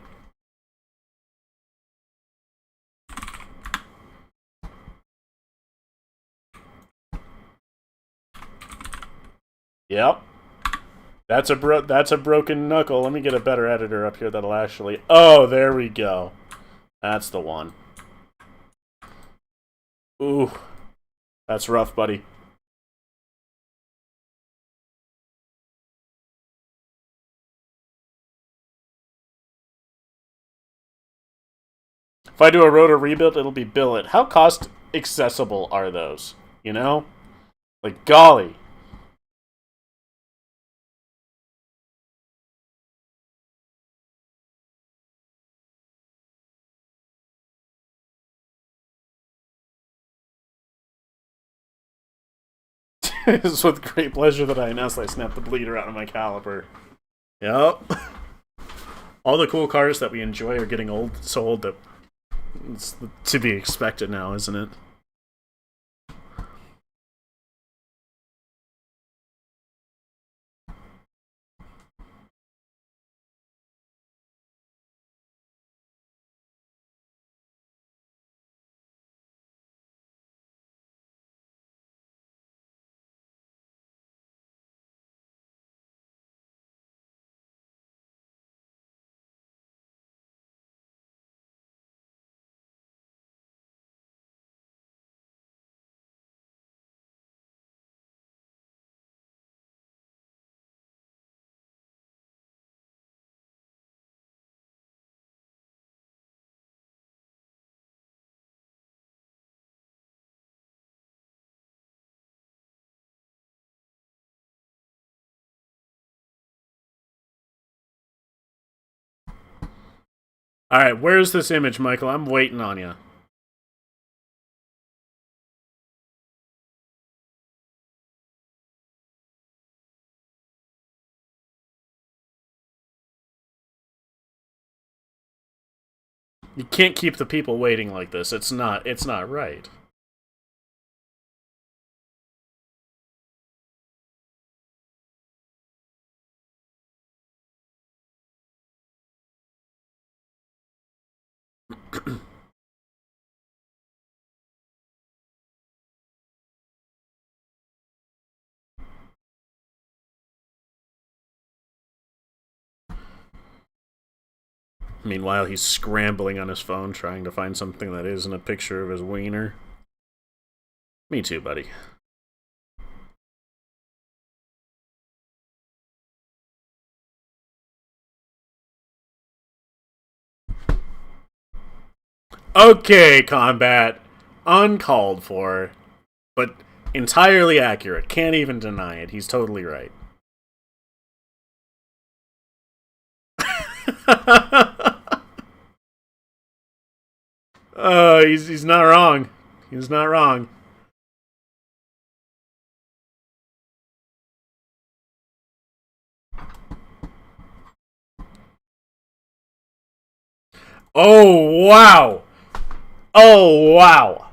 Yep. That's a broken knuckle. Let me get a better editor up here that'll actually... Oh, there we go. That's the one. Ooh. That's rough, buddy. If I do a rotor rebuild, it'll be billet. How cost accessible are those? You know? Like, golly. It is with great pleasure that I announce I snapped the bleeder out of my caliper. Yep. All the cool cars that we enjoy are getting old, so old that it's to be expected now, isn't it? Alright, where's this image, Michael? I'm waiting on you. You can't keep the people waiting like this. It's not right. Meanwhile, he's scrambling on his phone trying to find something that isn't a picture of his wiener. Me too, buddy. Okay, combat. Uncalled for, but entirely accurate. Can't even deny it. He's totally right. He's not wrong. He's not wrong. Oh, wow. Oh, wow.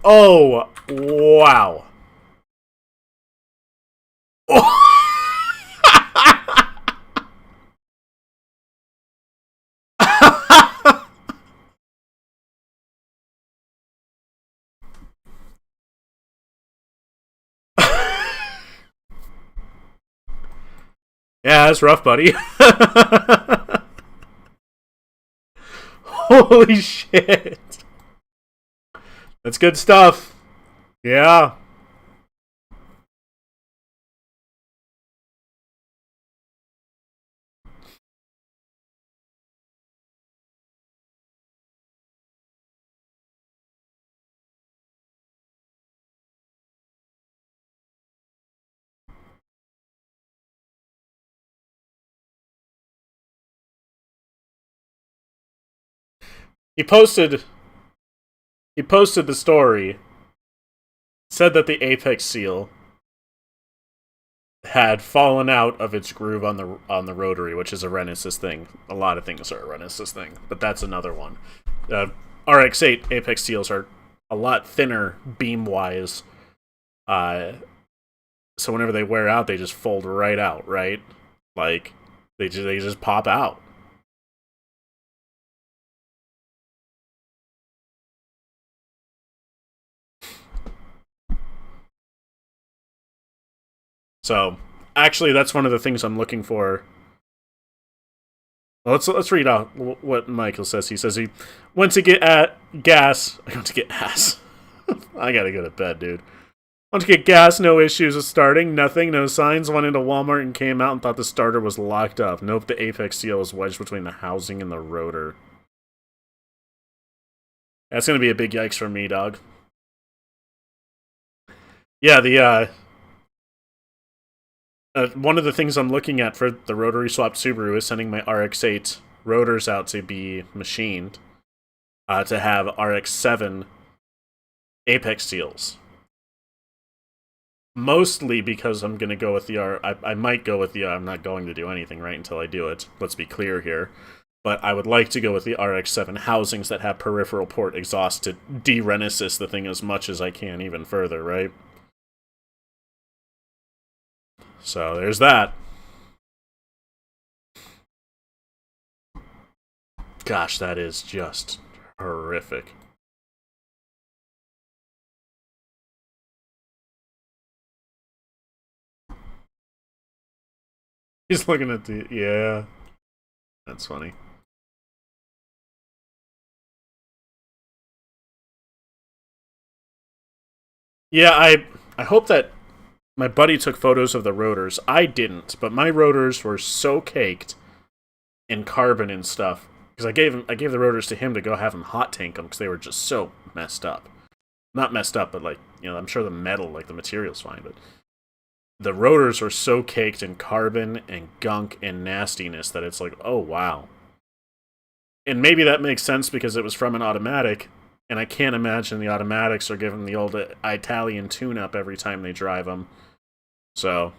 Oh, wow. Oh. Yeah, that's rough, buddy. Holy shit. That's good stuff. Yeah. He posted the story, said that the apex seal had fallen out of its groove on the rotary, which is a Renesis thing. A lot of things are a Renesis thing, but that's another one. RX-8 apex seals are a lot thinner beam-wise, so whenever they wear out, they just fold right out, right? Like, they just pop out. So, actually, that's one of the things I'm looking for. Well, let's read out what Michael says. He says he went to get gas. I went to get ass. I gotta go to bed, dude. Went to get gas. No issues with starting. Nothing. No signs. Went into Walmart and came out and thought the starter was locked up. Nope. The apex seal was wedged between the housing and the rotor. That's gonna be a big yikes for me, dog. Yeah, the one of the things I'm looking at for the rotary swapped Subaru is sending my RX-8 rotors out to be machined to have RX-7 apex seals. Mostly because I'm going to go with the I might go with the I'm not going to do anything right until I do it. Let's be clear here. But I would like to go with the RX-7 housings that have peripheral port exhaust to de-Renesis the thing as much as I can even further, right? So there's that. Gosh, that is just horrific. He's looking at the... Yeah. That's funny. Yeah, I hope that my buddy took photos of the rotors. I didn't, but my rotors were so caked in carbon and stuff because I gave the rotors to him to go have him hot tank them because they were just so messed up. Not messed up, but like, you know, I'm sure the metal, like the material's fine, but the rotors were so caked in carbon and gunk and nastiness that it's like, oh wow. And maybe that makes sense because it was from an automatic, and I can't imagine the automatics are giving the old Italian tune-up every time they drive them. So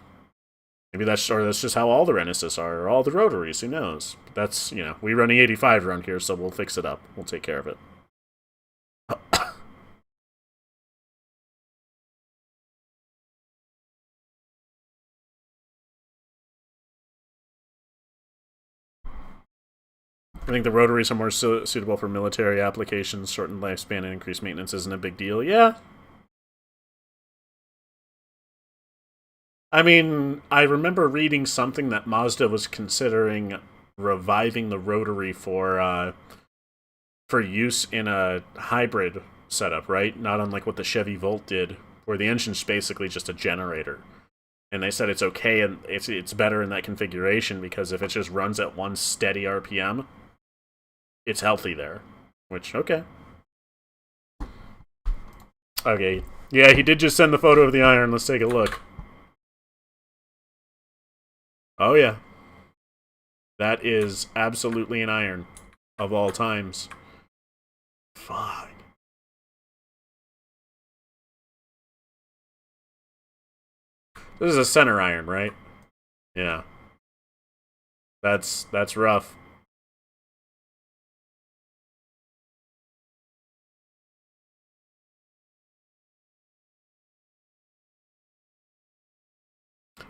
maybe that's just how all the Renesis are, or all the Rotaries. Who knows? But that's, you know, we run the 85 around here, so we'll fix it up. We'll take care of it. I think the Rotaries are more suitable for military applications. Shortened lifespan and increased maintenance isn't a big deal. Yeah. I mean, I remember reading something that Mazda was considering reviving the Rotary for use in a hybrid setup, right? Not unlike what the Chevy Volt did, where the engine's basically just a generator. And they said it's okay and it's better in that configuration because if it just runs at one steady RPM, it's healthy there. Which, okay. Okay. Yeah, he did just send the photo of the iron. Let's take a look. Oh, yeah. That is absolutely an iron. Of all times. Fuck. This is a center iron, right? Yeah. That's rough.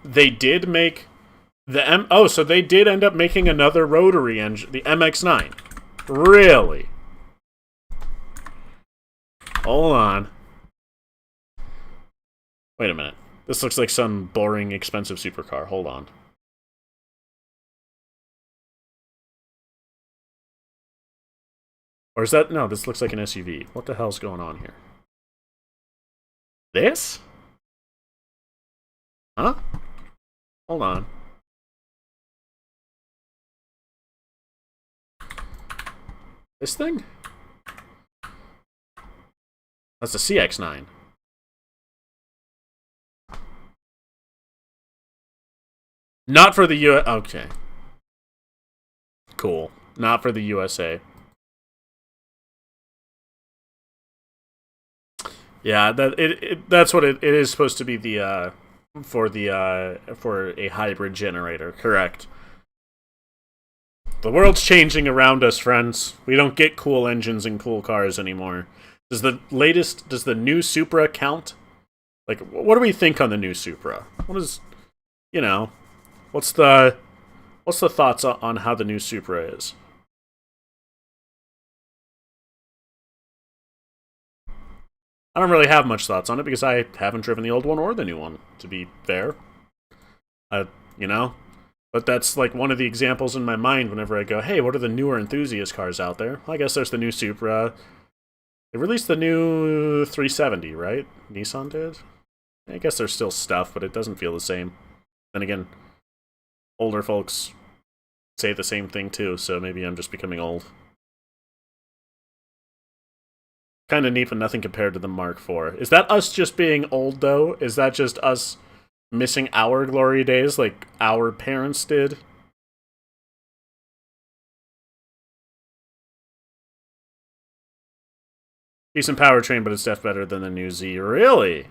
They did make the so they did end up making another rotary engine, the MX-9. Really? Hold on. Wait a minute. This looks like some boring, expensive supercar. Hold on. Or is that... No, this looks like an SUV. What the hell's going on here? This? Huh? Hold on. This thing? That's the CX-9. Not for the U.S. Okay. Cool. Not for the USA. Yeah, that's what it is supposed to be, the for a hybrid generator. Correct. The world's changing around us, friends. We don't get cool engines and cool cars anymore. Does the new Supra count? Like, what do we think on the new Supra? What is, you know, what's the thoughts on how the new Supra is? I don't really have much thoughts on it because I haven't driven the old one or the new one, to be fair. You know? But that's like one of the examples in my mind whenever I go, hey, what are the newer enthusiast cars out there? Well, I guess there's the new Supra. They released the new 370, right? Nissan did? I guess there's still stuff, but it doesn't feel the same. Then again, older folks say the same thing too, so maybe I'm just becoming old. Kind of neat, but nothing compared to the Mark IV. Is that us just being old, though? Is that just us missing our glory days like our parents did? Decent powertrain, but it's def better than the new Z. Really?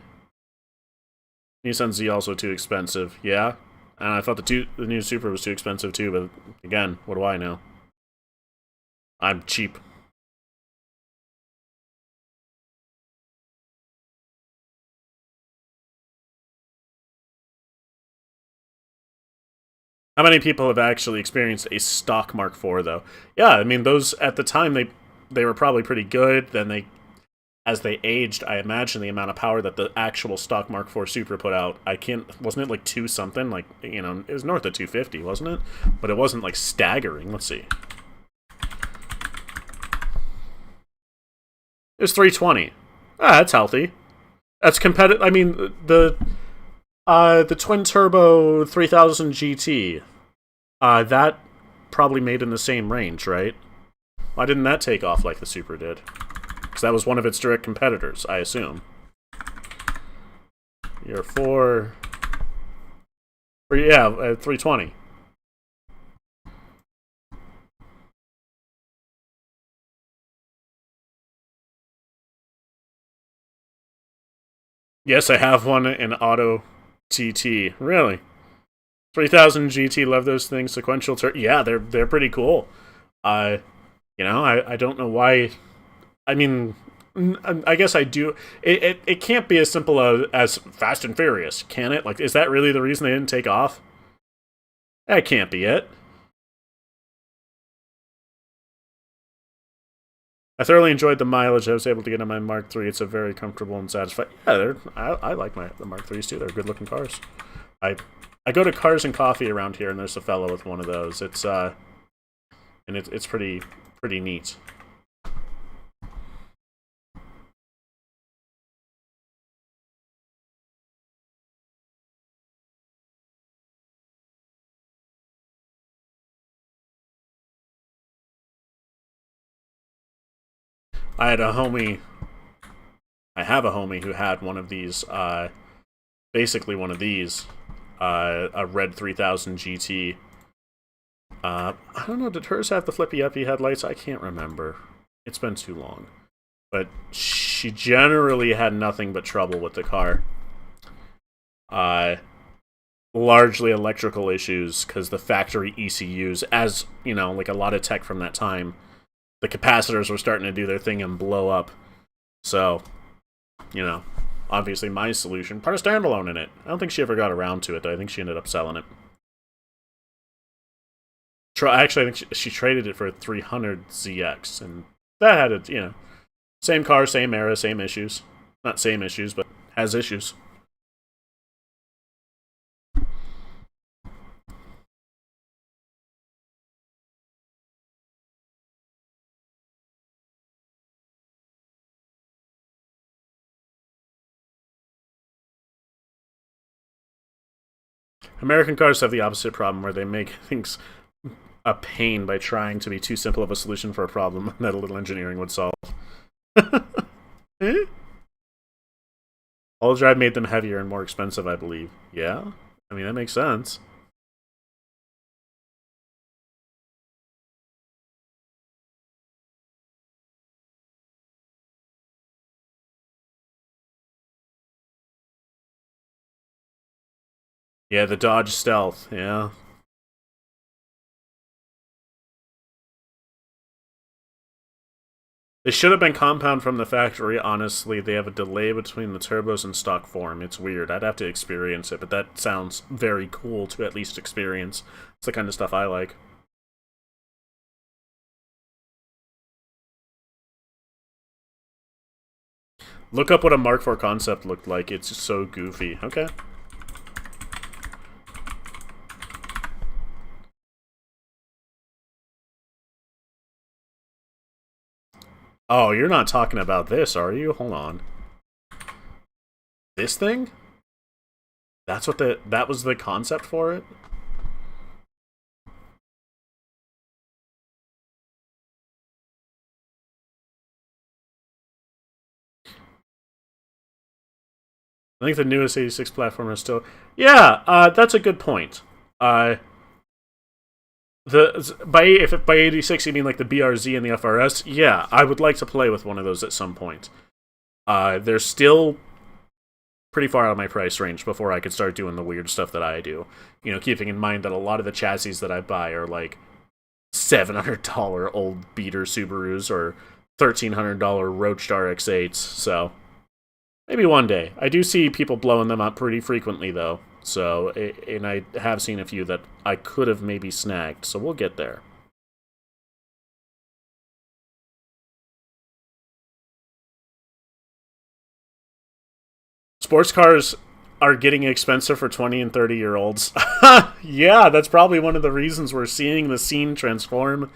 Nissan Z also too expensive. Yeah? And I thought the new Supra was too expensive too, but again, what do I know? I'm cheap. How many people have actually experienced a stock Mark IV, though? Yeah, I mean, those, at the time, they were probably pretty good. Then as they aged, I imagine the amount of power that the actual stock Mark IV Supra put out, wasn't it like 2 something? Like, you know, it was north of 250, wasn't it? But it wasn't like staggering. Let's see. It was 320. Ah, that's healthy. That's competitive. I mean, the twin turbo 3000 GT, that probably made in the same range, right? Why didn't that take off like the Supra did? Because that was one of its direct competitors, I assume. Year 4. Yeah, 320. Yes, I have one in Auto TT. Really? 3000 GT, love those things. Sequential turn. Yeah, they're pretty cool. You know, I don't know why. I mean, I guess I do. It can't be as simple as Fast and Furious, can it? Like, is that really the reason they didn't take off? That can't be it. I thoroughly enjoyed the mileage I was able to get on my Mark III. It's a very comfortable and satisfying. Yeah, I like the Mark IIIs too. They're good looking cars. I go to Cars and Coffee around here, and there's a fellow with one of those. It's pretty neat. I had a homie. I have a homie who had one of these. Basically one of these. A red 3000 GT. I don't know. Did hers have the flippy-uppy headlights? I can't remember. It's been too long. But she generally had nothing but trouble with the car. Largely electrical issues, because the factory ECUs, as, you know, like a lot of tech from that time, the capacitors were starting to do their thing and blow up. So, you know, obviously my solution, put a standalone in it. I don't think she ever got around to it, though. I think she ended up selling it. Actually, I think she traded it for a 300 ZX, and that had a, you know, same car, same era, same issues. Not same issues, but has issues. American cars have the opposite problem, where they make things a pain by trying to be too simple of a solution for a problem that a little engineering would solve. All drive made them heavier and more expensive, I believe. Yeah? I mean, that makes sense. Yeah, the Dodge Stealth, yeah. They should have been compound from the factory, honestly. They have a delay between the turbos and stock form. It's weird. I'd have to experience it, but that sounds very cool to at least experience. It's the kind of stuff I like. Look up what a Mark IV concept looked like. It's so goofy. Okay. Oh, you're not talking about this, are you? Hold on. This thing? That's what that was the concept for it? I think the newest 86 platform is still... Yeah, that's a good point. By 86 you mean like the BRZ and the FRS? Yeah, I would like to play with one of those at some point. They're still pretty far out of my price range before I could start doing the weird stuff that I do. You know, keeping in mind that a lot of the chassis that I buy are like $700 old beater Subarus or $1,300 Roached RX-8s, so maybe one day. I do see people blowing them up pretty frequently, though. So, and I have seen a few that I could have maybe snagged, so we'll get there. Sports cars are getting expensive for 20 and 30-year-olds. Yeah, that's probably one of the reasons we're seeing the scene transform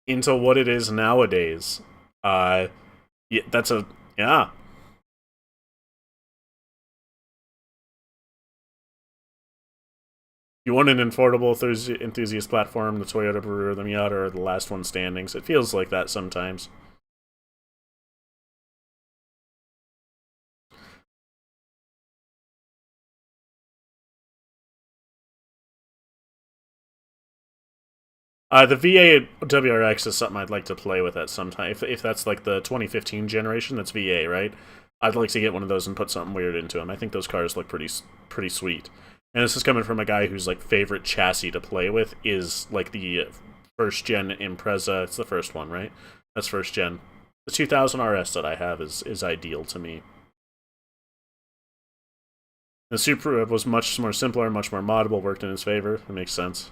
into what it is nowadays. Yeah, yeah. You want an affordable enthusiast platform, the Toyota Brewer, the Miata are the last one standing. So it feels like that sometimes. The VA WRX is something I'd like to play with at some time. If that's like the 2015 generation, that's VA, right? I'd like to get one of those and put something weird into them. I think those cars look pretty sweet. And this is coming from a guy whose like favorite chassis to play with is like the first gen Impreza. It's the first one, right? That's first gen. The 2000 RS that I have is ideal to me. The Supra was much more simpler, much more moddable, worked in his favor. That makes sense.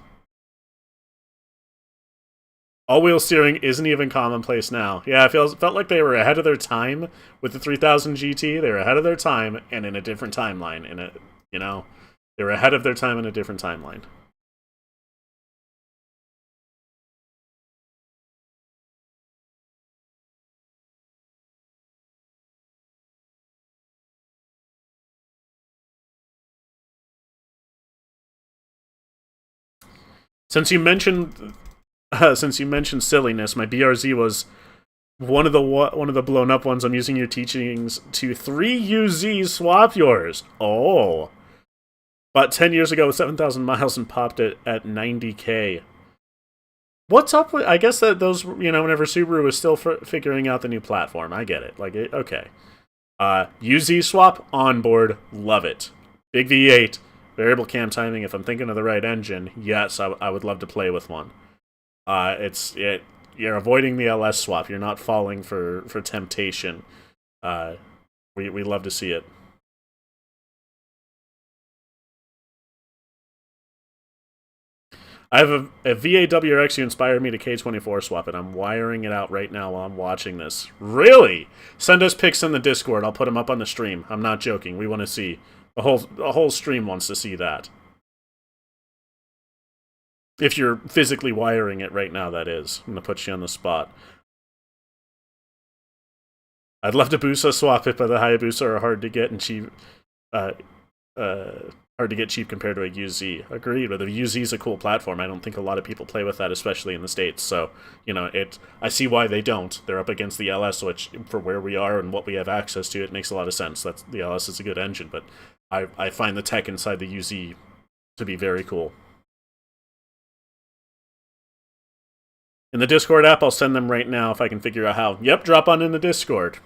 All-wheel steering isn't even commonplace now. Yeah, it felt like they were ahead of their time with the 3000 GT. They were ahead of their time and in a different timeline. They were ahead of their time in a different timeline. Since you mentioned silliness, my BRZ was one of the blown up ones. I'm using your teachings to 3UZ swap yours. Oh. But 10 years ago with 7,000 miles and popped it at 90K. What's up with... I guess that those, whenever Subaru was still figuring out the new platform. I get it. Okay. UZ swap, on board, love it. Big V8, variable cam timing, if I'm thinking of the right engine, yes, I would love to play with one. You're avoiding the LS swap, you're not falling for temptation. We love to see it. I have a VA WRX who inspired me to K24 swap it. I'm wiring it out right now while I'm watching this. Really? Send us pics in the Discord. I'll put them up on the stream. I'm not joking. We want to see. The whole stream wants to see that. If you're physically wiring it right now, that is. I'm going to put you on the spot. I'd love to Busa swap it, but the Hayabusa are hard to get and cheap. Hard to get cheap compared to a UZ. Agreed, but the UZ is a cool platform. I don't think a lot of people play with that, especially in the States. So, I see why they don't. They're up against the LS, which, for where we are and what we have access to, it makes a lot of sense. The LS is a good engine, but I find the tech inside the UZ to be very cool. In the Discord app, I'll send them right now if I can figure out how. Yep, drop on in the Discord.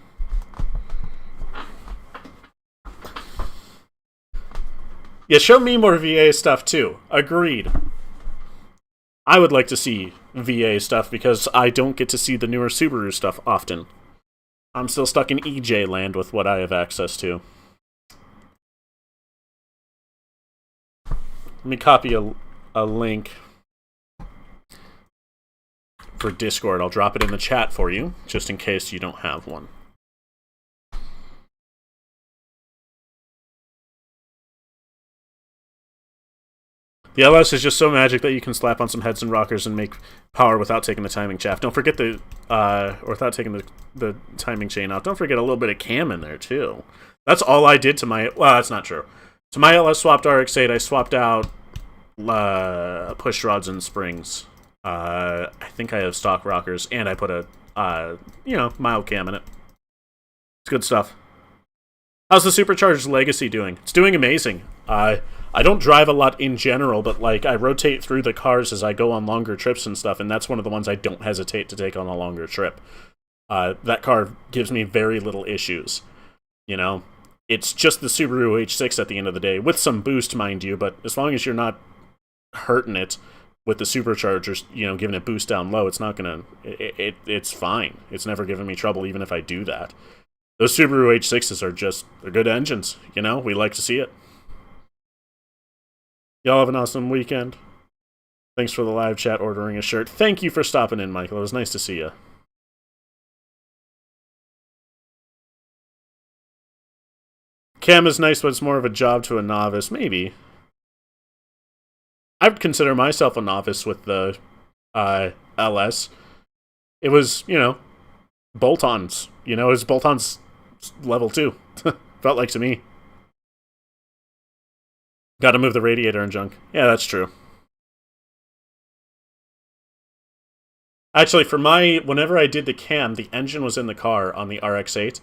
Yeah, show me more VA stuff, too. Agreed. I would like to see VA stuff because I don't get to see the newer Subaru stuff often. I'm still stuck in EJ land with what I have access to. Let me copy a link for Discord. I'll drop it in the chat for you, just in case you don't have one. The LS is just so magic that you can slap on some heads and rockers and make power without taking the timing chaff. Don't forget or without taking the timing chain out. Don't forget a little bit of cam in there, too. That's all I did to my... Well, that's not true. To my LS swapped RX-8, I swapped out push rods and springs. I think I have stock rockers, and I put a, mild cam in it. It's good stuff. How's the Supercharged Legacy doing? It's doing amazing. I don't drive a lot in general, but, I rotate through the cars as I go on longer trips and stuff, and that's one of the ones I don't hesitate to take on a longer trip. That car gives me very little issues. It's just the Subaru H6 at the end of the day, with some boost, mind you, but as long as you're not hurting it with the superchargers, giving it boost down low, it's not gonna... It's fine. It's never given me trouble, even if I do that. Those Subaru H6s they're good engines, We like to see it. Y'all have an awesome weekend. Thanks for the live chat ordering a shirt. Thank you for stopping in, Michael. It was nice to see you. Cam is nice, but it's more of a job to a novice. Maybe. I would consider myself a novice with the LS. It was, bolt-ons. It was bolt-ons level 2. Felt like to me. Gotta move the radiator and junk. Yeah, that's true. Actually, whenever I did the cam, the engine was in the car on the RX-8.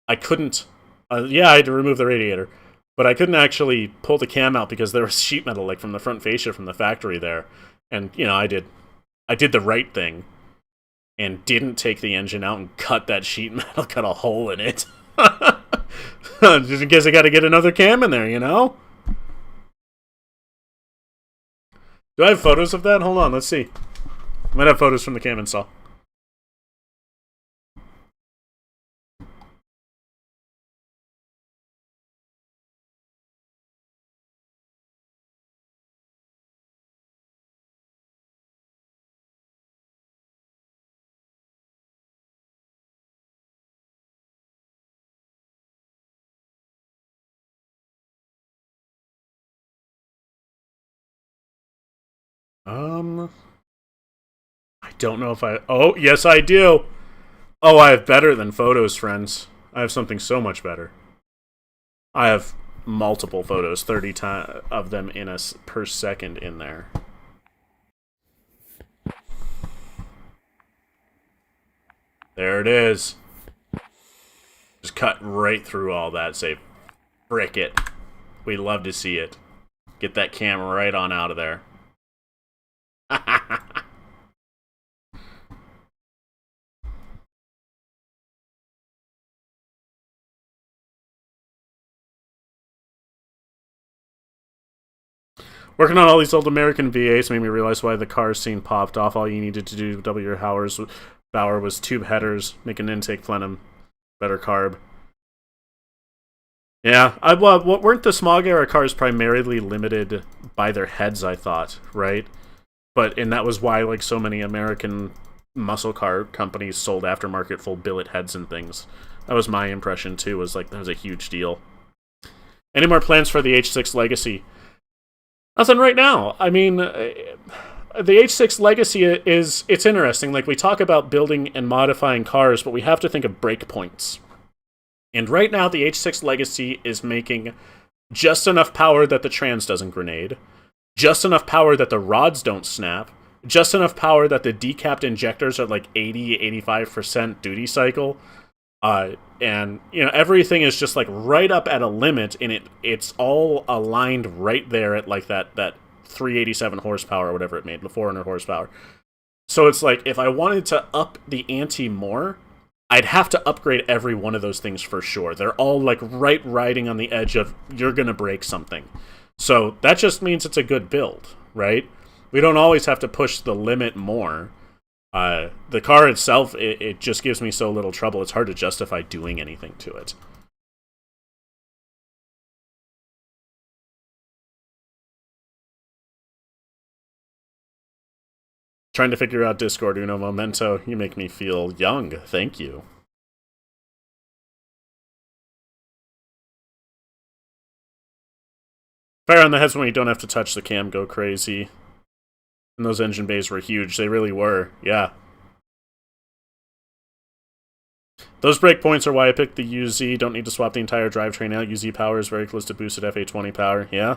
I couldn't... I had to remove the radiator. But I couldn't actually pull the cam out because there was sheet metal, from the front fascia from the factory there. And, I did the right thing. And didn't take the engine out and cut that sheet metal, cut a hole in it. Just in case I gotta get another cam in there, Do I have photos of that? Hold on, let's see. I might have photos from the cam install. I don't know if Oh, yes, I do. Oh, I have better than photos, friends. I have something so much better. I have multiple photos, 30 of them per second in there. There it is. Just cut right through all that. Say, frick it. We'd love to see it. Get that camera right on out of there. Working on all these old American V8s made me realize why the car scene popped off. All you needed to do to double your power was tube headers, make an intake plenum, better carb. Yeah, weren't the smog era cars primarily limited by their heads? I thought, right? And that was why like so many American muscle car companies sold aftermarket full billet heads and things. That was my impression too. Was like that was a huge deal. Any more plans for the H6 Legacy? Nothing right now. I mean, the H6 Legacy it's interesting. Like, we talk about building and modifying cars, but we have to think of breakpoints. And right now, the H6 Legacy is making just enough power that the trans doesn't grenade, just enough power that the rods don't snap, just enough power that the decapped injectors are like 80-85% duty cycle. And you know, everything is just like right up at a limit, and it's all aligned right there at like that 387 horsepower or whatever it made, the 400 horsepower. So it's like, if I wanted to up the ante more, I'd have to upgrade every one of those things for sure. They're all like right riding on the edge of you're gonna break something. So that just means it's a good build, right? We don't always have to push the limit more. The car itself, it just gives me so little trouble, it's hard to justify doing anything to it. Trying to figure out Discord, Uno Momento. You make me feel young. Thank you. Fire on the heads when you don't have to touch the cam, go crazy. And those engine bays were huge. They really were. Yeah. Those breakpoints are why I picked the UZ. Don't need to swap the entire drivetrain out. UZ power is very close to boosted FA20 power. Yeah.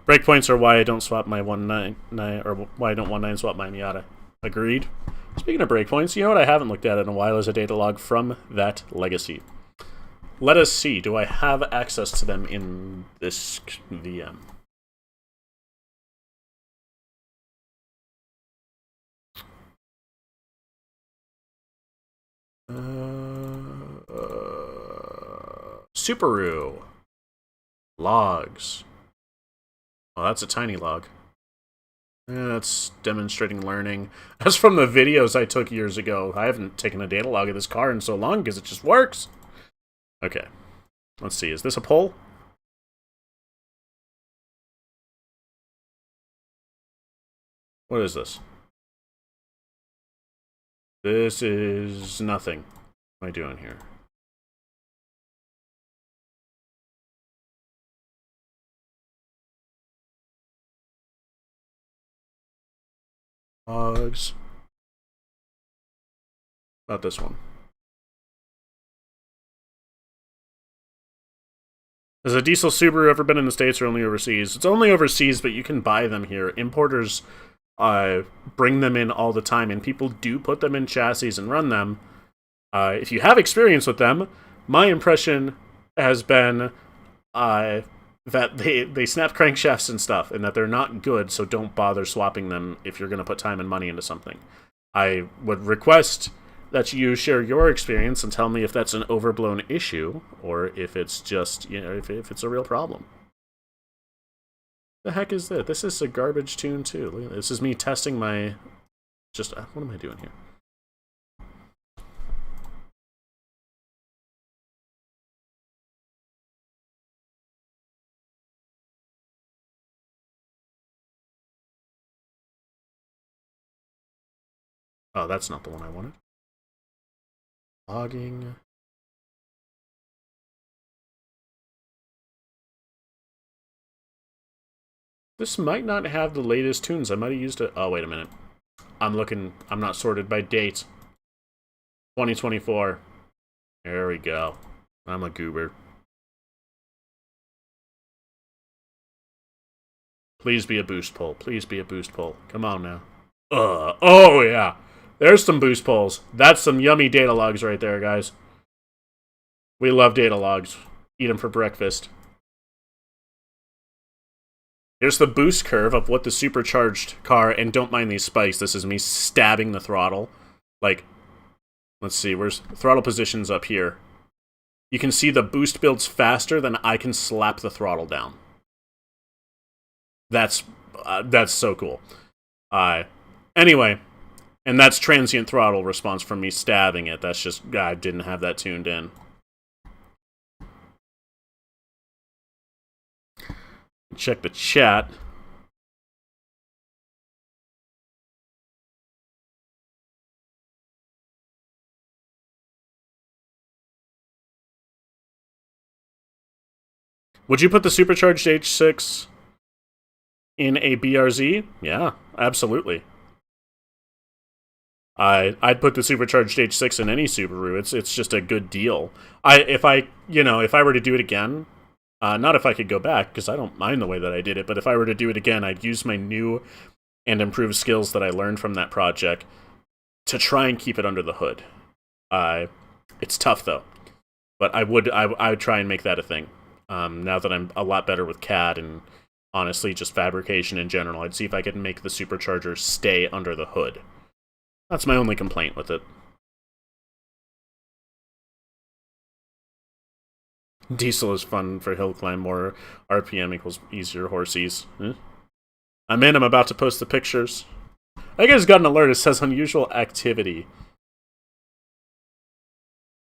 Breakpoints are why I don't swap my 1.9, or why I don't 1.9 swap my Miata. Agreed. Speaking of breakpoints, you know what I haven't looked at in a while is a data log from that Legacy. Let us see. Do I have access to them in this VM? Subaru. Logs. Oh, that's a tiny log. That's demonstrating learning. That's from the videos I took years ago. I haven't taken a data log of this car in so long because it just works. Okay. Let's see. Is this a poll? What is this? This is nothing. What am I doing here? Logs. About this one. Has a diesel Subaru ever been in the States or only overseas? It's only overseas, but you can buy them here. Importers bring them in all the time, and people do put them in chassis and run them. If you have experience with them, my impression has been that they snap crankshafts and stuff, and that they're not good, so don't bother swapping them if you're going to put time and money into something. I would request that you share your experience and tell me if that's an overblown issue, or if it's just, you know, if it's a real problem. The heck is this? This is a garbage tune, too. Look at this. This is me testing my... Just, what am I doing here? Oh, that's not the one I wanted. Logging. This might not have the latest tunes. I might have used it. Oh, wait a minute. I'm not sorted by date. 2024. There we go. I'm a goober. Please be a boost pull. Please be a boost pull. Come on now. Oh, yeah. There's some boost pulls. That's some yummy data logs right there, guys. We love data logs. Eat them for breakfast. Here's the boost curve of what the supercharged car, and don't mind these spikes, this is me stabbing the throttle. Like, let's see, where's throttle positions up here? You can see the boost builds faster than I can slap the throttle down. That's so cool. Anyway, and that's transient throttle response from me stabbing it. That's just, I didn't have that tuned in. Check the chat. Would you put the supercharged H6 in a BRZ? Yeah, absolutely. I'd put the supercharged H6 in any Subaru. It's just a good deal. If I were to do it again, not if I could go back, because I don't mind the way that I did it, but if I were to do it again, I'd use my new and improved skills that I learned from that project to try and keep it under the hood. It's tough, though. But I would try and make that a thing. Now that I'm a lot better with CAD and, honestly, just fabrication in general, I'd see if I could make the supercharger stay under the hood. That's my only complaint with it. Diesel is fun for hill climb, more RPM equals easier horsies. I'm in, I'm about to post the pictures. I guess got an alert, it says unusual activity.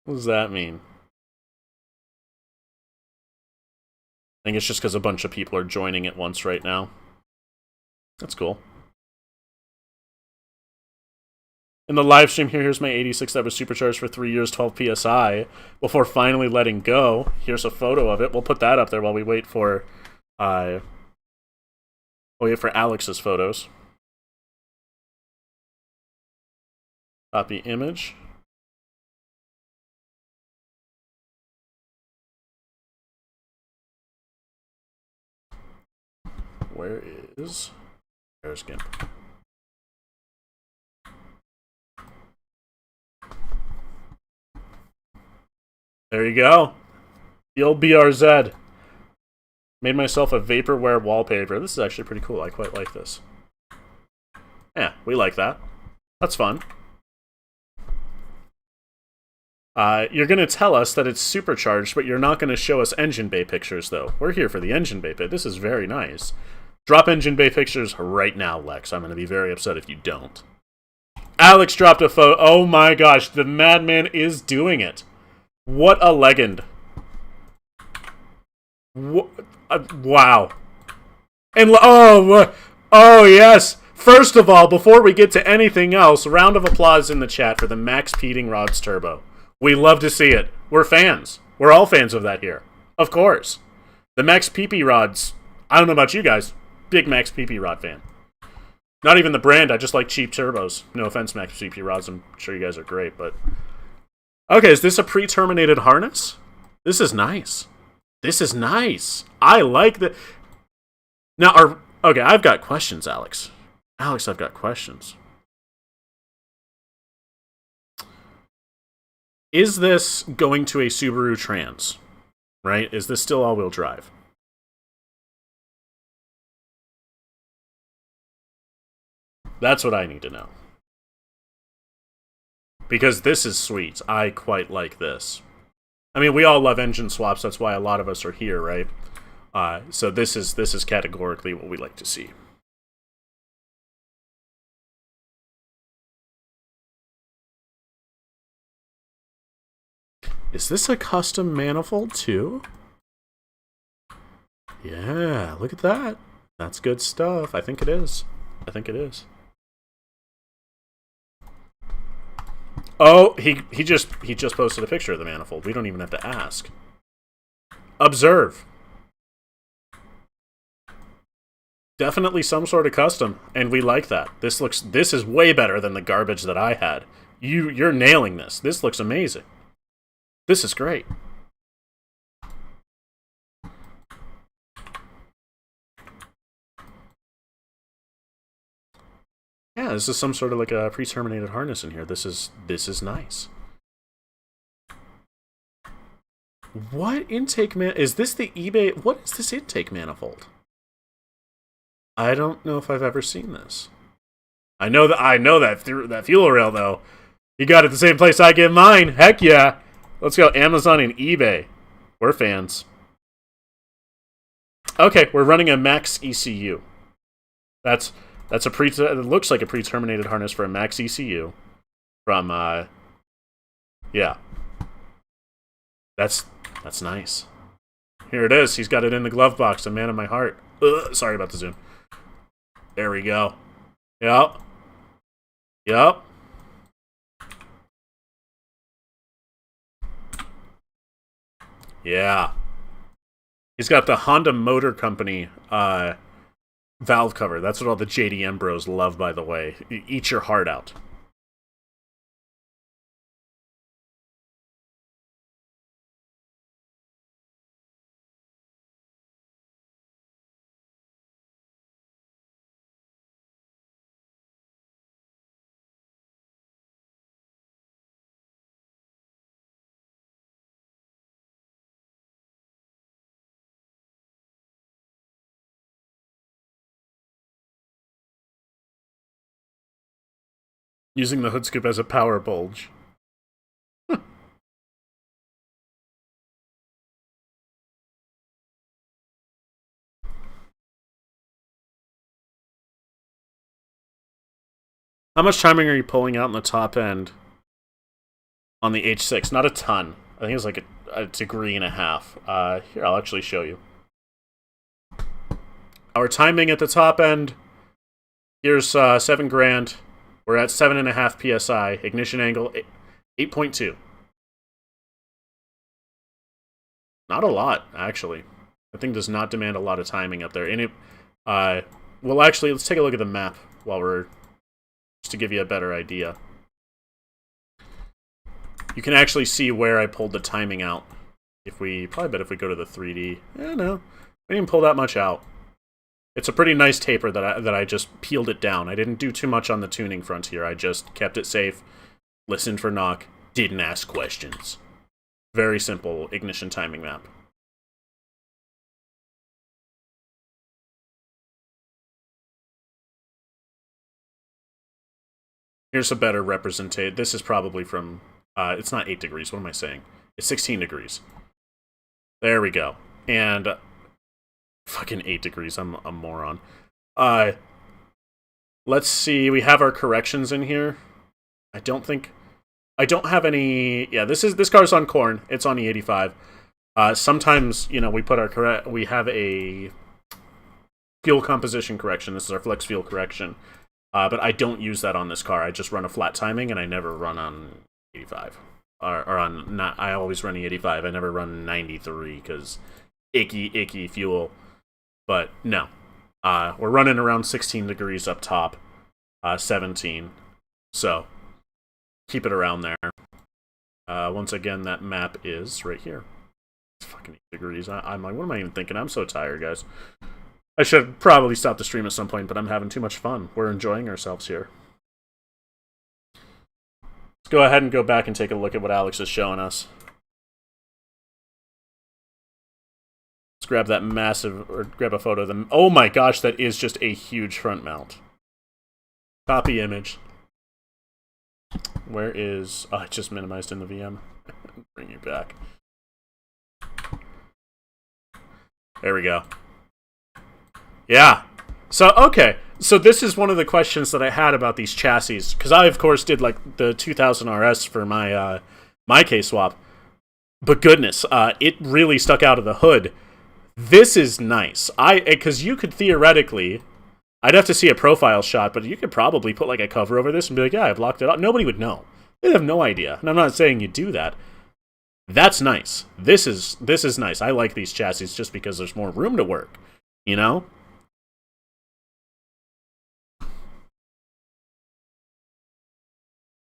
What does that mean? I think it's just because a bunch of people are joining at once right now. That's cool. In the live stream here, here's my 86 that was supercharged for 3 years, 12 PSI, before finally letting go. Here's a photo of it. We'll put that up there while we wait for Alex's photos. Copy image. Where is... There's GIMP. There you go. The old BRZ. Made myself a vaporware wallpaper. This is actually pretty cool. I quite like this. Yeah, we like that. That's fun. You're going to tell us that it's supercharged, but you're not going to show us engine bay pictures, though. We're here for the engine bay bit. This is very nice. Drop engine bay pictures right now, Lex. I'm going to be very upset if you don't. Alex dropped a photo. Oh my gosh, the madman is doing it. What a legend. Wow. And oh yes. First of all, before we get to anything else, round of applause in the chat for the Max Peating Rods Turbo. We love to see it. We're fans. We're all fans of that here. Of course. The Max PP Rods, I don't know about you guys, big Max PP Rod fan. Not even the brand, I just like cheap turbos. No offense, Max PP Rods, I'm sure you guys are great, but... Okay, is this a pre-terminated harness? This is nice. This is nice. I like the... Now, okay, I've got questions, Alex. Alex, I've got questions. Is this going to a Subaru Trans? Right? Is this still all-wheel drive? That's what I need to know. Because this is sweet. I quite like this. I mean, we all love engine swaps. That's why a lot of us are here, right? So this is categorically what we like to see. Is this a custom manifold too? Yeah, look at that. That's good stuff. I think it is. I think it is. Oh, he just posted a picture of the manifold. We don't even have to ask. Observe. Definitely some sort of custom, and we like that. This is way better than the garbage that I had. You're nailing this. This looks amazing. This is great. Yeah, this is some sort of like a pre-terminated harness in here. This is nice. What intake man is this? The eBay? What is this intake manifold? I don't know if I've ever seen this. I know that fuel rail though. You got it the same place I get mine. Heck yeah! Let's go Amazon and eBay. We're fans. Okay, we're running a max ECU. That's a it looks like a pre-terminated harness for a max ECU from yeah. That's nice. Here it is. He's got it in the glove box. A man of my heart. Ugh, sorry about the zoom. There we go. Yep. Yep. Yeah. He's got the Honda Motor Company valve cover. That's what all the JDM bros love, by the way. Eat your heart out. Using the hood scoop as a power bulge. How much timing are you pulling out in the top end on the H6? Not a ton. I think it's like a degree and a half. Here, I'll actually show you. Our timing at the top end, here's 7 grand. We're at 7.5 psi. Ignition angle, 8.2. Not a lot, actually. The thing does not demand a lot of timing up there. And it, well, actually, let's take a look at the map while we're, just to give you a better idea. You can actually see where I pulled the timing out. If we, probably bet if we go to the 3D. No, we didn't pull that much out. It's a pretty nice taper that I just peeled it down. I didn't do too much on the tuning front here. I just kept it safe, listened for knock, didn't ask questions. Very simple ignition timing map. Here's a better representation. This is probably from, it's not 8 degrees. What am I saying? It's 16 degrees. There we go. And fucking 8 degrees. I'm a moron. Let's see. We have our corrections in here. I don't have any. Yeah, this car's on corn. It's on E85. Sometimes, you know, we have a fuel composition correction. This is our flex fuel correction. But I don't use that on this car. I just run a flat timing, and I never run on 85. Or on not. I always run E85. I never run 93 because icky fuel. But no, we're running around 16 degrees up top, 17. So keep it around there. Once again, that map is right here. It's fucking 8 degrees. I'm like, what am I even thinking? I'm so tired, guys. I should probably stop the stream at some point, but I'm having too much fun. We're enjoying ourselves here. Let's go ahead and go back and take a look at what Alex is showing us. Let's grab that massive, or grab a photo of them. Oh my gosh, that is just a huge front mount. Copy image. Where is... Oh, it just minimized in the VM. Bring you back. There we go. Yeah. So, okay. So this is one of the questions that I had about these chassis. Because I, of course, did like the 2000 RS for my my KSwap. But goodness, it really stuck out of the hood. This is nice. Because you could theoretically... I'd have to see a profile shot, but you could probably put like a cover over this and be like, yeah, I've locked it up. Nobody would know. They'd have no idea. And I'm not saying you do that. That's nice. This is nice. I like these chassis just because there's more room to work. You know?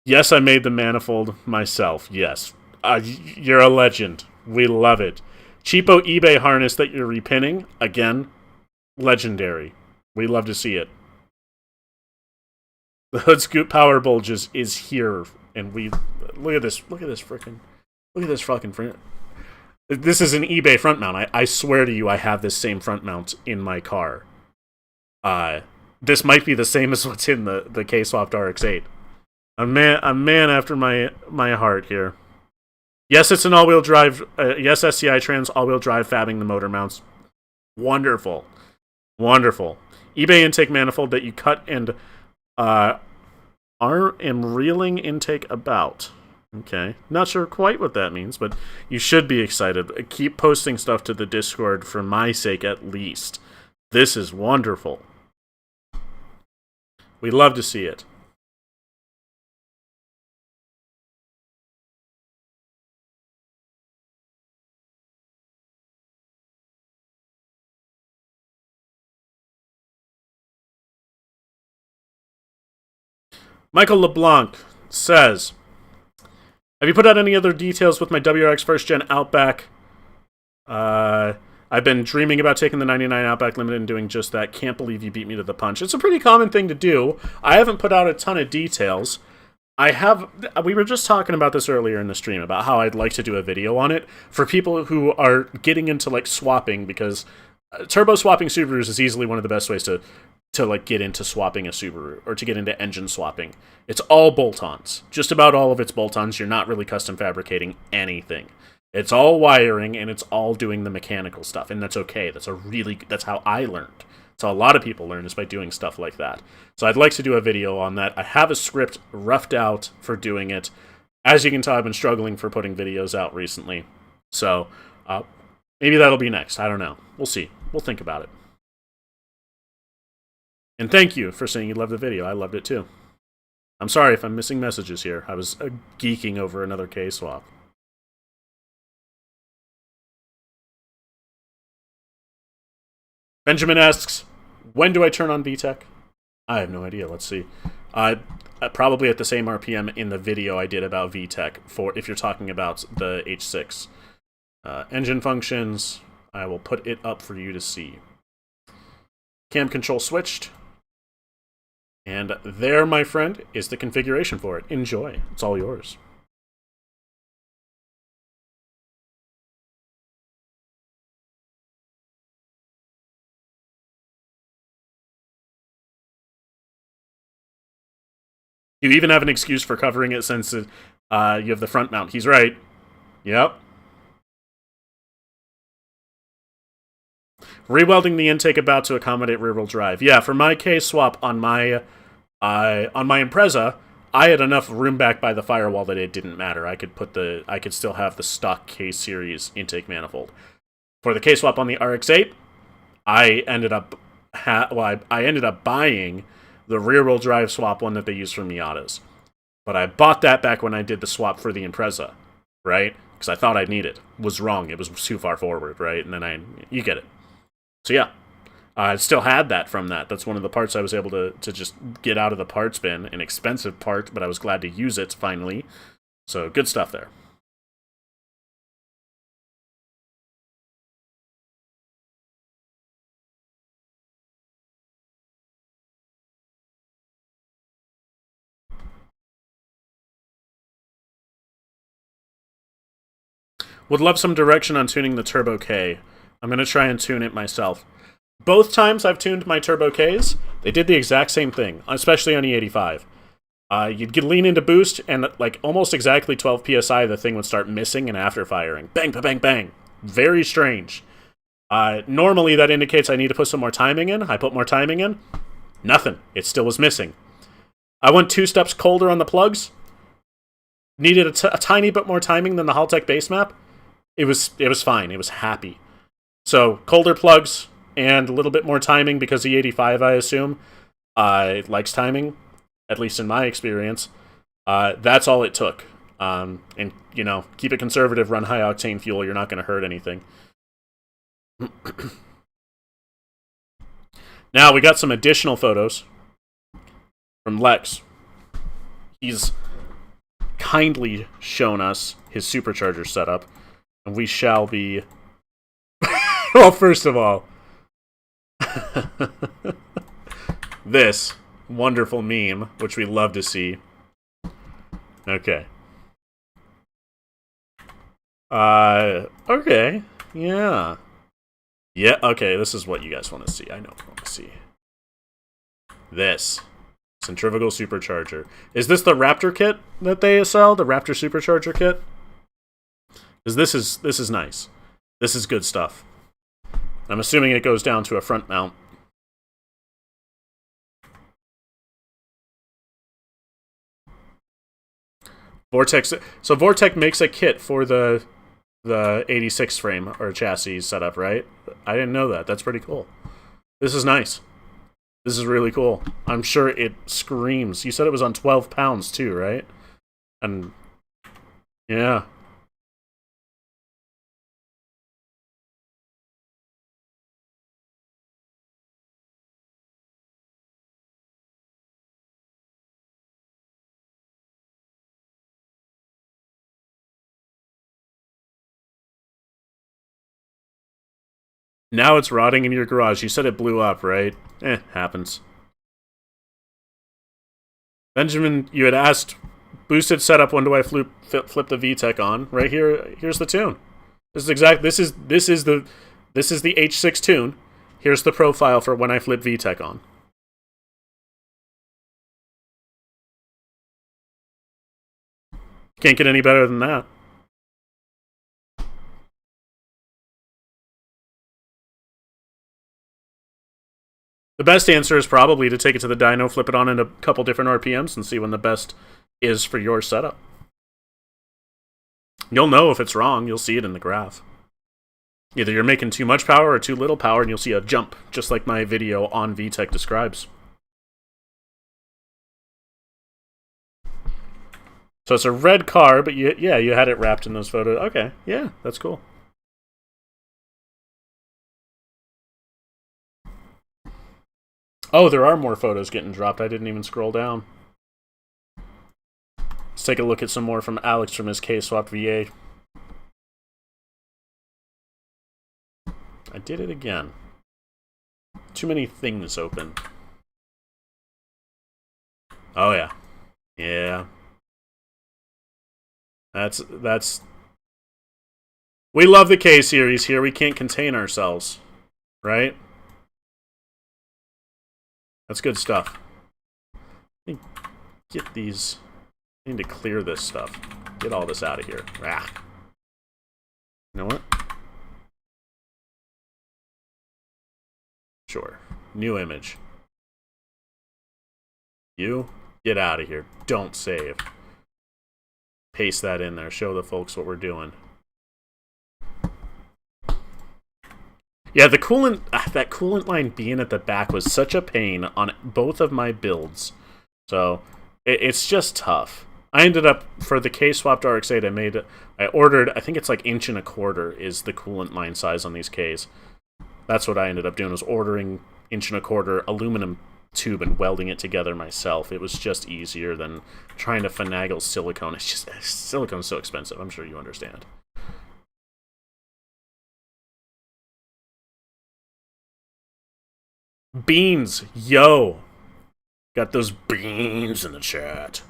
Yes, I made the manifold myself. Yes. You're a legend. We love it. Cheapo eBay harness that you're repinning. Again, legendary. We love to see it. The hood scoop power bulge is here, and we look at this fucking front. This is an eBay front mount. I swear to you, I have this same front mount in my car. This might be the same as what's in the KSwap RX-8. A man after my heart here. Yes, it's an all-wheel drive. Yes, SCI Trans all-wheel drive fabbing the motor mounts. Wonderful, wonderful. eBay intake manifold that you cut and am reeling intake about. Okay, not sure quite what that means, but you should be excited. Keep posting stuff to the Discord for my sake at least. This is wonderful. We love to see it. Michael LeBlanc says, have you put out any other details with my WRX first gen Outback? I've been dreaming about taking the 99 Outback Limited and doing just that. Can't believe you beat me to the punch. It's a pretty common thing to do. I haven't put out a ton of details. We were just talking about this earlier in the stream, about how I'd like to do a video on it for people who are getting into, like, swapping, because turbo swapping Subarus is easily one of the best ways to like get into swapping a Subaru, or to get into engine swapping. It's all bolt-ons. Just about all of it's bolt-ons. You're not really custom fabricating anything. It's all wiring, and it's all doing the mechanical stuff, and that's okay. That's how I learned. That's how a lot of people learn, is by doing stuff like that. So I'd like to do a video on that. I have a script roughed out for doing it. As you can tell, I've been struggling for putting videos out recently. So maybe that'll be next. I don't know. We'll see. We'll think about it. And thank you for saying you loved the video. I loved it too. I'm sorry if I'm missing messages here. I was geeking over another KSwap. Benjamin asks, when do I turn on VTech? I have no idea. Let's see. Probably at the same RPM in the video I did about VTech, for if you're talking about the H6. Engine functions, I will put it up for you to see. Cam control switched. And there, my friend, is the configuration for it. Enjoy. It's all yours. You even have an excuse for covering it, since you have the front mount. He's right. Yep. Rewelding the intake about to accommodate rear-wheel drive. Yeah, for my KSwap on my Impreza, I had enough room back by the Firewall that it didn't matter. I could still have the stock K series intake manifold. For the KSwap on the RX-8, I ended up buying the rear-wheel drive swap one that they use for Miatas. But I bought that back when I did the swap for the Impreza, right? Because I thought I'd need it. Was wrong. It was too far forward, right? And then you get it. So yeah, I still had that from that. That's one of the parts I was able to just get out of the parts bin. An expensive part, but I was glad to use it finally. So good stuff there. Would love some direction on tuning the Turbo K. I'm going to try and tune it myself. Both times I've tuned my Turbo Ks, they did the exact same thing, especially on E85. You'd lean into boost, and like almost exactly 12 PSI, the thing would start missing and after firing. Bang, bang, bang. Very strange. Normally that indicates I need to put some more timing in. I put more timing in. Nothing. It still was missing. I went 2 steps colder on the plugs. Needed a tiny bit more timing than the Halttech base map. It was fine. It was happy. So, colder plugs and a little bit more timing, because the 85, I assume, likes timing, at least in my experience. That's all it took. And, you know, keep it conservative, run high-octane fuel, you're not going to hurt anything. Now, we got some additional photos from Lex. He's kindly shown us his supercharger setup, and we shall be... Well, first of all, this wonderful meme, which we love to see. Okay. Okay. Yeah. Yeah, okay, this is what you guys want to see. I know what you want to see. This. Centrifugal supercharger. Is this the Raptor kit that they sell? The Raptor supercharger kit? Because this is nice. This is good stuff. I'm assuming it goes down to a front mount. Vortex. So Vortex makes a kit for the 86 frame or chassis setup, right? I didn't know that. That's pretty cool. This is nice. This is really cool. I'm sure it screams. You said it was on 12 pounds too, right? And yeah. Now it's rotting in your garage. You said it blew up, right? Happens. Benjamin, you had asked, boosted setup, when do I flip the VTech on? Right here, here's the tune. This is the H6 tune. Here's the profile for when I flip VTech on. Can't get any better than that. The best answer is probably to take it to the dyno, flip it on in a couple different RPMs, and see when the best is for your setup. You'll know if it's wrong. You'll see it in the graph. Either you're making too much power or too little power, and you'll see a jump, just like my video on VTech describes. So it's a red car, but you had it wrapped in those photos. Okay, yeah, that's cool. Oh, there are more photos getting dropped. I didn't even scroll down. Let's take a look at some more from Alex from his KSwap VA. I did it again. Too many things open. Oh yeah. Yeah. That's we love the K series here. We can't contain ourselves. Right? That's good stuff. Let me get these. I need to clear this stuff. Get all this out of here. Ah. You know what? Sure. New image. You, get out of here. Don't save. Paste that in there. Show the folks what we're doing. Yeah, the coolant, that coolant line being at the back was such a pain on both of my builds. So, it's just tough. I ended up, for the KSwap RX-8, I ordered, I think it's like 1.25" is the coolant line size on these Ks. That's what I ended up doing, was ordering 1.25" aluminum tube and welding it together myself. It was just easier than trying to finagle silicone. It's just, silicone's so expensive, I'm sure you understand. Beans, yo! Got those beans in the chat.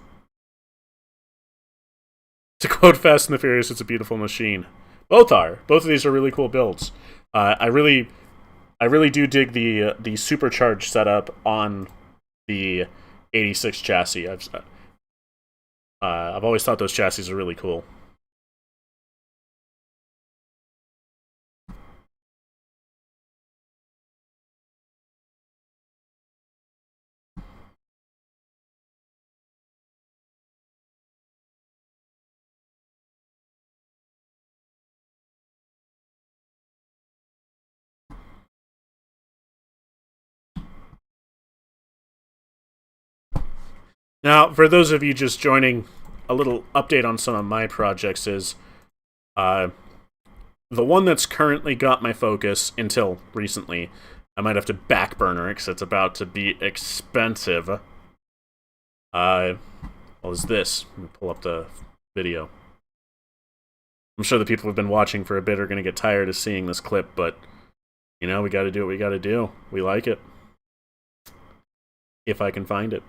To quote Fast and the Furious, it's a beautiful machine. Both are. Both of these are really cool builds. I really do dig the supercharged setup on the 86 chassis. I've always thought those chassis are really cool. Now, for those of you just joining, a little update on some of my projects is, the one that's currently got my focus until recently, I might have to back burner it because it's about to be expensive. Well, is this. Let me pull up the video. I'm sure the people who've been watching for a bit are going to get tired of seeing this clip, but, you know, we got to do what we got to do. We like it. if I can find it.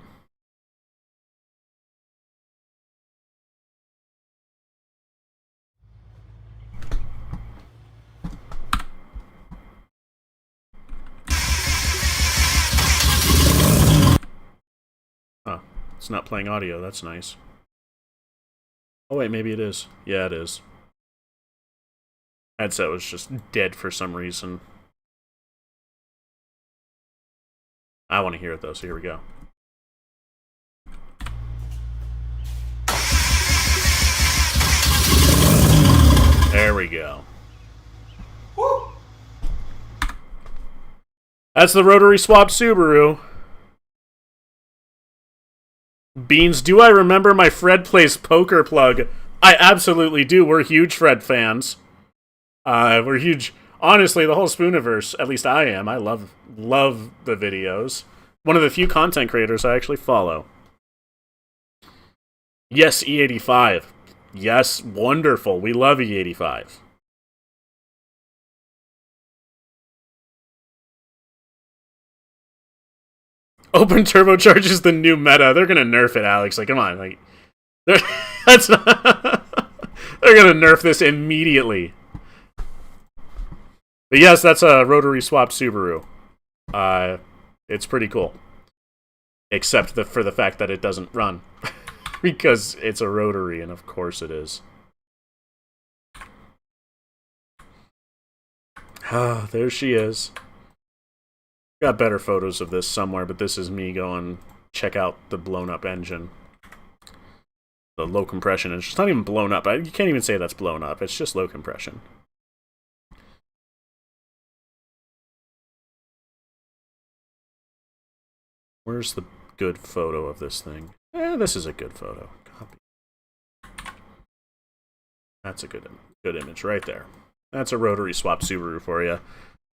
Oh, it's not playing audio. That's nice. Oh, wait, maybe it is. Yeah, it is. Headset was just dead for some reason. I want to hear it, though, so here we go. There we go. Woo! That's the rotary swapped Subaru. Beans, do I remember my Fred Plays Poker plug? I absolutely do. We're huge Fred fans. We're huge. Honestly, the whole Spooniverse, at least I am. I love the videos. One of the few content creators I actually follow. Yes, E85. Yes, wonderful. We love E85. Open turbocharge is the new meta. They're gonna nerf it, Alex. Like, come on, like, that's not. They're gonna nerf this immediately. But yes, that's a rotary swapped Subaru. It's pretty cool, except for the fact that it doesn't run because it's a rotary, and of course it is. Ah, there she is. Got better photos of this somewhere, but this is me going check out the blown up engine. The low compression is just not even blown up. You can't even say that's blown up. It's just low compression. Where's the good photo of this thing? This is a good photo. Copy. That's a good image right there. That's a rotary swap Subaru for you.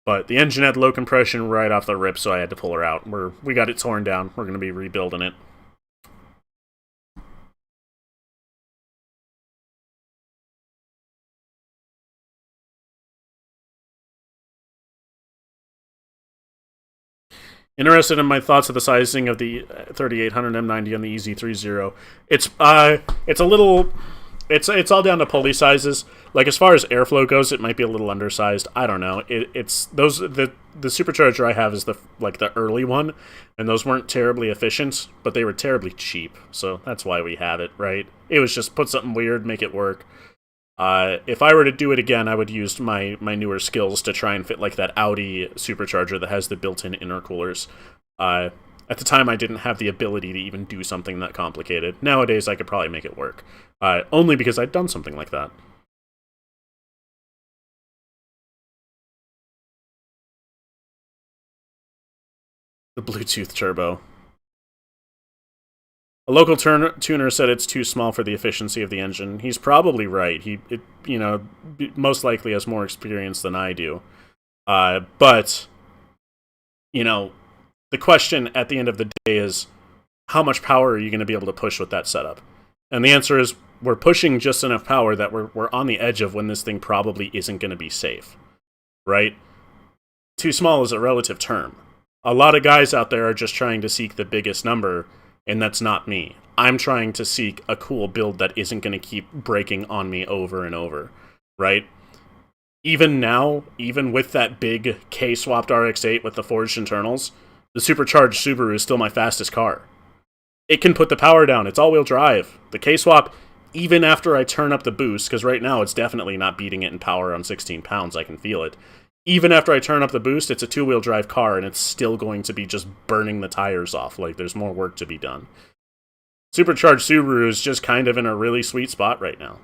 But the engine had low compression right off the rip, so I had to pull her out. We got it torn down. We're going to be rebuilding it. Interested in my thoughts of the sizing of the 3800 M90 on the EZ30. It's a little... It's all down to pulley sizes. Like, as far as airflow goes, it might be a little undersized. I don't know. It's those the supercharger I have is the early one, and those weren't terribly efficient, but they were terribly cheap. So that's why we have it, right? It was just put something weird, make it work. If I were to do it again, I would use my newer skills to try and fit like that Audi supercharger that has the built-in intercoolers. At the time, I didn't have the ability to even do something that complicated. Nowadays, I could probably make it work. Only because I'd done something like that. The Bluetooth turbo. A local tuner said it's too small for the efficiency of the engine. He's probably right. He most likely has more experience than I do. But, the question at the end of the day is, how much power are you going to be able to push with that setup? And the answer is, we're pushing just enough power that we're on the edge of when this thing probably isn't going to be safe, right? Too small is a relative term. A lot of guys out there are just trying to seek the biggest number, and that's not me. I'm trying to seek a cool build that isn't going to keep breaking on me over and over, right? Even now, even with that big KSwapped RX-8 with the forged internals, the supercharged Subaru is still my fastest car. It can put the power down. It's all-wheel drive. The KSwap, even after I turn up the boost, because right now it's definitely not beating it in power on 16 pounds, I can feel it. Even after I turn up the boost, it's a two-wheel drive car, and it's still going to be just burning the tires off. Like, there's more work to be done. Supercharged Subaru is just kind of in a really sweet spot right now.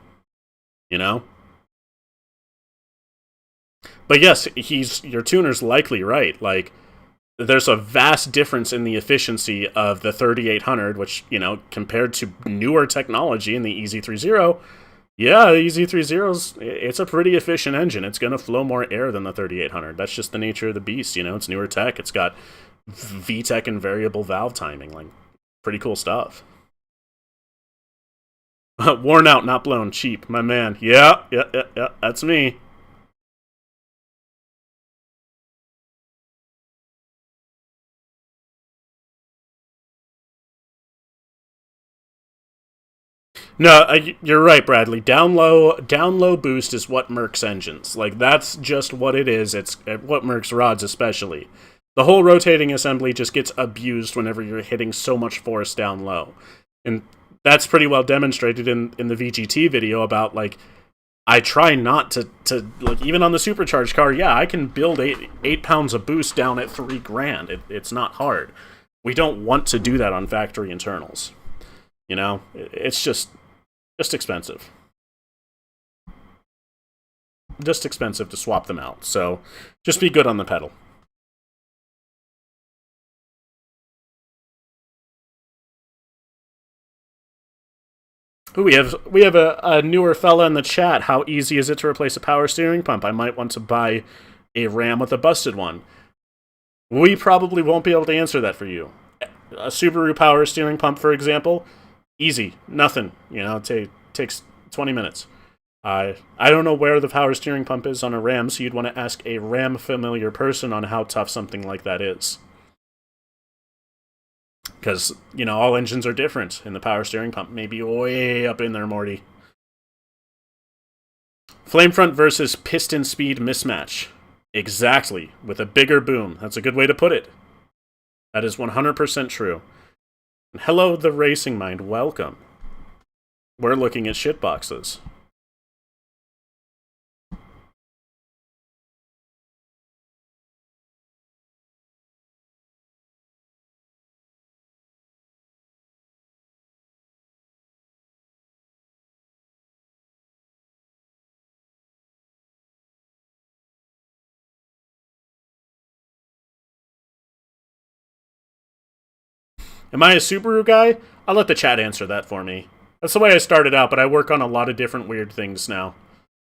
You know? But yes, your tuner's likely right. Like, there's a vast difference in the efficiency of the 3800, which, compared to newer technology in the EZ30, yeah, the EZ30's, it's a pretty efficient engine. It's going to flow more air than the 3800. That's just the nature of the beast, It's newer tech. It's got VTech and variable valve timing. Like, pretty cool stuff. Worn out, not blown, cheap, my man. Yeah, that's me. No, you're right, Bradley. Down low boost is what murks engines. Like, that's just what it is. It's what murks rods, especially. The whole rotating assembly just gets abused whenever you're hitting so much force down low. And that's pretty well demonstrated in the VGT video about, like, I try not to like, even on the supercharged car, yeah, I can build 8 pounds of boost down at $3,000. It's not hard. We don't want to do that on factory internals. You know, it's just expensive. Just expensive to swap them out. So just be good on the pedal. Ooh, we have a newer fella in the chat. How easy is it to replace a power steering pump? I might want to buy a RAM with a busted one. We probably won't be able to answer that for you. A Subaru power steering pump, for example, easy, nothing. You know, it takes 20 minutes. I don't know where the power steering pump is on a RAM, so you'd want to ask a RAM familiar person on how tough something like that is. Because, you know, all engines are different, and the power steering pump may be way up in there, Morty. Flamefront versus piston speed mismatch. Exactly, with a bigger boom. That's a good way to put it. That is 100% true. And hello, the Racing Mind. Welcome. We're looking at shitboxes. Am I a Subaru guy? I'll let the chat answer that for me. That's the way I started out, but I work on a lot of different weird things now.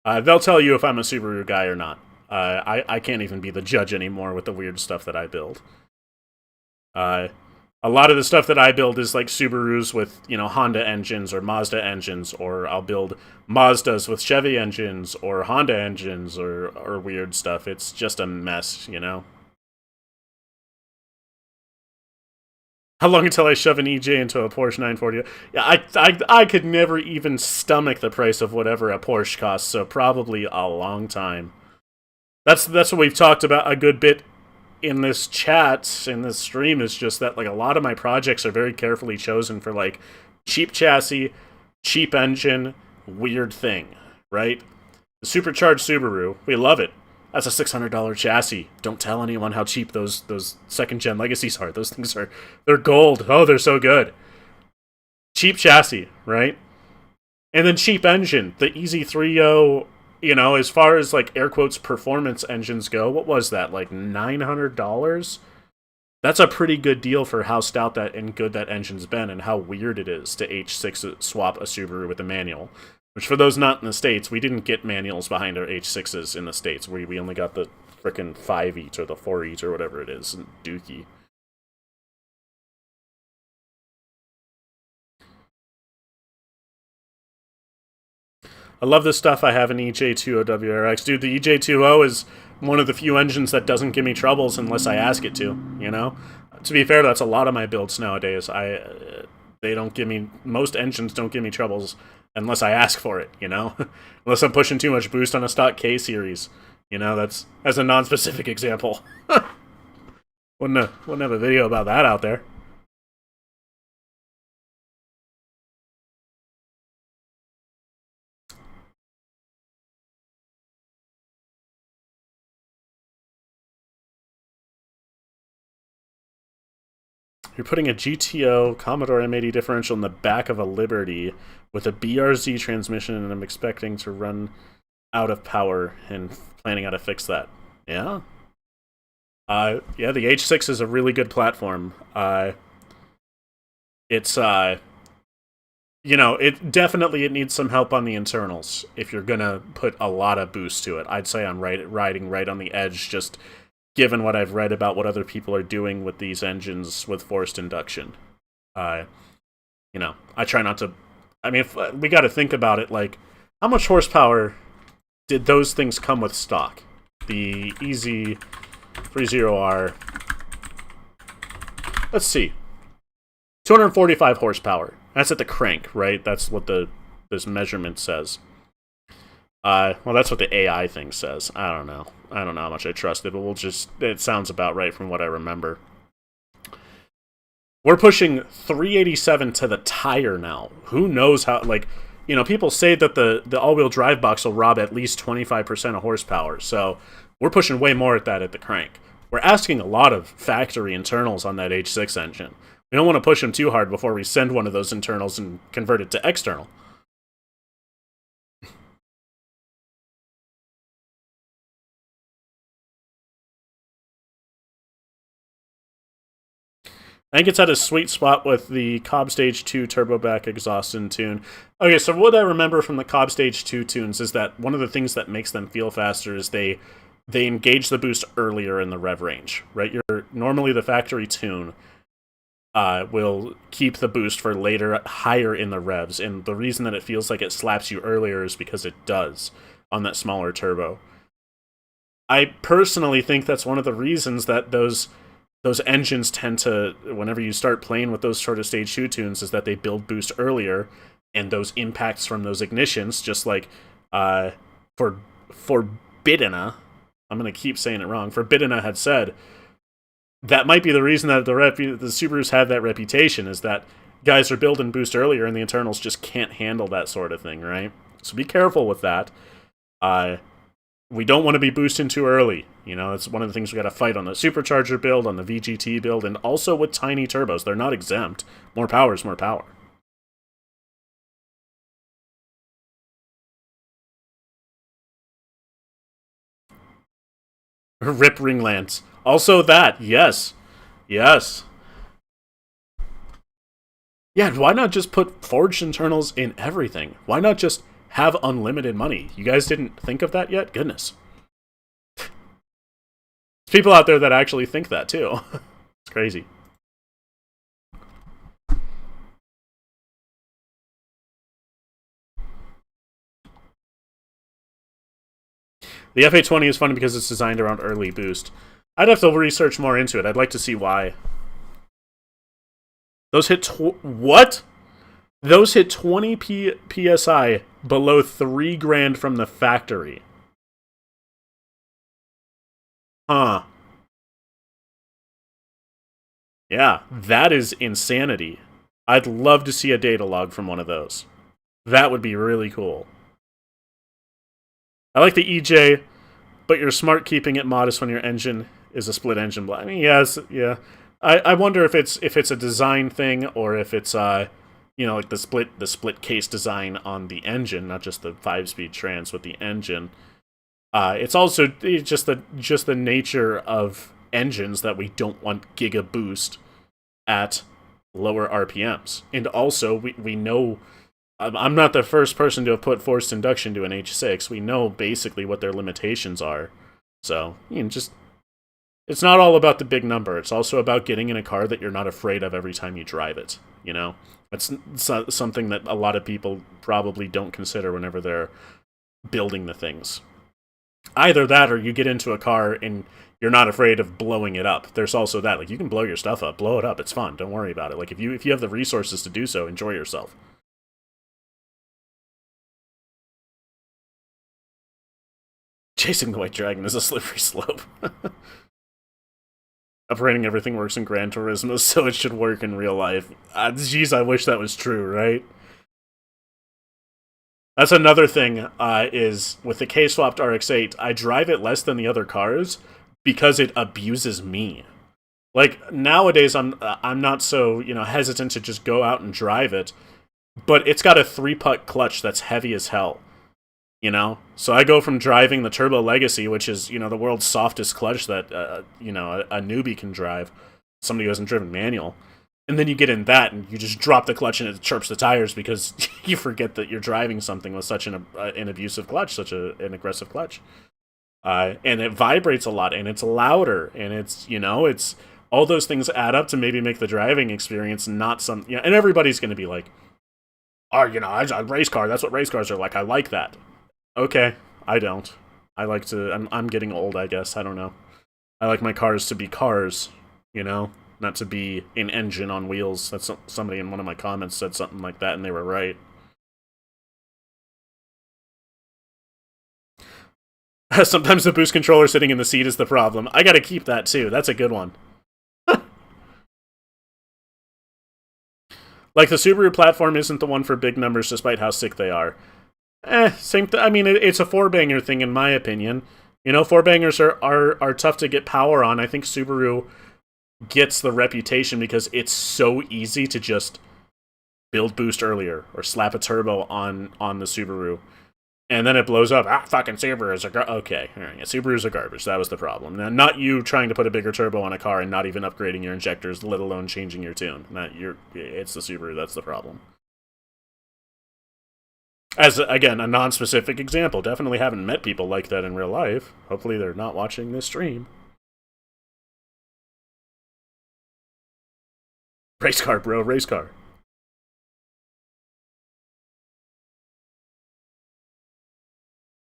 They'll tell you if I'm a Subaru guy or not. I can't even be the judge anymore with the weird stuff that I build. A lot of the stuff that I build is like Subarus with, you know, Honda engines or Mazda engines, or I'll build Mazdas with Chevy engines or Honda engines or weird stuff. It's just a mess, you know? How long until I shove an EJ into a Porsche 940? Yeah, I could never even stomach the price of whatever a Porsche costs, so probably a long time. That's what we've talked about a good bit in this chat, in this stream, is just that, like, a lot of my projects are very carefully chosen for, like, cheap chassis, cheap engine, weird thing, right? The supercharged Subaru, we love it. That's a $600 chassis. Don't tell anyone how cheap those second-gen Legacies are. Those things they're gold. Oh, they're so good. Cheap chassis, right? And then cheap engine. The Easy 3.0, you know, as far as, like, air quotes, performance engines go, what was that, like $900? That's a pretty good deal for how stout that and good that engine's been, and how weird it is to H6 swap a Subaru with a manual. Which, for those not in the States, we didn't get manuals behind our H6s in the States. We only got the frickin' 5-eat or the 4-eat or whatever it is, Dookie. I love the stuff I have in EJ20 WRX. Dude, the EJ20 is one of the few engines that doesn't give me troubles unless I ask it to, you know? To be fair, that's a lot of my builds nowadays. They don't give me... Most engines don't give me troubles unless I ask for it, you know? Unless I'm pushing too much boost on a stock K series. You know, that's as a non-specific example. Wouldn't have a video about that out there. You're putting a GTO Commodore M80 differential in the back of a Liberty with a BRZ transmission, and I'm expecting to run out of power and planning how to fix that. Yeah? Yeah, the H6 is a really good platform. It's, you know, it needs some help on the internals if you're gonna put a lot of boost to it. I'd say I'm riding right on the edge, just given what I've read about what other people are doing with these engines with forced induction. You know, I try not to... I mean, we gotta think about it, like, how much horsepower did those things come with stock? The Easy 30R... Let's see. 245 horsepower. That's at the crank, right? That's what the this measurement says. Well, that's what the AI thing says. I don't know. I don't know how much I trust it, but it sounds about right from what I remember. We're pushing 387 to the tire now. Who knows how, like, you know, people say that the all-wheel drive box will rob at least 25% of horsepower, so we're pushing way more at that at the crank. We're asking a lot of factory internals on that H6 engine. We don't want to push them too hard before we send one of those internals and convert it to external. I think it's at a sweet spot with the Cobb Stage 2 turbo back exhaust and tune. Okay, so what I remember from the Cobb Stage 2 tunes is that one of the things that makes them feel faster is they engage the boost earlier in the rev range, right? Normally the factory tune will keep the boost for later, higher in the revs, and the reason that it feels like it slaps you earlier is because it does on that smaller turbo. I personally think that's one of the reasons that those engines tend to, whenever you start playing with those sort of stage 2 tunes, is that they build boost earlier, and those impacts from those ignitions, just like for Bidina, I'm going to keep saying it wrong, for Bidina had said, that might be the reason that the Subarus have that reputation, is that guys are building boost earlier and the internals just can't handle that sort of thing, right? So be careful with that. We don't want to be boosting too early. You know, it's one of the things we got to fight on the supercharger build, on the VGT build, and also with tiny turbos. They're not exempt. More power is more power. Rip Ringlands. Also that, yes. Yes. Yeah, why not just put forged internals in everything? Why not just have unlimited money? You guys didn't think of that yet? Goodness. There's people out there that actually think that, too. It's crazy. The FA20 is funny because it's designed around early boost. I'd have to research more into it. I'd like to see why. Those hit... What? Those hit 20 PSI below 3 grand from the factory. Huh. Yeah, that is insanity. I'd love to see a data log from one of those. That would be really cool. I like the EJ, but you're smart keeping it modest when your engine is a split engine block. I mean, yes, yeah. I wonder if it's a design thing or if it's you know, like the split case design on the engine, not just the 5-speed trans with the engine. It's also just the nature of engines that we don't want giga boost at lower RPMs. And also, we know, I'm not the first person to have put forced induction to an H6. We know basically what their limitations are. So, you know, just, it's not all about the big number. It's also about getting in a car that you're not afraid of every time you drive it, you know? That's something that a lot of people probably don't consider whenever they're building the things. Either that or you get into a car and you're not afraid of blowing it up. There's also that. Like, you can blow your stuff up. Blow it up. It's fun. Don't worry about it. Like, if you have the resources to do so, enjoy yourself. Chasing the White Dragon is a slippery slope. Operating everything works in Gran Turismo, so it should work in real life. Geez, I wish that was true, right? That's another thing, is with the KSwapped RX-8, I drive it less than the other cars because it abuses me. Like, nowadays, I'm not so, you know, hesitant to just go out and drive it, but it's got a 3-putt clutch that's heavy as hell. You know? So I go from driving the Turbo Legacy, which is, you know, the world's softest clutch that, you know, a newbie can drive. Somebody who hasn't driven manual. And then you get in that, and you just drop the clutch, and it chirps the tires because you forget that you're driving something with such an abusive clutch, such an aggressive clutch. And it vibrates a lot, and it's louder, and it's, you know, it's... All those things add up to maybe make the driving experience not some... You know, and everybody's going to be like, oh, you know, I race car, that's what race cars are like, I like that. Okay, I don't. I like to... I'm getting old, I guess. I don't know. I like my cars to be cars, you know? Not to be an engine on wheels. That's somebody in one of my comments said something like that, and they were right. Sometimes the boost controller sitting in the seat is the problem. I gotta keep that too. That's a good one. Like, the Subaru platform isn't the one for big numbers despite how sick they are. I mean, it's a four-banger thing in my opinion. You know, four-bangers are tough to get power on. I think Subaru gets the reputation because it's so easy to just build boost earlier or slap a turbo on the Subaru. And then it blows up. Fucking Subarus are okay. All right, yeah, Subarus are garbage. That was the problem. Now, not you trying to put a bigger turbo on a car and not even upgrading your injectors, let alone changing your tune. It's the Subaru. That's the problem. As, again, a non-specific example. Definitely haven't met people like that in real life. Hopefully they're not watching this stream. Race car, bro. Race car.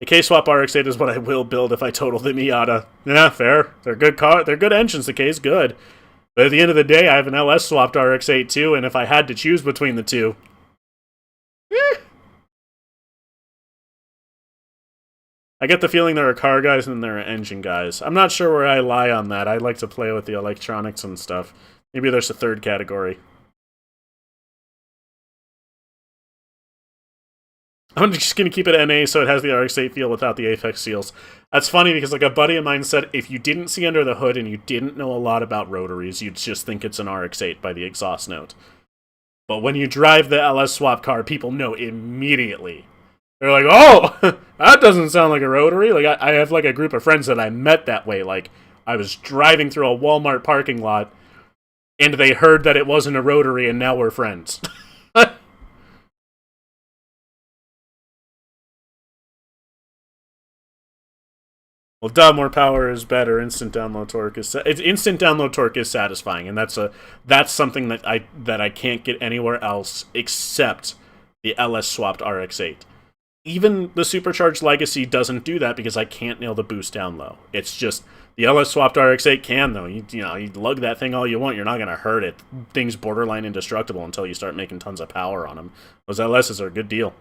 The KSwap RX-8 is what I will build if I total the Miata. Yeah, fair. They're good car. They're good engines. The K's good. But at the end of the day, I have an LS-swapped RX-8 too, and if I had to choose between the two... I get the feeling there are car guys and there are engine guys. I'm not sure where I lie on that. I like to play with the electronics and stuff. Maybe there's a third category. I'm just going to keep it NA so it has the RX-8 feel without the Apex seals. That's funny because, like, a buddy of mine said if you didn't see under the hood and you didn't know a lot about Rotaries, you'd just think it's an RX-8 by the exhaust note. But when you drive the LS swap car, people know immediately. They're like, oh, that doesn't sound like a Rotary. Like, I have, like, a group of friends that I met that way. Like, I was driving through a Walmart parking lot, and they heard that it wasn't a Rotary, and now we're friends. Well, duh, more power is better. Instant download torque is satisfying, and that's something that I can't get anywhere else except the LS swapped RX-8. Even the Supercharged Legacy doesn't do that because I can't nail the boost down low. It's just the LS swapped RX-8 can though. You lug that thing all you want, you're not gonna hurt it. Thing's borderline indestructible until you start making tons of power on them. Those LSs are a good deal.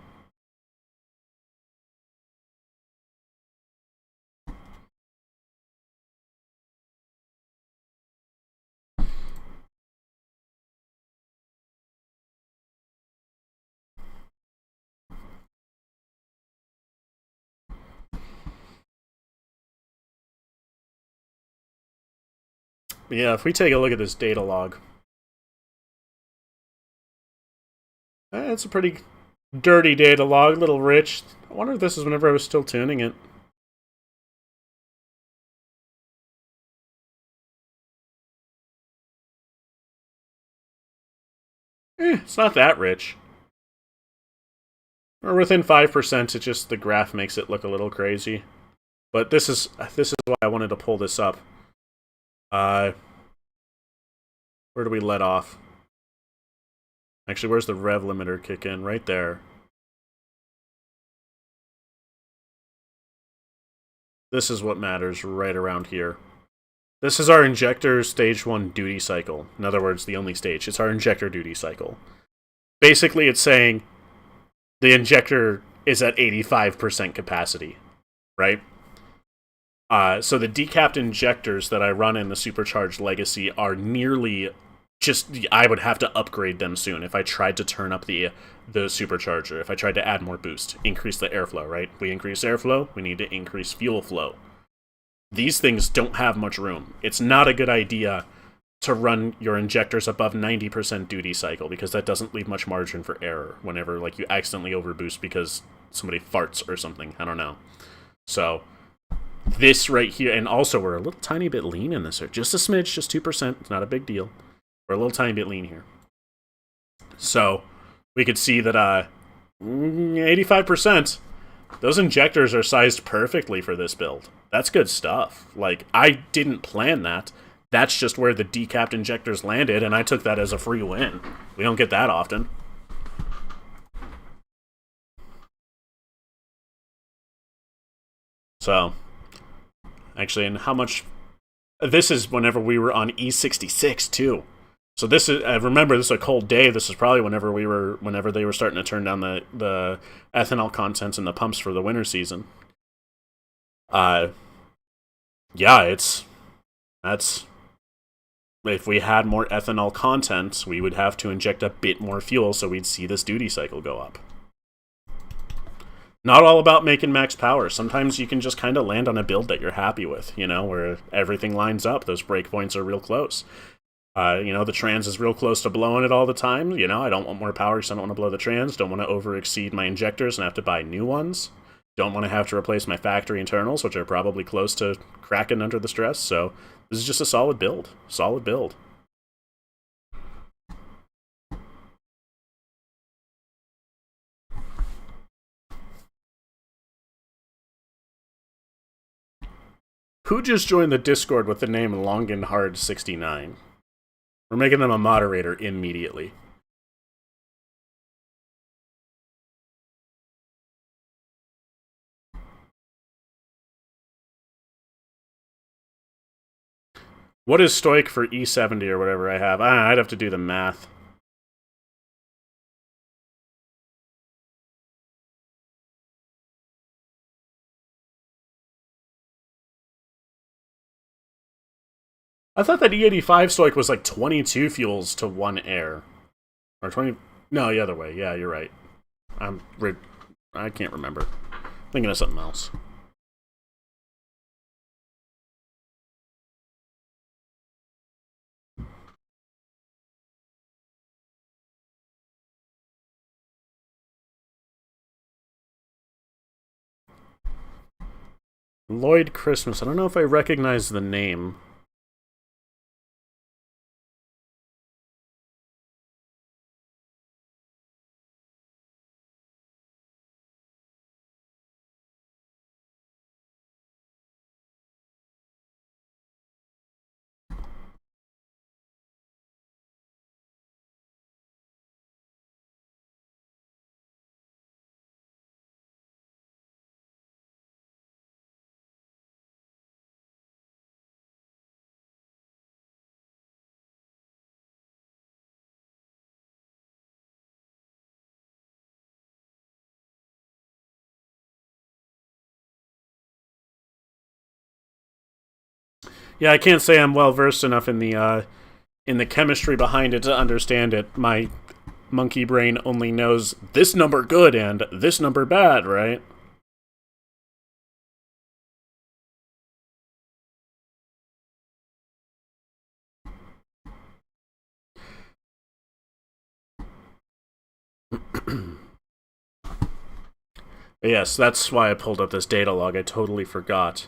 Yeah, if we take a look at this data log, it's a pretty dirty data log, a little rich. I wonder if this is whenever I was still tuning it. It's not that rich. Or within 5%, it's just the graph makes it look a little crazy. But this is why I wanted to pull this up. Where do we let off? Actually, where's the rev limiter kick in? Right there. This is what matters right around here. This is our injector stage 1 duty cycle. In other words, the only stage. It's our injector duty cycle. Basically, it's saying the injector is at 85% capacity, right? So the decapped injectors that I run in the Supercharged Legacy are nearly just... I would have to upgrade them soon if I tried to turn up the supercharger, if I tried to add more boost, increase the airflow, right? We increase airflow, we need to increase fuel flow. These things don't have much room. It's not a good idea to run your injectors above 90% duty cycle because that doesn't leave much margin for error whenever like you accidentally overboost because somebody farts or something. I don't know. So... this right here, and also we're a little tiny bit lean in this, or just a smidge, just 2%. It's not a big deal. We're a little tiny bit lean here. So we could see that 85%, those injectors are sized perfectly for this build. That's good stuff. Like, I didn't plan that. That's just where the decapped injectors landed, and I took that as a free win. We don't get that often. So... actually, and how much... this is whenever we were on E66, too. So this is... remember, this is a cold day. This is probably whenever they were starting to turn down the ethanol contents in the pumps for the winter season. Yeah, that's if we had more ethanol content, we would have to inject a bit more fuel, so we'd see this duty cycle go up. Not all about making max power. Sometimes you can just kind of land on a build that you're happy with, you know, where everything lines up. Those breakpoints are real close. You know, the trans is real close to blowing it all the time. You know, I don't want more power because I don't want to blow the trans. Don't want to over-exceed my injectors and have to buy new ones. Don't want to have to replace my factory internals, which are probably close to cracking under the stress. So this is just a solid build. Solid build. Who just joined the Discord with the name LonginHard69? We're making them a moderator immediately. What is stoic for E70 or whatever I have? I'd have to do the math. I thought that E85 stoic was like 22 fuels to 1 air. Or 20... No, the other way. Yeah, you're right. I can't remember. Thinking of something else. Lloyd Christmas. I don't know if I recognize the name. Yeah, I can't say I'm well versed enough in the chemistry behind it to understand it. My monkey brain only knows this number good and this number bad, right? Yes, that's why I pulled up this data log. I totally forgot.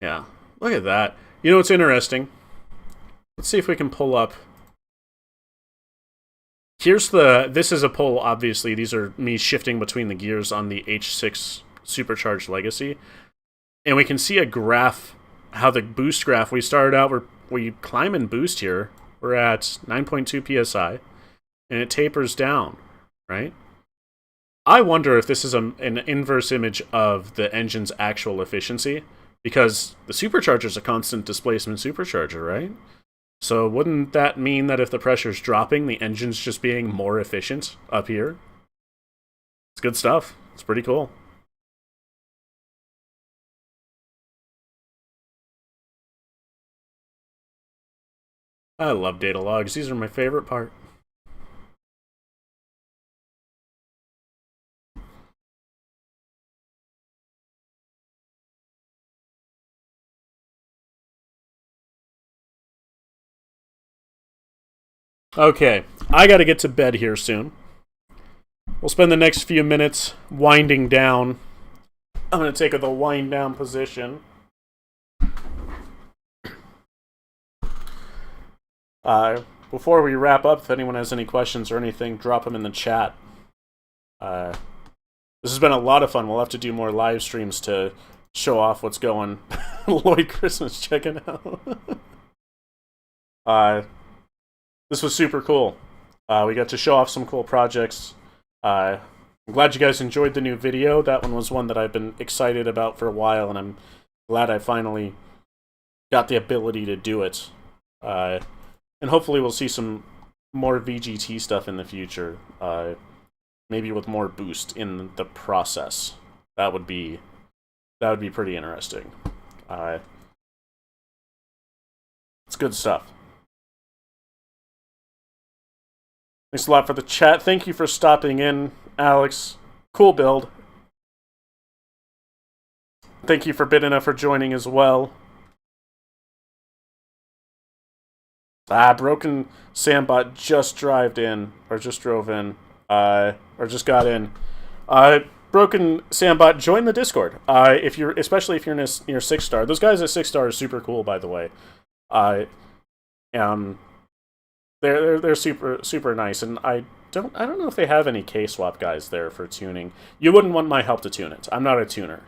Yeah, look at that. You know what's interesting? Let's see if we can pull up. This is a poll, obviously. These are me shifting between the gears on the H6 Supercharged Legacy. And we can see a graph, how the boost graph, we started out, we climb and boost here. We're at 9.2 psi, and it tapers down, right? I wonder if this is an inverse image of the engine's actual efficiency, because the supercharger is a constant displacement supercharger, right? So wouldn't that mean that if the pressure's dropping, the engine's just being more efficient up here? It's good stuff. It's pretty cool. I love data logs. These are my favorite part. Okay, I gotta get to bed here soon. We'll spend the next few minutes winding down. I'm gonna take the wind down position. Before we wrap up, if anyone has any questions or anything, drop them in the chat. This has been a lot of fun. We'll have to do more live streams to show off what's going. Lloyd Christmas checking out. This was super cool. We got to show off some cool projects. I'm glad you guys enjoyed the new video. That one was one that I've been excited about for a while, and I'm glad I finally got the ability to do it. And hopefully we'll see some more VGT stuff in the future. Maybe with more boost in the process. That would be pretty interesting. It's good stuff. Thanks a lot for the chat. Thank you for stopping in, Alex. Cool build. Thank you for Bidina for joining as well. Broken Sambot just drove in. Or just got in. Broken Sambot, join the Discord. Especially if you're near 6-star. Those guys at 6-star are super cool, by the way. They're super nice, and I don't know if they have any KSwap guys there for tuning. You wouldn't want my help to tune it. I'm not a tuner.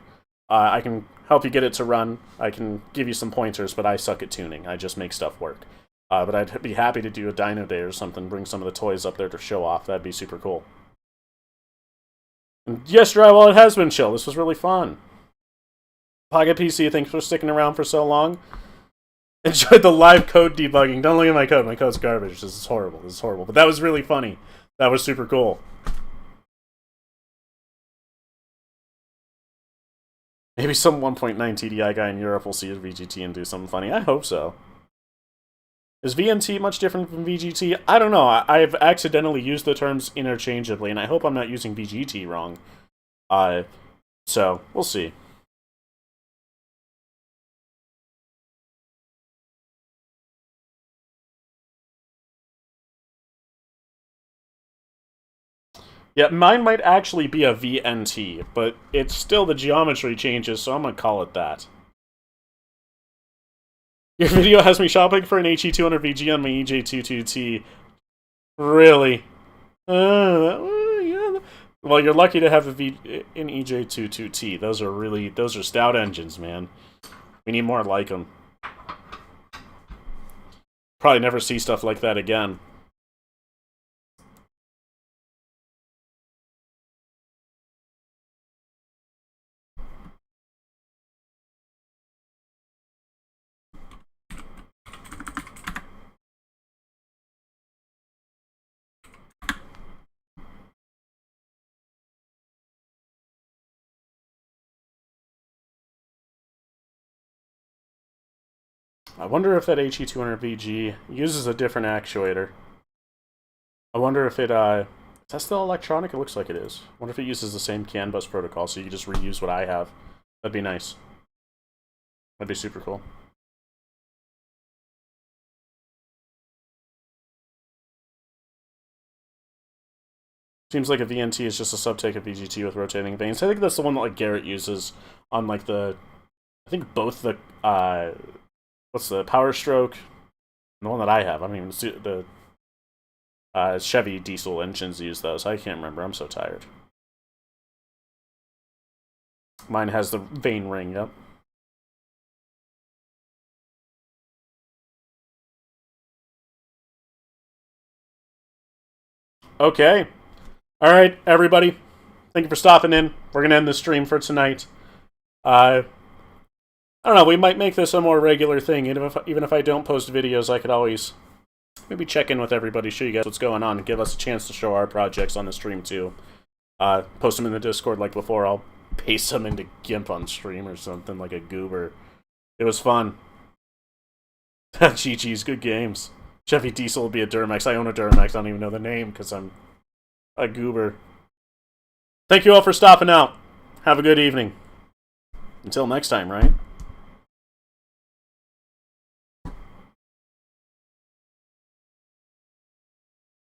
I can help you get it to run. I can give you some pointers, but I suck at tuning. I just make stuff work. But I'd be happy to do a Dino Day or something, bring some of the toys up there to show off. That'd be super cool. And yes, Drywall, it has been chill. This was really fun. Pocket PC, thanks for sticking around for so long. Enjoyed the live code debugging. Don't look at my code. My code's garbage. This is horrible. But that was really funny. That was super cool. Maybe some 1.9 TDI guy in Europe will see his VGT and do something funny. I hope so. Is VNT much different from VGT? I don't know. I've accidentally used the terms interchangeably, and I hope I'm not using VGT wrong. So, we'll see. Yeah, mine might actually be a VNT, but it's still the geometry changes, so I'm gonna call it that. Your video has me shopping for an HE200 VG on my EJ22T. Really? Yeah. Well, you're lucky to have an EJ22T. Those are stout engines, man. We need more like them. Probably never see stuff like that again. I wonder if that HE200VG uses a different actuator. I wonder if it, is that still electronic? It looks like it is. I wonder if it uses the same CAN bus protocol, so you can just reuse what I have. That'd be nice. That'd be super cool. Seems like a VNT is just a subtake of VGT with rotating vanes. I think that's the one that like Garrett uses on like the, I think both the, what's the Power Stroke? The one that I have. I don't even see the Chevy diesel engines use those. I can't remember. I'm so tired. Mine has the vane ring, yep. Okay. Alright, everybody. Thank you for stopping in. We're going to end the stream for tonight. I don't know, we might make this a more regular thing. Even if I don't post videos, I could always maybe check in with everybody, show you guys what's going on, and give us a chance to show our projects on the stream too. Post them in the Discord like before. I'll paste them into GIMP on stream or something like a goober. It was fun. GG's, good games. Chevy Diesel will be a Duramax. I own a Duramax. I don't even know the name because I'm a goober. Thank you all for stopping out. Have a good evening. Until next time, right?